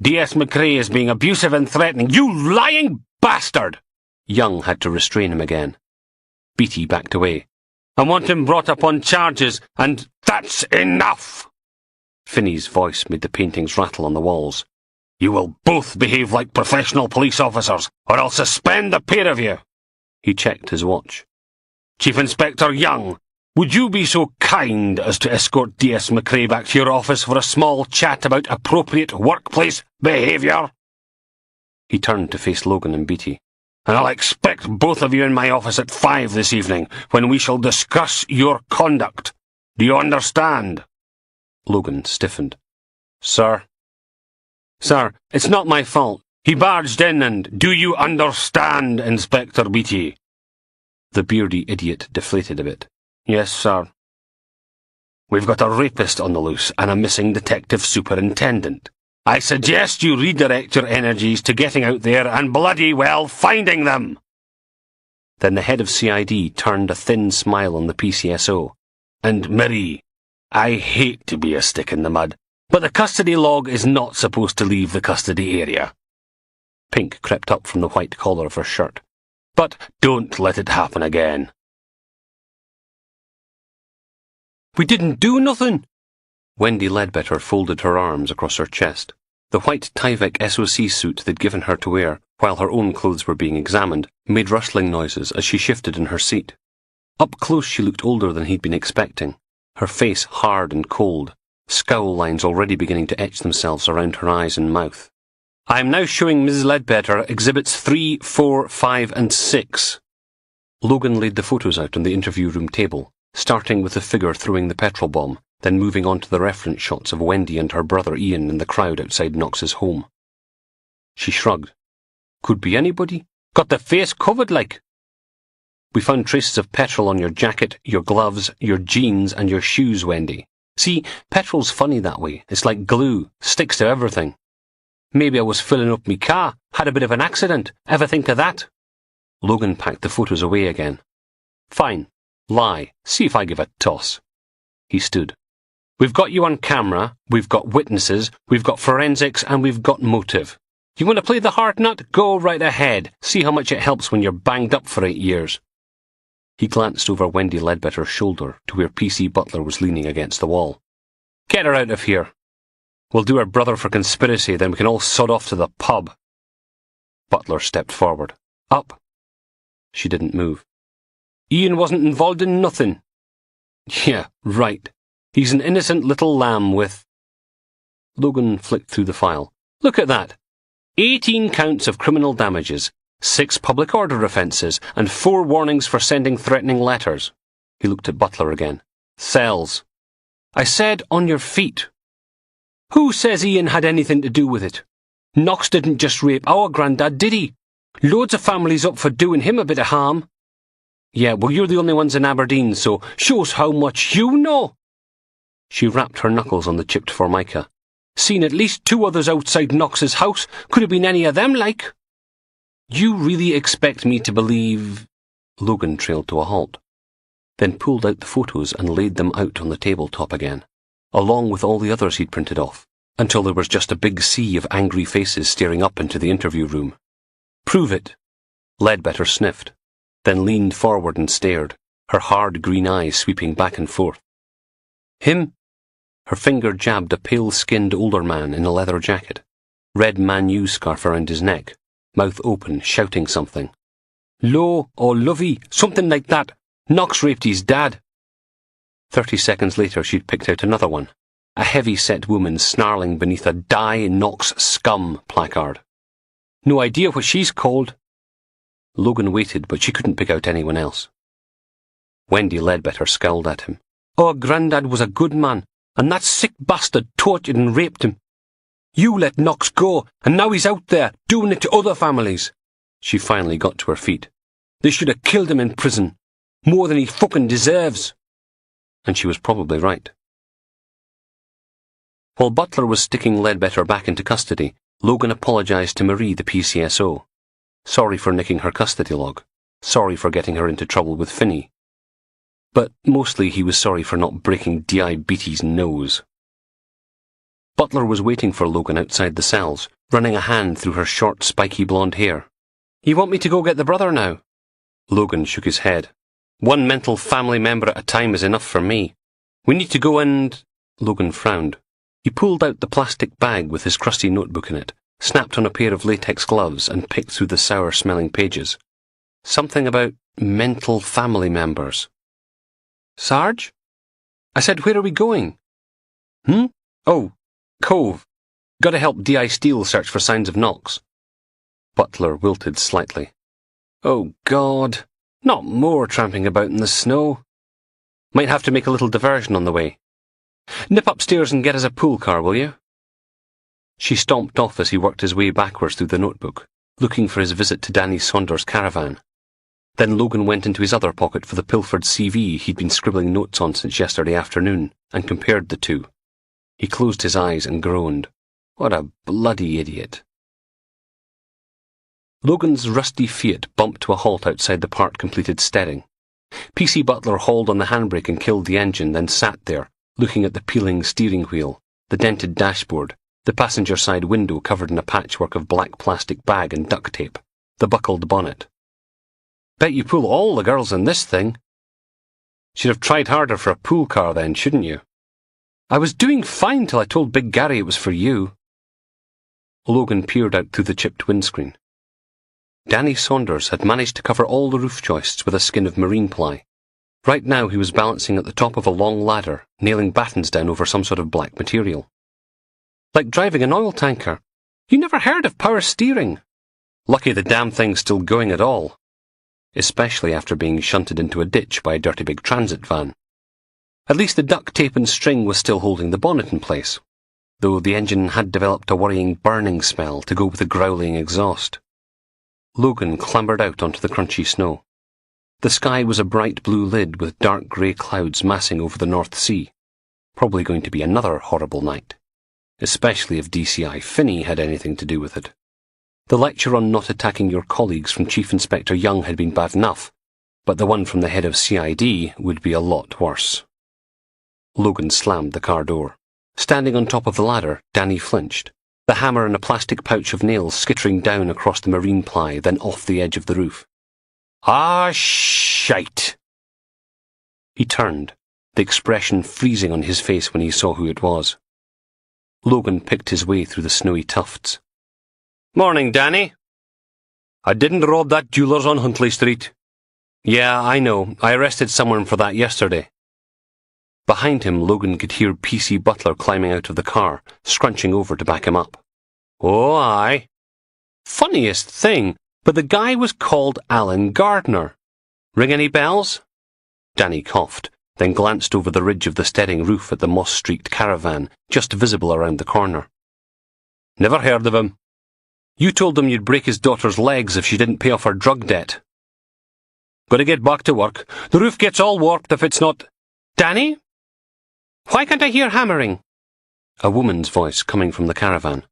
D.S. McRae is being abusive and threatening. You lying bastard!" Young had to restrain him again. Beattie backed away. "I want him brought up on charges, and that's enough!" Finney's voice made the paintings rattle on the walls. "You will both behave like professional police officers, or I'll suspend the pair of you." He checked his watch. "Chief Inspector Young, would you be so kind as to escort D.S. McRae back to your office for a small chat about appropriate workplace behaviour?" He turned to face Logan and Beattie. "And I'll expect both of you in my office at 5 this evening, when we shall discuss your conduct. Do you understand?" Logan stiffened. "Sir?" "Sir, it's not my fault. He barged in and—" "Do you understand, Inspector Beattie?" The beardy idiot deflated a bit. "Yes, sir." "We've got a rapist on the loose and a missing detective superintendent. I suggest you redirect your energies to getting out there and bloody well finding them." Then the head of CID turned a thin smile on the PCSO. "And Marie, I hate to be a stick in the mud, but the custody log is not supposed to leave the custody area." Pink crept up from the white collar of her shirt. "But don't let it happen again." "We didn't do nothing." Wendy Ledbetter folded her arms across her chest. The white Tyvek SOC suit they'd given her to wear, while her own clothes were being examined, made rustling noises as she shifted in her seat. Up close she looked older than he'd been expecting, her face hard and cold, scowl lines already beginning to etch themselves around her eyes and mouth. "I am now showing Ms. Ledbetter Exhibits 3, 4, 5 and 6. Logan laid the photos out on the interview room table, starting with the figure throwing the petrol bomb, then moving on to the reference shots of Wendy and her brother Ian in the crowd outside Knox's home. She shrugged. "Could be anybody. Got the face covered like." "We found traces of petrol on your jacket, your gloves, your jeans and your shoes, Wendy. See, petrol's funny that way. It's like glue. Sticks to everything. Maybe I was filling up me car, had a bit of an accident. Ever think of that?" Logan packed the photos away again. "Fine. Lie. See if I give a toss." He stood. "We've got you on camera, we've got witnesses, we've got forensics, and we've got motive. You want to play the hard nut? Go right ahead. See how much it helps when you're banged up for 8 years. He glanced over Wendy Ledbetter's shoulder to where PC Butler was leaning against the wall. "Get her out of here. We'll do her brother for conspiracy, then we can all sod off to the pub." Butler stepped forward. "Up." She didn't move. "Ian wasn't involved in nothing." "Yeah, right. He's an innocent little lamb with—" Logan flicked through the file. "Look at that. 18 counts of criminal damages, 6 public order offences, and 4 warnings for sending threatening letters. He looked at Butler again. Cells. I said on your feet. Who says Ian had anything to do with it? Knox didn't just rape our grandad, did he? Loads of families up for doing him a bit of harm. Yeah, well, you're the only ones in Aberdeen, so shows how much you know. She rapped her knuckles on the chipped formica. Seen at least 2 others outside Knox's house. Could have been any of them, like. You really expect me to believe... Logan trailed to a halt, then pulled out the photos and laid them out on the tabletop again, along with all the others he'd printed off, until there was just a big sea of angry faces staring up into the interview room. Prove it. Ledbetter sniffed, then leaned forward and stared, her hard green eyes sweeping back and forth. Him? Her finger jabbed a pale-skinned older man in a leather jacket, red Man U scarf around his neck, mouth open, shouting something. Lo, or lovey, something like that. Knox raped his dad. 30 seconds later she'd picked out another one, a heavy-set woman snarling beneath a Die Knox Scum placard. No idea what she's called. Logan waited, but she couldn't pick out anyone else. Wendy Ledbetter scowled at him. Our grandad was a good man, and that sick bastard tortured and raped him. You let Knox go, and now he's out there, doing it to other families. She finally got to her feet. They should have killed him in prison. More than he fucking deserves. And she was probably right. While Butler was sticking Ledbetter back into custody, Logan apologised to Marie, the PCSO. Sorry for nicking her custody log. Sorry for getting her into trouble with Finney. But mostly he was sorry for not breaking Diabetes' nose. Butler was waiting for Logan outside the cells, running a hand through her short, spiky blonde hair. You want me to go get the brother now? Logan shook his head. One mental family member at a time is enough for me. We need to go and... Logan frowned. He pulled out the plastic bag with his crusty notebook in it, snapped on a pair of latex gloves and picked through the sour-smelling pages. Something about mental family members. Sarge? I said, where are we going? Oh, Cove. Gotta help D.I. Steele search for signs of Knox. Butler wilted slightly. Oh, God. Not more tramping about in the snow. Might have to make a little diversion on the way. Nip upstairs and get us a pool car, will you? She stomped off as he worked his way backwards through the notebook, looking for his visit to Danny Saunders' caravan. Then Logan went into his other pocket for the pilfered CV he'd been scribbling notes on since yesterday afternoon, and compared the two. He closed his eyes and groaned. What a bloody idiot. Logan's rusty Fiat bumped to a halt outside the part-completed steading. PC Butler hauled on the handbrake and killed the engine, then sat there, looking at the peeling steering wheel, the dented dashboard, the passenger side window covered in a patchwork of black plastic bag and duct tape, the buckled bonnet. Bet you pull all the girls in this thing. Should have tried harder for a pool car then, shouldn't you? I was doing fine till I told Big Gary it was for you. Logan peered out through the chipped windscreen. Danny Saunders had managed to cover all the roof joists with a skin of marine ply. Right now he was balancing at the top of a long ladder, nailing battens down over some sort of black material. Like driving an oil tanker. You never heard of power steering. Lucky the damn thing's still going at all. Especially after being shunted into a ditch by a dirty big transit van. At least the duct tape and string was still holding the bonnet in place, though the engine had developed a worrying burning smell to go with the growling exhaust. Logan clambered out onto the crunchy snow. The sky was a bright blue lid with dark grey clouds massing over the North Sea. Probably going to be another horrible night, especially if DCI Finney had anything to do with it. The lecture on not attacking your colleagues from Chief Inspector Young had been bad enough, but the one from the head of CID would be a lot worse. Logan slammed the car door. Standing on top of the ladder, Danny flinched, the hammer in a plastic pouch of nails skittering down across the marine ply, then off the edge of the roof. Ah, shite! He turned, the expression freezing on his face when he saw who it was. Logan picked his way through the snowy tufts. Morning, Danny. I didn't rob that jeweller's on Huntley Street. Yeah, I know. I arrested someone for that yesterday. Behind him, Logan could hear PC Butler climbing out of the car, scrunching over to back him up. Oh, aye. Funniest thing, but the guy was called Alan Gardner. Ring any bells? Danny coughed, then glanced over the ridge of the steading roof at the moss-streaked caravan, just visible around the corner. Never heard of him. You told him you'd break his daughter's legs if she didn't pay off her drug debt. Gotta get back to work. The roof gets all warped if it's not... Danny? Why can't I hear hammering? A woman's voice coming from the caravan.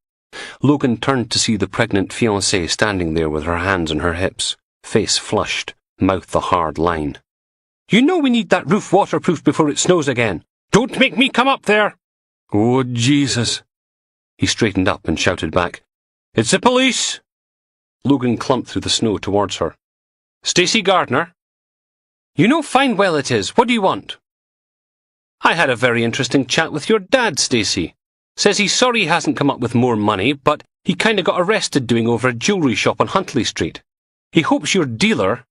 Logan turned to see the pregnant fiancée standing there with her hands on her hips, face flushed, mouth a hard line. You know we need that roof waterproof before it snows again. Don't make me come up there! Oh, Jesus! He straightened up and shouted back, It's the police! Logan clumped through the snow towards her. Stacey Gardner? You know fine well it is. What do you want? I had a very interesting chat with your dad, Stacey. Says he's sorry he hasn't come up with more money, but he kinda got arrested doing over a jewellery shop on Huntley Street. He hopes your dealer,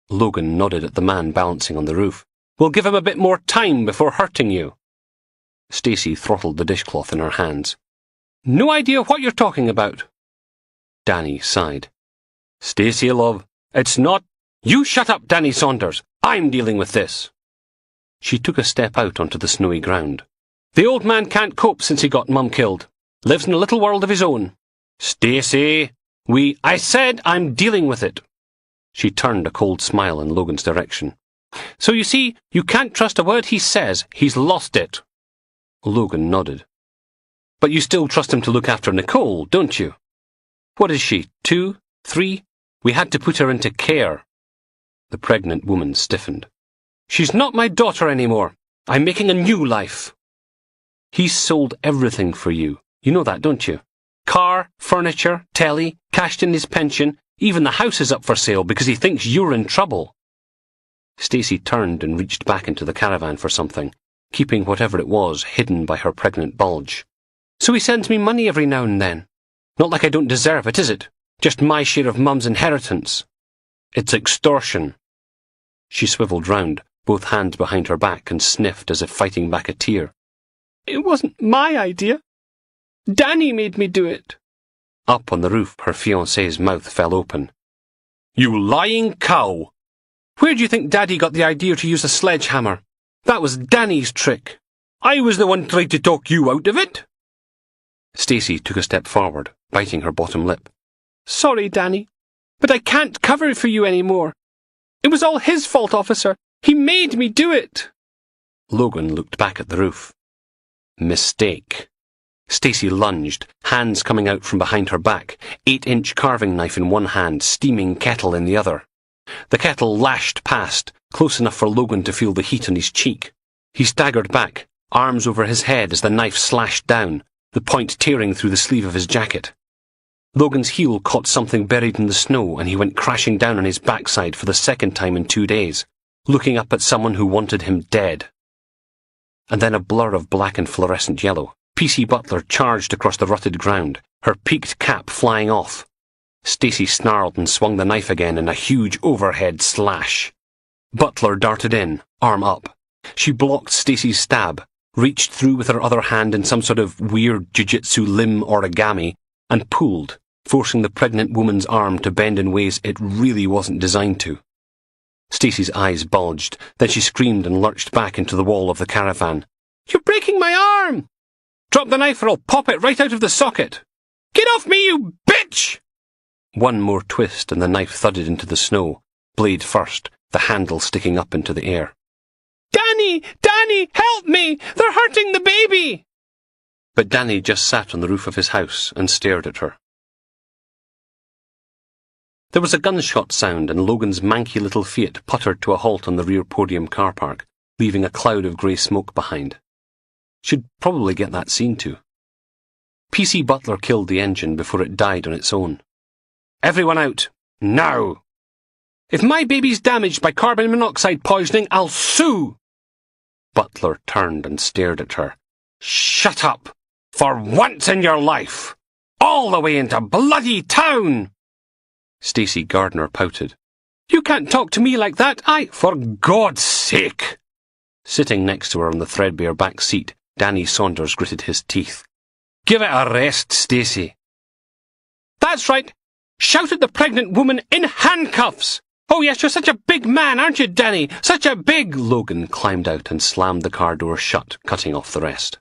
Logan nodded at the man balancing on the roof, will give him a bit more time before hurting you. Stacey throttled the dishcloth in her hands. No idea what you're talking about. Danny sighed. Stacey, love, it's not... You shut up, Danny Saunders. I'm dealing with this. She took a step out onto the snowy ground. The old man can't cope since he got Mum killed. Lives in a little world of his own. Stacey, I said I'm dealing with it. She turned a cold smile in Logan's direction. So you see, you can't trust a word he says. He's lost it. Logan nodded. But you still trust him to look after Nicole, don't you? What is she, 2, 3? We had to put her into care. The pregnant woman stiffened. She's not my daughter anymore. I'm making a new life. He's sold everything for you. You know that, don't you? Car, furniture, telly, cashed in his pension. Even the house is up for sale because he thinks you're in trouble. Stacey turned and reached back into the caravan for something, keeping whatever it was hidden by her pregnant bulge. So he sends me money every now and then. Not like I don't deserve it, is it? Just my share of Mum's inheritance. It's extortion. She swivelled round, both hands behind her back, and sniffed as if fighting back a tear. It wasn't my idea. Danny made me do it. Up on the roof, her fiancé's mouth fell open. You lying cow! Where do you think Daddy got the idea to use a sledgehammer? That was Danny's trick. I was the one trying to talk you out of it. Stacey took a step forward, biting her bottom lip. Sorry, Danny, but I can't cover for you anymore. It was all his fault, officer. He made me do it. Logan looked back at the roof. Mistake. Stacey lunged, hands coming out from behind her back, 8-inch carving knife in one hand, steaming kettle in the other. The kettle lashed past, close enough for Logan to feel the heat on his cheek. He staggered back, arms over his head as the knife slashed down, the point tearing through the sleeve of his jacket. Logan's heel caught something buried in the snow and he went crashing down on his backside for the second time in 2 days, looking up at someone who wanted him dead. And then a blur of black and fluorescent yellow. P.C. Butler charged across the rutted ground, her peaked cap flying off. Stacey snarled and swung the knife again in a huge overhead slash. Butler darted in, arm up. She blocked Stacey's stab, reached through with her other hand in some sort of weird jiu-jitsu limb origami, and pulled, forcing the pregnant woman's arm to bend in ways it really wasn't designed to. Stacey's eyes bulged, then she screamed and lurched back into the wall of the caravan. You're breaking my arm! Drop the knife or I'll pop it right out of the socket! Get off me, you bitch! One more twist and the knife thudded into the snow, blade first, the handle sticking up into the air. Danny! Danny! Help me! They're hurting the baby! But Danny just sat on the roof of his house and stared at her. There was a gunshot sound and Logan's manky little Fiat puttered to a halt on the rear podium car park, leaving a cloud of grey smoke behind. She'd probably get that seen to. P.C. Butler killed the engine before it died on its own. Everyone out, now! If my baby's damaged by carbon monoxide poisoning, I'll sue! Butler turned and stared at her. Shut up! For once in your life! All the way into bloody town! Stacey Gardner pouted. You can't talk to me like that, For God's sake! Sitting next to her on the threadbare back seat, Danny Saunders gritted his teeth. Give it a rest, Stacey. That's right. shouted the pregnant woman in handcuffs. "Oh yes, you're such a big man, aren't you, Danny? Such a big—" Logan climbed out and slammed the car door shut, cutting off the rest.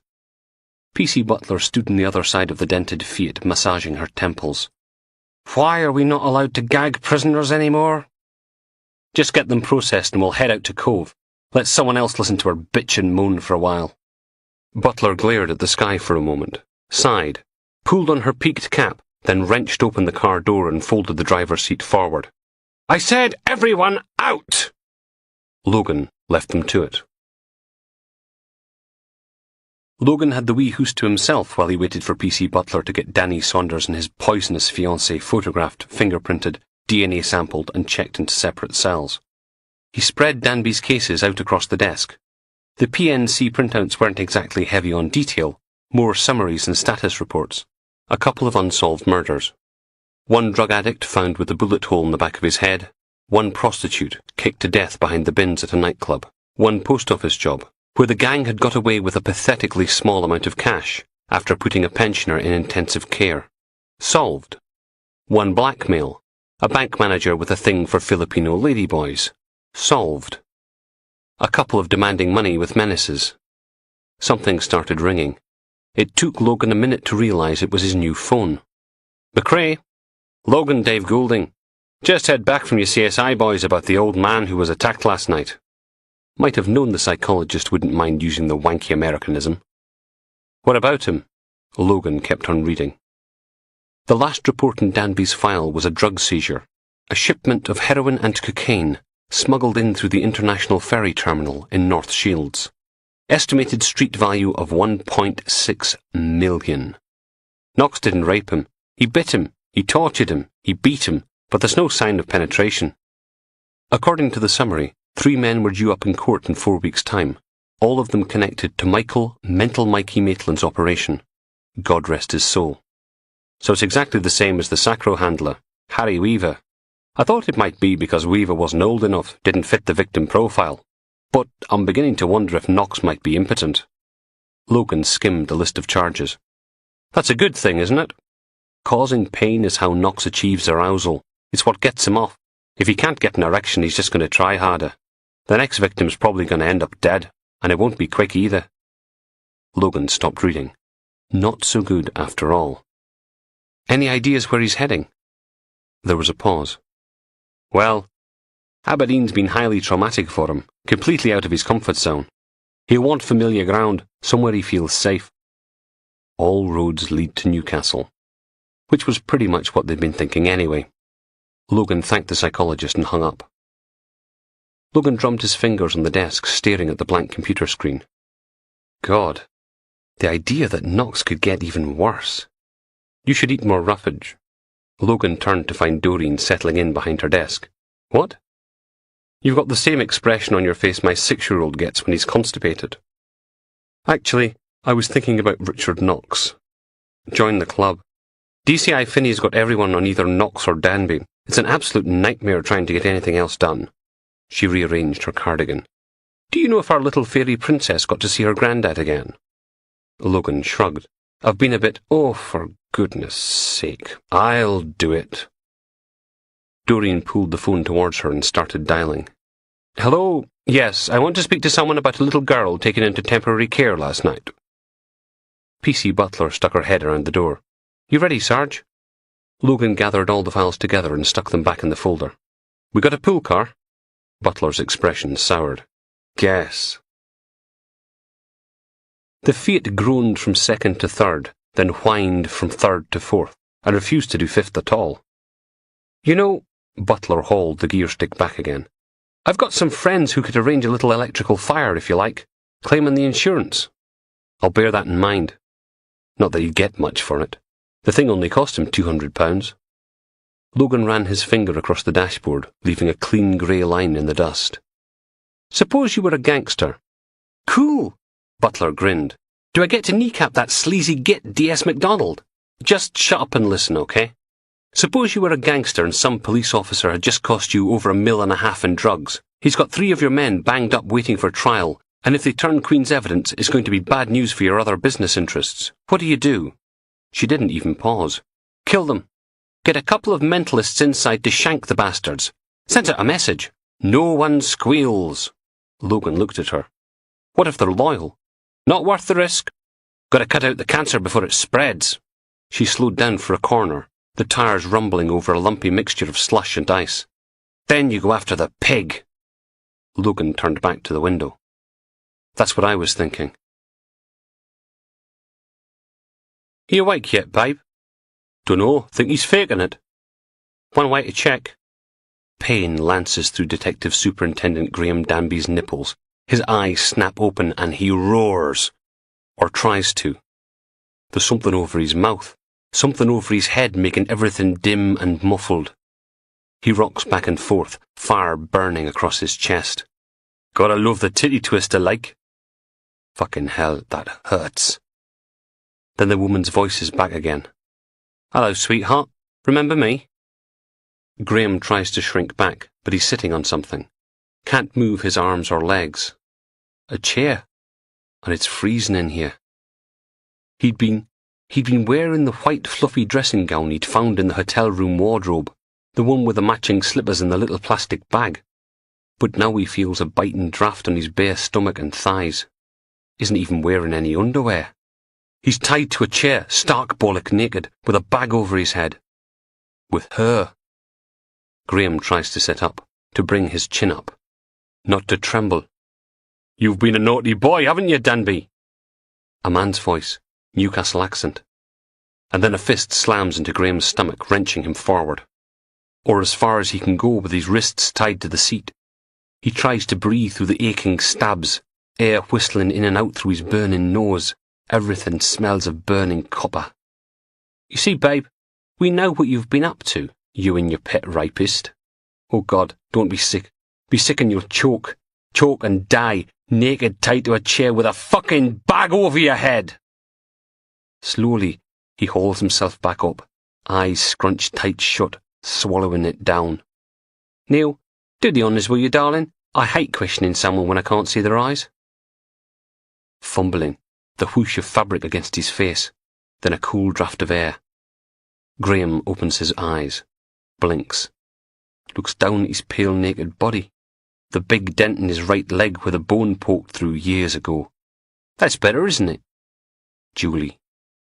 PC Butler stood on the other side of the dented Fiat, massaging her temples. "Why are we not allowed to gag prisoners anymore?" "Just get them processed and we'll head out to Cove. Let someone else listen to her bitch and moan for a while." Butler glared at the sky for a moment, sighed, pulled on her peaked cap, then wrenched open the car door and folded the driver's seat forward. "I said everyone out!" Logan left them to it. Logan had the wee hoose to himself while he waited for PC Butler to get Danny Saunders and his poisonous fiancée photographed, fingerprinted, DNA sampled and checked into separate cells. He spread Danby's cases out across the desk. The PNC printouts weren't exactly heavy on detail, more summaries and status reports. A couple of unsolved murders. One drug addict found with a bullet hole in the back of his head. One prostitute kicked to death behind the bins at a nightclub. One post office job, where the gang had got away with a pathetically small amount of cash after putting a pensioner in intensive care. Solved. One blackmail. A bank manager with a thing for Filipino ladyboys. Solved. A couple of demanding money with menaces. Something started ringing. It took Logan a minute to realize it was his new phone. "McRae? Logan, Dave Goulding. Just heard back from your CSI boys about the old man who was attacked last night." Might have known the psychologist wouldn't mind using the wanky Americanism. "What about him?" Logan kept on reading. The last report in Danby's file was a drug seizure, a shipment of heroin and cocaine smuggled in through the International Ferry Terminal in North Shields. Estimated street value of $1.6 million. Knox didn't rape him. He bit him, he tortured him, he beat him, but there's no sign of penetration. According to the summary, 3 men were due up in court in 4 weeks' time, all of them connected to Mental Mikey Maitland's operation. God rest his soul. So it's exactly the same as the Sacro handler, Harry Weaver. I thought it might be because Weaver wasn't old enough, didn't fit the victim profile. But I'm beginning to wonder if Knox might be impotent. Logan skimmed the list of charges. That's a good thing, isn't it? Causing pain is how Knox achieves arousal. It's what gets him off. If he can't get an erection, he's just going to try harder. The next victim's probably going to end up dead, and it won't be quick either. Logan stopped reading. Not so good after all. Any ideas where he's heading? There was a pause. Well, Aberdeen's been highly traumatic for him, completely out of his comfort zone. He'll want familiar ground, somewhere he feels safe. All roads lead to Newcastle, which was pretty much what they'd been thinking anyway. Logan thanked the psychologist and hung up. Logan drummed his fingers on the desk, staring at the blank computer screen. God, the idea that Knox could get even worse. You should eat more roughage. Logan turned to find Doreen settling in behind her desk. What? You've got the same expression on your face my 6-year-old gets when he's constipated. Actually, I was thinking about Richard Knox. Join the club. DCI Finney's got everyone on either Knox or Danby. It's an absolute nightmare trying to get anything else done. She rearranged her cardigan. Do you know if our little fairy princess got to see her granddad again? Logan shrugged. I've been a bit, oh, for goodness sake, I'll do it. Doreen pulled the phone towards her and started dialing. Hello? Yes, I want to speak to someone about a little girl taken into temporary care last night. PC Butler stuck her head around the door. You ready, Sarge? Logan gathered all the files together and stuck them back in the folder. We got a pool car? Butler's expression soured. Guess. The Fiat groaned from second to third, then whined from third to fourth, and refused to do fifth at all. You know, Butler hauled the gear stick back again. I've got some friends who could arrange a little electrical fire if you like, claiming the insurance. I'll bear that in mind. Not that he'd get much for it. The thing only cost him £200. Logan ran his finger across the dashboard, leaving a clean grey line in the dust. Suppose you were a gangster. Cool, Butler grinned. Do I get to kneecap that sleazy git D.S. MacDonald? Just shut up and listen, okay? Suppose you were a gangster and some police officer had just cost you over $1.5 million in drugs. He's got 3 of your men banged up waiting for trial, and if they turn Queen's evidence, it's going to be bad news for your other business interests. What do you do? She didn't even pause. Kill them. Get a couple of mentalists inside to shank the bastards. Sent out a message. No one squeals. Logan looked at her. What if they're loyal? Not worth the risk. Gotta cut out the cancer before it spreads. She slowed down for a corner, the tires rumbling over a lumpy mixture of slush and ice. Then you go after the pig. Logan turned back to the window. That's what I was thinking. You awake yet, babe? Dunno, think he's faking it. One way to check. Pain lances through Detective Superintendent Graham Danby's nipples. His eyes snap open and he roars. Or tries to. There's something over his mouth, something over his head making everything dim and muffled. He rocks back and forth, fire burning across his chest. Gotta love the titty twister like. Fucking hell, that hurts. Then the woman's voice is back again. Hello, sweetheart. Remember me? Graham tries to shrink back, but he's sitting on something. Can't move his arms or legs. A chair. And it's freezing in here. He'd been wearing the white fluffy dressing gown he'd found in the hotel room wardrobe, the one with the matching slippers in the little plastic bag. But now he feels a biting draft on his bare stomach and thighs. Isn't even wearing any underwear. He's tied to a chair, stark bollock naked, with a bag over his head. With her. Graham tries to sit up, to bring his chin up. Not to tremble. You've been a naughty boy, haven't you, Danby? A man's voice, Newcastle accent. And then a fist slams into Graham's stomach, wrenching him forward. Or as far as he can go with his wrists tied to the seat. He tries to breathe through the aching stabs, air whistling in and out through his burning nose. Everything smells of burning copper. You see, babe, we know what you've been up to, you and your pet rapist. Oh God, don't be sick. Be sick and you'll choke. Choke and die, naked tied to a chair with a fucking bag over your head. Slowly, he hauls himself back up, eyes scrunched tight shut, swallowing it down. Neil, do the honours, will you, darling? I hate questioning someone when I can't see their eyes. Fumbling, the whoosh of fabric against his face, then a cool draught of air. Graham opens his eyes, blinks, looks down at his pale naked body, the big dent in his right leg where the bone poked through years ago. That's better, isn't it? Julie.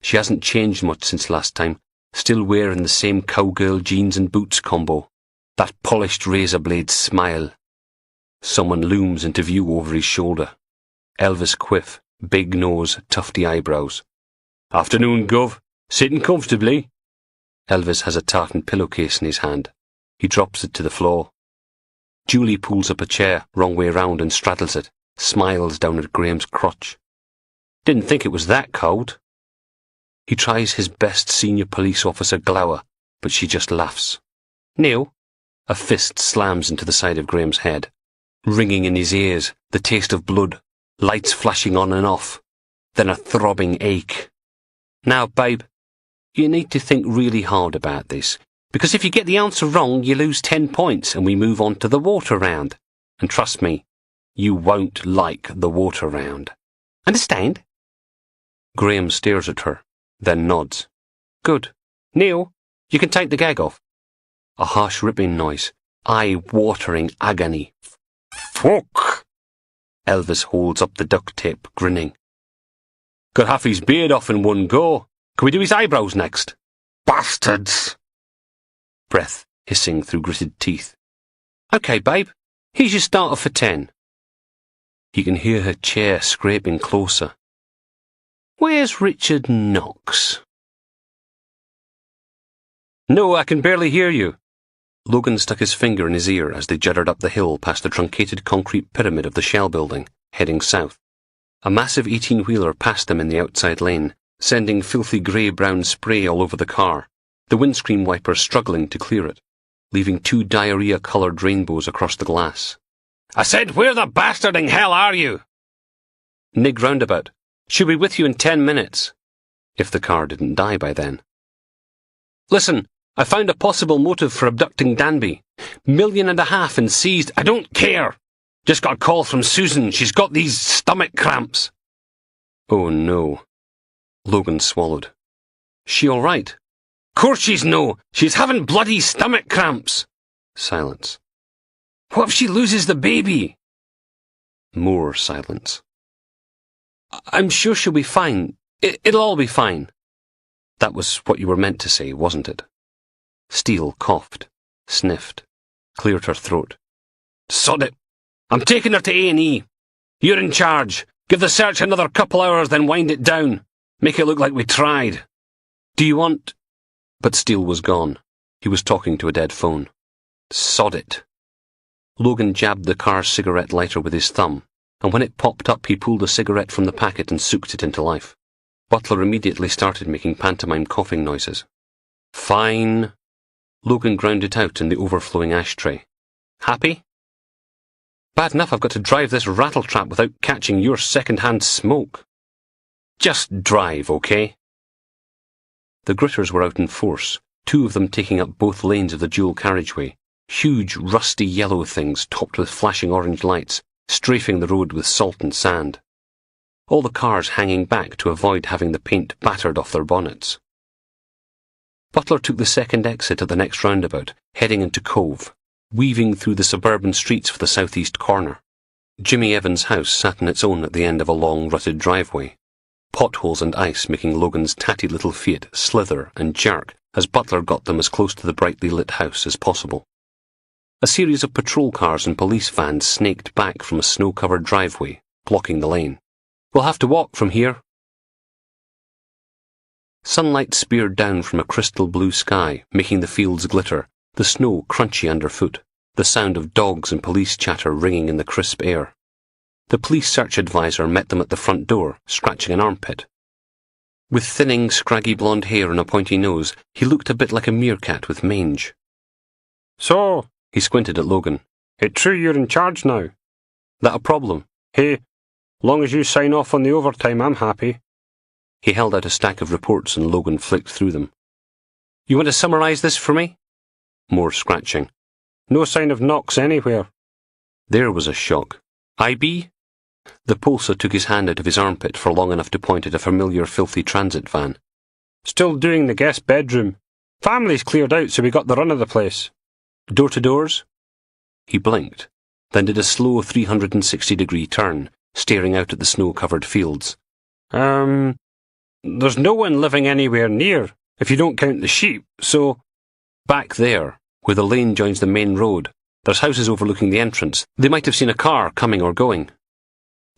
She hasn't changed much since last time, still wearing the same cowgirl jeans and boots combo, that polished razor blade smile. Someone looms into view over his shoulder. Elvis Quiff, big nose, tufty eyebrows. Afternoon, Gov. Sitting comfortably. Elvis has a tartan pillowcase in his hand. He drops it to the floor. Julie pulls up a chair, wrong way round, and straddles it, smiles down at Graham's crotch. Didn't think it was that cold. He tries his best senior police officer glower, but she just laughs. Neil? A fist slams into the side of Graham's head. Ringing in his ears, the taste of blood, lights flashing on and off, then a throbbing ache. Now, babe, you need to think really hard about this, because if you get the answer wrong, you lose 10 points and we move on to the water round. And trust me, you won't like the water round. Understand? Graham stares at her, then nods. Good. Neil, you can take the gag off. A harsh ripping noise, eye-watering agony. Fuck! Elvis holds up the duct tape, grinning. Got half his beard off in one go. Can we do his eyebrows next? Bastards! Breath hissing through gritted teeth. Okay, babe, here's your starter for 10. He can hear her chair scraping closer. Where's Richard Knox? No, I can barely hear you. Logan stuck his finger in his ear as they jutted up the hill past the truncated concrete pyramid of the Shell building, heading south. A massive 18-wheeler passed them in the outside lane, sending filthy grey-brown spray all over the car, the windscreen wiper struggling to clear it, leaving 2 diarrhea-coloured rainbows across the glass. I said, where the bastarding hell are you? Nig roundabout. Should be with you in 10 minutes. If the car didn't die by then. Listen, I found a possible motive for abducting Danby. $1.5 million and seized. I don't care. Just got a call from Susan. She's got these stomach cramps. Oh no. Logan swallowed. She all right? Course she's no. She's having bloody stomach cramps. Silence. What if she loses the baby? More silence. I'm sure she'll be fine. It'll all be fine. That was what you were meant to say, wasn't it? Steele coughed, sniffed, cleared her throat. Sod it. I'm taking her to A&E. You're in charge. Give the search another couple hours, then wind it down. Make it look like we tried. Do you want... But Steele was gone. He was talking to a dead phone. Sod it. Logan jabbed the car's cigarette lighter with his thumb, and when it popped up he pulled a cigarette from the packet and soaked it into life. Butler immediately started making pantomime coughing noises. Fine. Logan ground it out in the overflowing ashtray. Happy? Bad enough I've got to drive this rattletrap without catching your second-hand smoke. Just drive, okay? The gritters were out in force, 2 of them taking up both lanes of the dual carriageway, huge rusty yellow things topped with flashing orange lights, strafing the road with salt and sand. All the cars hanging back to avoid having the paint battered off their bonnets. Butler took the second exit at the next roundabout, heading into Cove, weaving through the suburban streets for the southeast corner. Jimmy Evans' house sat on its own at the end of a long, rutted driveway, potholes and ice making Logan's tatty little feet slither and jerk as Butler got them as close to the brightly lit house as possible. A series of patrol cars and police vans snaked back from a snow-covered driveway, blocking the lane. We'll have to walk from here. Sunlight speared down from a crystal blue sky, making the fields glitter, the snow crunchy underfoot, the sound of dogs and police chatter ringing in the crisp air. The police search advisor met them at the front door, scratching an armpit. With thinning, scraggy blonde hair and a pointy nose, he looked a bit like a meerkat with mange. So, he squinted at Logan. It true you're in charge now? That a problem? Hey, long as you sign off on the overtime, I'm happy. He held out a stack of reports and Logan flicked through them. You want to summarise this for me? More scratching. No sign of knocks anywhere. There was a shock. IB? The pulsar took his hand out of his armpit for long enough to point at a familiar filthy transit van. Still doing the guest bedroom. Family's cleared out, so we got the run of the place. Door to doors? He blinked, then did a slow 360-degree turn, staring out at the snow-covered fields. There's no one living anywhere near, if you don't count the sheep, so... Back there, where the lane joins the main road, there's houses overlooking the entrance. They might have seen a car coming or going.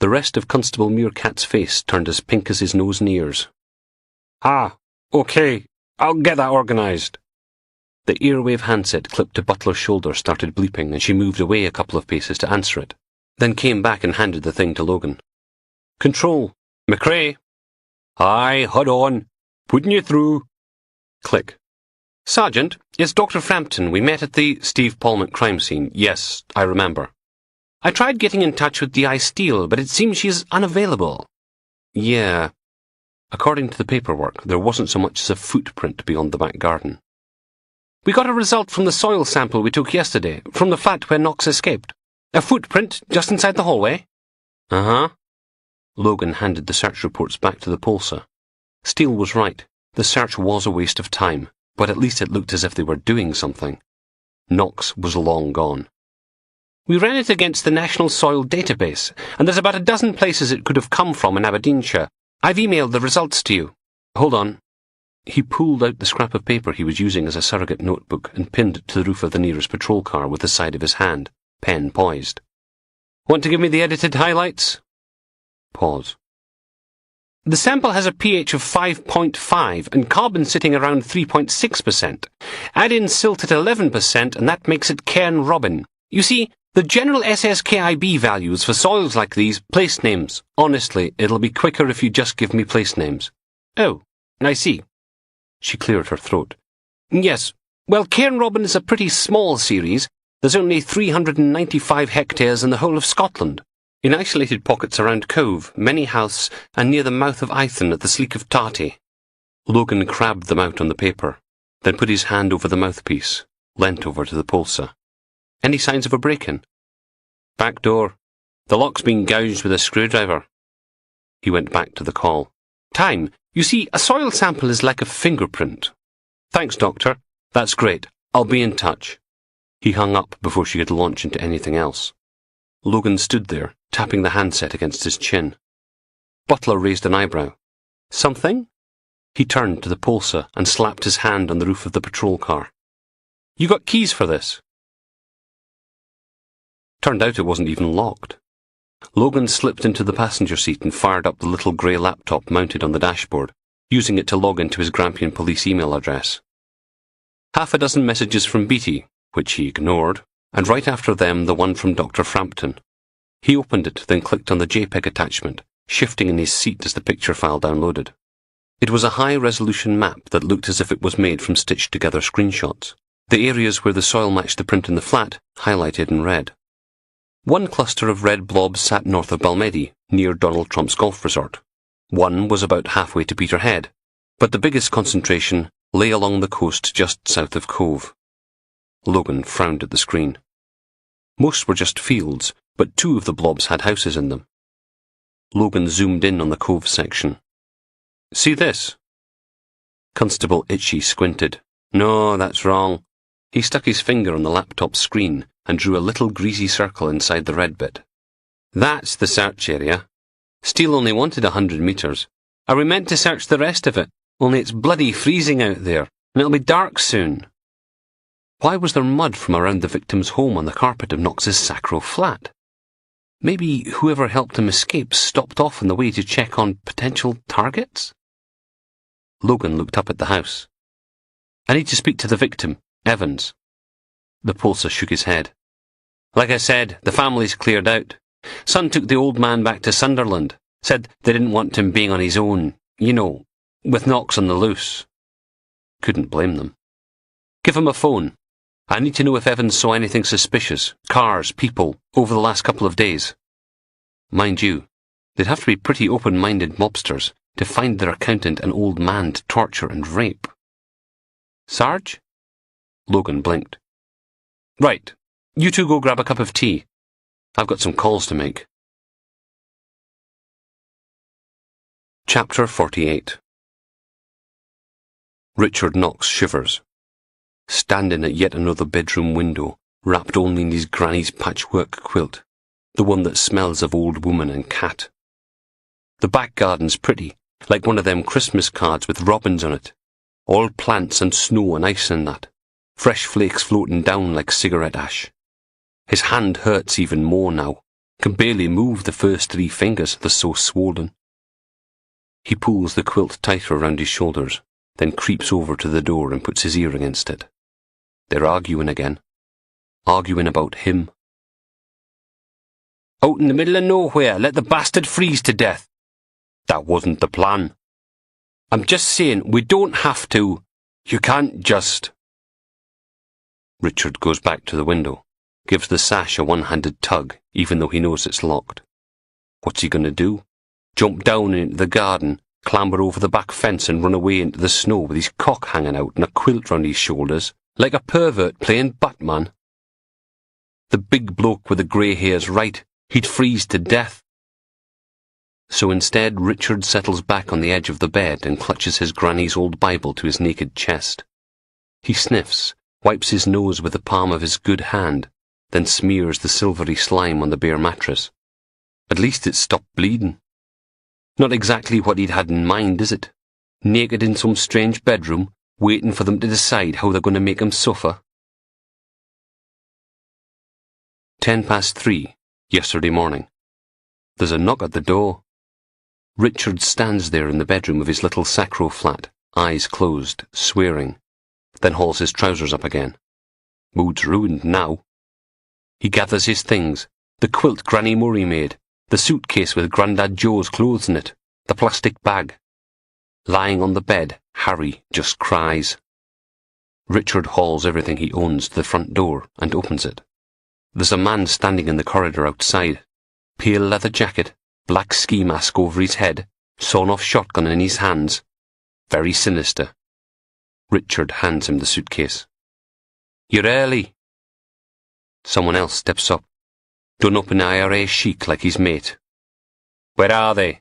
The rest of Constable Meerkat's face turned as pink as his nose and ears. Ah, okay, I'll get that organised. The Airwave handset clipped to Butler's shoulder started bleeping and she moved away a couple of paces to answer it, then came back and handed the thing to Logan. Control, McRae. Aye, hold on. Putting you through. Click. Sergeant, it's Dr. Frampton. We met at the Steve Palmont crime scene. Yes, I remember. I tried getting in touch with D.I. Steele, but it seems she's unavailable. Yeah. According to the paperwork, there wasn't so much as a footprint beyond the back garden. We got a result from the soil sample we took yesterday, from the flat where Knox escaped. A footprint just inside the hallway? Uh-huh. Logan handed the search reports back to the pulsar. Steele was right. The search was a waste of time, but at least it looked as if they were doing something. Knox was long gone. We ran it against the National Soil Database, and there's about a dozen places it could have come from in Aberdeenshire. I've emailed the results to you. Hold on. He pulled out the scrap of paper he was using as a surrogate notebook and pinned it to the roof of the nearest patrol car with the side of his hand, pen poised. Want to give me the edited highlights? Pause. The sample has a pH of 5.5 and carbon sitting around 3.6%. Add in silt at 11% and that makes it Cairn Robin. You see, the general SSKIB values for soils like these, place names. Honestly, it'll be quicker if you just give me place names. Oh, I see. She cleared her throat. Yes, well, Cairn Robin is a pretty small series. There's only 395 hectares in the whole of Scotland. In isolated pockets around Cove, many Howths, and near the mouth of Eithne at the Sleek of Tarty. Logan crabbed them out on the paper, then put his hand over the mouthpiece, leant over to the pulsar. Any signs of a break-in? Back door. The lock's been gouged with a screwdriver. He went back to the call. Time. You see, a soil sample is like a fingerprint. Thanks, Doctor. That's great. I'll be in touch. He hung up before she could launch into anything else. Logan stood there, tapping the handset against his chin. Butler raised an eyebrow. Something? He turned to the Pulsar and slapped his hand on the roof of the patrol car. You got keys for this? Turned out it wasn't even locked. Logan slipped into the passenger seat and fired up the little grey laptop mounted on the dashboard, using it to log into his Grampian police email address. Half a dozen messages from Beatty, which he ignored, and right after them the one from Dr. Frampton. He opened it, then clicked on the JPEG attachment, shifting in his seat as the picture file downloaded. It was a high-resolution map that looked as if it was made from stitched-together screenshots, the areas where the soil matched the print in the flat highlighted in red. One cluster of red blobs sat north of Balmedy, near Donald Trump's golf resort. One was about halfway to Peterhead, but the biggest concentration lay along the coast just south of Cove. Logan frowned at the screen. Most were just fields, but 2 of the blobs had houses in them. Logan zoomed in on the Cove section. See this? Constable Itchy squinted. No, that's wrong. He stuck his finger on the laptop screen and drew a little greasy circle inside the red bit. That's the search area. Steele only wanted 100 metres. Are we meant to search the rest of it? Only it's bloody freezing out there, and it'll be dark soon. Why was there mud from around the victim's home on the carpet of Knox's Sacro flat? Maybe whoever helped him escape stopped off on the way to check on potential targets? Logan looked up at the house. I need to speak to the victim, Evans. The Pulsar shook his head. Like I said, the family's cleared out. Son took the old man back to Sunderland. Said they didn't want him being on his own, you know, with Knox on the loose. Couldn't blame them. Give him a phone. I need to know if Evans saw anything suspicious, cars, people, over the last couple of days. Mind you, they'd have to be pretty open-minded mobsters to find their accountant an old man to torture and rape. Sarge? Logan blinked. Right. You two go grab a cup of tea. I've got some calls to make. Chapter 48. Richard Knox shivers. Standing at yet another bedroom window, wrapped only in his granny's patchwork quilt, the one that smells of old woman and cat. The back garden's pretty, like one of them Christmas cards with robins on it. All plants and snow and ice and that, fresh flakes floating down like cigarette ash. His hand hurts even more now, can barely move the first 3 fingers, they're so swollen. He pulls the quilt tighter around his shoulders, then creeps over to the door and puts his ear against it. They're arguing again. Arguing about him. Out in the middle of nowhere, let the bastard freeze to death. That wasn't the plan. I'm just saying, we don't have to. You can't just... Richard goes back to the window, gives the sash a one-handed tug, even though he knows it's locked. What's he going to do? Jump down into the garden, clamber over the back fence and run away into the snow with his cock hanging out and a quilt round his shoulders, like a pervert playing Batman? The big bloke with the grey hair's right. He'd freeze to death. So instead, Richard settles back on the edge of the bed and clutches his granny's old Bible to his naked chest. He sniffs, wipes his nose with the palm of his good hand, then smears the silvery slime on the bare mattress. At least it's stopped bleeding. Not exactly what he'd had in mind, is it? Naked in some strange bedroom, waiting for them to decide how they're going to make him suffer. 3:10, yesterday morning. There's a knock at the door. Richard stands there in the bedroom of his little Sacro flat, eyes closed, swearing, then hauls his trousers up again. Mood's ruined now. He gathers his things, the quilt Granny Murray made, the suitcase with Grandad Joe's clothes in it, the plastic bag. Lying on the bed, Harry just cries. Richard hauls everything he owns to the front door and opens it. There's a man standing in the corridor outside. Pale leather jacket, black ski mask over his head, sawn-off shotgun in his hands. Very sinister. Richard hands him the suitcase. You're early. Someone else steps up, done up in IRA chic like his mate. Where are they?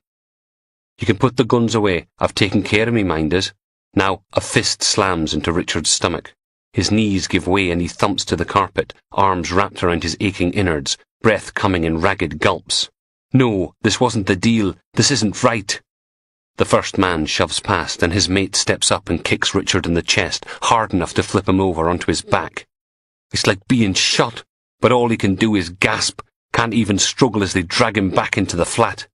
You can put the guns away. I've taken care of me minders. Now a fist slams into Richard's stomach. His knees give way and he thumps to the carpet, arms wrapped around his aching innards, breath coming in ragged gulps. No, this wasn't the deal. This isn't right. The first man shoves past, and his mate steps up and kicks Richard in the chest, hard enough to flip him over onto his back. It's like being shot, but all he can do is gasp, can't even struggle as they drag him back into the flat.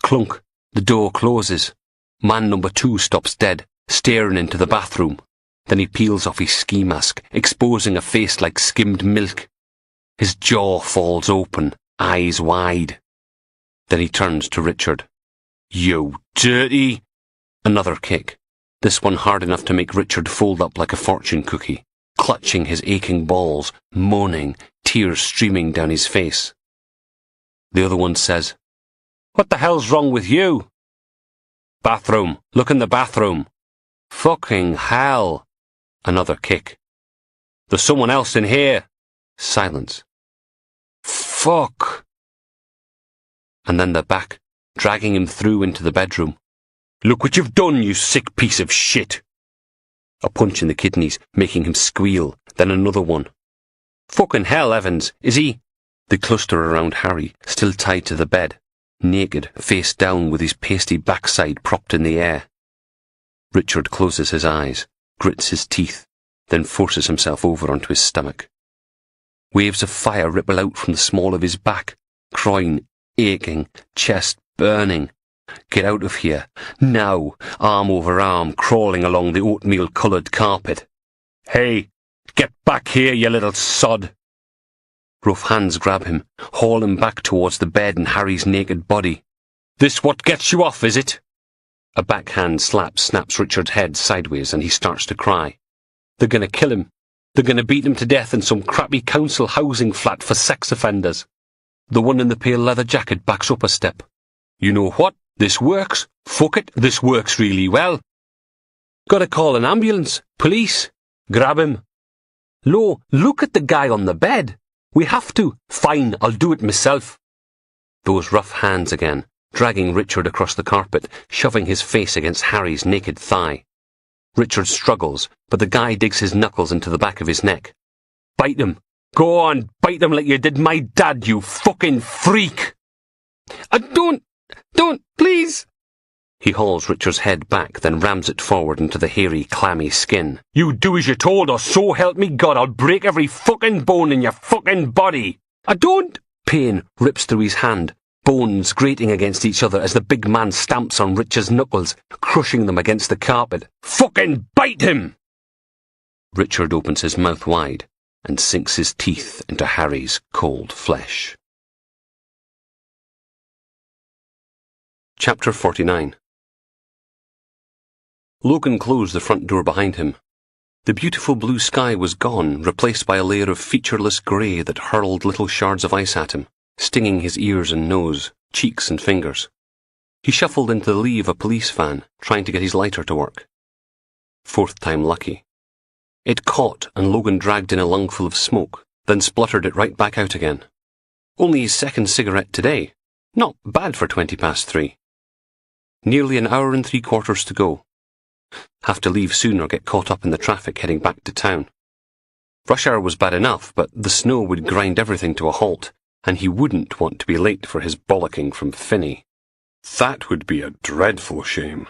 Clunk, the door closes. Man number 2 stops dead, staring into the bathroom. Then he peels off his ski mask, exposing a face like skimmed milk. His jaw falls open, eyes wide. Then he turns to Richard. You dirty! Another kick, this one hard enough to make Richard fold up like a fortune cookie, clutching his aching balls, moaning, tears streaming down his face. The other one says, What the hell's wrong with you? Bathroom, look in the bathroom. Fucking hell! Another kick. There's someone else in here. Silence. Fuck! And then they're back, dragging him through into the bedroom. Look what you've done, you sick piece of shit! A punch in the kidneys, making him squeal, then another one. Fucking hell, Evans, is he? They cluster around Harry, still tied to the bed, naked, face down with his pasty backside propped in the air. Richard closes his eyes, grits his teeth, then forces himself over onto his stomach. Waves of fire ripple out from the small of his back, groin aching, chest burning. Get out of here, now, arm over arm, crawling along the oatmeal-coloured carpet. Hey, get back here, you little sod! Rough hands grab him, haul him back towards the bed and Harry's naked body. This what gets you off, is it? A backhand slap snaps Richard's head sideways and he starts to cry. They're going to kill him. They're going to beat him to death in some crappy council housing flat for sex offenders. The one in the pale leather jacket backs up a step. You know what? This works. Fuck it, this works really well. Gotta call an ambulance. Police. Grab him. Lo, look at the guy on the bed. We have to. Fine, I'll do it myself. Those rough hands again, dragging Richard across the carpet, shoving his face against Harry's naked thigh. Richard struggles, but the guy digs his knuckles into the back of his neck. Bite him. Go on, bite him like you did my dad, you fucking freak! Don't, please! He hauls Richard's head back, then rams it forward into the hairy, clammy skin. You do as you're told, or so help me God, I'll break every fucking bone in your fucking body! I don't! Pain rips through his hand, bones grating against each other as the big man stamps on Richard's knuckles, crushing them against the carpet. Fucking bite him! Richard opens his mouth wide and sinks his teeth into Harry's cold flesh. Chapter 49. Logan closed the front door behind him. The beautiful blue sky was gone, replaced by a layer of featureless grey that hurled little shards of ice at him, stinging his ears and nose, cheeks and fingers. He shuffled into the lee of a police van, trying to get his lighter to work. Fourth time lucky. It caught and Logan dragged in a lungful of smoke, then spluttered it right back out again. Only his second cigarette today. Not bad for 3:20. Nearly an hour and 3/4 to go. Have to leave soon or get caught up in the traffic heading back to town. Rush hour was bad enough, but the snow would grind everything to a halt, and he wouldn't want to be late for his bollocking from Finney. That would be a dreadful shame.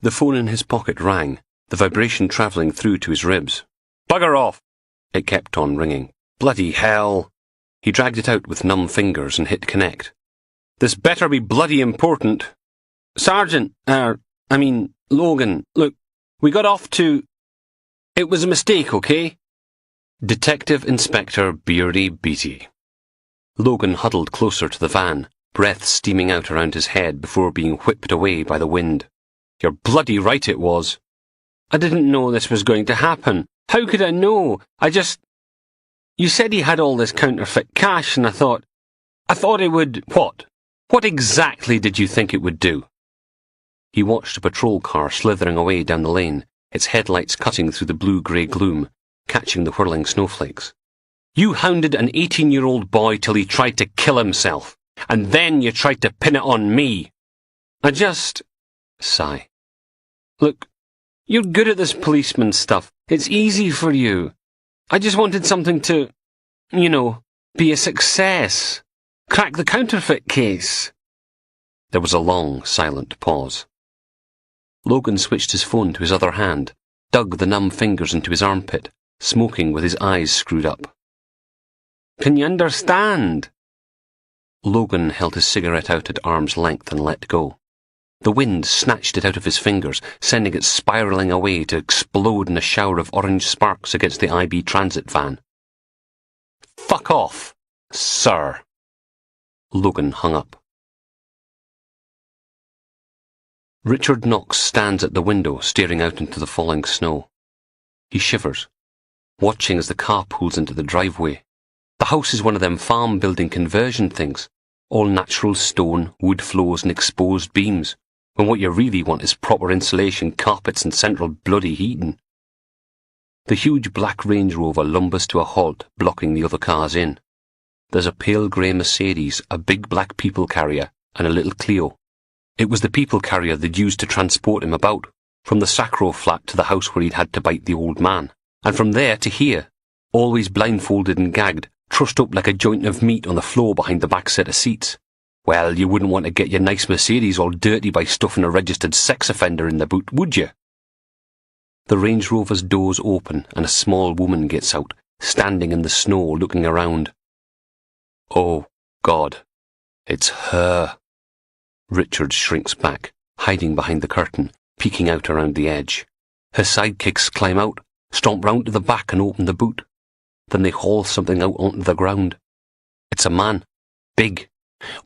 The phone in his pocket rang, the vibration travelling through to his ribs. Bugger off! It kept on ringing. Bloody hell! He dragged it out with numb fingers and hit connect. This better be bloody important. Sergeant, Logan, look, we got off to... It was a mistake, okay? Detective Inspector Beardy Beatty. Logan huddled closer to the van, breath steaming out around his head before being whipped away by the wind. You're bloody right it was. I didn't know this was going to happen. How could I know? You said he had all this counterfeit cash and I thought it would... What? What exactly did you think it would do? He watched a patrol car slithering away down the lane, its headlights cutting through the blue-grey gloom, catching the whirling snowflakes. You hounded an 18-year-old boy till he tried to kill himself, and then you tried to pin it on me. Sigh. Look, You're good at this policeman stuff. It's easy for you. I just wanted something to, be a success. Crack the counterfeit case. There was a long, silent pause. Logan switched his phone to his other hand, dug the numb fingers into his armpit, smoking with his eyes screwed up. Can you understand? Logan held his cigarette out at arm's length and let go. The wind snatched it out of his fingers, sending it spiralling away to explode in a shower of orange sparks against the IB transit van. Fuck off, sir. Logan hung up. Richard Knox stands at the window, staring out into the falling snow. He shivers, watching as the car pulls into the driveway. The house is one of them farm building conversion things, all natural stone, wood floors and exposed beams, when what you really want is proper insulation, carpets and central bloody heating. The huge black Range Rover lumbers to a halt, blocking the other cars in. There's a pale grey Mercedes, a big black people carrier, and a little Clio. It was the people carrier they'd used to transport him about, from the Sacro flat to the house where he'd had to bite the old man, and from there to here, always blindfolded and gagged, trussed up like a joint of meat on the floor behind the back set of seats. Well, you wouldn't want to get your nice Mercedes all dirty by stuffing a registered sex offender in the boot, would you? The Range Rover's doors open and a small woman gets out, standing in the snow looking around. Oh, God. It's her. Richard shrinks back, hiding behind the curtain, peeking out around the edge. Her sidekicks climb out, stomp round to the back and open the boot. Then they haul something out onto the ground. It's a man, big,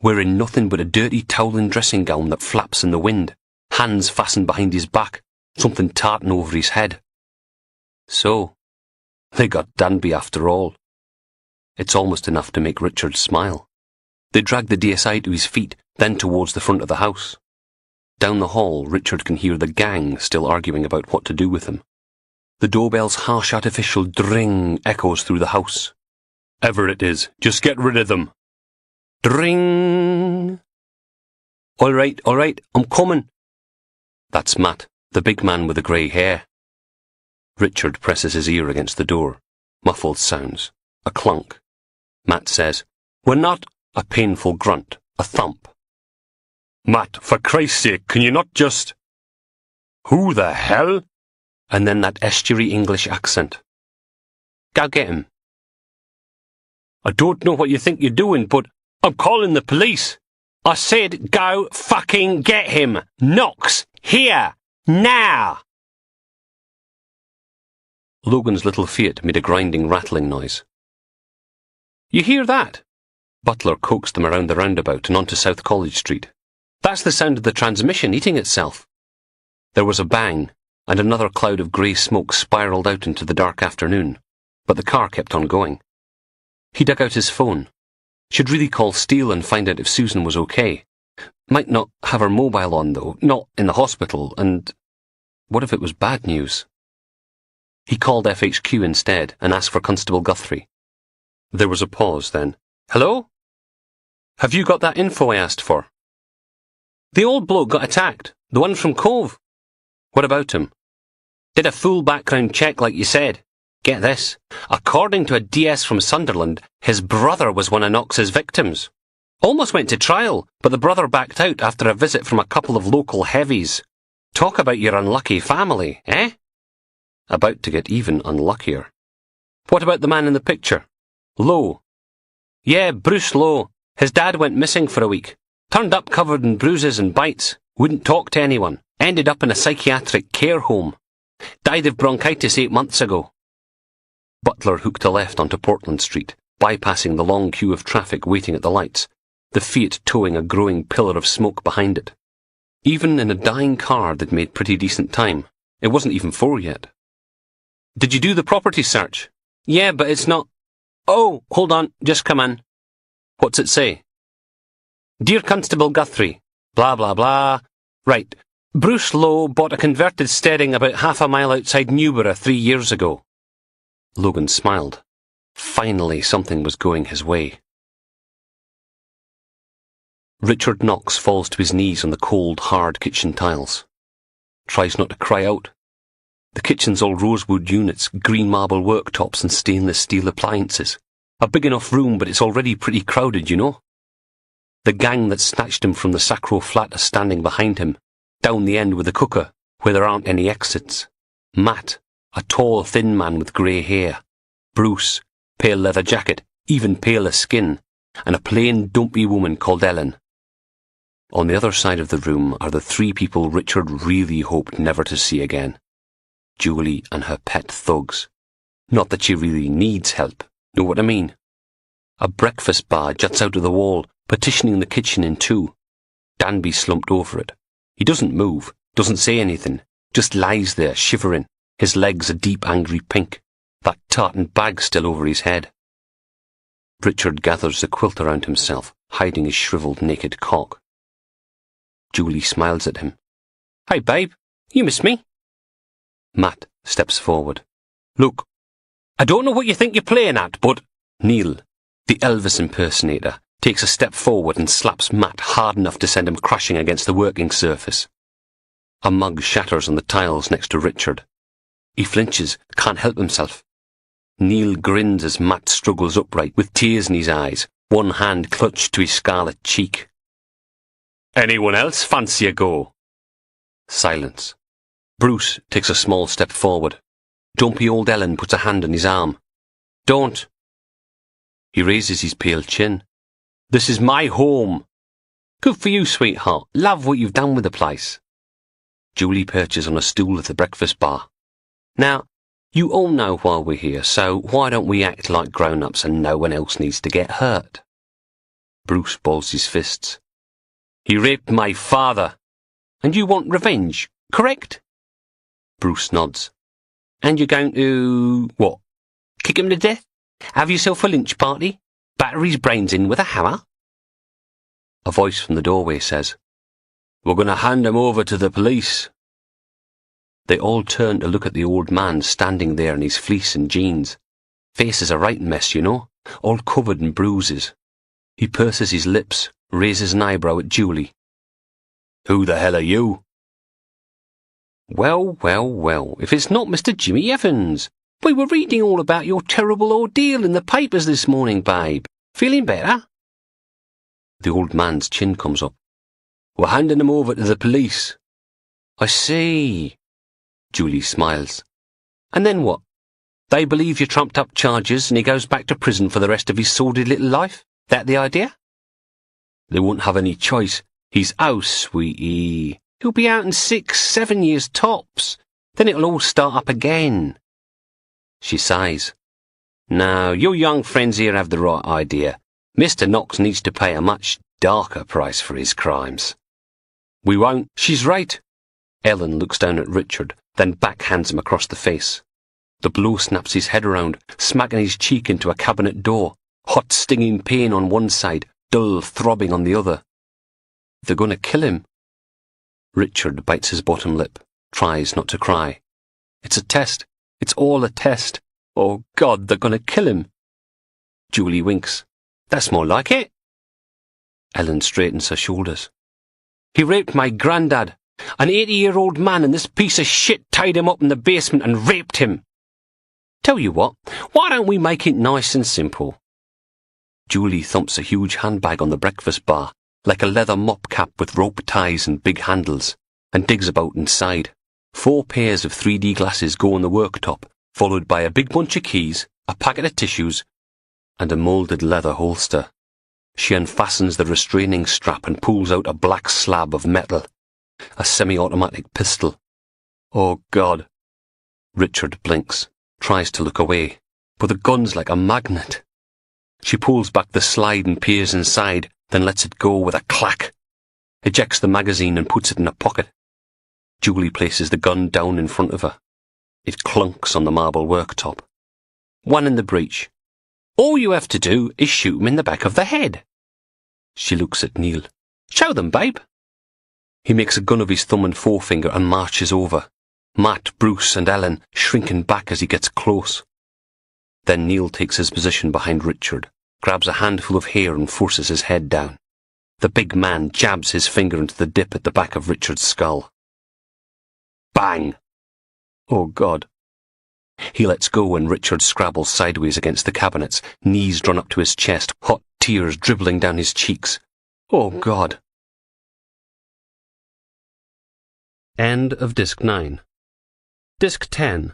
wearing nothing but a dirty toweling dressing gown that flaps in the wind, hands fastened behind his back, something tartan over his head. So, they got Danby after all. It's almost enough to make Richard smile. They drag the DSI to his feet, then towards the front of the house. Down the hall, Richard can hear the gang still arguing about what to do with him. The doorbell's harsh artificial dring echoes through the house. Ever it is, just get rid of them. Dring! All right, I'm coming. That's Matt, the big man with the grey hair. Richard presses his ear against the door. Muffled sounds. A clunk. Matt says, "We're not," a painful grunt. A thump. "Matt, for Christ's sake, can you not just—" "Who the hell?" And then that estuary English accent. "Go get him." "I don't know what you think you're doing, but I'm calling the police. I said go fucking get him. Knox, here, now." Logan's little Fiat made a grinding, rattling noise. "You hear that?" Butler coaxed them around the roundabout and onto South College Street. "That's the sound of the transmission eating itself." There was a bang, and another cloud of grey smoke spiralled out into the dark afternoon, but the car kept on going. He dug out his phone. Should really call Steele and find out if Susan was okay. Might not have her mobile on, though, not in the hospital, and what if it was bad news? He called FHQ instead and asked for Constable Guthrie. There was a pause then. "Hello? Have you got that info I asked for?" "The old bloke got attacked, the one from Cove." "What about him?" "Did a full background check like you said. Get this. According to a DS from Sunderland, his brother was one of Knox's victims. Almost went to trial, but the brother backed out after a visit from a couple of local heavies. Talk about your unlucky family, eh?" About to get even unluckier. "What about the man in the picture? Lowe?" "Yeah, Bruce Lowe. His dad went missing for a week. Turned up covered in bruises and bites. Wouldn't talk to anyone. Ended up in a psychiatric care home. Died of bronchitis 8 months ago." Butler hooked a left onto Portland Street, bypassing the long queue of traffic waiting at the lights, the Fiat towing a growing pillar of smoke behind it. Even in a dying car they'd made pretty decent time. It wasn't even 4 yet. "Did you do the property search?" "Yeah, but it's not—" "Oh, hold on, just come in." "What's it say?" "Dear Constable Guthrie, blah blah blah. Right, Bruce Lowe bought a converted steering about half a mile outside Newborough 3 years ago." Logan smiled. Finally something was going his way. Richard Knox falls to his knees on the cold, hard kitchen tiles. Tries not to cry out. The kitchen's all rosewood units, green marble worktops and stainless steel appliances. A big enough room, but it's already pretty crowded, you know. The gang that snatched him from the Sacro flat are standing behind him, down the end with the cooker, where there aren't any exits. Matt, a tall, thin man with grey hair. Bruce, pale leather jacket, even paler skin, and a plain, dumpy woman called Ellen. On the other side of the room are the three people Richard really hoped never to see again. Julie and her pet thugs. Not that she really needs help, know what I mean? A breakfast bar juts out of the wall, partitioning the kitchen in two. Danby slumped over it. He doesn't move, doesn't say anything, just lies there shivering, his legs a deep angry pink, that tartan bag still over his head. Richard gathers the quilt around himself, hiding his shriveled naked cock. Julie smiles at him. "Hey, babe, you miss me?" Matt steps forward. "Look, I don't know what you think you're playing at, but—" Neil, the Elvis impersonator, takes a step forward and slaps Matt hard enough to send him crashing against the working surface. A mug shatters on the tiles next to Richard. He flinches, can't help himself. Neil grins as Matt struggles upright, with tears in his eyes, one hand clutched to his scarlet cheek. "Anyone else fancy a go?" Silence. Bruce takes a small step forward. Dumpy old Ellen puts a hand on his arm. "Don't." He raises his pale chin. "This is my home." "Good for you, sweetheart. Love what you've done with the place." Julie perches on a stool at the breakfast bar. "Now, you all know why we're here, so why don't we act like grown-ups and no one else needs to get hurt?" Bruce balls his fists. "He raped my father. And you want revenge, correct?" Bruce nods. "And you're going to, what, kick him to death? Have yourself a lynch party? Batter his brains in with a hammer?" A voice from the doorway says, "We're going to hand him over to the police." They all turn to look at the old man standing there in his fleece and jeans. Face is a right mess, you know, all covered in bruises. He purses his lips, raises an eyebrow at Julie. "Who the hell are you?" "Well, well, well, if it's not Mr. Jimmy Evans. We were reading all about your terrible ordeal in the papers this morning, babe. Feeling better?" The old man's chin comes up. "We're handing him over to the police." "I see." Julie smiles. "And then what? They believe you trumped up charges and he goes back to prison for the rest of his sordid little life? That the idea?" "They won't have any choice. He's out, sweetie. He'll be out in 6, 7 years tops. Then it'll all start up again." She sighs. "Now, your young friends here have the right idea. Mr. Knox needs to pay a much darker price for his crimes." "We won't." "She's right." Ellen looks down at Richard, then backhands him across the face. The blow snaps his head around, smacking his cheek into a cabinet door, hot stinging pain on one side, dull throbbing on the other. "They're going to kill him." Richard bites his bottom lip, tries not to cry. "It's a test. It's all a test. Oh, God, they're going to kill him." Julie winks. "That's more like it." Ellen straightens her shoulders. "He raped my granddad. An 80-year-old man, and this piece of shit tied him up in the basement and raped him. Tell you what, why don't we make it nice and simple?" Julie thumps a huge handbag on the breakfast bar, like a leather mop cap with rope ties and big handles, and digs about inside. 4 pairs of 3D glasses go on the worktop, followed by a big bunch of keys, a packet of tissues, and a moulded leather holster. She unfastens the restraining strap and pulls out a black slab of metal. A semi-automatic pistol. Oh, God. Richard blinks, tries to look away, but the gun's like a magnet. She pulls back the slide and peers inside, then lets it go with a clack. Ejects the magazine and puts it in a pocket. Julie places the gun down in front of her. It clunks on the marble worktop. "One in the breech. All you have to do is shoot him in the back of the head." She looks at Neil. "Show them, babe." He makes a gun of his thumb and forefinger and marches over. Matt, Bruce and Ellen shrinking back as he gets close. Then Neil takes his position behind Richard, grabs a handful of hair and forces his head down. The big man jabs his finger into the dip at the back of Richard's skull. Bang! Oh, God. He lets go and Richard scrabbles sideways against the cabinets, knees drawn up to his chest, hot tears dribbling down his cheeks. Oh, God. End of Disc 9. Disc 10.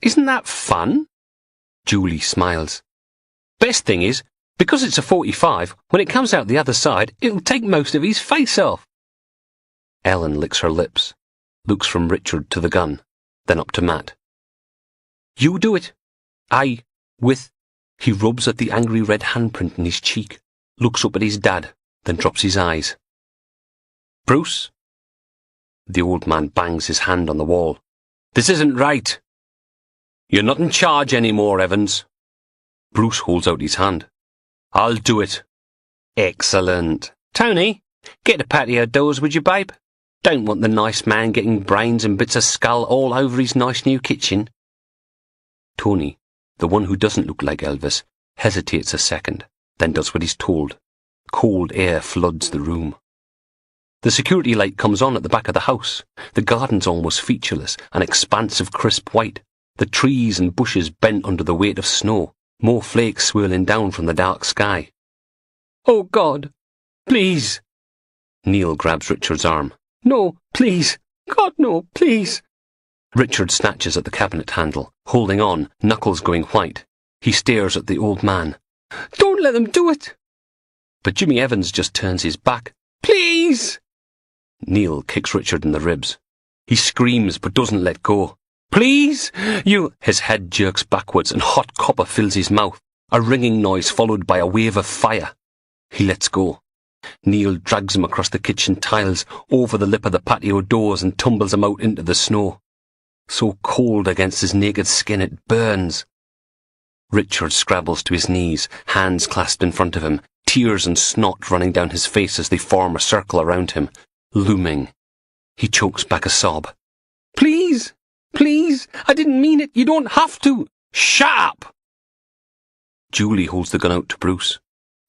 Isn't that fun? Julie smiles. Best thing is, because it's a 45, when it comes out the other side, it'll take most of his face off. Ellen licks her lips, looks from Richard to the gun, then up to Matt. You do it. He rubs at the angry red handprint in his cheek, looks up at his dad, then drops his eyes. Bruce? The old man bangs his hand on the wall. This isn't right. You're not in charge anymore, Evans. Bruce holds out his hand. I'll do it. Excellent. Tony, get the patio doors, would you, babe? Don't want the nice man getting brains and bits of skull all over his nice new kitchen. Tony, the one who doesn't look like Elvis, hesitates a second, then does what he's told. Cold air floods the room. The security light comes on at the back of the house. The garden's almost featureless, an expanse of crisp white. The trees and bushes bent under the weight of snow, more flakes swirling down from the dark sky. Oh, God! Please! Neil grabs Richard's arm. No, please! God, no, please! Richard snatches at the cabinet handle, holding on, knuckles going white. He stares at the old man. Don't let them do it! But Jimmy Evans just turns his back. Please! Neil kicks Richard in the ribs. He screams but doesn't let go. Please! You... His head jerks backwards and hot copper fills his mouth. A ringing noise followed by a wave of fire. He lets go. Neil drags him across the kitchen tiles, over the lip of the patio doors and tumbles him out into the snow. So cold against his naked skin it burns. Richard scrabbles to his knees, hands clasped in front of him, tears and snot running down his face as they form a circle around him, looming. He chokes back a sob. Please! Please! I didn't mean it! You don't have to! Shut up! Julie holds the gun out to Bruce.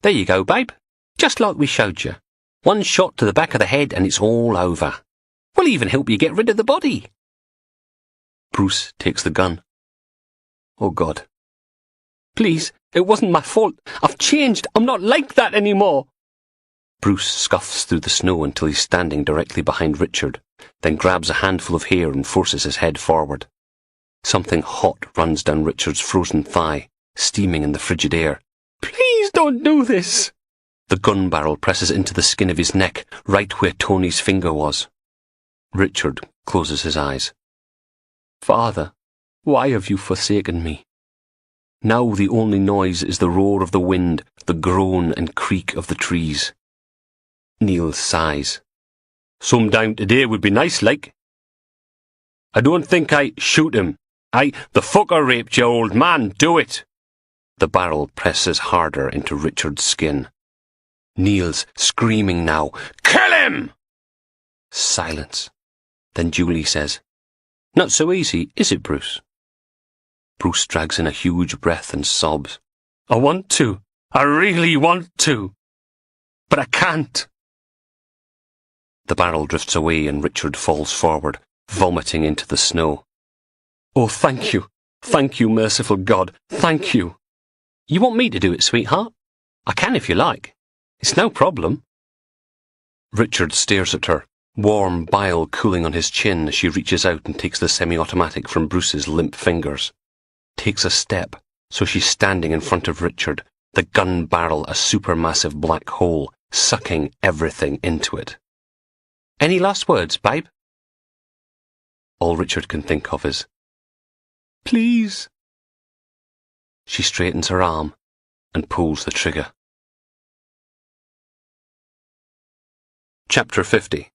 There you go, babe. Just like we showed you. One shot to the back of the head and it's all over. We'll even help you get rid of the body. Bruce takes the gun. Oh, God. Please, it wasn't my fault. I've changed. I'm not like that anymore. Bruce scuffs through the snow until he's standing directly behind Richard, then grabs a handful of hair and forces his head forward. Something hot runs down Richard's frozen thigh, steaming in the frigid air. Please don't do this! The gun barrel presses into the skin of his neck, right where Tony's finger was. Richard closes his eyes. Father, why have you forsaken me? Now the only noise is the roar of the wind, the groan and creak of the trees. Neil sighs. Some down today would be nice, like. I don't think I shoot him. The fucker raped you, old man, do it! The barrel presses harder into Richard's skin. Neil's screaming now. Kill him! Silence. Then Julie says, Not so easy, is it, Bruce? Bruce drags in a huge breath and sobs. I want to. I really want to. But I can't. The barrel drifts away and Richard falls forward, vomiting into the snow. Oh, thank you. Thank you, merciful God. Thank you. You want me to do it, sweetheart? I can if you like. It's no problem. Richard stares at her, warm bile cooling on his chin as she reaches out and takes the semi-automatic from Bruce's limp fingers. Takes a step, so she's standing in front of Richard, the gun barrel a supermassive black hole, sucking everything into it. Any last words, babe? All Richard can think of is, Please. She straightens her arm and pulls the trigger. Chapter 50.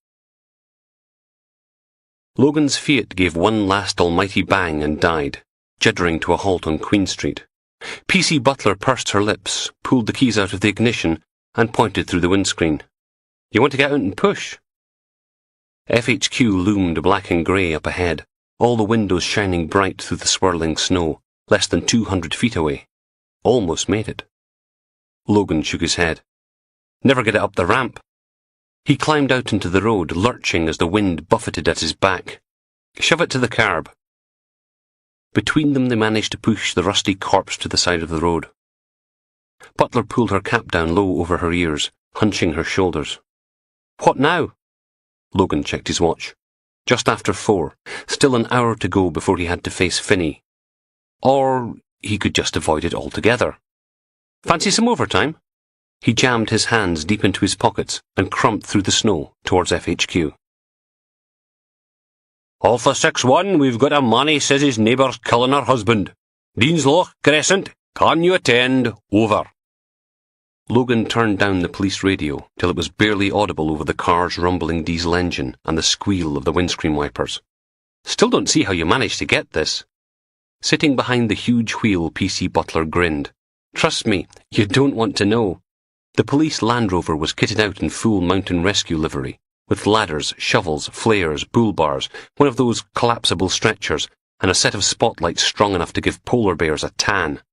Logan's Fiat gave one last almighty bang and died, jittering to a halt on Queen Street. PC Butler pursed her lips, pulled the keys out of the ignition, and pointed through the windscreen. You want to get out and push? FHQ loomed black and grey up ahead, all the windows shining bright through the swirling snow, less than 200 feet away. Almost made it. Logan shook his head. Never get it up the ramp. He climbed out into the road, lurching as the wind buffeted at his back. "Shove it to the curb." Between them they managed to push the rusty corpse to the side of the road. Butler pulled her cap down low over her ears, hunching her shoulders. "What now?" Logan checked his watch. Just after 4, still an hour to go before he had to face Finney. Or he could just avoid it altogether. "Fancy some overtime?" He jammed his hands deep into his pockets and crumped through the snow towards FHQ. "Alpha 6-1, we've got a man who says his neighbour's killing her husband. Deansloch, Crescent, can you attend? Over." Logan turned down the police radio till it was barely audible over the car's rumbling diesel engine and the squeal of the windscreen wipers. "Still don't see how you managed to get this." Sitting behind the huge wheel, PC Butler grinned. "Trust me, you don't want to know." The police Land Rover was kitted out in full mountain rescue livery, with ladders, shovels, flares, bull bars, one of those collapsible stretchers, and a set of spotlights strong enough to give polar bears a tan.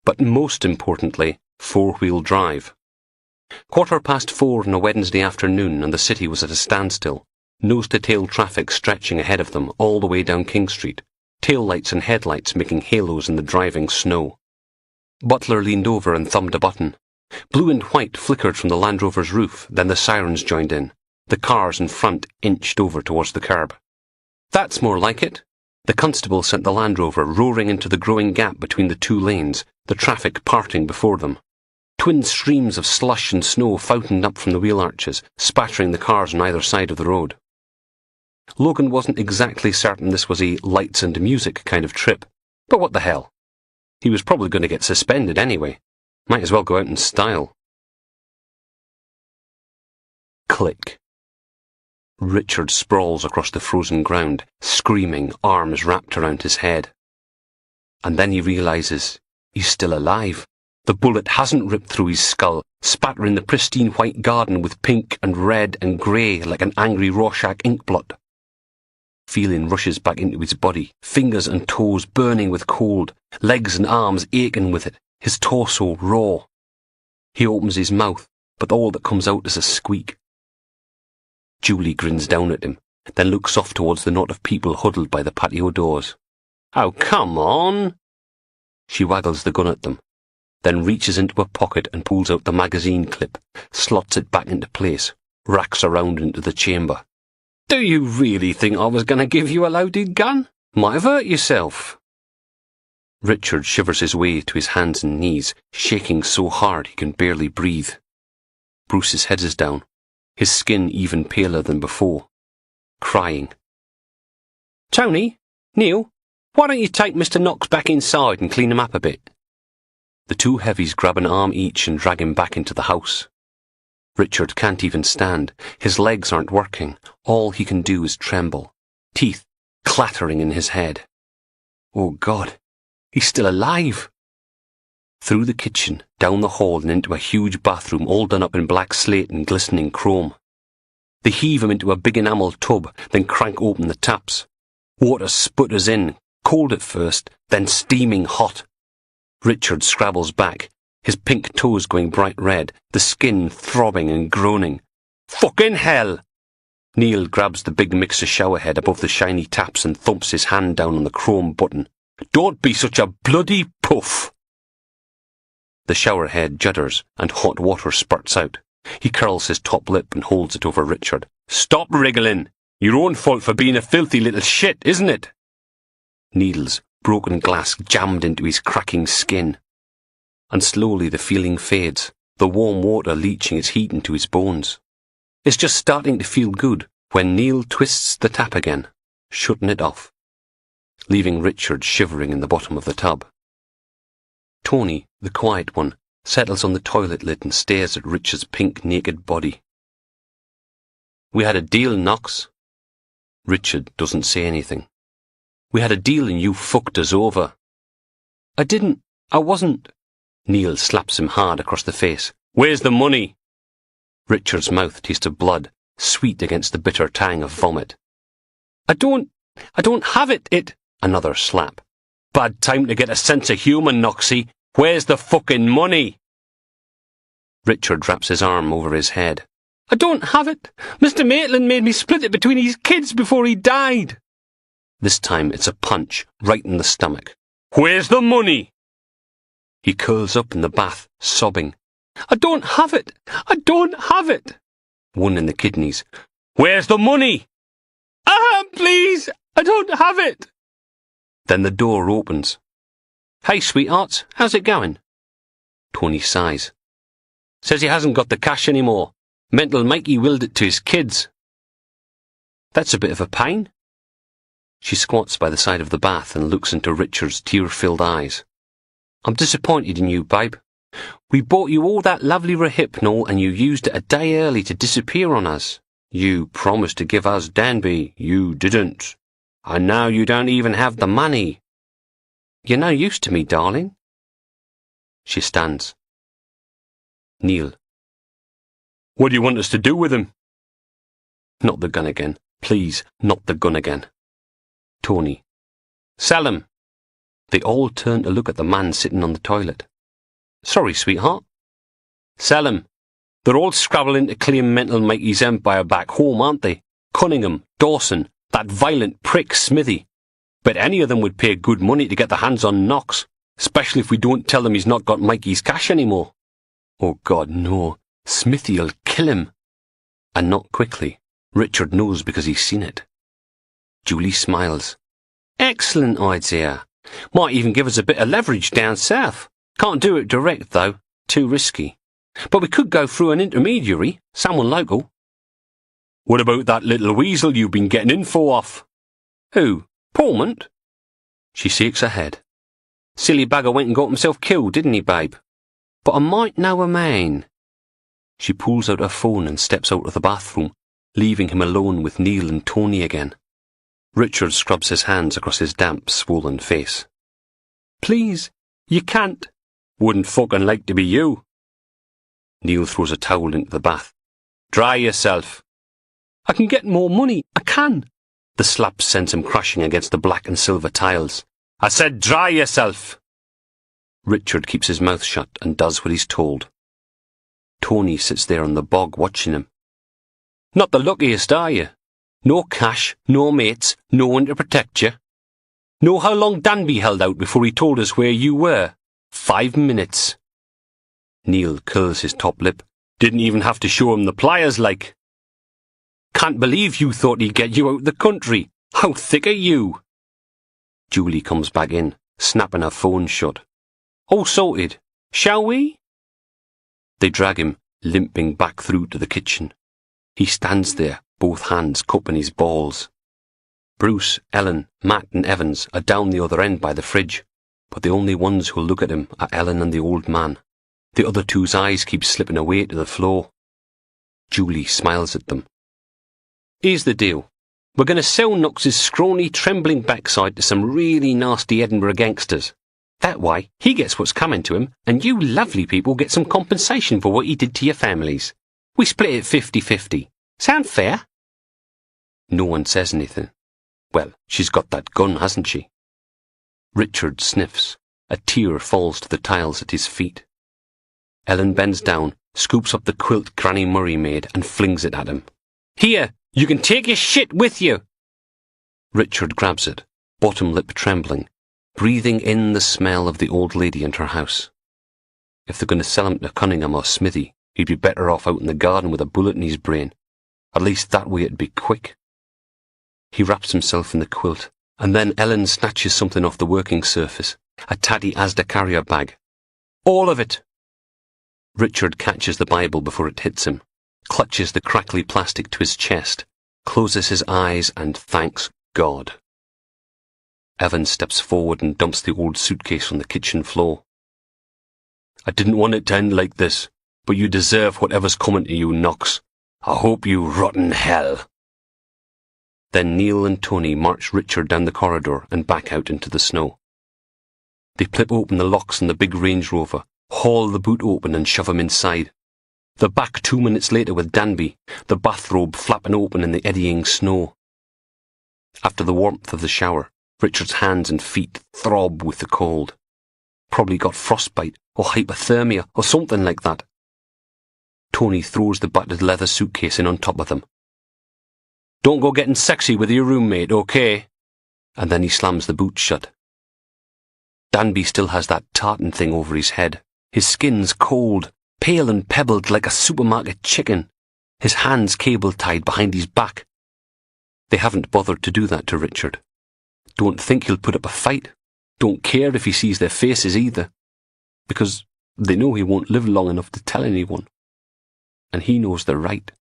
But most importantly, 4-wheel drive. 4:15 on a Wednesday afternoon, and the city was at a standstill, nose-to-tail traffic stretching ahead of them all the way down King Street, taillights and headlights making halos in the driving snow. Butler leaned over and thumbed a button. Blue and white flickered from the Land Rover's roof, then the sirens joined in. The cars in front inched over towards the curb. "That's more like it." The constable sent the Land Rover roaring into the growing gap between the 2 lanes, the traffic parting before them. Twin streams of slush and snow fountained up from the wheel arches, spattering the cars on either side of the road. Logan wasn't exactly certain this was a lights and music kind of trip, but what the hell? He was probably going to get suspended anyway. Might as well go out in style. Click. Richard sprawls across the frozen ground, screaming, arms wrapped around his head. And then he realizes he's still alive. The bullet hasn't ripped through his skull, spattering the pristine white garden with pink and red and grey like an angry Rorschach inkblot. Feeling rushes back into his body, fingers and toes burning with cold, legs and arms aching with it, his torso raw. He opens his mouth, but all that comes out is a squeak. Julie grins down at him, then looks off towards the knot of people huddled by the patio doors. "Oh, come on!" She waggles the gun at them, then reaches into a pocket and pulls out the magazine clip, slots it back into place, racks around into the chamber. "Do you really think I was going to give you a loaded gun? Might have hurt yourself." Richard shivers his way to his hands and knees, shaking so hard he can barely breathe. Bruce's head is down, his skin even paler than before, crying. "Tony, Neil, why don't you take Mr. Knox back inside and clean him up a bit?" The 2 heavies grab an arm each and drag him back into the house. Richard can't even stand. His legs aren't working. All he can do is tremble, teeth clattering in his head. Oh God, he's still alive! Through the kitchen, down the hall and into a huge bathroom all done up in black slate and glistening chrome. They heave him into a big enamel tub, then crank open the taps. Water sputters in, cold at first, then steaming hot. Richard scrabbles back, his pink toes going bright red, the skin throbbing and groaning. "Fucking hell!" Neil grabs the big mixer shower head above the shiny taps and thumps his hand down on the chrome button. "Don't be such a bloody puff!" The shower head judders and hot water spurts out. He curls his top lip and holds it over Richard. "Stop wriggling! Your own fault for being a filthy little shit, isn't it?" Needles, broken glass jammed into his cracking skin. And slowly the feeling fades, the warm water leaching its heat into his bones. It's just starting to feel good when Neil twists the tap again, shutting it off, leaving Richard shivering in the bottom of the tub. Tony, the quiet one, settles on the toilet lid and stares at Richard's pink naked body. "We had a deal, Knox." Richard doesn't say anything. "We had a deal and you fucked us over." I wasn't. Neil slaps him hard across the face. "Where's the money?" Richard's mouth tasted blood, sweet against the bitter tang of vomit. I don't have it. Another slap. "Bad time to get a sense of humour, Knoxy. Where's the fucking money?" Richard wraps his arm over his head. I don't have it. Mr. Maitland made me split it between his kids before he died. This time it's a punch right in the stomach. Where's the money? He curls up in the bath, sobbing. I don't have it. I don't have it. One in the kidneys. Where's the money? Please, I don't have it. Then the door opens. Hey, sweethearts, how's it going? Tony sighs. Says he hasn't got the cash anymore. Mental Mikey willed it to his kids. That's a bit of a pain. She squats by the side of the bath and looks into Richard's tear-filled eyes. I'm disappointed in you, babe. We bought you all that lovely Rohypnol and you used it a day early to disappear on us. You promised to give us Danby. You didn't. And now you don't even have the money. You're no use to me, darling. She stands. Neil. What do you want us to do with him? Not the gun again. Please, not the gun again. Tony. Sell him. They all turn to look at the man sitting on the toilet. Sorry, sweetheart. Sell him. They're all scrabbling to claim Mental Mikey's empire back home, aren't they? Cunningham, Dawson, that violent prick Smithy. Bet any of them would pay good money to get their hands on Knox, especially if we don't tell them he's not got Mikey's cash anymore. Oh God, no. Smithy'll kill him. And not quickly. Richard knows because he's seen it. Julie smiles. Excellent idea. Might even give us a bit of leverage down south. Can't do it direct, though. Too risky. But we could go through an intermediary, someone local. What about that little weasel you've been getting info off? Who? Paulmont? She shakes her head. Silly bugger went and got himself killed, didn't he, babe? But I might know a man. She pulls out her phone and steps out of the bathroom, leaving him alone with Neil and Tony again. Richard scrubs his hands across his damp, swollen face. Please, you can't. Wouldn't fucking like to be you. Neil throws a towel into the bath. Dry yourself. I can get more money. I can. The slap sends him crashing against the black and silver tiles. I said dry yourself. Richard keeps his mouth shut and does what he's told. Tony sits there on the bog watching him. Not the luckiest, are you? No cash, no mates, no one to protect you. Know how long Danby held out before he told us where you were? 5 minutes. Neil curls his top lip. Didn't even have to show him the pliers, like. Can't believe you thought he'd get you out the country. How thick are you? Julie comes back in, snapping her phone shut. All sorted. Shall we? They drag him, limping back through to the kitchen. He stands there, both hands cupping his balls. Bruce, Ellen, Matt and Evans are down the other end by the fridge, but the only ones who'll look at him are Ellen and the old man. The other two's eyes keep slipping away to the floor. Julie smiles at them. Here's the deal. We're going to sell Knox's scrawny, trembling backside to some really nasty Edinburgh gangsters. That way, he gets what's coming to him, and you lovely people get some compensation for what he did to your families. We split it 50-50. Sound fair? No one says anything. Well, she's got that gun, hasn't she? Richard sniffs. A tear falls to the tiles at his feet. Ellen bends down, scoops up the quilt Granny Murray made, and flings it at him. Here, you can take your shit with you. Richard grabs it, bottom lip trembling, breathing in the smell of the old lady and her house. If they're going to sell him to Cunningham or Smithy, he'd be better off out in the garden with a bullet in his brain. At least that way it'd be quick. He wraps himself in the quilt, and then Ellen snatches something off the working surface, a tatty Asda carrier bag. All of it! Richard catches the Bible before it hits him, clutches the crackly plastic to his chest, closes his eyes and thanks God. Evan steps forward and dumps the old suitcase on the kitchen floor. I didn't want it to end like this, but you deserve whatever's coming to you, Knox. I hope you rot in hell. Then Neil and Tony march Richard down the corridor and back out into the snow. They flip open the locks on the big Range Rover, haul the boot open and shove him inside. They're back 2 minutes later with Danby, the bathrobe flapping open in the eddying snow. After the warmth of the shower, Richard's hands and feet throb with the cold. Probably got frostbite or hypothermia or something like that. Tony throws the battered leather suitcase in on top of them. Don't go getting sexy with your roommate, okay? And then he slams the boot shut. Danby still has that tartan thing over his head. His skin's cold, pale and pebbled like a supermarket chicken. His hands cable-tied behind his back. They haven't bothered to do that to Richard. Don't think he'll put up a fight. Don't care if he sees their faces either. Because they know he won't live long enough to tell anyone. And he knows they're right.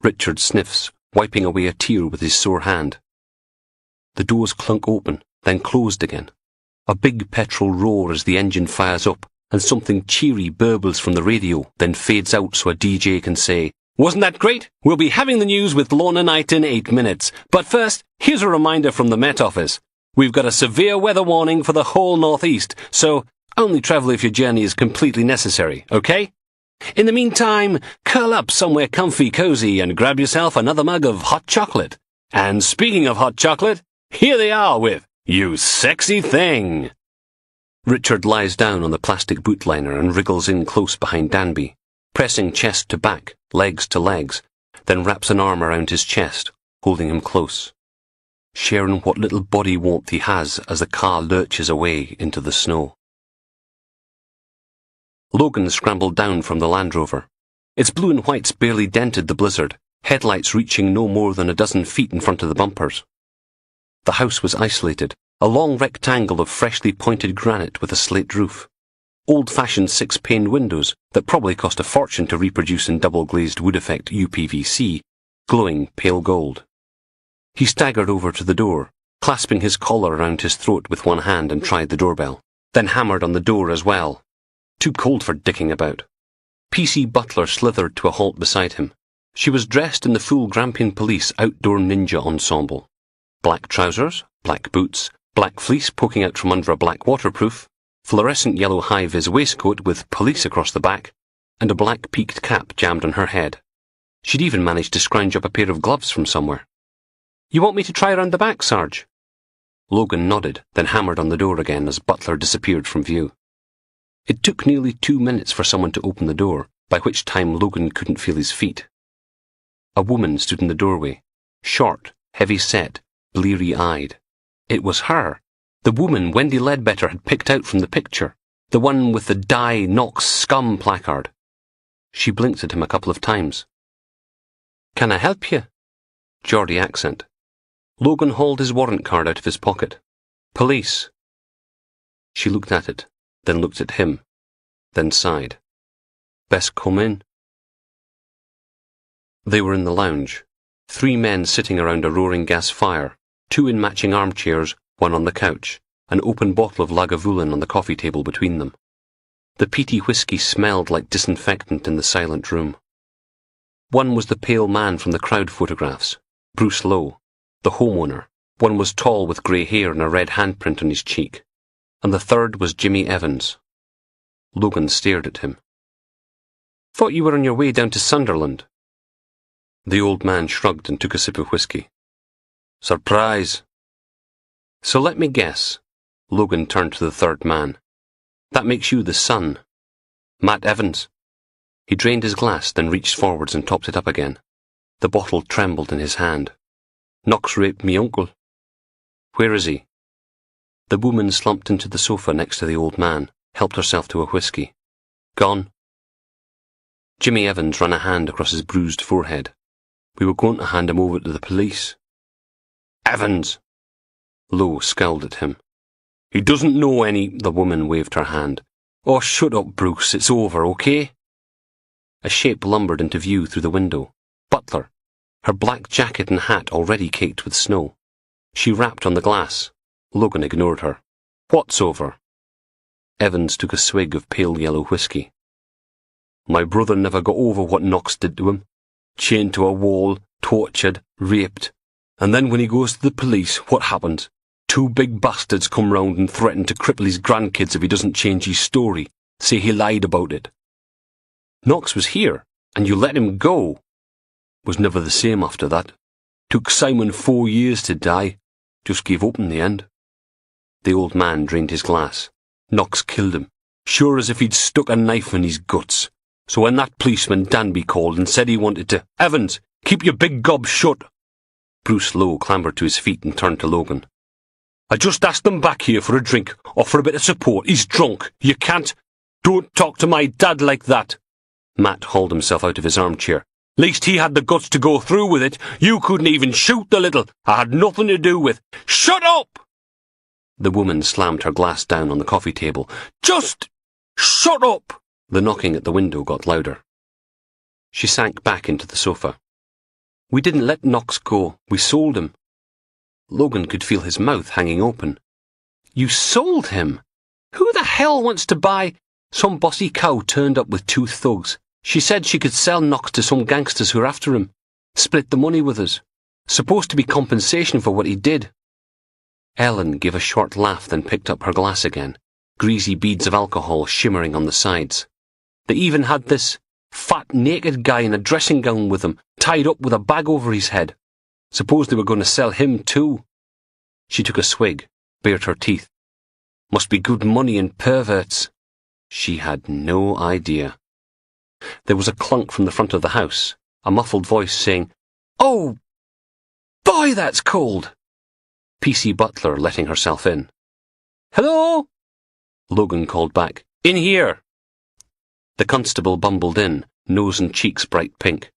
Richard sniffs, wiping away a tear with his sore hand. The doors clunk open, then closed again. A big petrol roar as the engine fires up, and something cheery burbles from the radio, then fades out so a DJ can say, "Wasn't that great? We'll be having the news with Lorna Knight in 8 minutes. But first, here's a reminder from the Met Office. We've got a severe weather warning for the whole northeast, so only travel if your journey is completely necessary, okay? In the meantime, curl up somewhere comfy cozy and grab yourself another mug of hot chocolate. And speaking of hot chocolate, here they are with You Sexy Thing." Richard lies down on the plastic boot liner and wriggles in close behind Danby, pressing chest to back, legs to legs, then wraps an arm around his chest, holding him close, sharing what little body warmth he has as the car lurches away into the snow. Logan scrambled down from the Land Rover. Its blue and whites barely dented the blizzard, headlights reaching no more than a dozen feet in front of the bumpers. The house was isolated, a long rectangle of freshly pointed granite with a slate roof. Old-fashioned 6-pane windows that probably cost a fortune to reproduce in double-glazed wood-effect UPVC, glowing pale gold. He staggered over to the door, clasping his collar around his throat with one hand and tried the doorbell, then hammered on the door as well. Too cold for dicking about. PC Butler slithered to a halt beside him. She was dressed in the full Grampian Police outdoor ninja ensemble. Black trousers, black boots, black fleece poking out from under a black waterproof, fluorescent yellow high-vis waistcoat with police across the back, and a black peaked cap jammed on her head. She'd even managed to scrounge up a pair of gloves from somewhere. "You want me to try around the back, Sarge?" Logan nodded, then hammered on the door again as Butler disappeared from view. It took nearly 2 minutes for someone to open the door, by which time Logan couldn't feel his feet. A woman stood in the doorway, short, heavy-set, bleary-eyed. It was her, the woman Wendy Ledbetter had picked out from the picture, the one with the Die Knox Scum placard. She blinked at him a couple of times. "Can I help you?" Geordie accent. Logan hauled his warrant card out of his pocket. "Police." She looked at it, then looked at him, then sighed. "Best come in." They were in the lounge, 3 men sitting around a roaring gas fire, 2 in matching armchairs, 1 on the couch, an open bottle of Lagavulin on the coffee table between them. The peaty whiskey smelled like disinfectant in the silent room. One was the pale man from the crowd photographs, Bruce Lowe, the homeowner. One was tall with grey hair and a red handprint on his cheek. And the third was Jimmy Evans. Logan stared at him. "Thought you were on your way down to Sunderland." The old man shrugged and took a sip of whiskey. "Surprise." "So let me guess." Logan turned to the third man. "That makes you the son. Matt Evans." He drained his glass, then reached forwards and topped it up again. The bottle trembled in his hand. "Knox raped me uncle." "Where is he?" The woman slumped into the sofa next to the old man, helped herself to a whiskey. "Gone." Jimmy Evans ran a hand across his bruised forehead. "We were going to hand him over to the police." "Evans!" Lowe scowled at him. "He doesn't know any—" The woman waved her hand. "Oh, shut up, Bruce. It's over, okay?" A shape lumbered into view through the window. Butler, her black jacket and hat already caked with snow. She rapped on the glass. Logan ignored her. "What's over?" Evans took a swig of pale yellow whiskey. "My brother never got over what Knox did to him. Chained to a wall, tortured, raped. And then when he goes to the police, what happens? 2 big bastards come round and threaten to cripple his grandkids if he doesn't change his story, say he lied about it. Knox was here, and you let him go. Was never the same after that. Took Simon 4 years to die. Just gave up in the end." The old man drained his glass. "Knox killed him, sure as if he'd stuck a knife in his guts. So when that policeman Danby called and said he wanted to, Evans, keep your big gob shut. Bruce Lowe clambered to his feet and turned to Logan. I just asked him back here for a drink, or for a bit of support. He's drunk. You can't. Don't talk to my dad like that. Matt hauled himself out of his armchair. Least he had the guts to go through with it. You couldn't even shoot the little. I had nothing to do with. Shut up! The woman slammed her glass down on the coffee table. Just shut up! The knocking at the window got louder. She sank back into the sofa. We didn't let Knox go. We sold him. Logan could feel his mouth hanging open. You sold him? Who the hell wants to buy? Some bossy cow turned up with 2 thugs. She said she could sell Knox to some gangsters who are after him. Split the money with us. Supposed to be compensation for what he did. Ellen gave a short laugh, then picked up her glass again, greasy beads of alcohol shimmering on the sides. They even had this fat, naked guy in a dressing gown with them, tied up with a bag over his head. Suppose they were going to sell him too. She took a swig, bared her teeth. Must be good money in perverts. She had no idea. There was a clunk from the front of the house, a muffled voice saying, Oh, boy, that's cold. PC Butler letting herself in. Hello? Logan called back. In here. The constable bumbled in, nose and cheeks bright pink.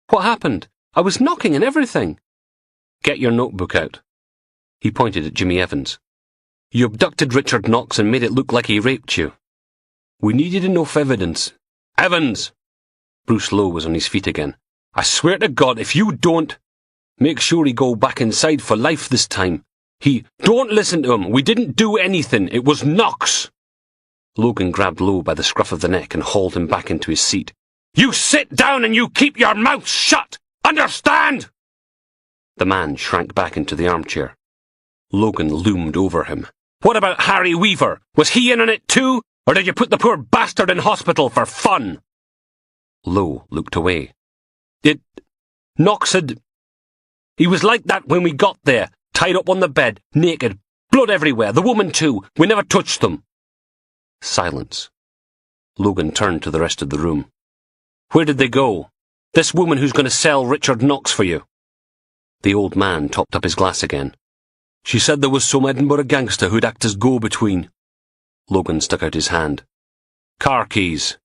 What happened? I was knocking and everything. Get your notebook out. He pointed at Jimmy Evans. You abducted Richard Knox and made it look like he raped you. We needed enough evidence. Evans! Bruce Lowe was on his feet again. I swear to God, if you don't... Make sure he go back inside for life this time. Don't listen to him. We didn't do anything. It was Knox. Logan grabbed Lowe by the scruff of the neck and hauled him back into his seat. You sit down and you keep your mouth shut! Understand? The man shrank back into the armchair. Logan loomed over him. What about Harry Weaver? Was he in on it too? Or did you put the poor bastard in hospital for fun? Lowe looked away. Knox had... He was like that when we got there, tied up on the bed, naked, blood everywhere, the woman too. We never touched them. Silence. Logan turned to the rest of the room. Where did they go? This woman who's going to sell Richard Knox for you. The old man topped up his glass again. She said there was some Edinburgh gangster who'd act as go-between. Logan stuck out his hand. Car keys.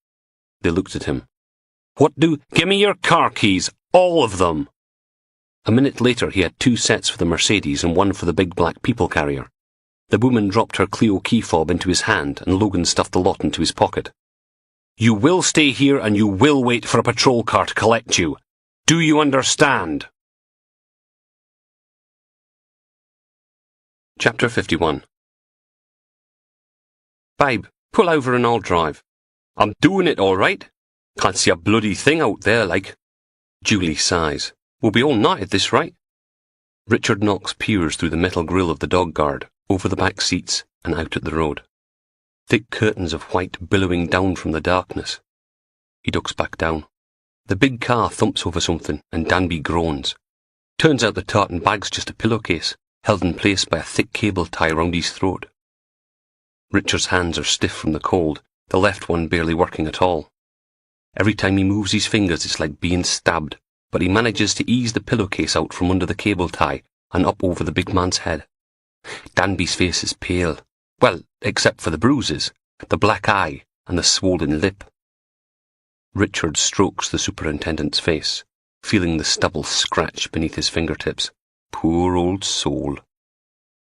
They looked at him. Give me your car keys, all of them. A minute later he had 2 sets for the Mercedes and 1 for the big black people carrier. The woman dropped her Clio key fob into his hand and Logan stuffed the lot into his pocket. You will stay here and you will wait for a patrol car to collect you. Do you understand? Chapter 51. Babe, pull over and I'll drive. I'm doing it all right. Can't see a bloody thing out there, like. Julie sighs. We'll be all night at this rate. Richard Knox peers through the metal grille of the dog guard, over the back seats, and out at the road. Thick curtains of white billowing down from the darkness. He ducks back down. The big car thumps over something, and Danby groans. Turns out the tartan bag's just a pillowcase, held in place by a thick cable tie round his throat. Richard's hands are stiff from the cold, the left one barely working at all. Every time he moves his fingers it's like being stabbed, but he manages to ease the pillowcase out from under the cable tie and up over the big man's head. Danby's face is pale, well, except for the bruises, the black eye and the swollen lip. Richard strokes the superintendent's face, feeling the stubble scratch beneath his fingertips. Poor old soul.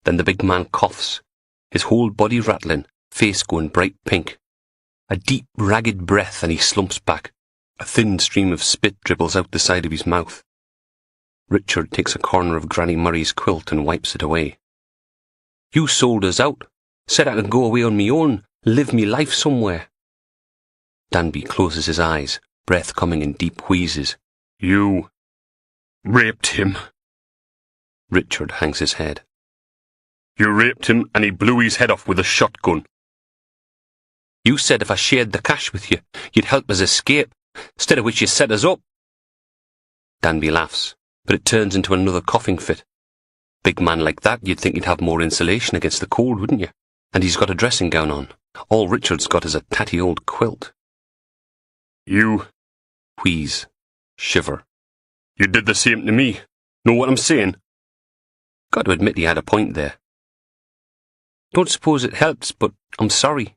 Then the big man coughs, his whole body rattling, face going bright pink. A deep, ragged breath and he slumps back. A thin stream of spit dribbles out the side of his mouth. Richard takes a corner of Granny Murray's quilt and wipes it away. You sold us out. Said I could go away on me own, live me life somewhere. Danby closes his eyes, breath coming in deep wheezes. You raped him. Richard hangs his head. You raped him and he blew his head off with a shotgun. You said if I shared the cash with you, you'd help us escape, instead of which you set us up. Danby laughs, but it turns into another coughing fit. Big man like that, you'd think he'd have more insulation against the cold, wouldn't you? And he's got a dressing gown on. All Richard's got is a tatty old quilt. You... Wheeze. Shiver. You did the same to me. Know what I'm saying? Got to admit he had a point there. Don't suppose it helps, but I'm sorry.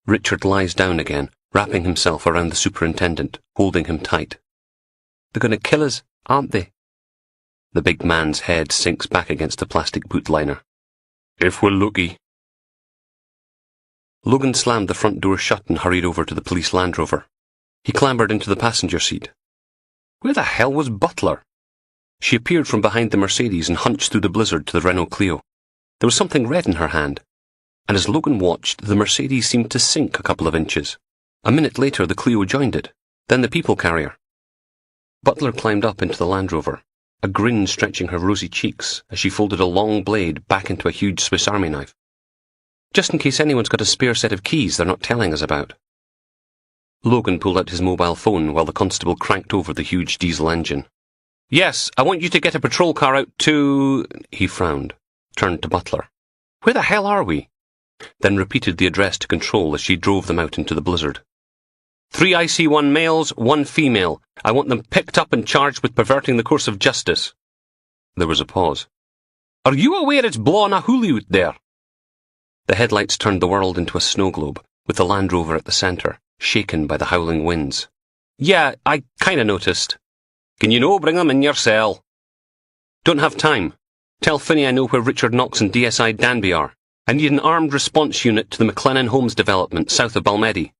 Richard lies down again, wrapping himself around the superintendent, holding him tight. They're going to kill us, aren't they? The big man's head sinks back against the plastic boot liner. If we're lucky. Logan slammed the front door shut and hurried over to the police Land Rover. He clambered into the passenger seat. Where the hell was Butler? She appeared from behind the Mercedes and hunched through the blizzard to the Renault Clio. There was something red in her hand, and as Logan watched, the Mercedes seemed to sink a couple of inches. A minute later, the Clio joined it, then the people carrier. Butler climbed up into the Land Rover, a grin stretching her rosy cheeks as she folded a long blade back into a huge Swiss Army knife. Just in case anyone's got a spare set of keys they're not telling us about. Logan pulled out his mobile phone while the constable cranked over the huge diesel engine. Yes, I want you to get a patrol car out to... He frowned, turned to Butler. Where the hell are we? Then repeated the address to control as she drove them out into the blizzard. 3 IC1 males, 1 female. I want them picked up and charged with perverting the course of justice. There was a pause. Are you aware it's blowing a hoolie out there? The headlights turned the world into a snow globe, with the Land Rover at the centre, shaken by the howling winds. Yeah, I kinda noticed. Can you no bring them in your cell? Don't have time. Tell Finney I know where Richard Knox and DSI Danby are. I need an armed response unit to the McLennan Homes development south of Balmedy.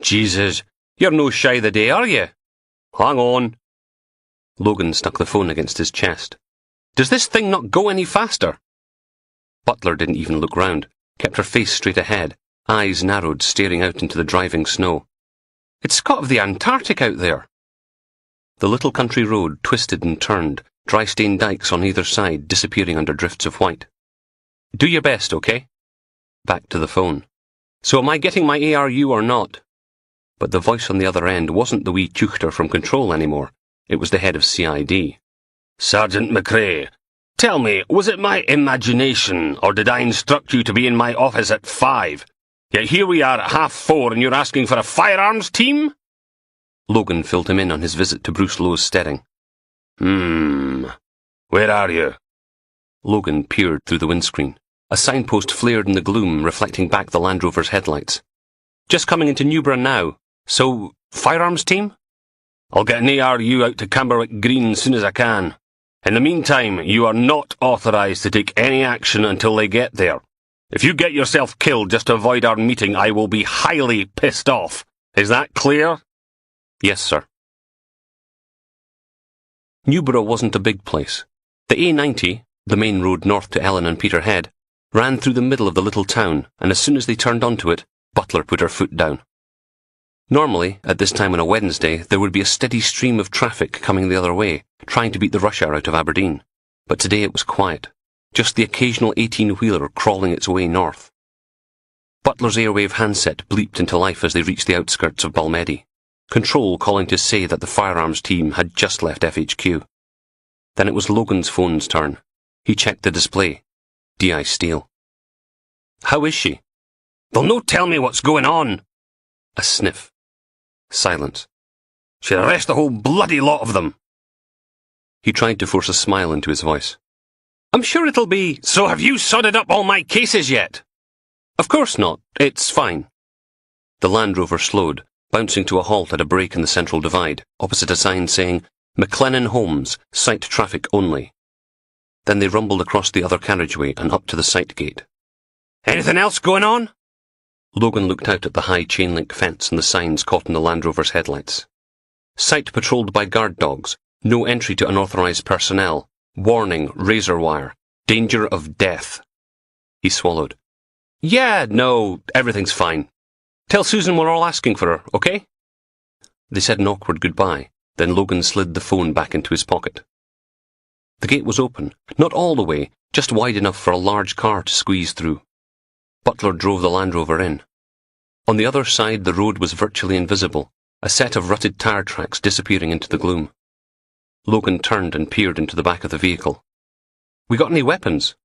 Jesus, you're no shy the day, are you? Hang on. Logan stuck the phone against his chest. Does this thing not go any faster? Butler didn't even look round, kept her face straight ahead, eyes narrowed, staring out into the driving snow. It's Scott of the Antarctic out there. The little country road twisted and turned, dry-stained dikes on either side disappearing under drifts of white. Do your best, okay? Back to the phone. So am I getting my ARU or not? But the voice on the other end wasn't the wee tuchter from control anymore. It was the head of CID. Sergeant McRae, tell me, was it my imagination, or did I instruct you to be in my office at 5? Yet here we are at 4:30 and you're asking for a firearms team? Logan filled him in on his visit to Bruce Lowe's steading. Where are you? Logan peered through the windscreen. A signpost flared in the gloom, reflecting back the Land Rover's headlights. Just coming into Newborough now. So, firearms team? I'll get an ARU out to Camberwick Green as soon as I can. In the meantime, you are not authorised to take any action until they get there. If you get yourself killed just to avoid our meeting, I will be highly pissed off. Is that clear? Yes, sir. Newborough wasn't a big place. The A90, the main road north to Ellen and Peterhead, ran through the middle of the little town, and as soon as they turned onto it, Butler put her foot down. Normally, at this time on a Wednesday, there would be a steady stream of traffic coming the other way, trying to beat the rush hour out of Aberdeen. But today it was quiet, just the occasional 18-wheeler crawling its way north. Butler's airwave handset bleeped into life as they reached the outskirts of Balmedy, control calling to say that the firearms team had just left FHQ. Then it was Logan's phone's turn. He checked the display. D.I. Steele. How is she? They'll no tell me what's going on. A sniff. Silence. Should arrest the whole bloody lot of them. He tried to force a smile into his voice. I'm sure it'll be... So have you sodded up all my cases yet? Of course not. It's fine. The Land Rover slowed, bouncing to a halt at a break in the central divide, opposite a sign saying, McLennan Homes, sight traffic only. Then they rumbled across the other carriageway and up to the sight gate. Anything else going on? Logan looked out at the high chain-link fence and the signs caught in the Land Rover's headlights. Site patrolled by guard dogs, no entry to unauthorised personnel, warning, razor wire, danger of death. He swallowed. Yeah, no, everything's fine. Tell Susan we're all asking for her, okay? They said an awkward goodbye, then Logan slid the phone back into his pocket. The gate was open, not all the way, just wide enough for a large car to squeeze through. Butler drove the Land Rover in. On the other side, the road was virtually invisible, a set of rutted tyre tracks disappearing into the gloom. Logan turned and peered into the back of the vehicle. We got any weapons?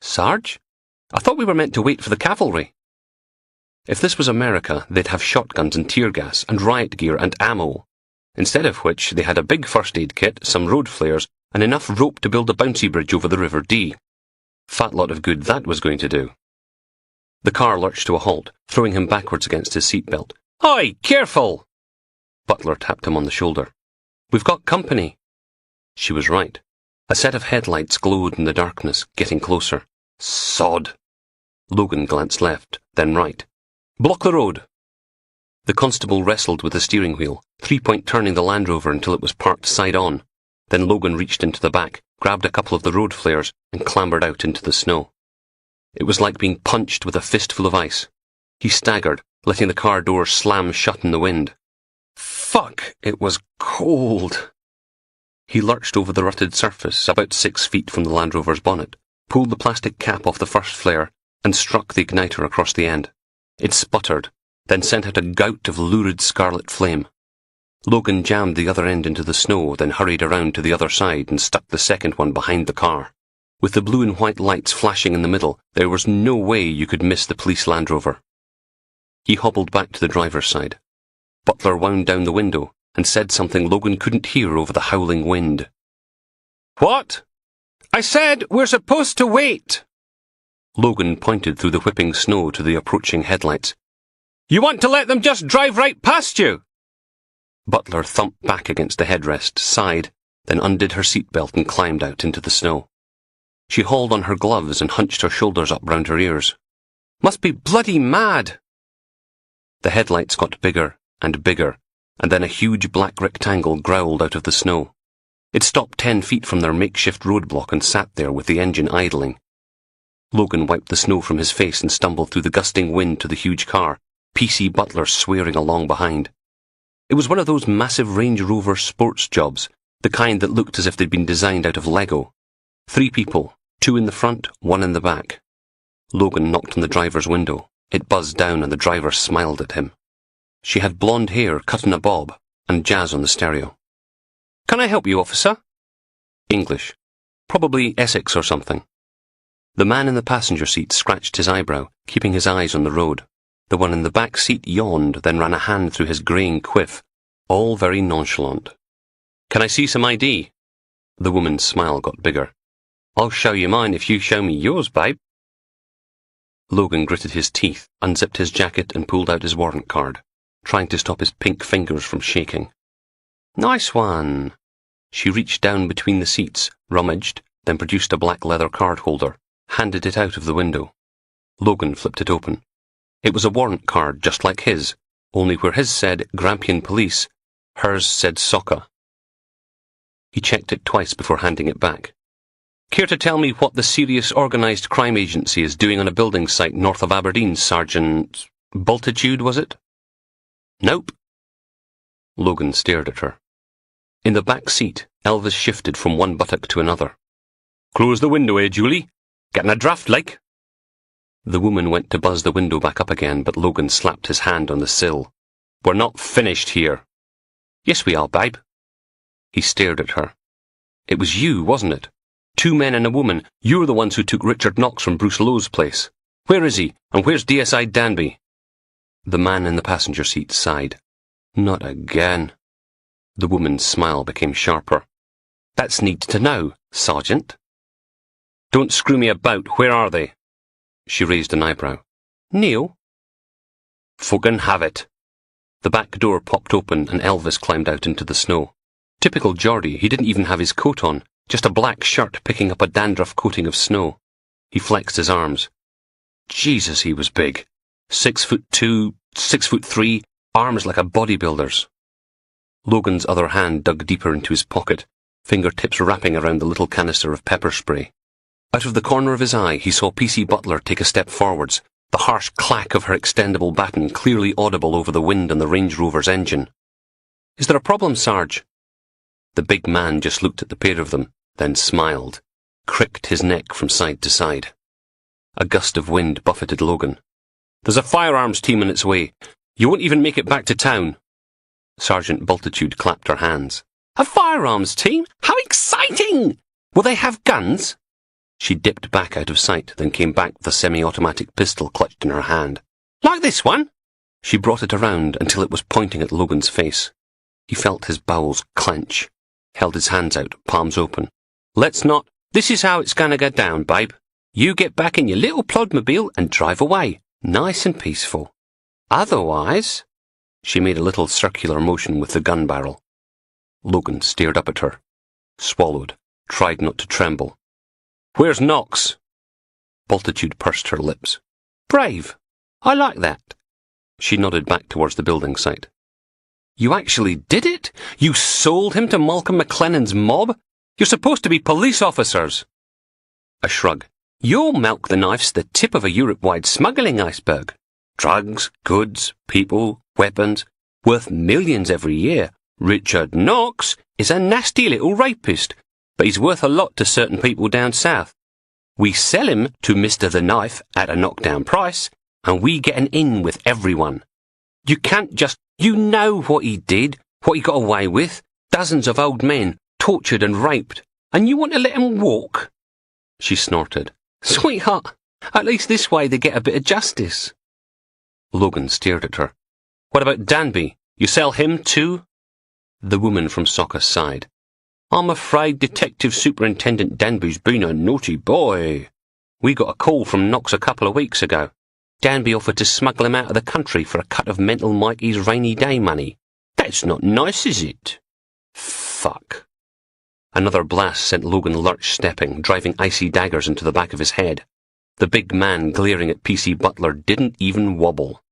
Sarge? I thought we were meant to wait for the cavalry. If this was America, they'd have shotguns and tear gas and riot gear and ammo, instead of which they had a big first aid kit, some road flares, and enough rope to build a bouncy bridge over the River Dee. Fat lot of good that was going to do. The car lurched to a halt, throwing him backwards against his seatbelt. Oi, careful! Butler tapped him on the shoulder. We've got company. She was right. A set of headlights glowed in the darkness, getting closer. Sod! Logan glanced left, then right. Block the road! The constable wrestled with the steering wheel, three-point turning the Land Rover until it was parked side-on. Then Logan reached into the back, grabbed a couple of the road flares, and clambered out into the snow. It was like being punched with a fistful of ice. He staggered, letting the car door slam shut in the wind. Fuck, it was cold. He lurched over the rutted surface, about 6 feet from the Land Rover's bonnet, pulled the plastic cap off the first flare, and struck the igniter across the end. It sputtered, then sent out a gout of lurid scarlet flame. Logan jammed the other end into the snow, then hurried around to the other side and stuck the second one behind the car. With the blue and white lights flashing in the middle, there was no way you could miss the police Land Rover. He hobbled back to the driver's side. Butler wound down the window and said something Logan couldn't hear over the howling wind. What? I said we're supposed to wait. Logan pointed through the whipping snow to the approaching headlights. You want to let them just drive right past you? Butler thumped back against the headrest, sighed, then undid her seatbelt and climbed out into the snow. She hauled on her gloves and hunched her shoulders up round her ears. Must be bloody mad! The headlights got bigger and bigger, and then a huge black rectangle growled out of the snow. It stopped 10 feet from their makeshift roadblock and sat there with the engine idling. Logan wiped the snow from his face and stumbled through the gusting wind to the huge car, PC Butler swearing along behind. It was one of those massive Range Rover sports jobs, the kind that looked as if they'd been designed out of Lego. 3 people, 2 in the front, 1 in the back. Logan knocked on the driver's window. It buzzed down and the driver smiled at him. She had blonde hair cut in a bob and jazz on the stereo. Can I help you, officer? English. Probably Essex or something. The man in the passenger seat scratched his eyebrow, keeping his eyes on the road. The one in the back seat yawned, then ran a hand through his greying quiff, all very nonchalant. Can I see some ID? The woman's smile got bigger. I'll show you mine if you show me yours, babe. Logan gritted his teeth, unzipped his jacket and pulled out his warrant card, trying to stop his pink fingers from shaking. Nice one. She reached down between the seats, rummaged, then produced a black leather card holder, handed it out of the window. Logan flipped it open. It was a warrant card just like his, only where his said Grampian Police, hers said Soccer. He checked it twice before handing it back. Care to tell me what the Serious Organised Crime Agency is doing on a building site north of Aberdeen, Sergeant... Bultitude, was it? Nope. Logan stared at her. In the back seat, Elvis shifted from one buttock to another. Close the window, eh, Julie? Getting a draft, like? The woman went to buzz the window back up again, but Logan slapped his hand on the sill. We're not finished here. Yes, we are, babe. He stared at her. It was you, wasn't it? 2 men and a woman. You're the ones who took Richard Knox from Bruce Lowe's place. Where is he? And where's DSI Danby? The man in the passenger seat sighed. Not again. The woman's smile became sharper. That's neat to know, Sergeant. Don't screw me about. Where are they? She raised an eyebrow. Neil? Fucking have it. The back door popped open and Elvis climbed out into the snow. Typical Geordie, he didn't even have his coat on, just a black shirt picking up a dandruff coating of snow. He flexed his arms. Jesus, he was big. 6'2", 6'3", arms like a bodybuilder's. Logan's other hand dug deeper into his pocket, fingertips wrapping around the little canister of pepper spray. Out of the corner of his eye, he saw PC Butler take a step forwards, the harsh clack of her extendable baton clearly audible over the wind and the Range Rover's engine. Is there a problem, Sarge? The big man just looked at the pair of them, then smiled, cricked his neck from side to side. A gust of wind buffeted Logan. There's a firearms team on its way. You won't even make it back to town. Sergeant Bultitude clapped her hands. A firearms team? How exciting! Will they have guns? She dipped back out of sight, then came back with a semi-automatic pistol clutched in her hand. Like this one? She brought it around until it was pointing at Logan's face. He felt his bowels clench, held his hands out, palms open. Let's not. This is how it's gonna go down, babe. You get back in your little plodmobile and drive away, nice and peaceful. Otherwise... She made a little circular motion with the gun barrel. Logan stared up at her, swallowed, tried not to tremble. Where's Knox? Bultitude pursed her lips. Brave. I like that. She nodded back towards the building site. You actually did it? You sold him to Malcolm McLennan's mob? You're supposed to be police officers. A shrug. Your milk the knife's the tip of a Europe-wide smuggling iceberg. Drugs, goods, people, weapons, worth millions every year. Richard Knox is a nasty little rapist, but he's worth a lot to certain people down south. We sell him to Mr. the Knife at a knockdown price, and we get an in with everyone. You can't just... You know what he did, what he got away with. Dozens of old men, tortured and raped, and you want to let him walk? She snorted. Sweetheart, at least this way they get a bit of justice. Logan stared at her. What about Danby? You sell him too? The woman from Soccer sighed. I'm afraid Detective Superintendent Danby's been a naughty boy. We got a call from Knox a couple of weeks ago. Danby offered to smuggle him out of the country for a cut of Mental Mikey's rainy day money. That's not nice, is it? Fuck. Another blast sent Logan lurch-stepping, driving icy daggers into the back of his head. The big man glaring at PC Butler didn't even wobble.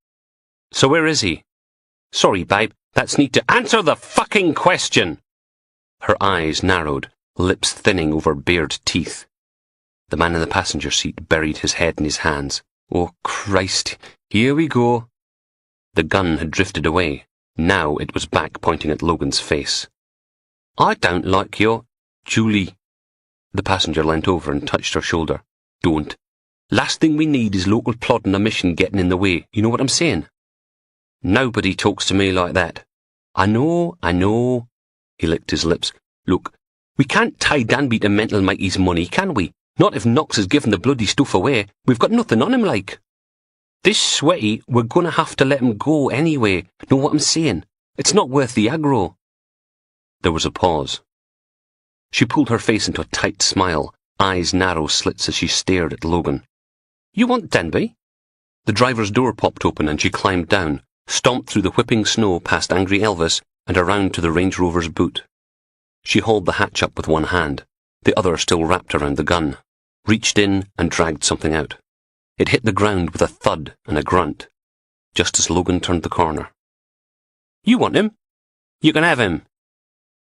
So where is he? Sorry, babe, that's need to answer the fucking question! Her eyes narrowed, lips thinning over bared teeth. The man in the passenger seat buried his head in his hands. Oh, Christ, here we go. The gun had drifted away. Now it was back pointing at Logan's face. I don't like your... Julie. The passenger leant over and touched her shoulder. Don't. Last thing we need is local plod and a mission getting in the way. You know what I'm saying? Nobody talks to me like that. I know. He licked his lips. Look, we can't tie Danby to Mental Mikey's money, can we? Not if Knox has given the bloody stuff away. We've got nothing on him, like. This sweaty, we're gonna have to let him go anyway. Know what I'm saying? It's not worth the aggro. There was a pause. She pulled her face into a tight smile, eyes narrow slits as she stared at Logan. You want Danby? The driver's door popped open and she climbed down, stomped through the whipping snow past Angry Elvis and around to the Range Rover's boot. She hauled the hatch up with one hand, the other still wrapped around the gun, reached in and dragged something out. It hit the ground with a thud and a grunt, just as Logan turned the corner. You want him? You can have him.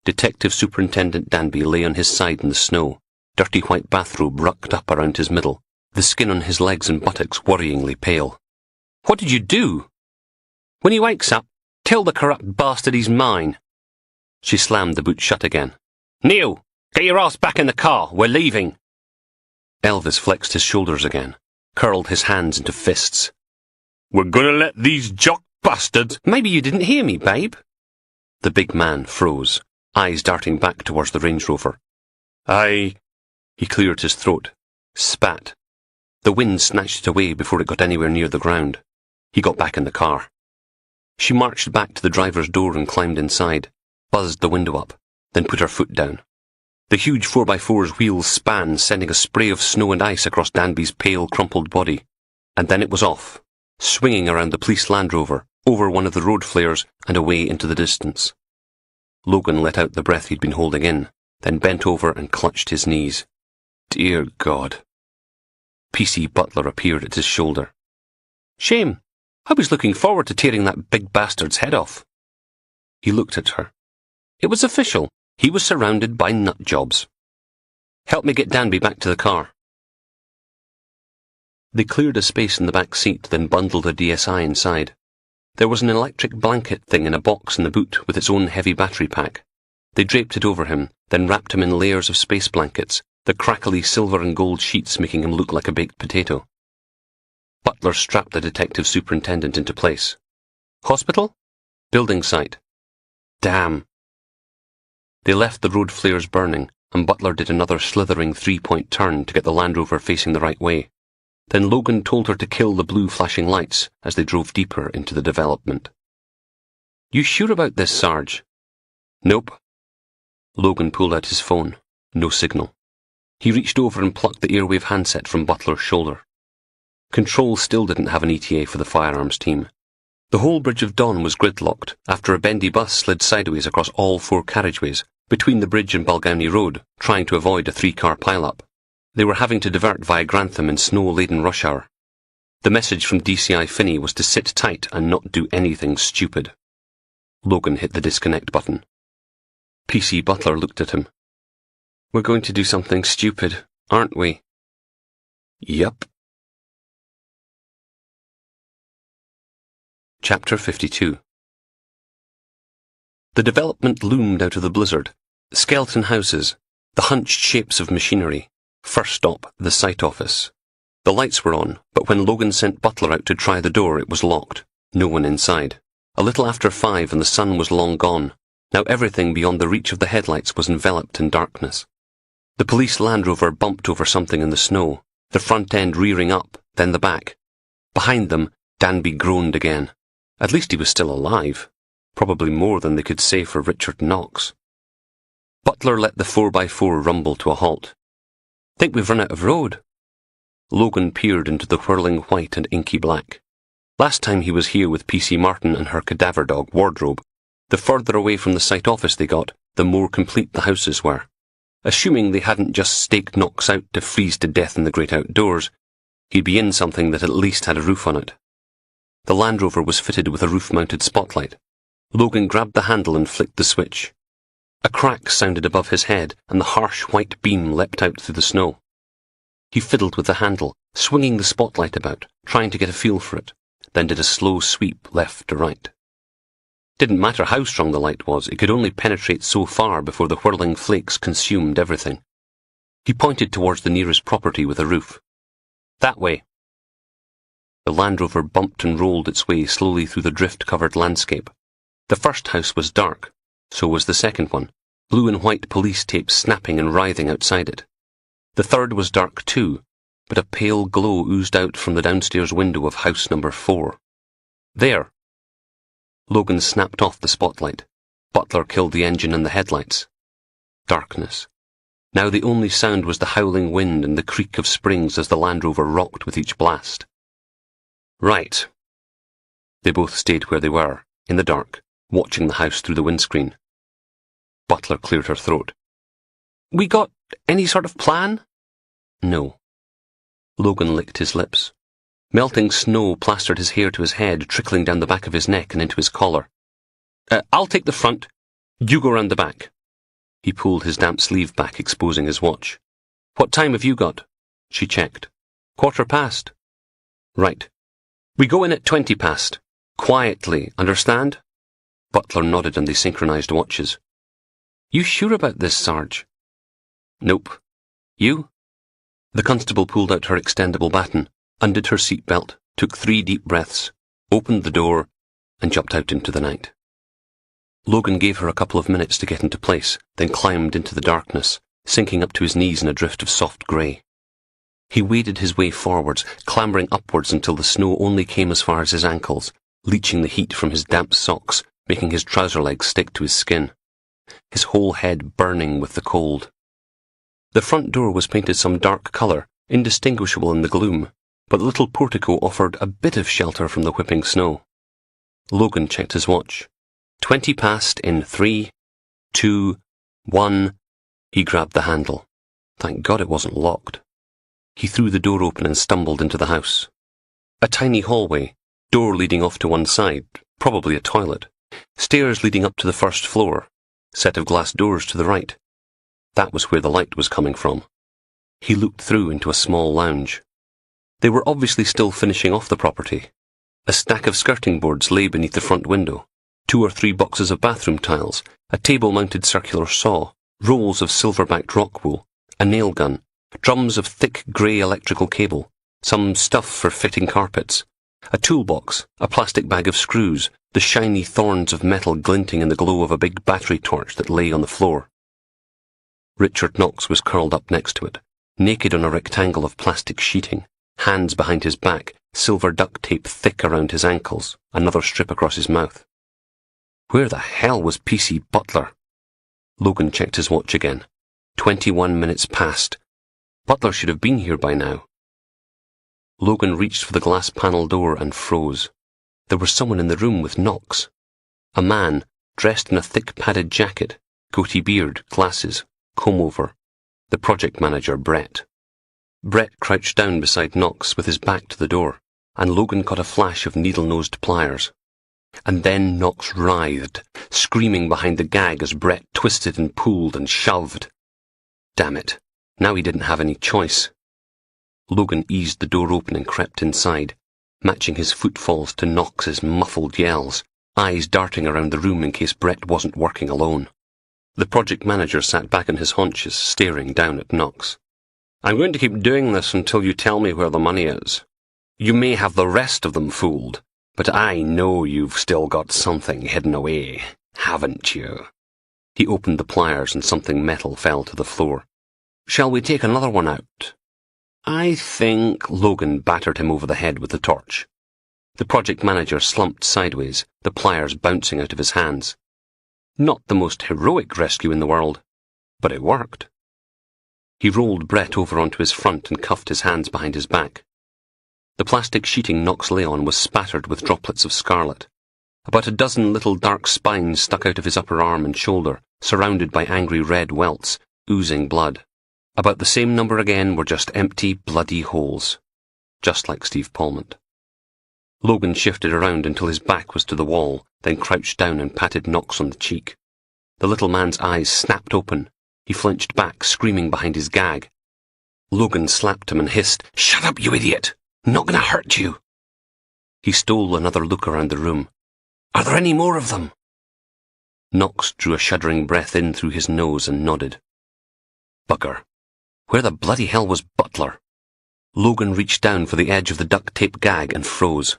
Detective Superintendent Danby lay on his side in the snow, dirty white bathrobe rucked up around his middle, the skin on his legs and buttocks worryingly pale. What did you do? When he wakes up, tell the corrupt bastard he's mine. She slammed the boot shut again. Neil, get your ass back in the car. We're leaving. Elvis flexed his shoulders again, curled his hands into fists. We're gonna let these jock bastards... Maybe you didn't hear me, babe. The big man froze, eyes darting back towards the Range Rover. He cleared his throat, spat. The wind snatched it away before it got anywhere near the ground. He got back in the car. She marched back to the driver's door and climbed inside, buzzed the window up, then put her foot down. The huge 4x4's wheels span, sending a spray of snow and ice across Danby's pale, crumpled body. And then it was off, swinging around the police Land Rover, over one of the road flares and away into the distance. Logan let out the breath he'd been holding in, then bent over and clutched his knees. Dear God. PC Butler appeared at his shoulder. Shame. I was looking forward to tearing that big bastard's head off. He looked at her. It was official. He was surrounded by nut jobs. Help me get Danby back to the car. They cleared a space in the back seat, then bundled a DSI inside. There was an electric blanket thing in a box in the boot with its own heavy battery pack. They draped it over him, then wrapped him in layers of space blankets, the crackly silver and gold sheets making him look like a baked potato. Butler strapped the detective superintendent into place. Hospital? Building site. Damn. They left the road flares burning, and Butler did another slithering three-point turn to get the Land Rover facing the right way. Then Logan told her to kill the blue flashing lights as they drove deeper into the development. "You sure about this, Sarge?" "Nope." Logan pulled out his phone. No signal. He reached over and plucked the airwave handset from Butler's shoulder. Control still didn't have an ETA for the firearms team. The whole Bridge of Dawn was gridlocked after a bendy bus slid sideways across all 4 carriageways between the bridge and Balgownie Road, trying to avoid a 3-car pileup. They were having to divert via Grantham in snow-laden rush hour. The message from DCI Finney was to sit tight and not do anything stupid. Logan hit the disconnect button. PC Butler looked at him. "We're going to do something stupid, aren't we?" "Yep." Chapter 52. The development loomed out of the blizzard. Skeleton houses, the hunched shapes of machinery. First stop, the site office. The lights were on, but when Logan sent Butler out to try the door, it was locked. No one inside. A little after 5 and the sun was long gone. Now everything beyond the reach of the headlights was enveloped in darkness. The police Land Rover bumped over something in the snow, the front end rearing up, then the back. Behind them, Danby groaned again. At least he was still alive. Probably more than they could say for Richard Knox. Butler let the 4x4 rumble to a halt. "Think we've run out of road." Logan peered into the whirling white and inky black. Last time he was here with PC Martin and her cadaver dog, Wardrobe, the further away from the site office they got, the more complete the houses were. Assuming they hadn't just staked Knox out to freeze to death in the great outdoors, he'd be in something that at least had a roof on it. The Land Rover was fitted with a roof-mounted spotlight. Logan grabbed the handle and flicked the switch. A crack sounded above his head, and the harsh white beam leapt out through the snow. He fiddled with the handle, swinging the spotlight about, trying to get a feel for it, then did a slow sweep left to right. Didn't matter how strong the light was, it could only penetrate so far before the whirling flakes consumed everything. He pointed towards the nearest property with a roof. "That way." The Land Rover bumped and rolled its way slowly through the drift-covered landscape. The first house was dark, so was the second one, blue and white police tape snapping and writhing outside it. The third was dark too, but a pale glow oozed out from the downstairs window of house number 4. "There!" Logan snapped off the spotlight. Butler killed the engine and the headlights. Darkness. Now the only sound was the howling wind and the creak of springs as the Land Rover rocked with each blast. "Right." They both stayed where they were, in the dark, watching the house through the windscreen. Butler cleared her throat. "We got any sort of plan?" "No." Logan licked his lips. Melting snow plastered his hair to his head, trickling down the back of his neck and into his collar. I'll take the front. You go round the back." He pulled his damp sleeve back, exposing his watch. "What time have you got?" She checked. "1:15. "Right. We go in at 20 past. Quietly, understand?" Butler nodded and they synchronized watches. "You sure about this, Sarge?" "Nope. You?" The constable pulled out her extendable baton, undid her seatbelt, took 3 deep breaths, opened the door, and jumped out into the night. Logan gave her a couple of minutes to get into place, then climbed into the darkness, sinking up to his knees in a drift of soft grey. He waded his way forwards, clambering upwards until the snow only came as far as his ankles, leaching the heat from his damp socks, making his trouser legs stick to his skin. His whole head burning with the cold. The front door was painted some dark colour, indistinguishable in the gloom, but the little portico offered a bit of shelter from the whipping snow. Logan checked his watch. 20 past in 3, 2, 1. He grabbed the handle. Thank God it wasn't locked. He threw the door open and stumbled into the house. A tiny hallway, door leading off to one side, probably a toilet, stairs leading up to the first floor, set of glass doors to the right. That was where the light was coming from. He looked through into a small lounge. They were obviously still finishing off the property. A stack of skirting boards lay beneath the front window, 2 or 3 boxes of bathroom tiles, a table-mounted circular saw, rolls of silver-backed rock wool, a nail gun, drums of thick grey electrical cable, some stuff for fitting carpets, a toolbox, a plastic bag of screws, the shiny thorns of metal glinting in the glow of a big battery torch that lay on the floor. Richard Knox was curled up next to it, naked on a rectangle of plastic sheeting, hands behind his back, silver duct tape thick around his ankles, another strip across his mouth. Where the hell was PC Butler? Logan checked his watch again. 21 minutes past. Butler should have been here by now. Logan reached for the glass panel door and froze. There was someone in the room with Knox. A man, dressed in a thick padded jacket, goatee beard, glasses, comb-over. The project manager, Brett. Brett crouched down beside Knox with his back to the door, and Logan caught a flash of needle-nosed pliers. And then Knox writhed, screaming behind the gag as Brett twisted and pulled and shoved. Damn it, now he didn't have any choice. Logan eased the door open and crept inside, matching his footfalls to Knox's muffled yells, eyes darting around the room in case Brett wasn't working alone. The project manager sat back on his haunches, staring down at Knox. I'm going to keep doing this until you tell me where the money is. You may have the rest of them fooled, but I know you've still got something hidden away, haven't you? He opened the pliers and something metal fell to the floor. Shall we take another one out? I think Logan battered him over the head with the torch. The project manager slumped sideways, the pliers bouncing out of his hands. Not the most heroic rescue in the world, but it worked. He rolled Brett over onto his front and cuffed his hands behind his back. The plastic sheeting Knox lay on was spattered with droplets of scarlet. About a dozen little dark spines stuck out of his upper arm and shoulder, surrounded by angry red welts, oozing blood. About the same number again were just empty, bloody holes. Just like Steve Palmont. Logan shifted around until his back was to the wall, then crouched down and patted Knox on the cheek. The little man's eyes snapped open. He flinched back, screaming behind his gag. Logan slapped him and hissed, "Shut up, you idiot! I'm not going to hurt you!" He stole another look around the room. Are there any more of them? Knox drew a shuddering breath in through his nose and nodded. Bugger. Where the bloody hell was Butler? Logan reached down for the edge of the duct tape gag and froze.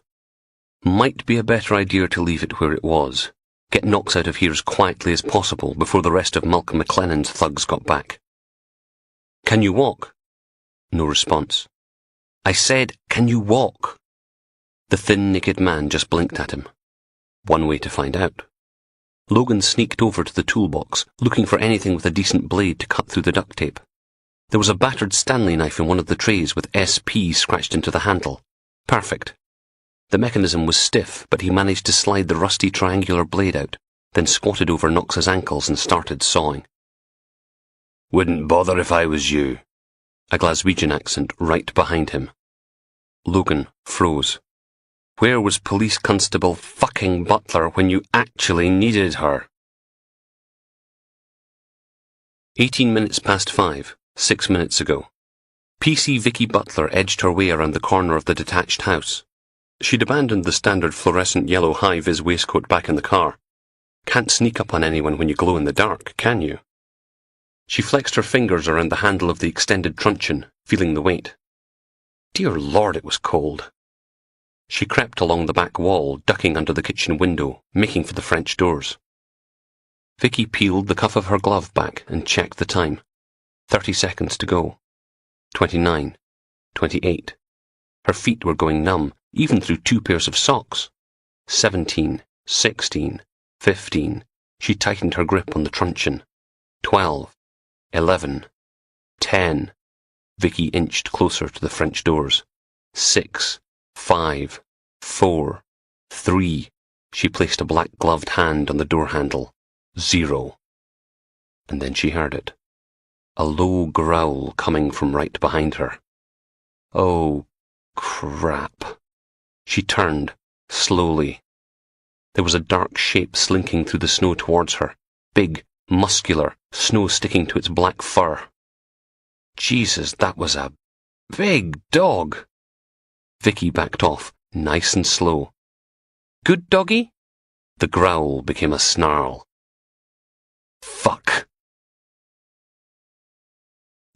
Might be a better idea to leave it where it was. Get Knox out of here as quietly as possible before the rest of Malcolm McLennan's thugs got back. Can you walk? No response. I said, can you walk? The thin, naked man just blinked at him. One way to find out. Logan sneaked over to the toolbox, looking for anything with a decent blade to cut through the duct tape. There was a battered Stanley knife in one of the trays with SP scratched into the handle. Perfect. The mechanism was stiff, but he managed to slide the rusty triangular blade out, then squatted over Knox's ankles and started sawing. Wouldn't bother if I was you. A Glaswegian accent right behind him. Logan froze. Where was Police Constable fucking Butler when you actually needed her? 18 minutes past 5, 6 minutes ago. PC Vicky Butler edged her way around the corner of the detached house. She'd abandoned the standard fluorescent yellow high-vis waistcoat back in the car. Can't sneak up on anyone when you glow in the dark, can you? She flexed her fingers around the handle of the extended truncheon, feeling the weight. Dear Lord, it was cold. She crept along the back wall, ducking under the kitchen window, making for the French doors. Vicky peeled the cuff of her glove back and checked the time. 30 seconds to go. 29. 28. Her feet were going numb, even through 2 pairs of socks. 17. 16. 15. She tightened her grip on the truncheon. 12. 11. 10. Vicky inched closer to the French doors. 6. 5. 4. 3. She placed a black-gloved hand on the door handle. 0. And then she heard it. A low growl coming from right behind her. Oh, crap. She turned, slowly. There was a dark shape slinking through the snow towards her. Big, muscular, snow sticking to its black fur. Jesus, that was a big dog. Vicky backed off, nice and slow. Good doggy? The growl became a snarl. Fuck.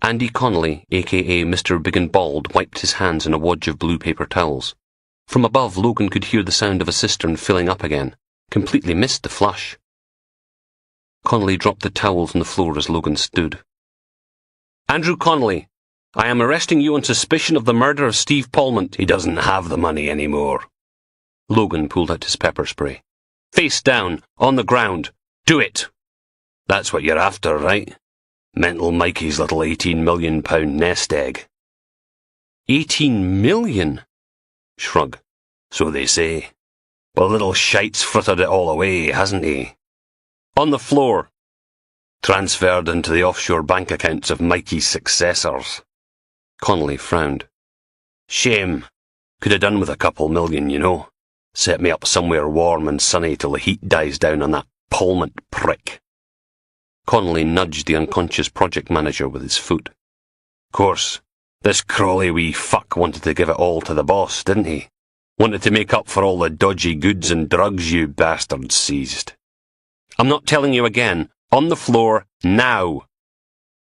Andy Connolly, a.k.a. Mr. Big and Bald, wiped his hands in a wodge of blue paper towels. From above, Logan could hear the sound of a cistern filling up again. Completely missed the flush. Connolly dropped the towels on the floor as Logan stood. Andrew Connolly, I am arresting you on suspicion of the murder of Steve Palmont. He doesn't have the money anymore. Logan pulled out his pepper spray. Face down, on the ground. Do it! That's what you're after, right? Mental Mikey's little £18 million nest egg. 18 million? Shrug. So they say. Well, little shite's frittered it all away, hasn't he? On the floor. Transferred into the offshore bank accounts of Mikey's successors. Connolly frowned. Shame. Could have done with a couple million, you know. Set me up somewhere warm and sunny till the heat dies down on that Palmont prick. Connolly nudged the unconscious project manager with his foot. Course, this crawly wee fuck wanted to give it all to the boss, didn't he? Wanted to make up for all the dodgy goods and drugs you bastards seized. I'm not telling you again. On the floor, now.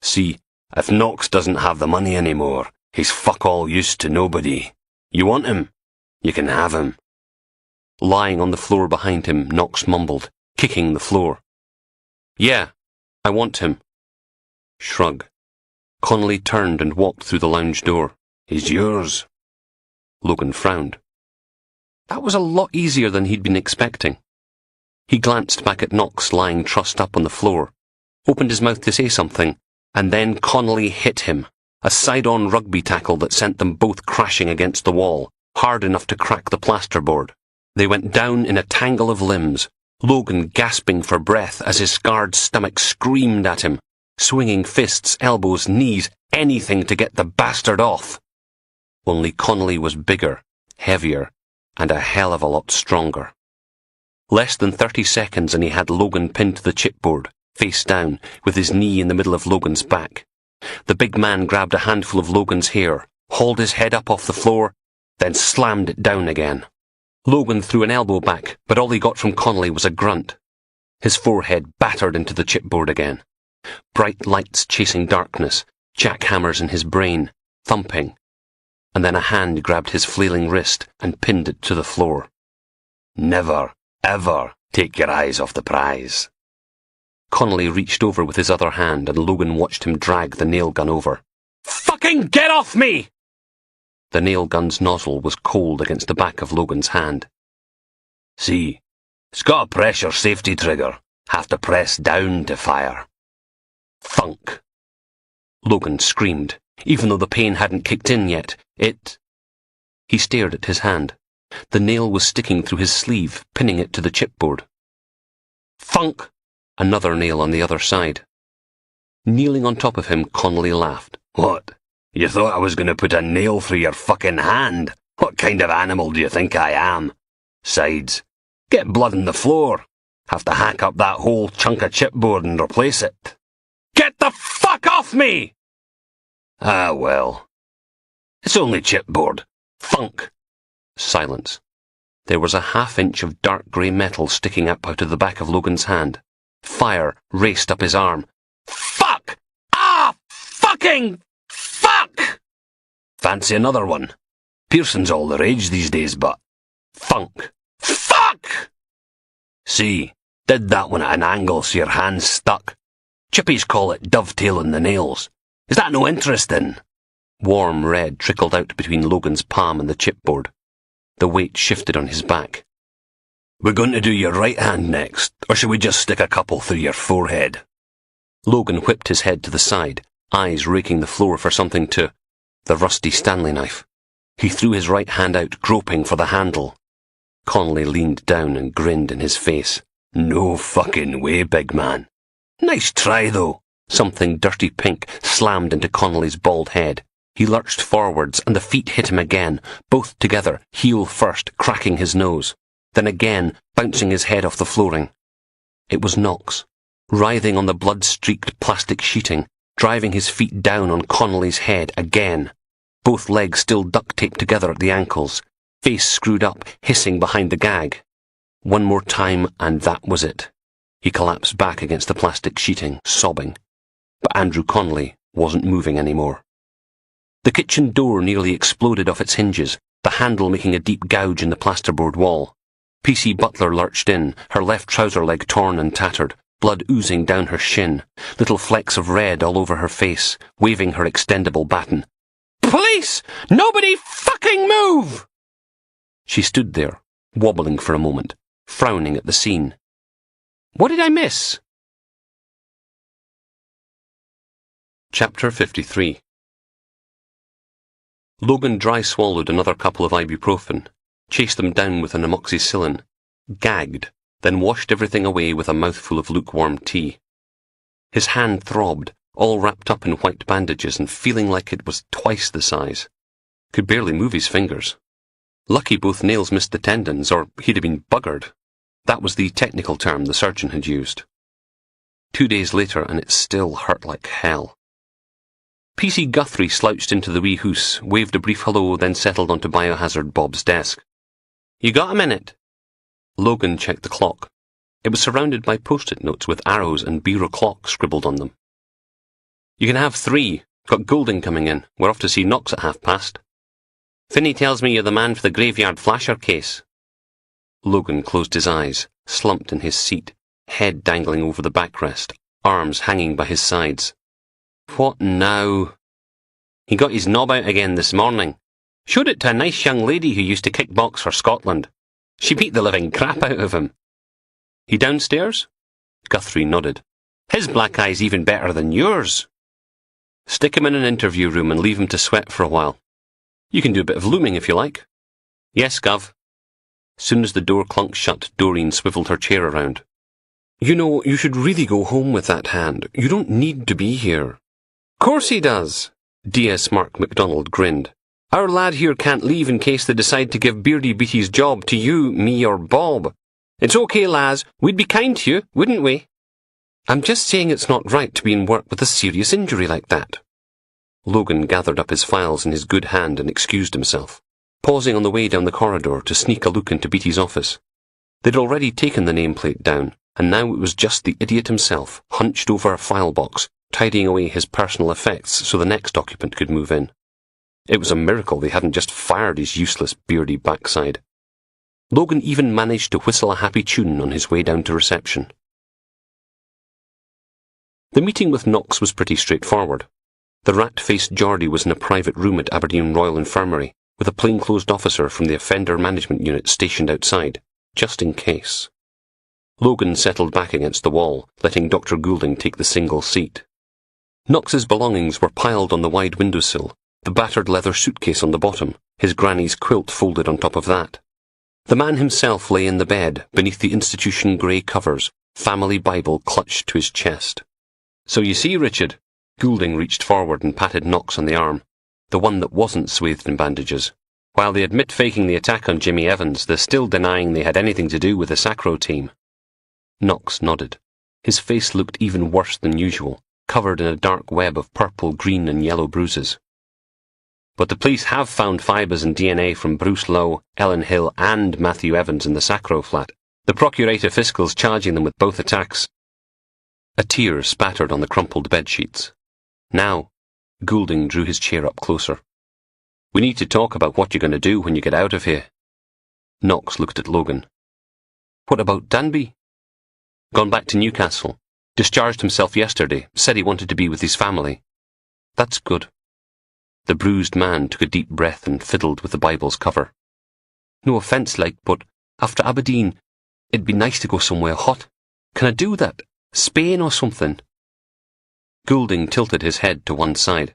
See, if Knox doesn't have the money anymore, he's fuck all use to nobody. You want him? You can have him. Lying on the floor behind him, Knox mumbled, kicking the floor. Yeah, I want him. Shrug. Connolly turned and walked through the lounge door. He's yours. Logan frowned. That was a lot easier than he'd been expecting. He glanced back at Knox lying trussed up on the floor, opened his mouth to say something, and then Connolly hit him, a side-on rugby tackle that sent them both crashing against the wall, hard enough to crack the plasterboard. They went down in a tangle of limbs, Logan gasping for breath as his scarred stomach screamed at him, swinging fists, elbows, knees, anything to get the bastard off. Only Connolly was bigger, heavier, and a hell of a lot stronger. Less than 30 seconds and he had Logan pinned to the chipboard, face down, with his knee in the middle of Logan's back. The big man grabbed a handful of Logan's hair, hauled his head up off the floor, then slammed it down again. Logan threw an elbow back, but all he got from Connolly was a grunt. His forehead battered into the chipboard again. Bright lights chasing darkness, jackhammers in his brain, thumping. And then a hand grabbed his flailing wrist and pinned it to the floor. Never, ever take your eyes off the prize. Connolly reached over with his other hand and Logan watched him drag the nail gun over. Fucking get off me! The nail gun's nozzle was cold against the back of Logan's hand. See, it's got a pressure safety trigger. Have to press down to fire. Thunk. Logan screamed, even though the pain hadn't kicked in yet. He stared at his hand. The nail was sticking through his sleeve, pinning it to the chipboard. Thunk! Another nail on the other side. Kneeling on top of him, Connolly laughed. What? You thought I was going to put a nail through your fucking hand? What kind of animal do you think I am? Sides. Get blood on the floor. Have to hack up that whole chunk of chipboard and replace it. Get the fuck off me! Ah, well. It's only chipboard. Thunk. Silence. There was a half-inch of dark grey metal sticking up out of the back of Logan's hand. Fire raced up his arm. Fuck! Ah! Fucking fuck! Fancy another one. Pearson's all the rage these days, but... Thunk. Fuck! See, did that one at an angle so your hand's stuck. Chippies call it dovetailing the nails. Is that no interesting? Warm red trickled out between Logan's palm and the chipboard. The weight shifted on his back. We're going to do your right hand next, or shall we just stick a couple through your forehead? Logan whipped his head to the side, eyes raking the floor for something to... The rusty Stanley knife. He threw his right hand out, groping for the handle. Connolly leaned down and grinned in his face. No fucking way, big man. Nice try, though. Something dirty pink slammed into Connolly's bald head. He lurched forwards, and the feet hit him again, both together, heel first, cracking his nose. Then again, bouncing his head off the flooring. It was Knox, writhing on the blood-streaked plastic sheeting, driving his feet down on Connolly's head again. Both legs still duct-taped together at the ankles, face screwed up, hissing behind the gag. One more time, and that was it. He collapsed back against the plastic sheeting, sobbing. But Andrew Connolly wasn't moving anymore. The kitchen door nearly exploded off its hinges, the handle making a deep gouge in the plasterboard wall. P.C. Butler lurched in, her left trouser leg torn and tattered, blood oozing down her shin, little flecks of red all over her face, waving her extendable baton. Police! Nobody fucking move! She stood there, wobbling for a moment, frowning at the scene. What did I miss? Chapter 53. Logan dry-swallowed another couple of ibuprofen, chased them down with an amoxicillin, gagged, then washed everything away with a mouthful of lukewarm tea. His hand throbbed, all wrapped up in white bandages and feeling like it was twice the size. Could barely move his fingers. Lucky both nails missed the tendons, or he'd have been buggered. That was the technical term the surgeon had used. 2 days later, and it still hurt like hell. PC Guthrie slouched into the wee hoose, waved a brief hello, then settled onto Biohazard Bob's desk. You got a minute? Logan checked the clock. It was surrounded by post-it notes with arrows and bureau clock scribbled on them. You can have 3. Got Goulding coming in. We're off to see Knox at past. Finney tells me you're the man for the graveyard flasher case. Logan closed his eyes, slumped in his seat, head dangling over the backrest, arms hanging by his sides. What now? He got his knob out again this morning. Showed it to a nice young lady who used to kickbox for Scotland. She beat the living crap out of him. He downstairs? Guthrie nodded. His black eye's even better than yours. Stick him in an interview room and leave him to sweat for a while. You can do a bit of looming if you like. Yes, Gov. Soon as the door clunked shut, Doreen swiveled her chair around. You know, you should really go home with that hand. You don't need to be here. Course he does. DS Mark MacDonald grinned. Our lad here can't leave in case they decide to give Beardy Beattie's job to you, me or Bob. It's okay, lads. We'd be kind to you, wouldn't we? I'm just saying it's not right to be in work with a serious injury like that. Logan gathered up his files in his good hand and excused himself, pausing on the way down the corridor to sneak a look into Beattie's office. They'd already taken the nameplate down, and now it was just the idiot himself, hunched over a file box, tidying away his personal effects so the next occupant could move in. It was a miracle they hadn't just fired his useless beardy backside. Logan even managed to whistle a happy tune on his way down to reception. The meeting with Knox was pretty straightforward. The rat-faced Geordie was in a private room at Aberdeen Royal Infirmary, with a plainclothed officer from the Offender Management Unit stationed outside, just in case. Logan settled back against the wall, letting Dr. Goulding take the single seat. Knox's belongings were piled on the wide windowsill, the battered leather suitcase on the bottom, his granny's quilt folded on top of that. The man himself lay in the bed, beneath the institution grey covers, family Bible clutched to his chest. So you see, Richard, Goulding reached forward and patted Knox on the arm, the one that wasn't swathed in bandages. While they admit faking the attack on Jimmy Evans, they're still denying they had anything to do with the Sacro team. Knox nodded. His face looked even worse than usual, covered in a dark web of purple, green and yellow bruises. But the police have found fibres and DNA from Bruce Lowe, Ellen Hill and Matthew Evans in the Sacro flat. The Procurator Fiscal's charging them with both attacks. A tear spattered on the crumpled bedsheets. Now, Goulding drew his chair up closer. We need to talk about what you're going to do when you get out of here. Knox looked at Logan. What about Danby? Gone back to Newcastle. Discharged himself yesterday, said he wanted to be with his family. That's good. The bruised man took a deep breath and fiddled with the Bible's cover. No offence, but after Aberdeen, it'd be nice to go somewhere hot. Can I do that? Spain or something? Goulding tilted his head to one side.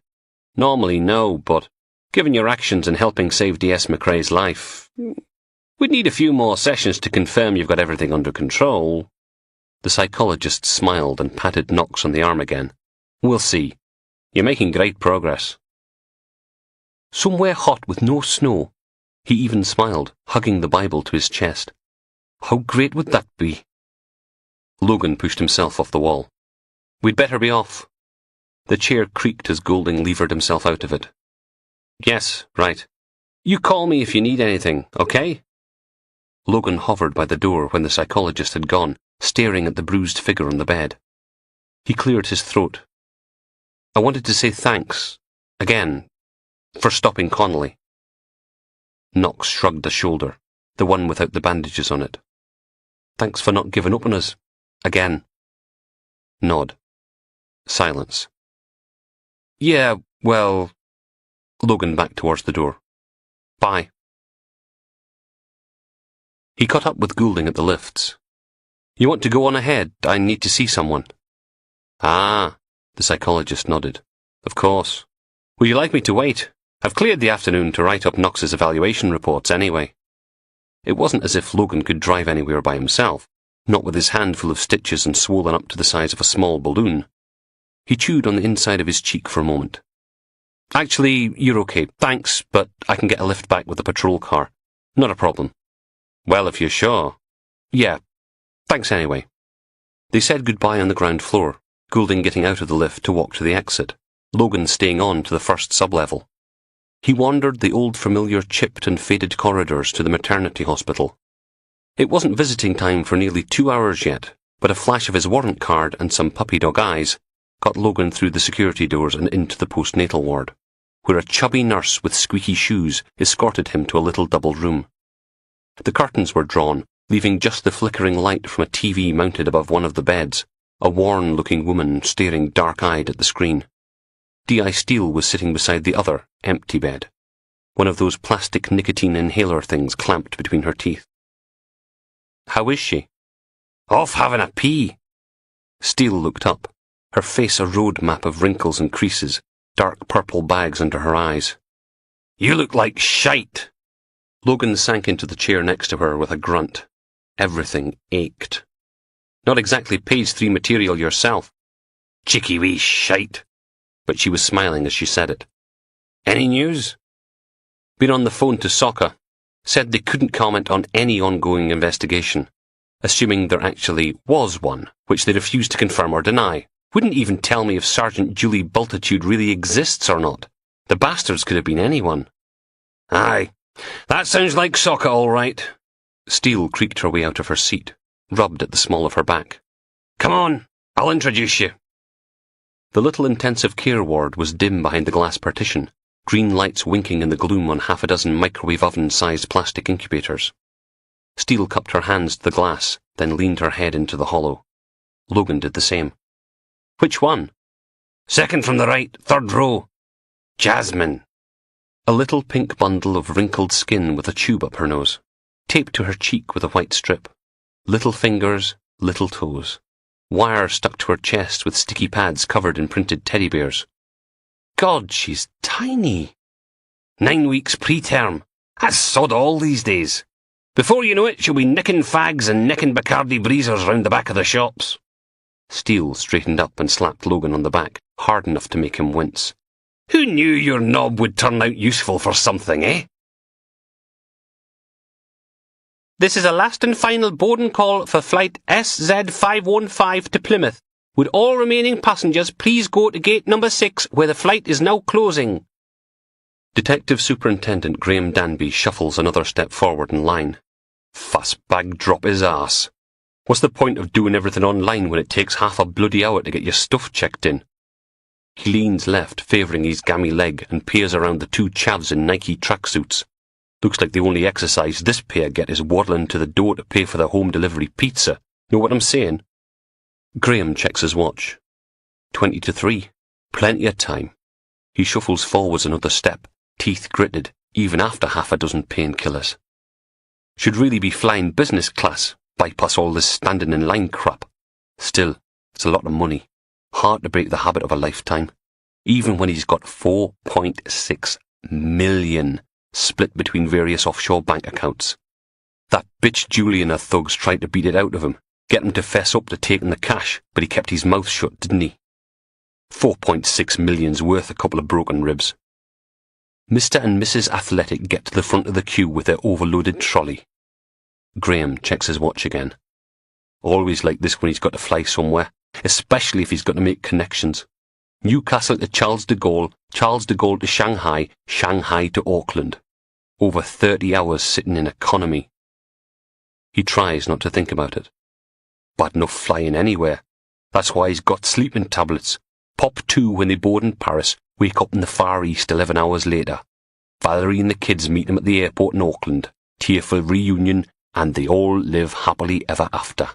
Normally no, but given your actions in helping save DS McRae's life, we'd need a few more sessions to confirm you've got everything under control. The psychologist smiled and patted Knox on the arm again. We'll see. You're making great progress. Somewhere hot with no snow. He even smiled, hugging the Bible to his chest. How great would that be? Logan pushed himself off the wall. We'd better be off. The chair creaked as Goulding levered himself out of it. Yes, right. You call me if you need anything, okay? Logan hovered by the door when the psychologist had gone, staring at the bruised figure on the bed. He cleared his throat. I wanted to say thanks, again, for stopping Connolly. Knox shrugged a shoulder, the one without the bandages on it. Thanks for not giving up on us. Again. Nod. Silence. Yeah, well, Logan backed towards the door. Bye. He caught up with Goulding at the lifts. You want to go on ahead? I need to see someone. Ah, the psychologist nodded. Of course. Would you like me to wait? I've cleared the afternoon to write up Knox's evaluation reports anyway. It wasn't as if Logan could drive anywhere by himself, not with his hand full of stitches and swollen up to the size of a small balloon. He chewed on the inside of his cheek for a moment. Actually, you're okay, thanks, but I can get a lift back with the patrol car. Not a problem. Well, if you're sure. Yeah, thanks anyway. They said goodbye on the ground floor, Goulding getting out of the lift to walk to the exit, Logan staying on to the first sublevel. He wandered the old familiar chipped and faded corridors to the maternity hospital. It wasn't visiting time for nearly 2 hours yet, but a flash of his warrant card and some puppy dog eyes got Logan through the security doors and into the postnatal ward, where a chubby nurse with squeaky shoes escorted him to a little double room. The curtains were drawn, leaving just the flickering light from a TV mounted above one of the beds, a worn-looking woman staring dark-eyed at the screen. D.I. Steele was sitting beside the other, empty bed, one of those plastic nicotine inhaler things clamped between her teeth. How is she? Off having a pee. Steele looked up, her face a road map of wrinkles and creases, dark purple bags under her eyes. You look like shite. Logan sank into the chair next to her with a grunt. Everything ached. Not exactly page 3 material yourself. Cheeky wee shite. But she was smiling as she said it. Any news? Been on the phone to Soccer. Said they couldn't comment on any ongoing investigation, assuming there actually was one, which they refused to confirm or deny. Wouldn't even tell me if Sergeant Julie Bultitude really exists or not. The bastards could have been anyone. Aye, that sounds like Soccer all right. Steele creaked her way out of her seat, rubbed at the small of her back. Come on, I'll introduce you. The little intensive care ward was dim behind the glass partition, green lights winking in the gloom on half a dozen microwave oven-sized plastic incubators. Steele cupped her hands to the glass, then leaned her head into the hollow. Logan did the same. Which one? Second from the right, third row. Jasmine. A little pink bundle of wrinkled skin with a tube up her nose, taped to her cheek with a white strip. Little fingers, little toes. Wire stuck to her chest with sticky pads covered in printed teddy bears. God, she's tiny. 9 weeks preterm. That's sod all these days. Before you know it, she'll be nicking fags and nicking Bacardi breezers round the back of the shops. Steele straightened up and slapped Logan on the back, hard enough to make him wince. Who knew your knob would turn out useful for something, eh? This is a last and final boarding call for flight SZ515 to Plymouth. Would all remaining passengers please go to gate number 6 where the flight is now closing? Detective Superintendent Graham Danby shuffles another step forward in line. Fussbag drop his ass. What's the point of doing everything online when it takes half a bloody hour to get your stuff checked in? He leans left, favouring his gammy leg, and peers around the two chavs in Nike tracksuits. Looks like the only exercise this pair get is waddling to the door to pay for their home delivery pizza. Know what I'm saying? Graham checks his watch. 20 to 3. Plenty of time. He shuffles forwards another step, teeth gritted, even after half a dozen painkillers. Should really be flying business class, bypass all this standing in line crap. Still, it's a lot of money. Hard to break the habit of a lifetime. Even when he's got 4.6 million split between various offshore bank accounts. That bitch Julie and her thugs tried to beat it out of him, get him to fess up to taking the cash, but he kept his mouth shut, didn't he? 4.6 million's worth a couple of broken ribs. Mr. and Mrs. Athletic get to the front of the queue with their overloaded trolley. Graham checks his watch again. Always like this when he's got to fly somewhere, especially if he's got to make connections. Newcastle to Charles de Gaulle, Charles de Gaulle to Shanghai, Shanghai to Auckland. Over 30 hours sitting in economy. He tries not to think about it. Bad enough flying anywhere. That's why he's got sleeping tablets. Pop 2 when they board in Paris, wake up in the Far East 11 hours later. Valerie and the kids meet him at the airport in Auckland. Tearful reunion, and they all live happily ever after.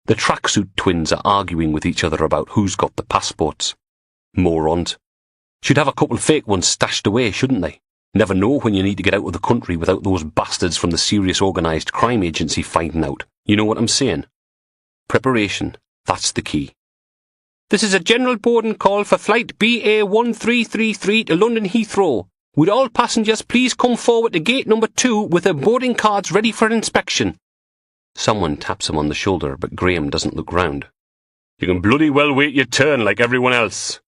The tracksuit twins are arguing with each other about who's got the passports. Morons. Should have a couple fake ones stashed away, shouldn't they? Never know when you need to get out of the country without those bastards from the Serious Organised Crime Agency finding out. You know what I'm saying? Preparation, that's the key. This is a general boarding call for flight BA1333 to London Heathrow. Would all passengers please come forward to gate number 2 with their boarding cards ready for inspection? Someone taps him on the shoulder, but Graham doesn't look round. You can bloody well wait your turn like everyone else.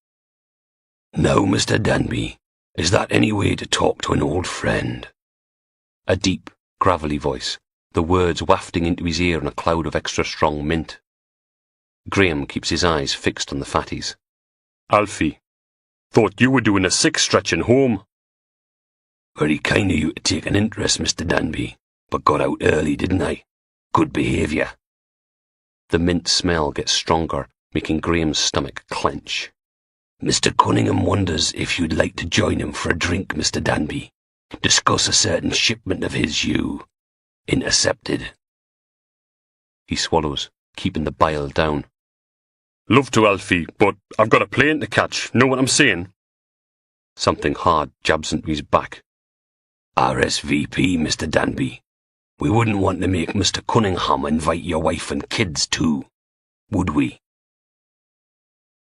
Now, Mr. Danby, is that any way to talk to an old friend? A deep, gravelly voice, the words wafting into his ear in a cloud of extra strong mint. Graham keeps his eyes fixed on the fatties. Alfie, thought you were doing a six-stretching home. Very kind of you to take an interest, Mr. Danby, but got out early, didn't I? Good behaviour. The mint smell gets stronger, making Graham's stomach clench. Mr. Cunningham wonders if you'd like to join him for a drink, Mr. Danby. Discuss a certain shipment of his you intercepted. He swallows, keeping the bile down. Love to, Alfie, but I've got a plane to catch. Know what I'm saying? Something hard jabs into his back. RSVP, Mr. Danby. We wouldn't want to make Mr. Cunningham invite your wife and kids too, would we?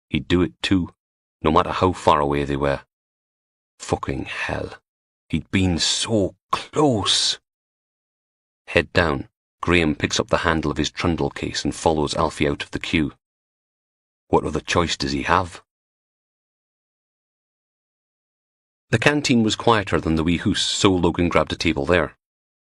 He'd do it too, no matter how far away they were. Fucking hell. He'd been so close. Head down, Graham picks up the handle of his trundle case and follows Alfie out of the queue. What other choice does he have? The canteen was quieter than the wee hoose, so Logan grabbed a table there.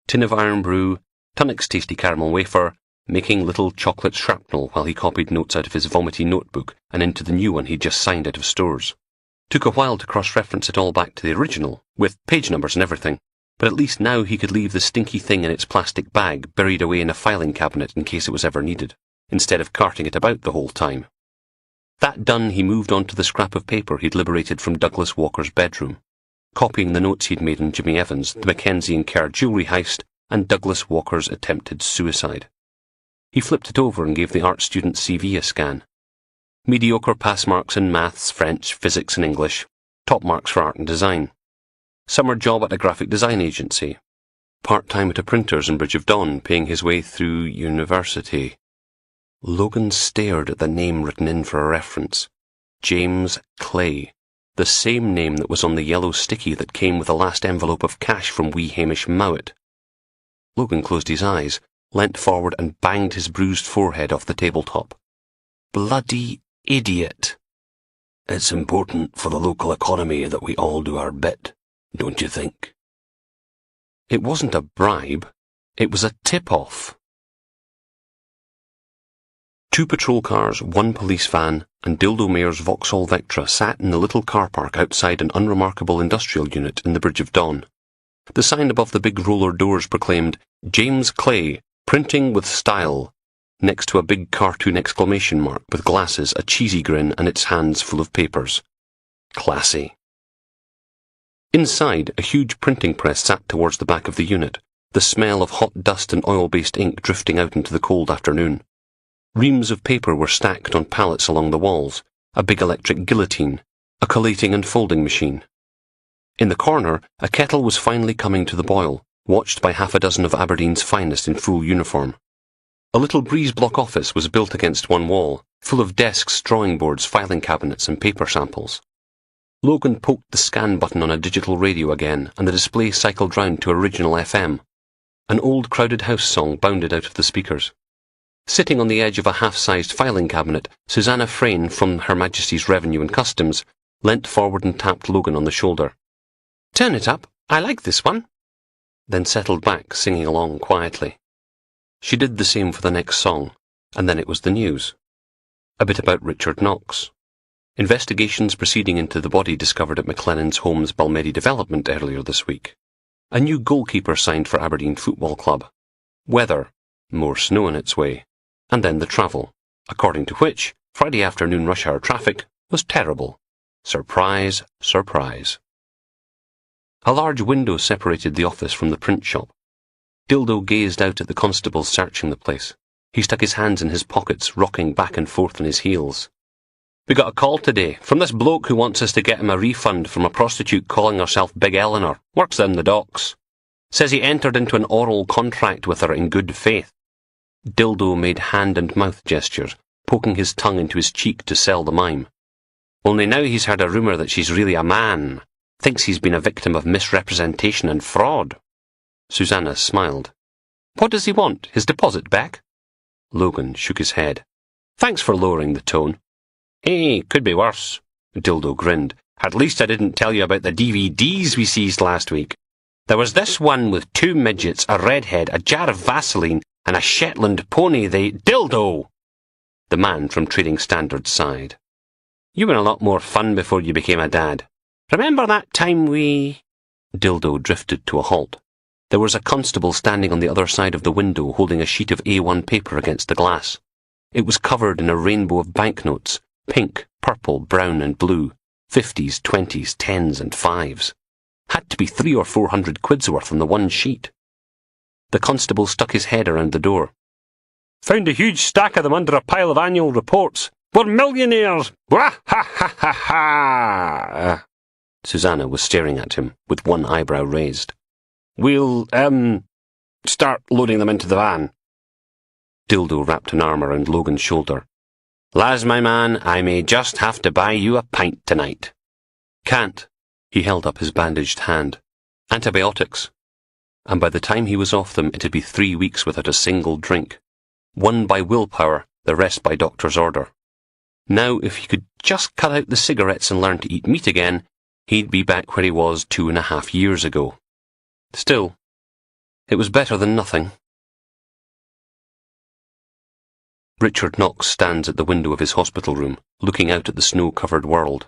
Tin of iron brew, Tunnocks tasty caramel wafer, making little chocolate shrapnel while he copied notes out of his vomity notebook and into the new one he'd just signed out of stores. Took a while to cross-reference it all back to the original, with page numbers and everything, but at least now he could leave the stinky thing in its plastic bag buried away in a filing cabinet in case it was ever needed, instead of carting it about the whole time. That done, he moved on to the scrap of paper he'd liberated from Douglas Walker's bedroom, copying the notes he'd made on Jimmy Evans, the Mackenzie and Kerr jewellery heist, and Douglas Walker's attempted suicide. He flipped it over and gave the art student's CV a scan. Mediocre pass marks in maths, French, physics and English, top marks for art and design. Summer job at a graphic design agency. Part-time at a printer's in Bridge of Dawn, paying his way through university. Logan stared at the name written in for a reference. James Clay. The same name that was on the yellow sticky that came with the last envelope of cash from wee Hamish Mowat. Logan closed his eyes, leant forward and banged his bruised forehead off the tabletop. Bloody idiot. It's important for the local economy that we all do our bit, don't you think? It wasn't a bribe. It was a tip-off. 2 patrol cars, 1 police van, and Dildo Mayor's Vauxhall Vectra sat in the little car park outside an unremarkable industrial unit in the Bridge of Dawn. The sign above the big roller doors proclaimed, James Clay, printing with style, next to a big cartoon exclamation mark with glasses, a cheesy grin, and its hands full of papers. Classy. Inside, a huge printing press sat towards the back of the unit, the smell of hot dust and oil-based ink drifting out into the cold afternoon. Reams of paper were stacked on pallets along the walls, a big electric guillotine, a collating and folding machine. In the corner, a kettle was finally coming to the boil, watched by half a dozen of Aberdeen's finest in full uniform. A little breeze-block office was built against one wall, full of desks, drawing boards, filing cabinets and paper samples. Logan poked the scan button on a digital radio again, and the display cycled round to original FM. An old Crowded House song bounded out of the speakers. Sitting on the edge of a half-sized filing cabinet, Susanna Frayne from Her Majesty's Revenue and Customs leant forward and tapped Logan on the shoulder. Turn it up. I like this one. Then settled back, singing along quietly. She did the same for the next song, and then it was the news. A bit about Richard Knox. Investigations proceeding into the body discovered at McLennan's Homes Balmedy development earlier this week. A new goalkeeper signed for Aberdeen Football Club. Weather. More snow on its way. And then the travel, according to which Friday afternoon rush hour traffic was terrible. Surprise, surprise. A large window separated the office from the print shop. Dildo gazed out at the constables searching the place. He stuck his hands in his pockets, rocking back and forth on his heels. We got a call today from this bloke who wants us to get him a refund from a prostitute calling herself Big Eleanor. Works down the docks. Says he entered into an oral contract with her in good faith. Dildo made hand and mouth gestures, poking his tongue into his cheek to sell the mime. Only now he's heard a rumour that she's really a man. Thinks he's been a victim of misrepresentation and fraud. Susanna smiled. What does he want? His deposit back? Logan shook his head. Thanks for lowering the tone. Hey, could be worse. Dildo grinned. At least I didn't tell you about the DVDs we seized last week. There was this one with 2 midgets, a redhead, a jar of Vaseline, and a Shetland pony. Dildo! The man from Trading Standards sighed. You were a lot more fun before you became a dad. Remember that time we... Dildo drifted to a halt. There was a constable standing on the other side of the window holding a sheet of A1 paper against the glass. It was covered in a rainbow of banknotes, pink, purple, brown and blue, 50s, 20s, 10s and 5s. Had to be 300 or 400 quid's worth on the one sheet. The constable stuck his head around the door. Found a huge stack of them under a pile of annual reports. We're millionaires! Wah ha ha ha ha! Susanna was staring at him, with one eyebrow raised. We'll, start loading them into the van. Dildo wrapped an arm around Logan's shoulder. Laz, my man, I may just have to buy you a pint tonight. Can't. He held up his bandaged hand. Antibiotics. And by the time he was off them, it had been 3 weeks without a single drink. One by willpower, the rest by doctor's order. Now, if he could just cut out the cigarettes and learn to eat meat again, he'd be back where he was 2.5 years ago. Still, it was better than nothing. Richard Knox stands at the window of his hospital room, looking out at the snow-covered world.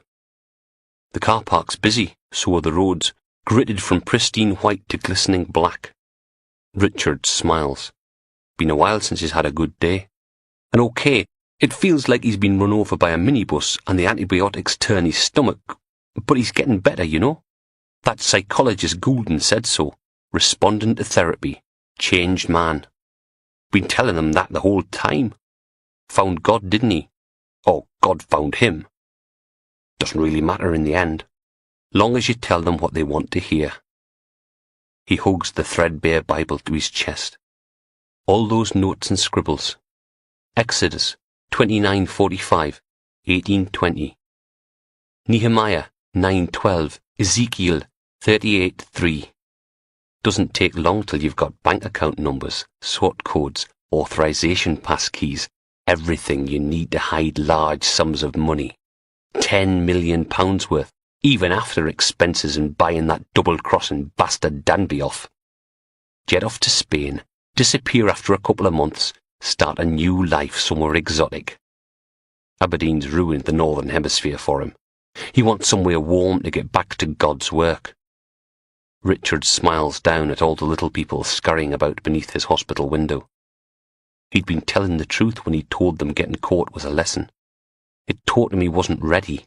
The car park's busy, so are the roads, gritted from pristine white to glistening black. Richard smiles. Been a while since he's had a good day. And okay, it feels like he's been run over by a minibus and the antibiotics turn his stomach, but he's getting better, you know. That psychologist Goulden said so. Responding to therapy. Changed man. Been telling him that the whole time. Found God, didn't he? Oh, God found him. Doesn't really matter in the end. Long as you tell them what they want to hear. He hugs the threadbare Bible to his chest. All those notes and scribbles. Exodus 29:45, 18:20. Nehemiah 9:12, Ezekiel 38:3. Doesn't take long till you've got bank account numbers, sort codes, authorization passkeys, everything you need to hide large sums of money. £10 million worth, even after expenses and buying that double-crossing bastard Danby off. Jet off to Spain, disappear after a couple of months, start a new life somewhere exotic. Aberdeen's ruined the Northern Hemisphere for him. He wants somewhere warm to get back to God's work. Richard smiles down at all the little people scurrying about beneath his hospital window. He'd been telling the truth when he told them getting caught was a lesson. It taught him he wasn't ready.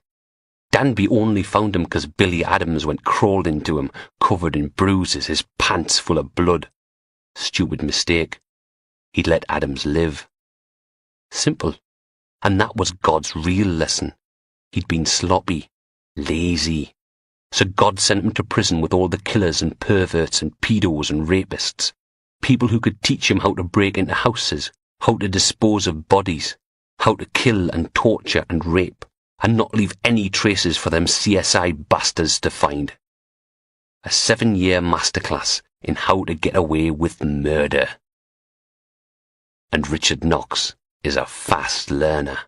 Danby only found him because Billy Adams went crawling into him, covered in bruises, his pants full of blood. Stupid mistake. He'd let Adams live. Simple. And that was God's real lesson. He'd been sloppy, lazy. So God sent him to prison with all the killers and perverts and pedos and rapists. People who could teach him how to break into houses, how to dispose of bodies, how to kill and torture and rape, and not leave any traces for them CSI bastards to find. A 7-year masterclass in how to get away with murder. And Richard Knox is a fast learner.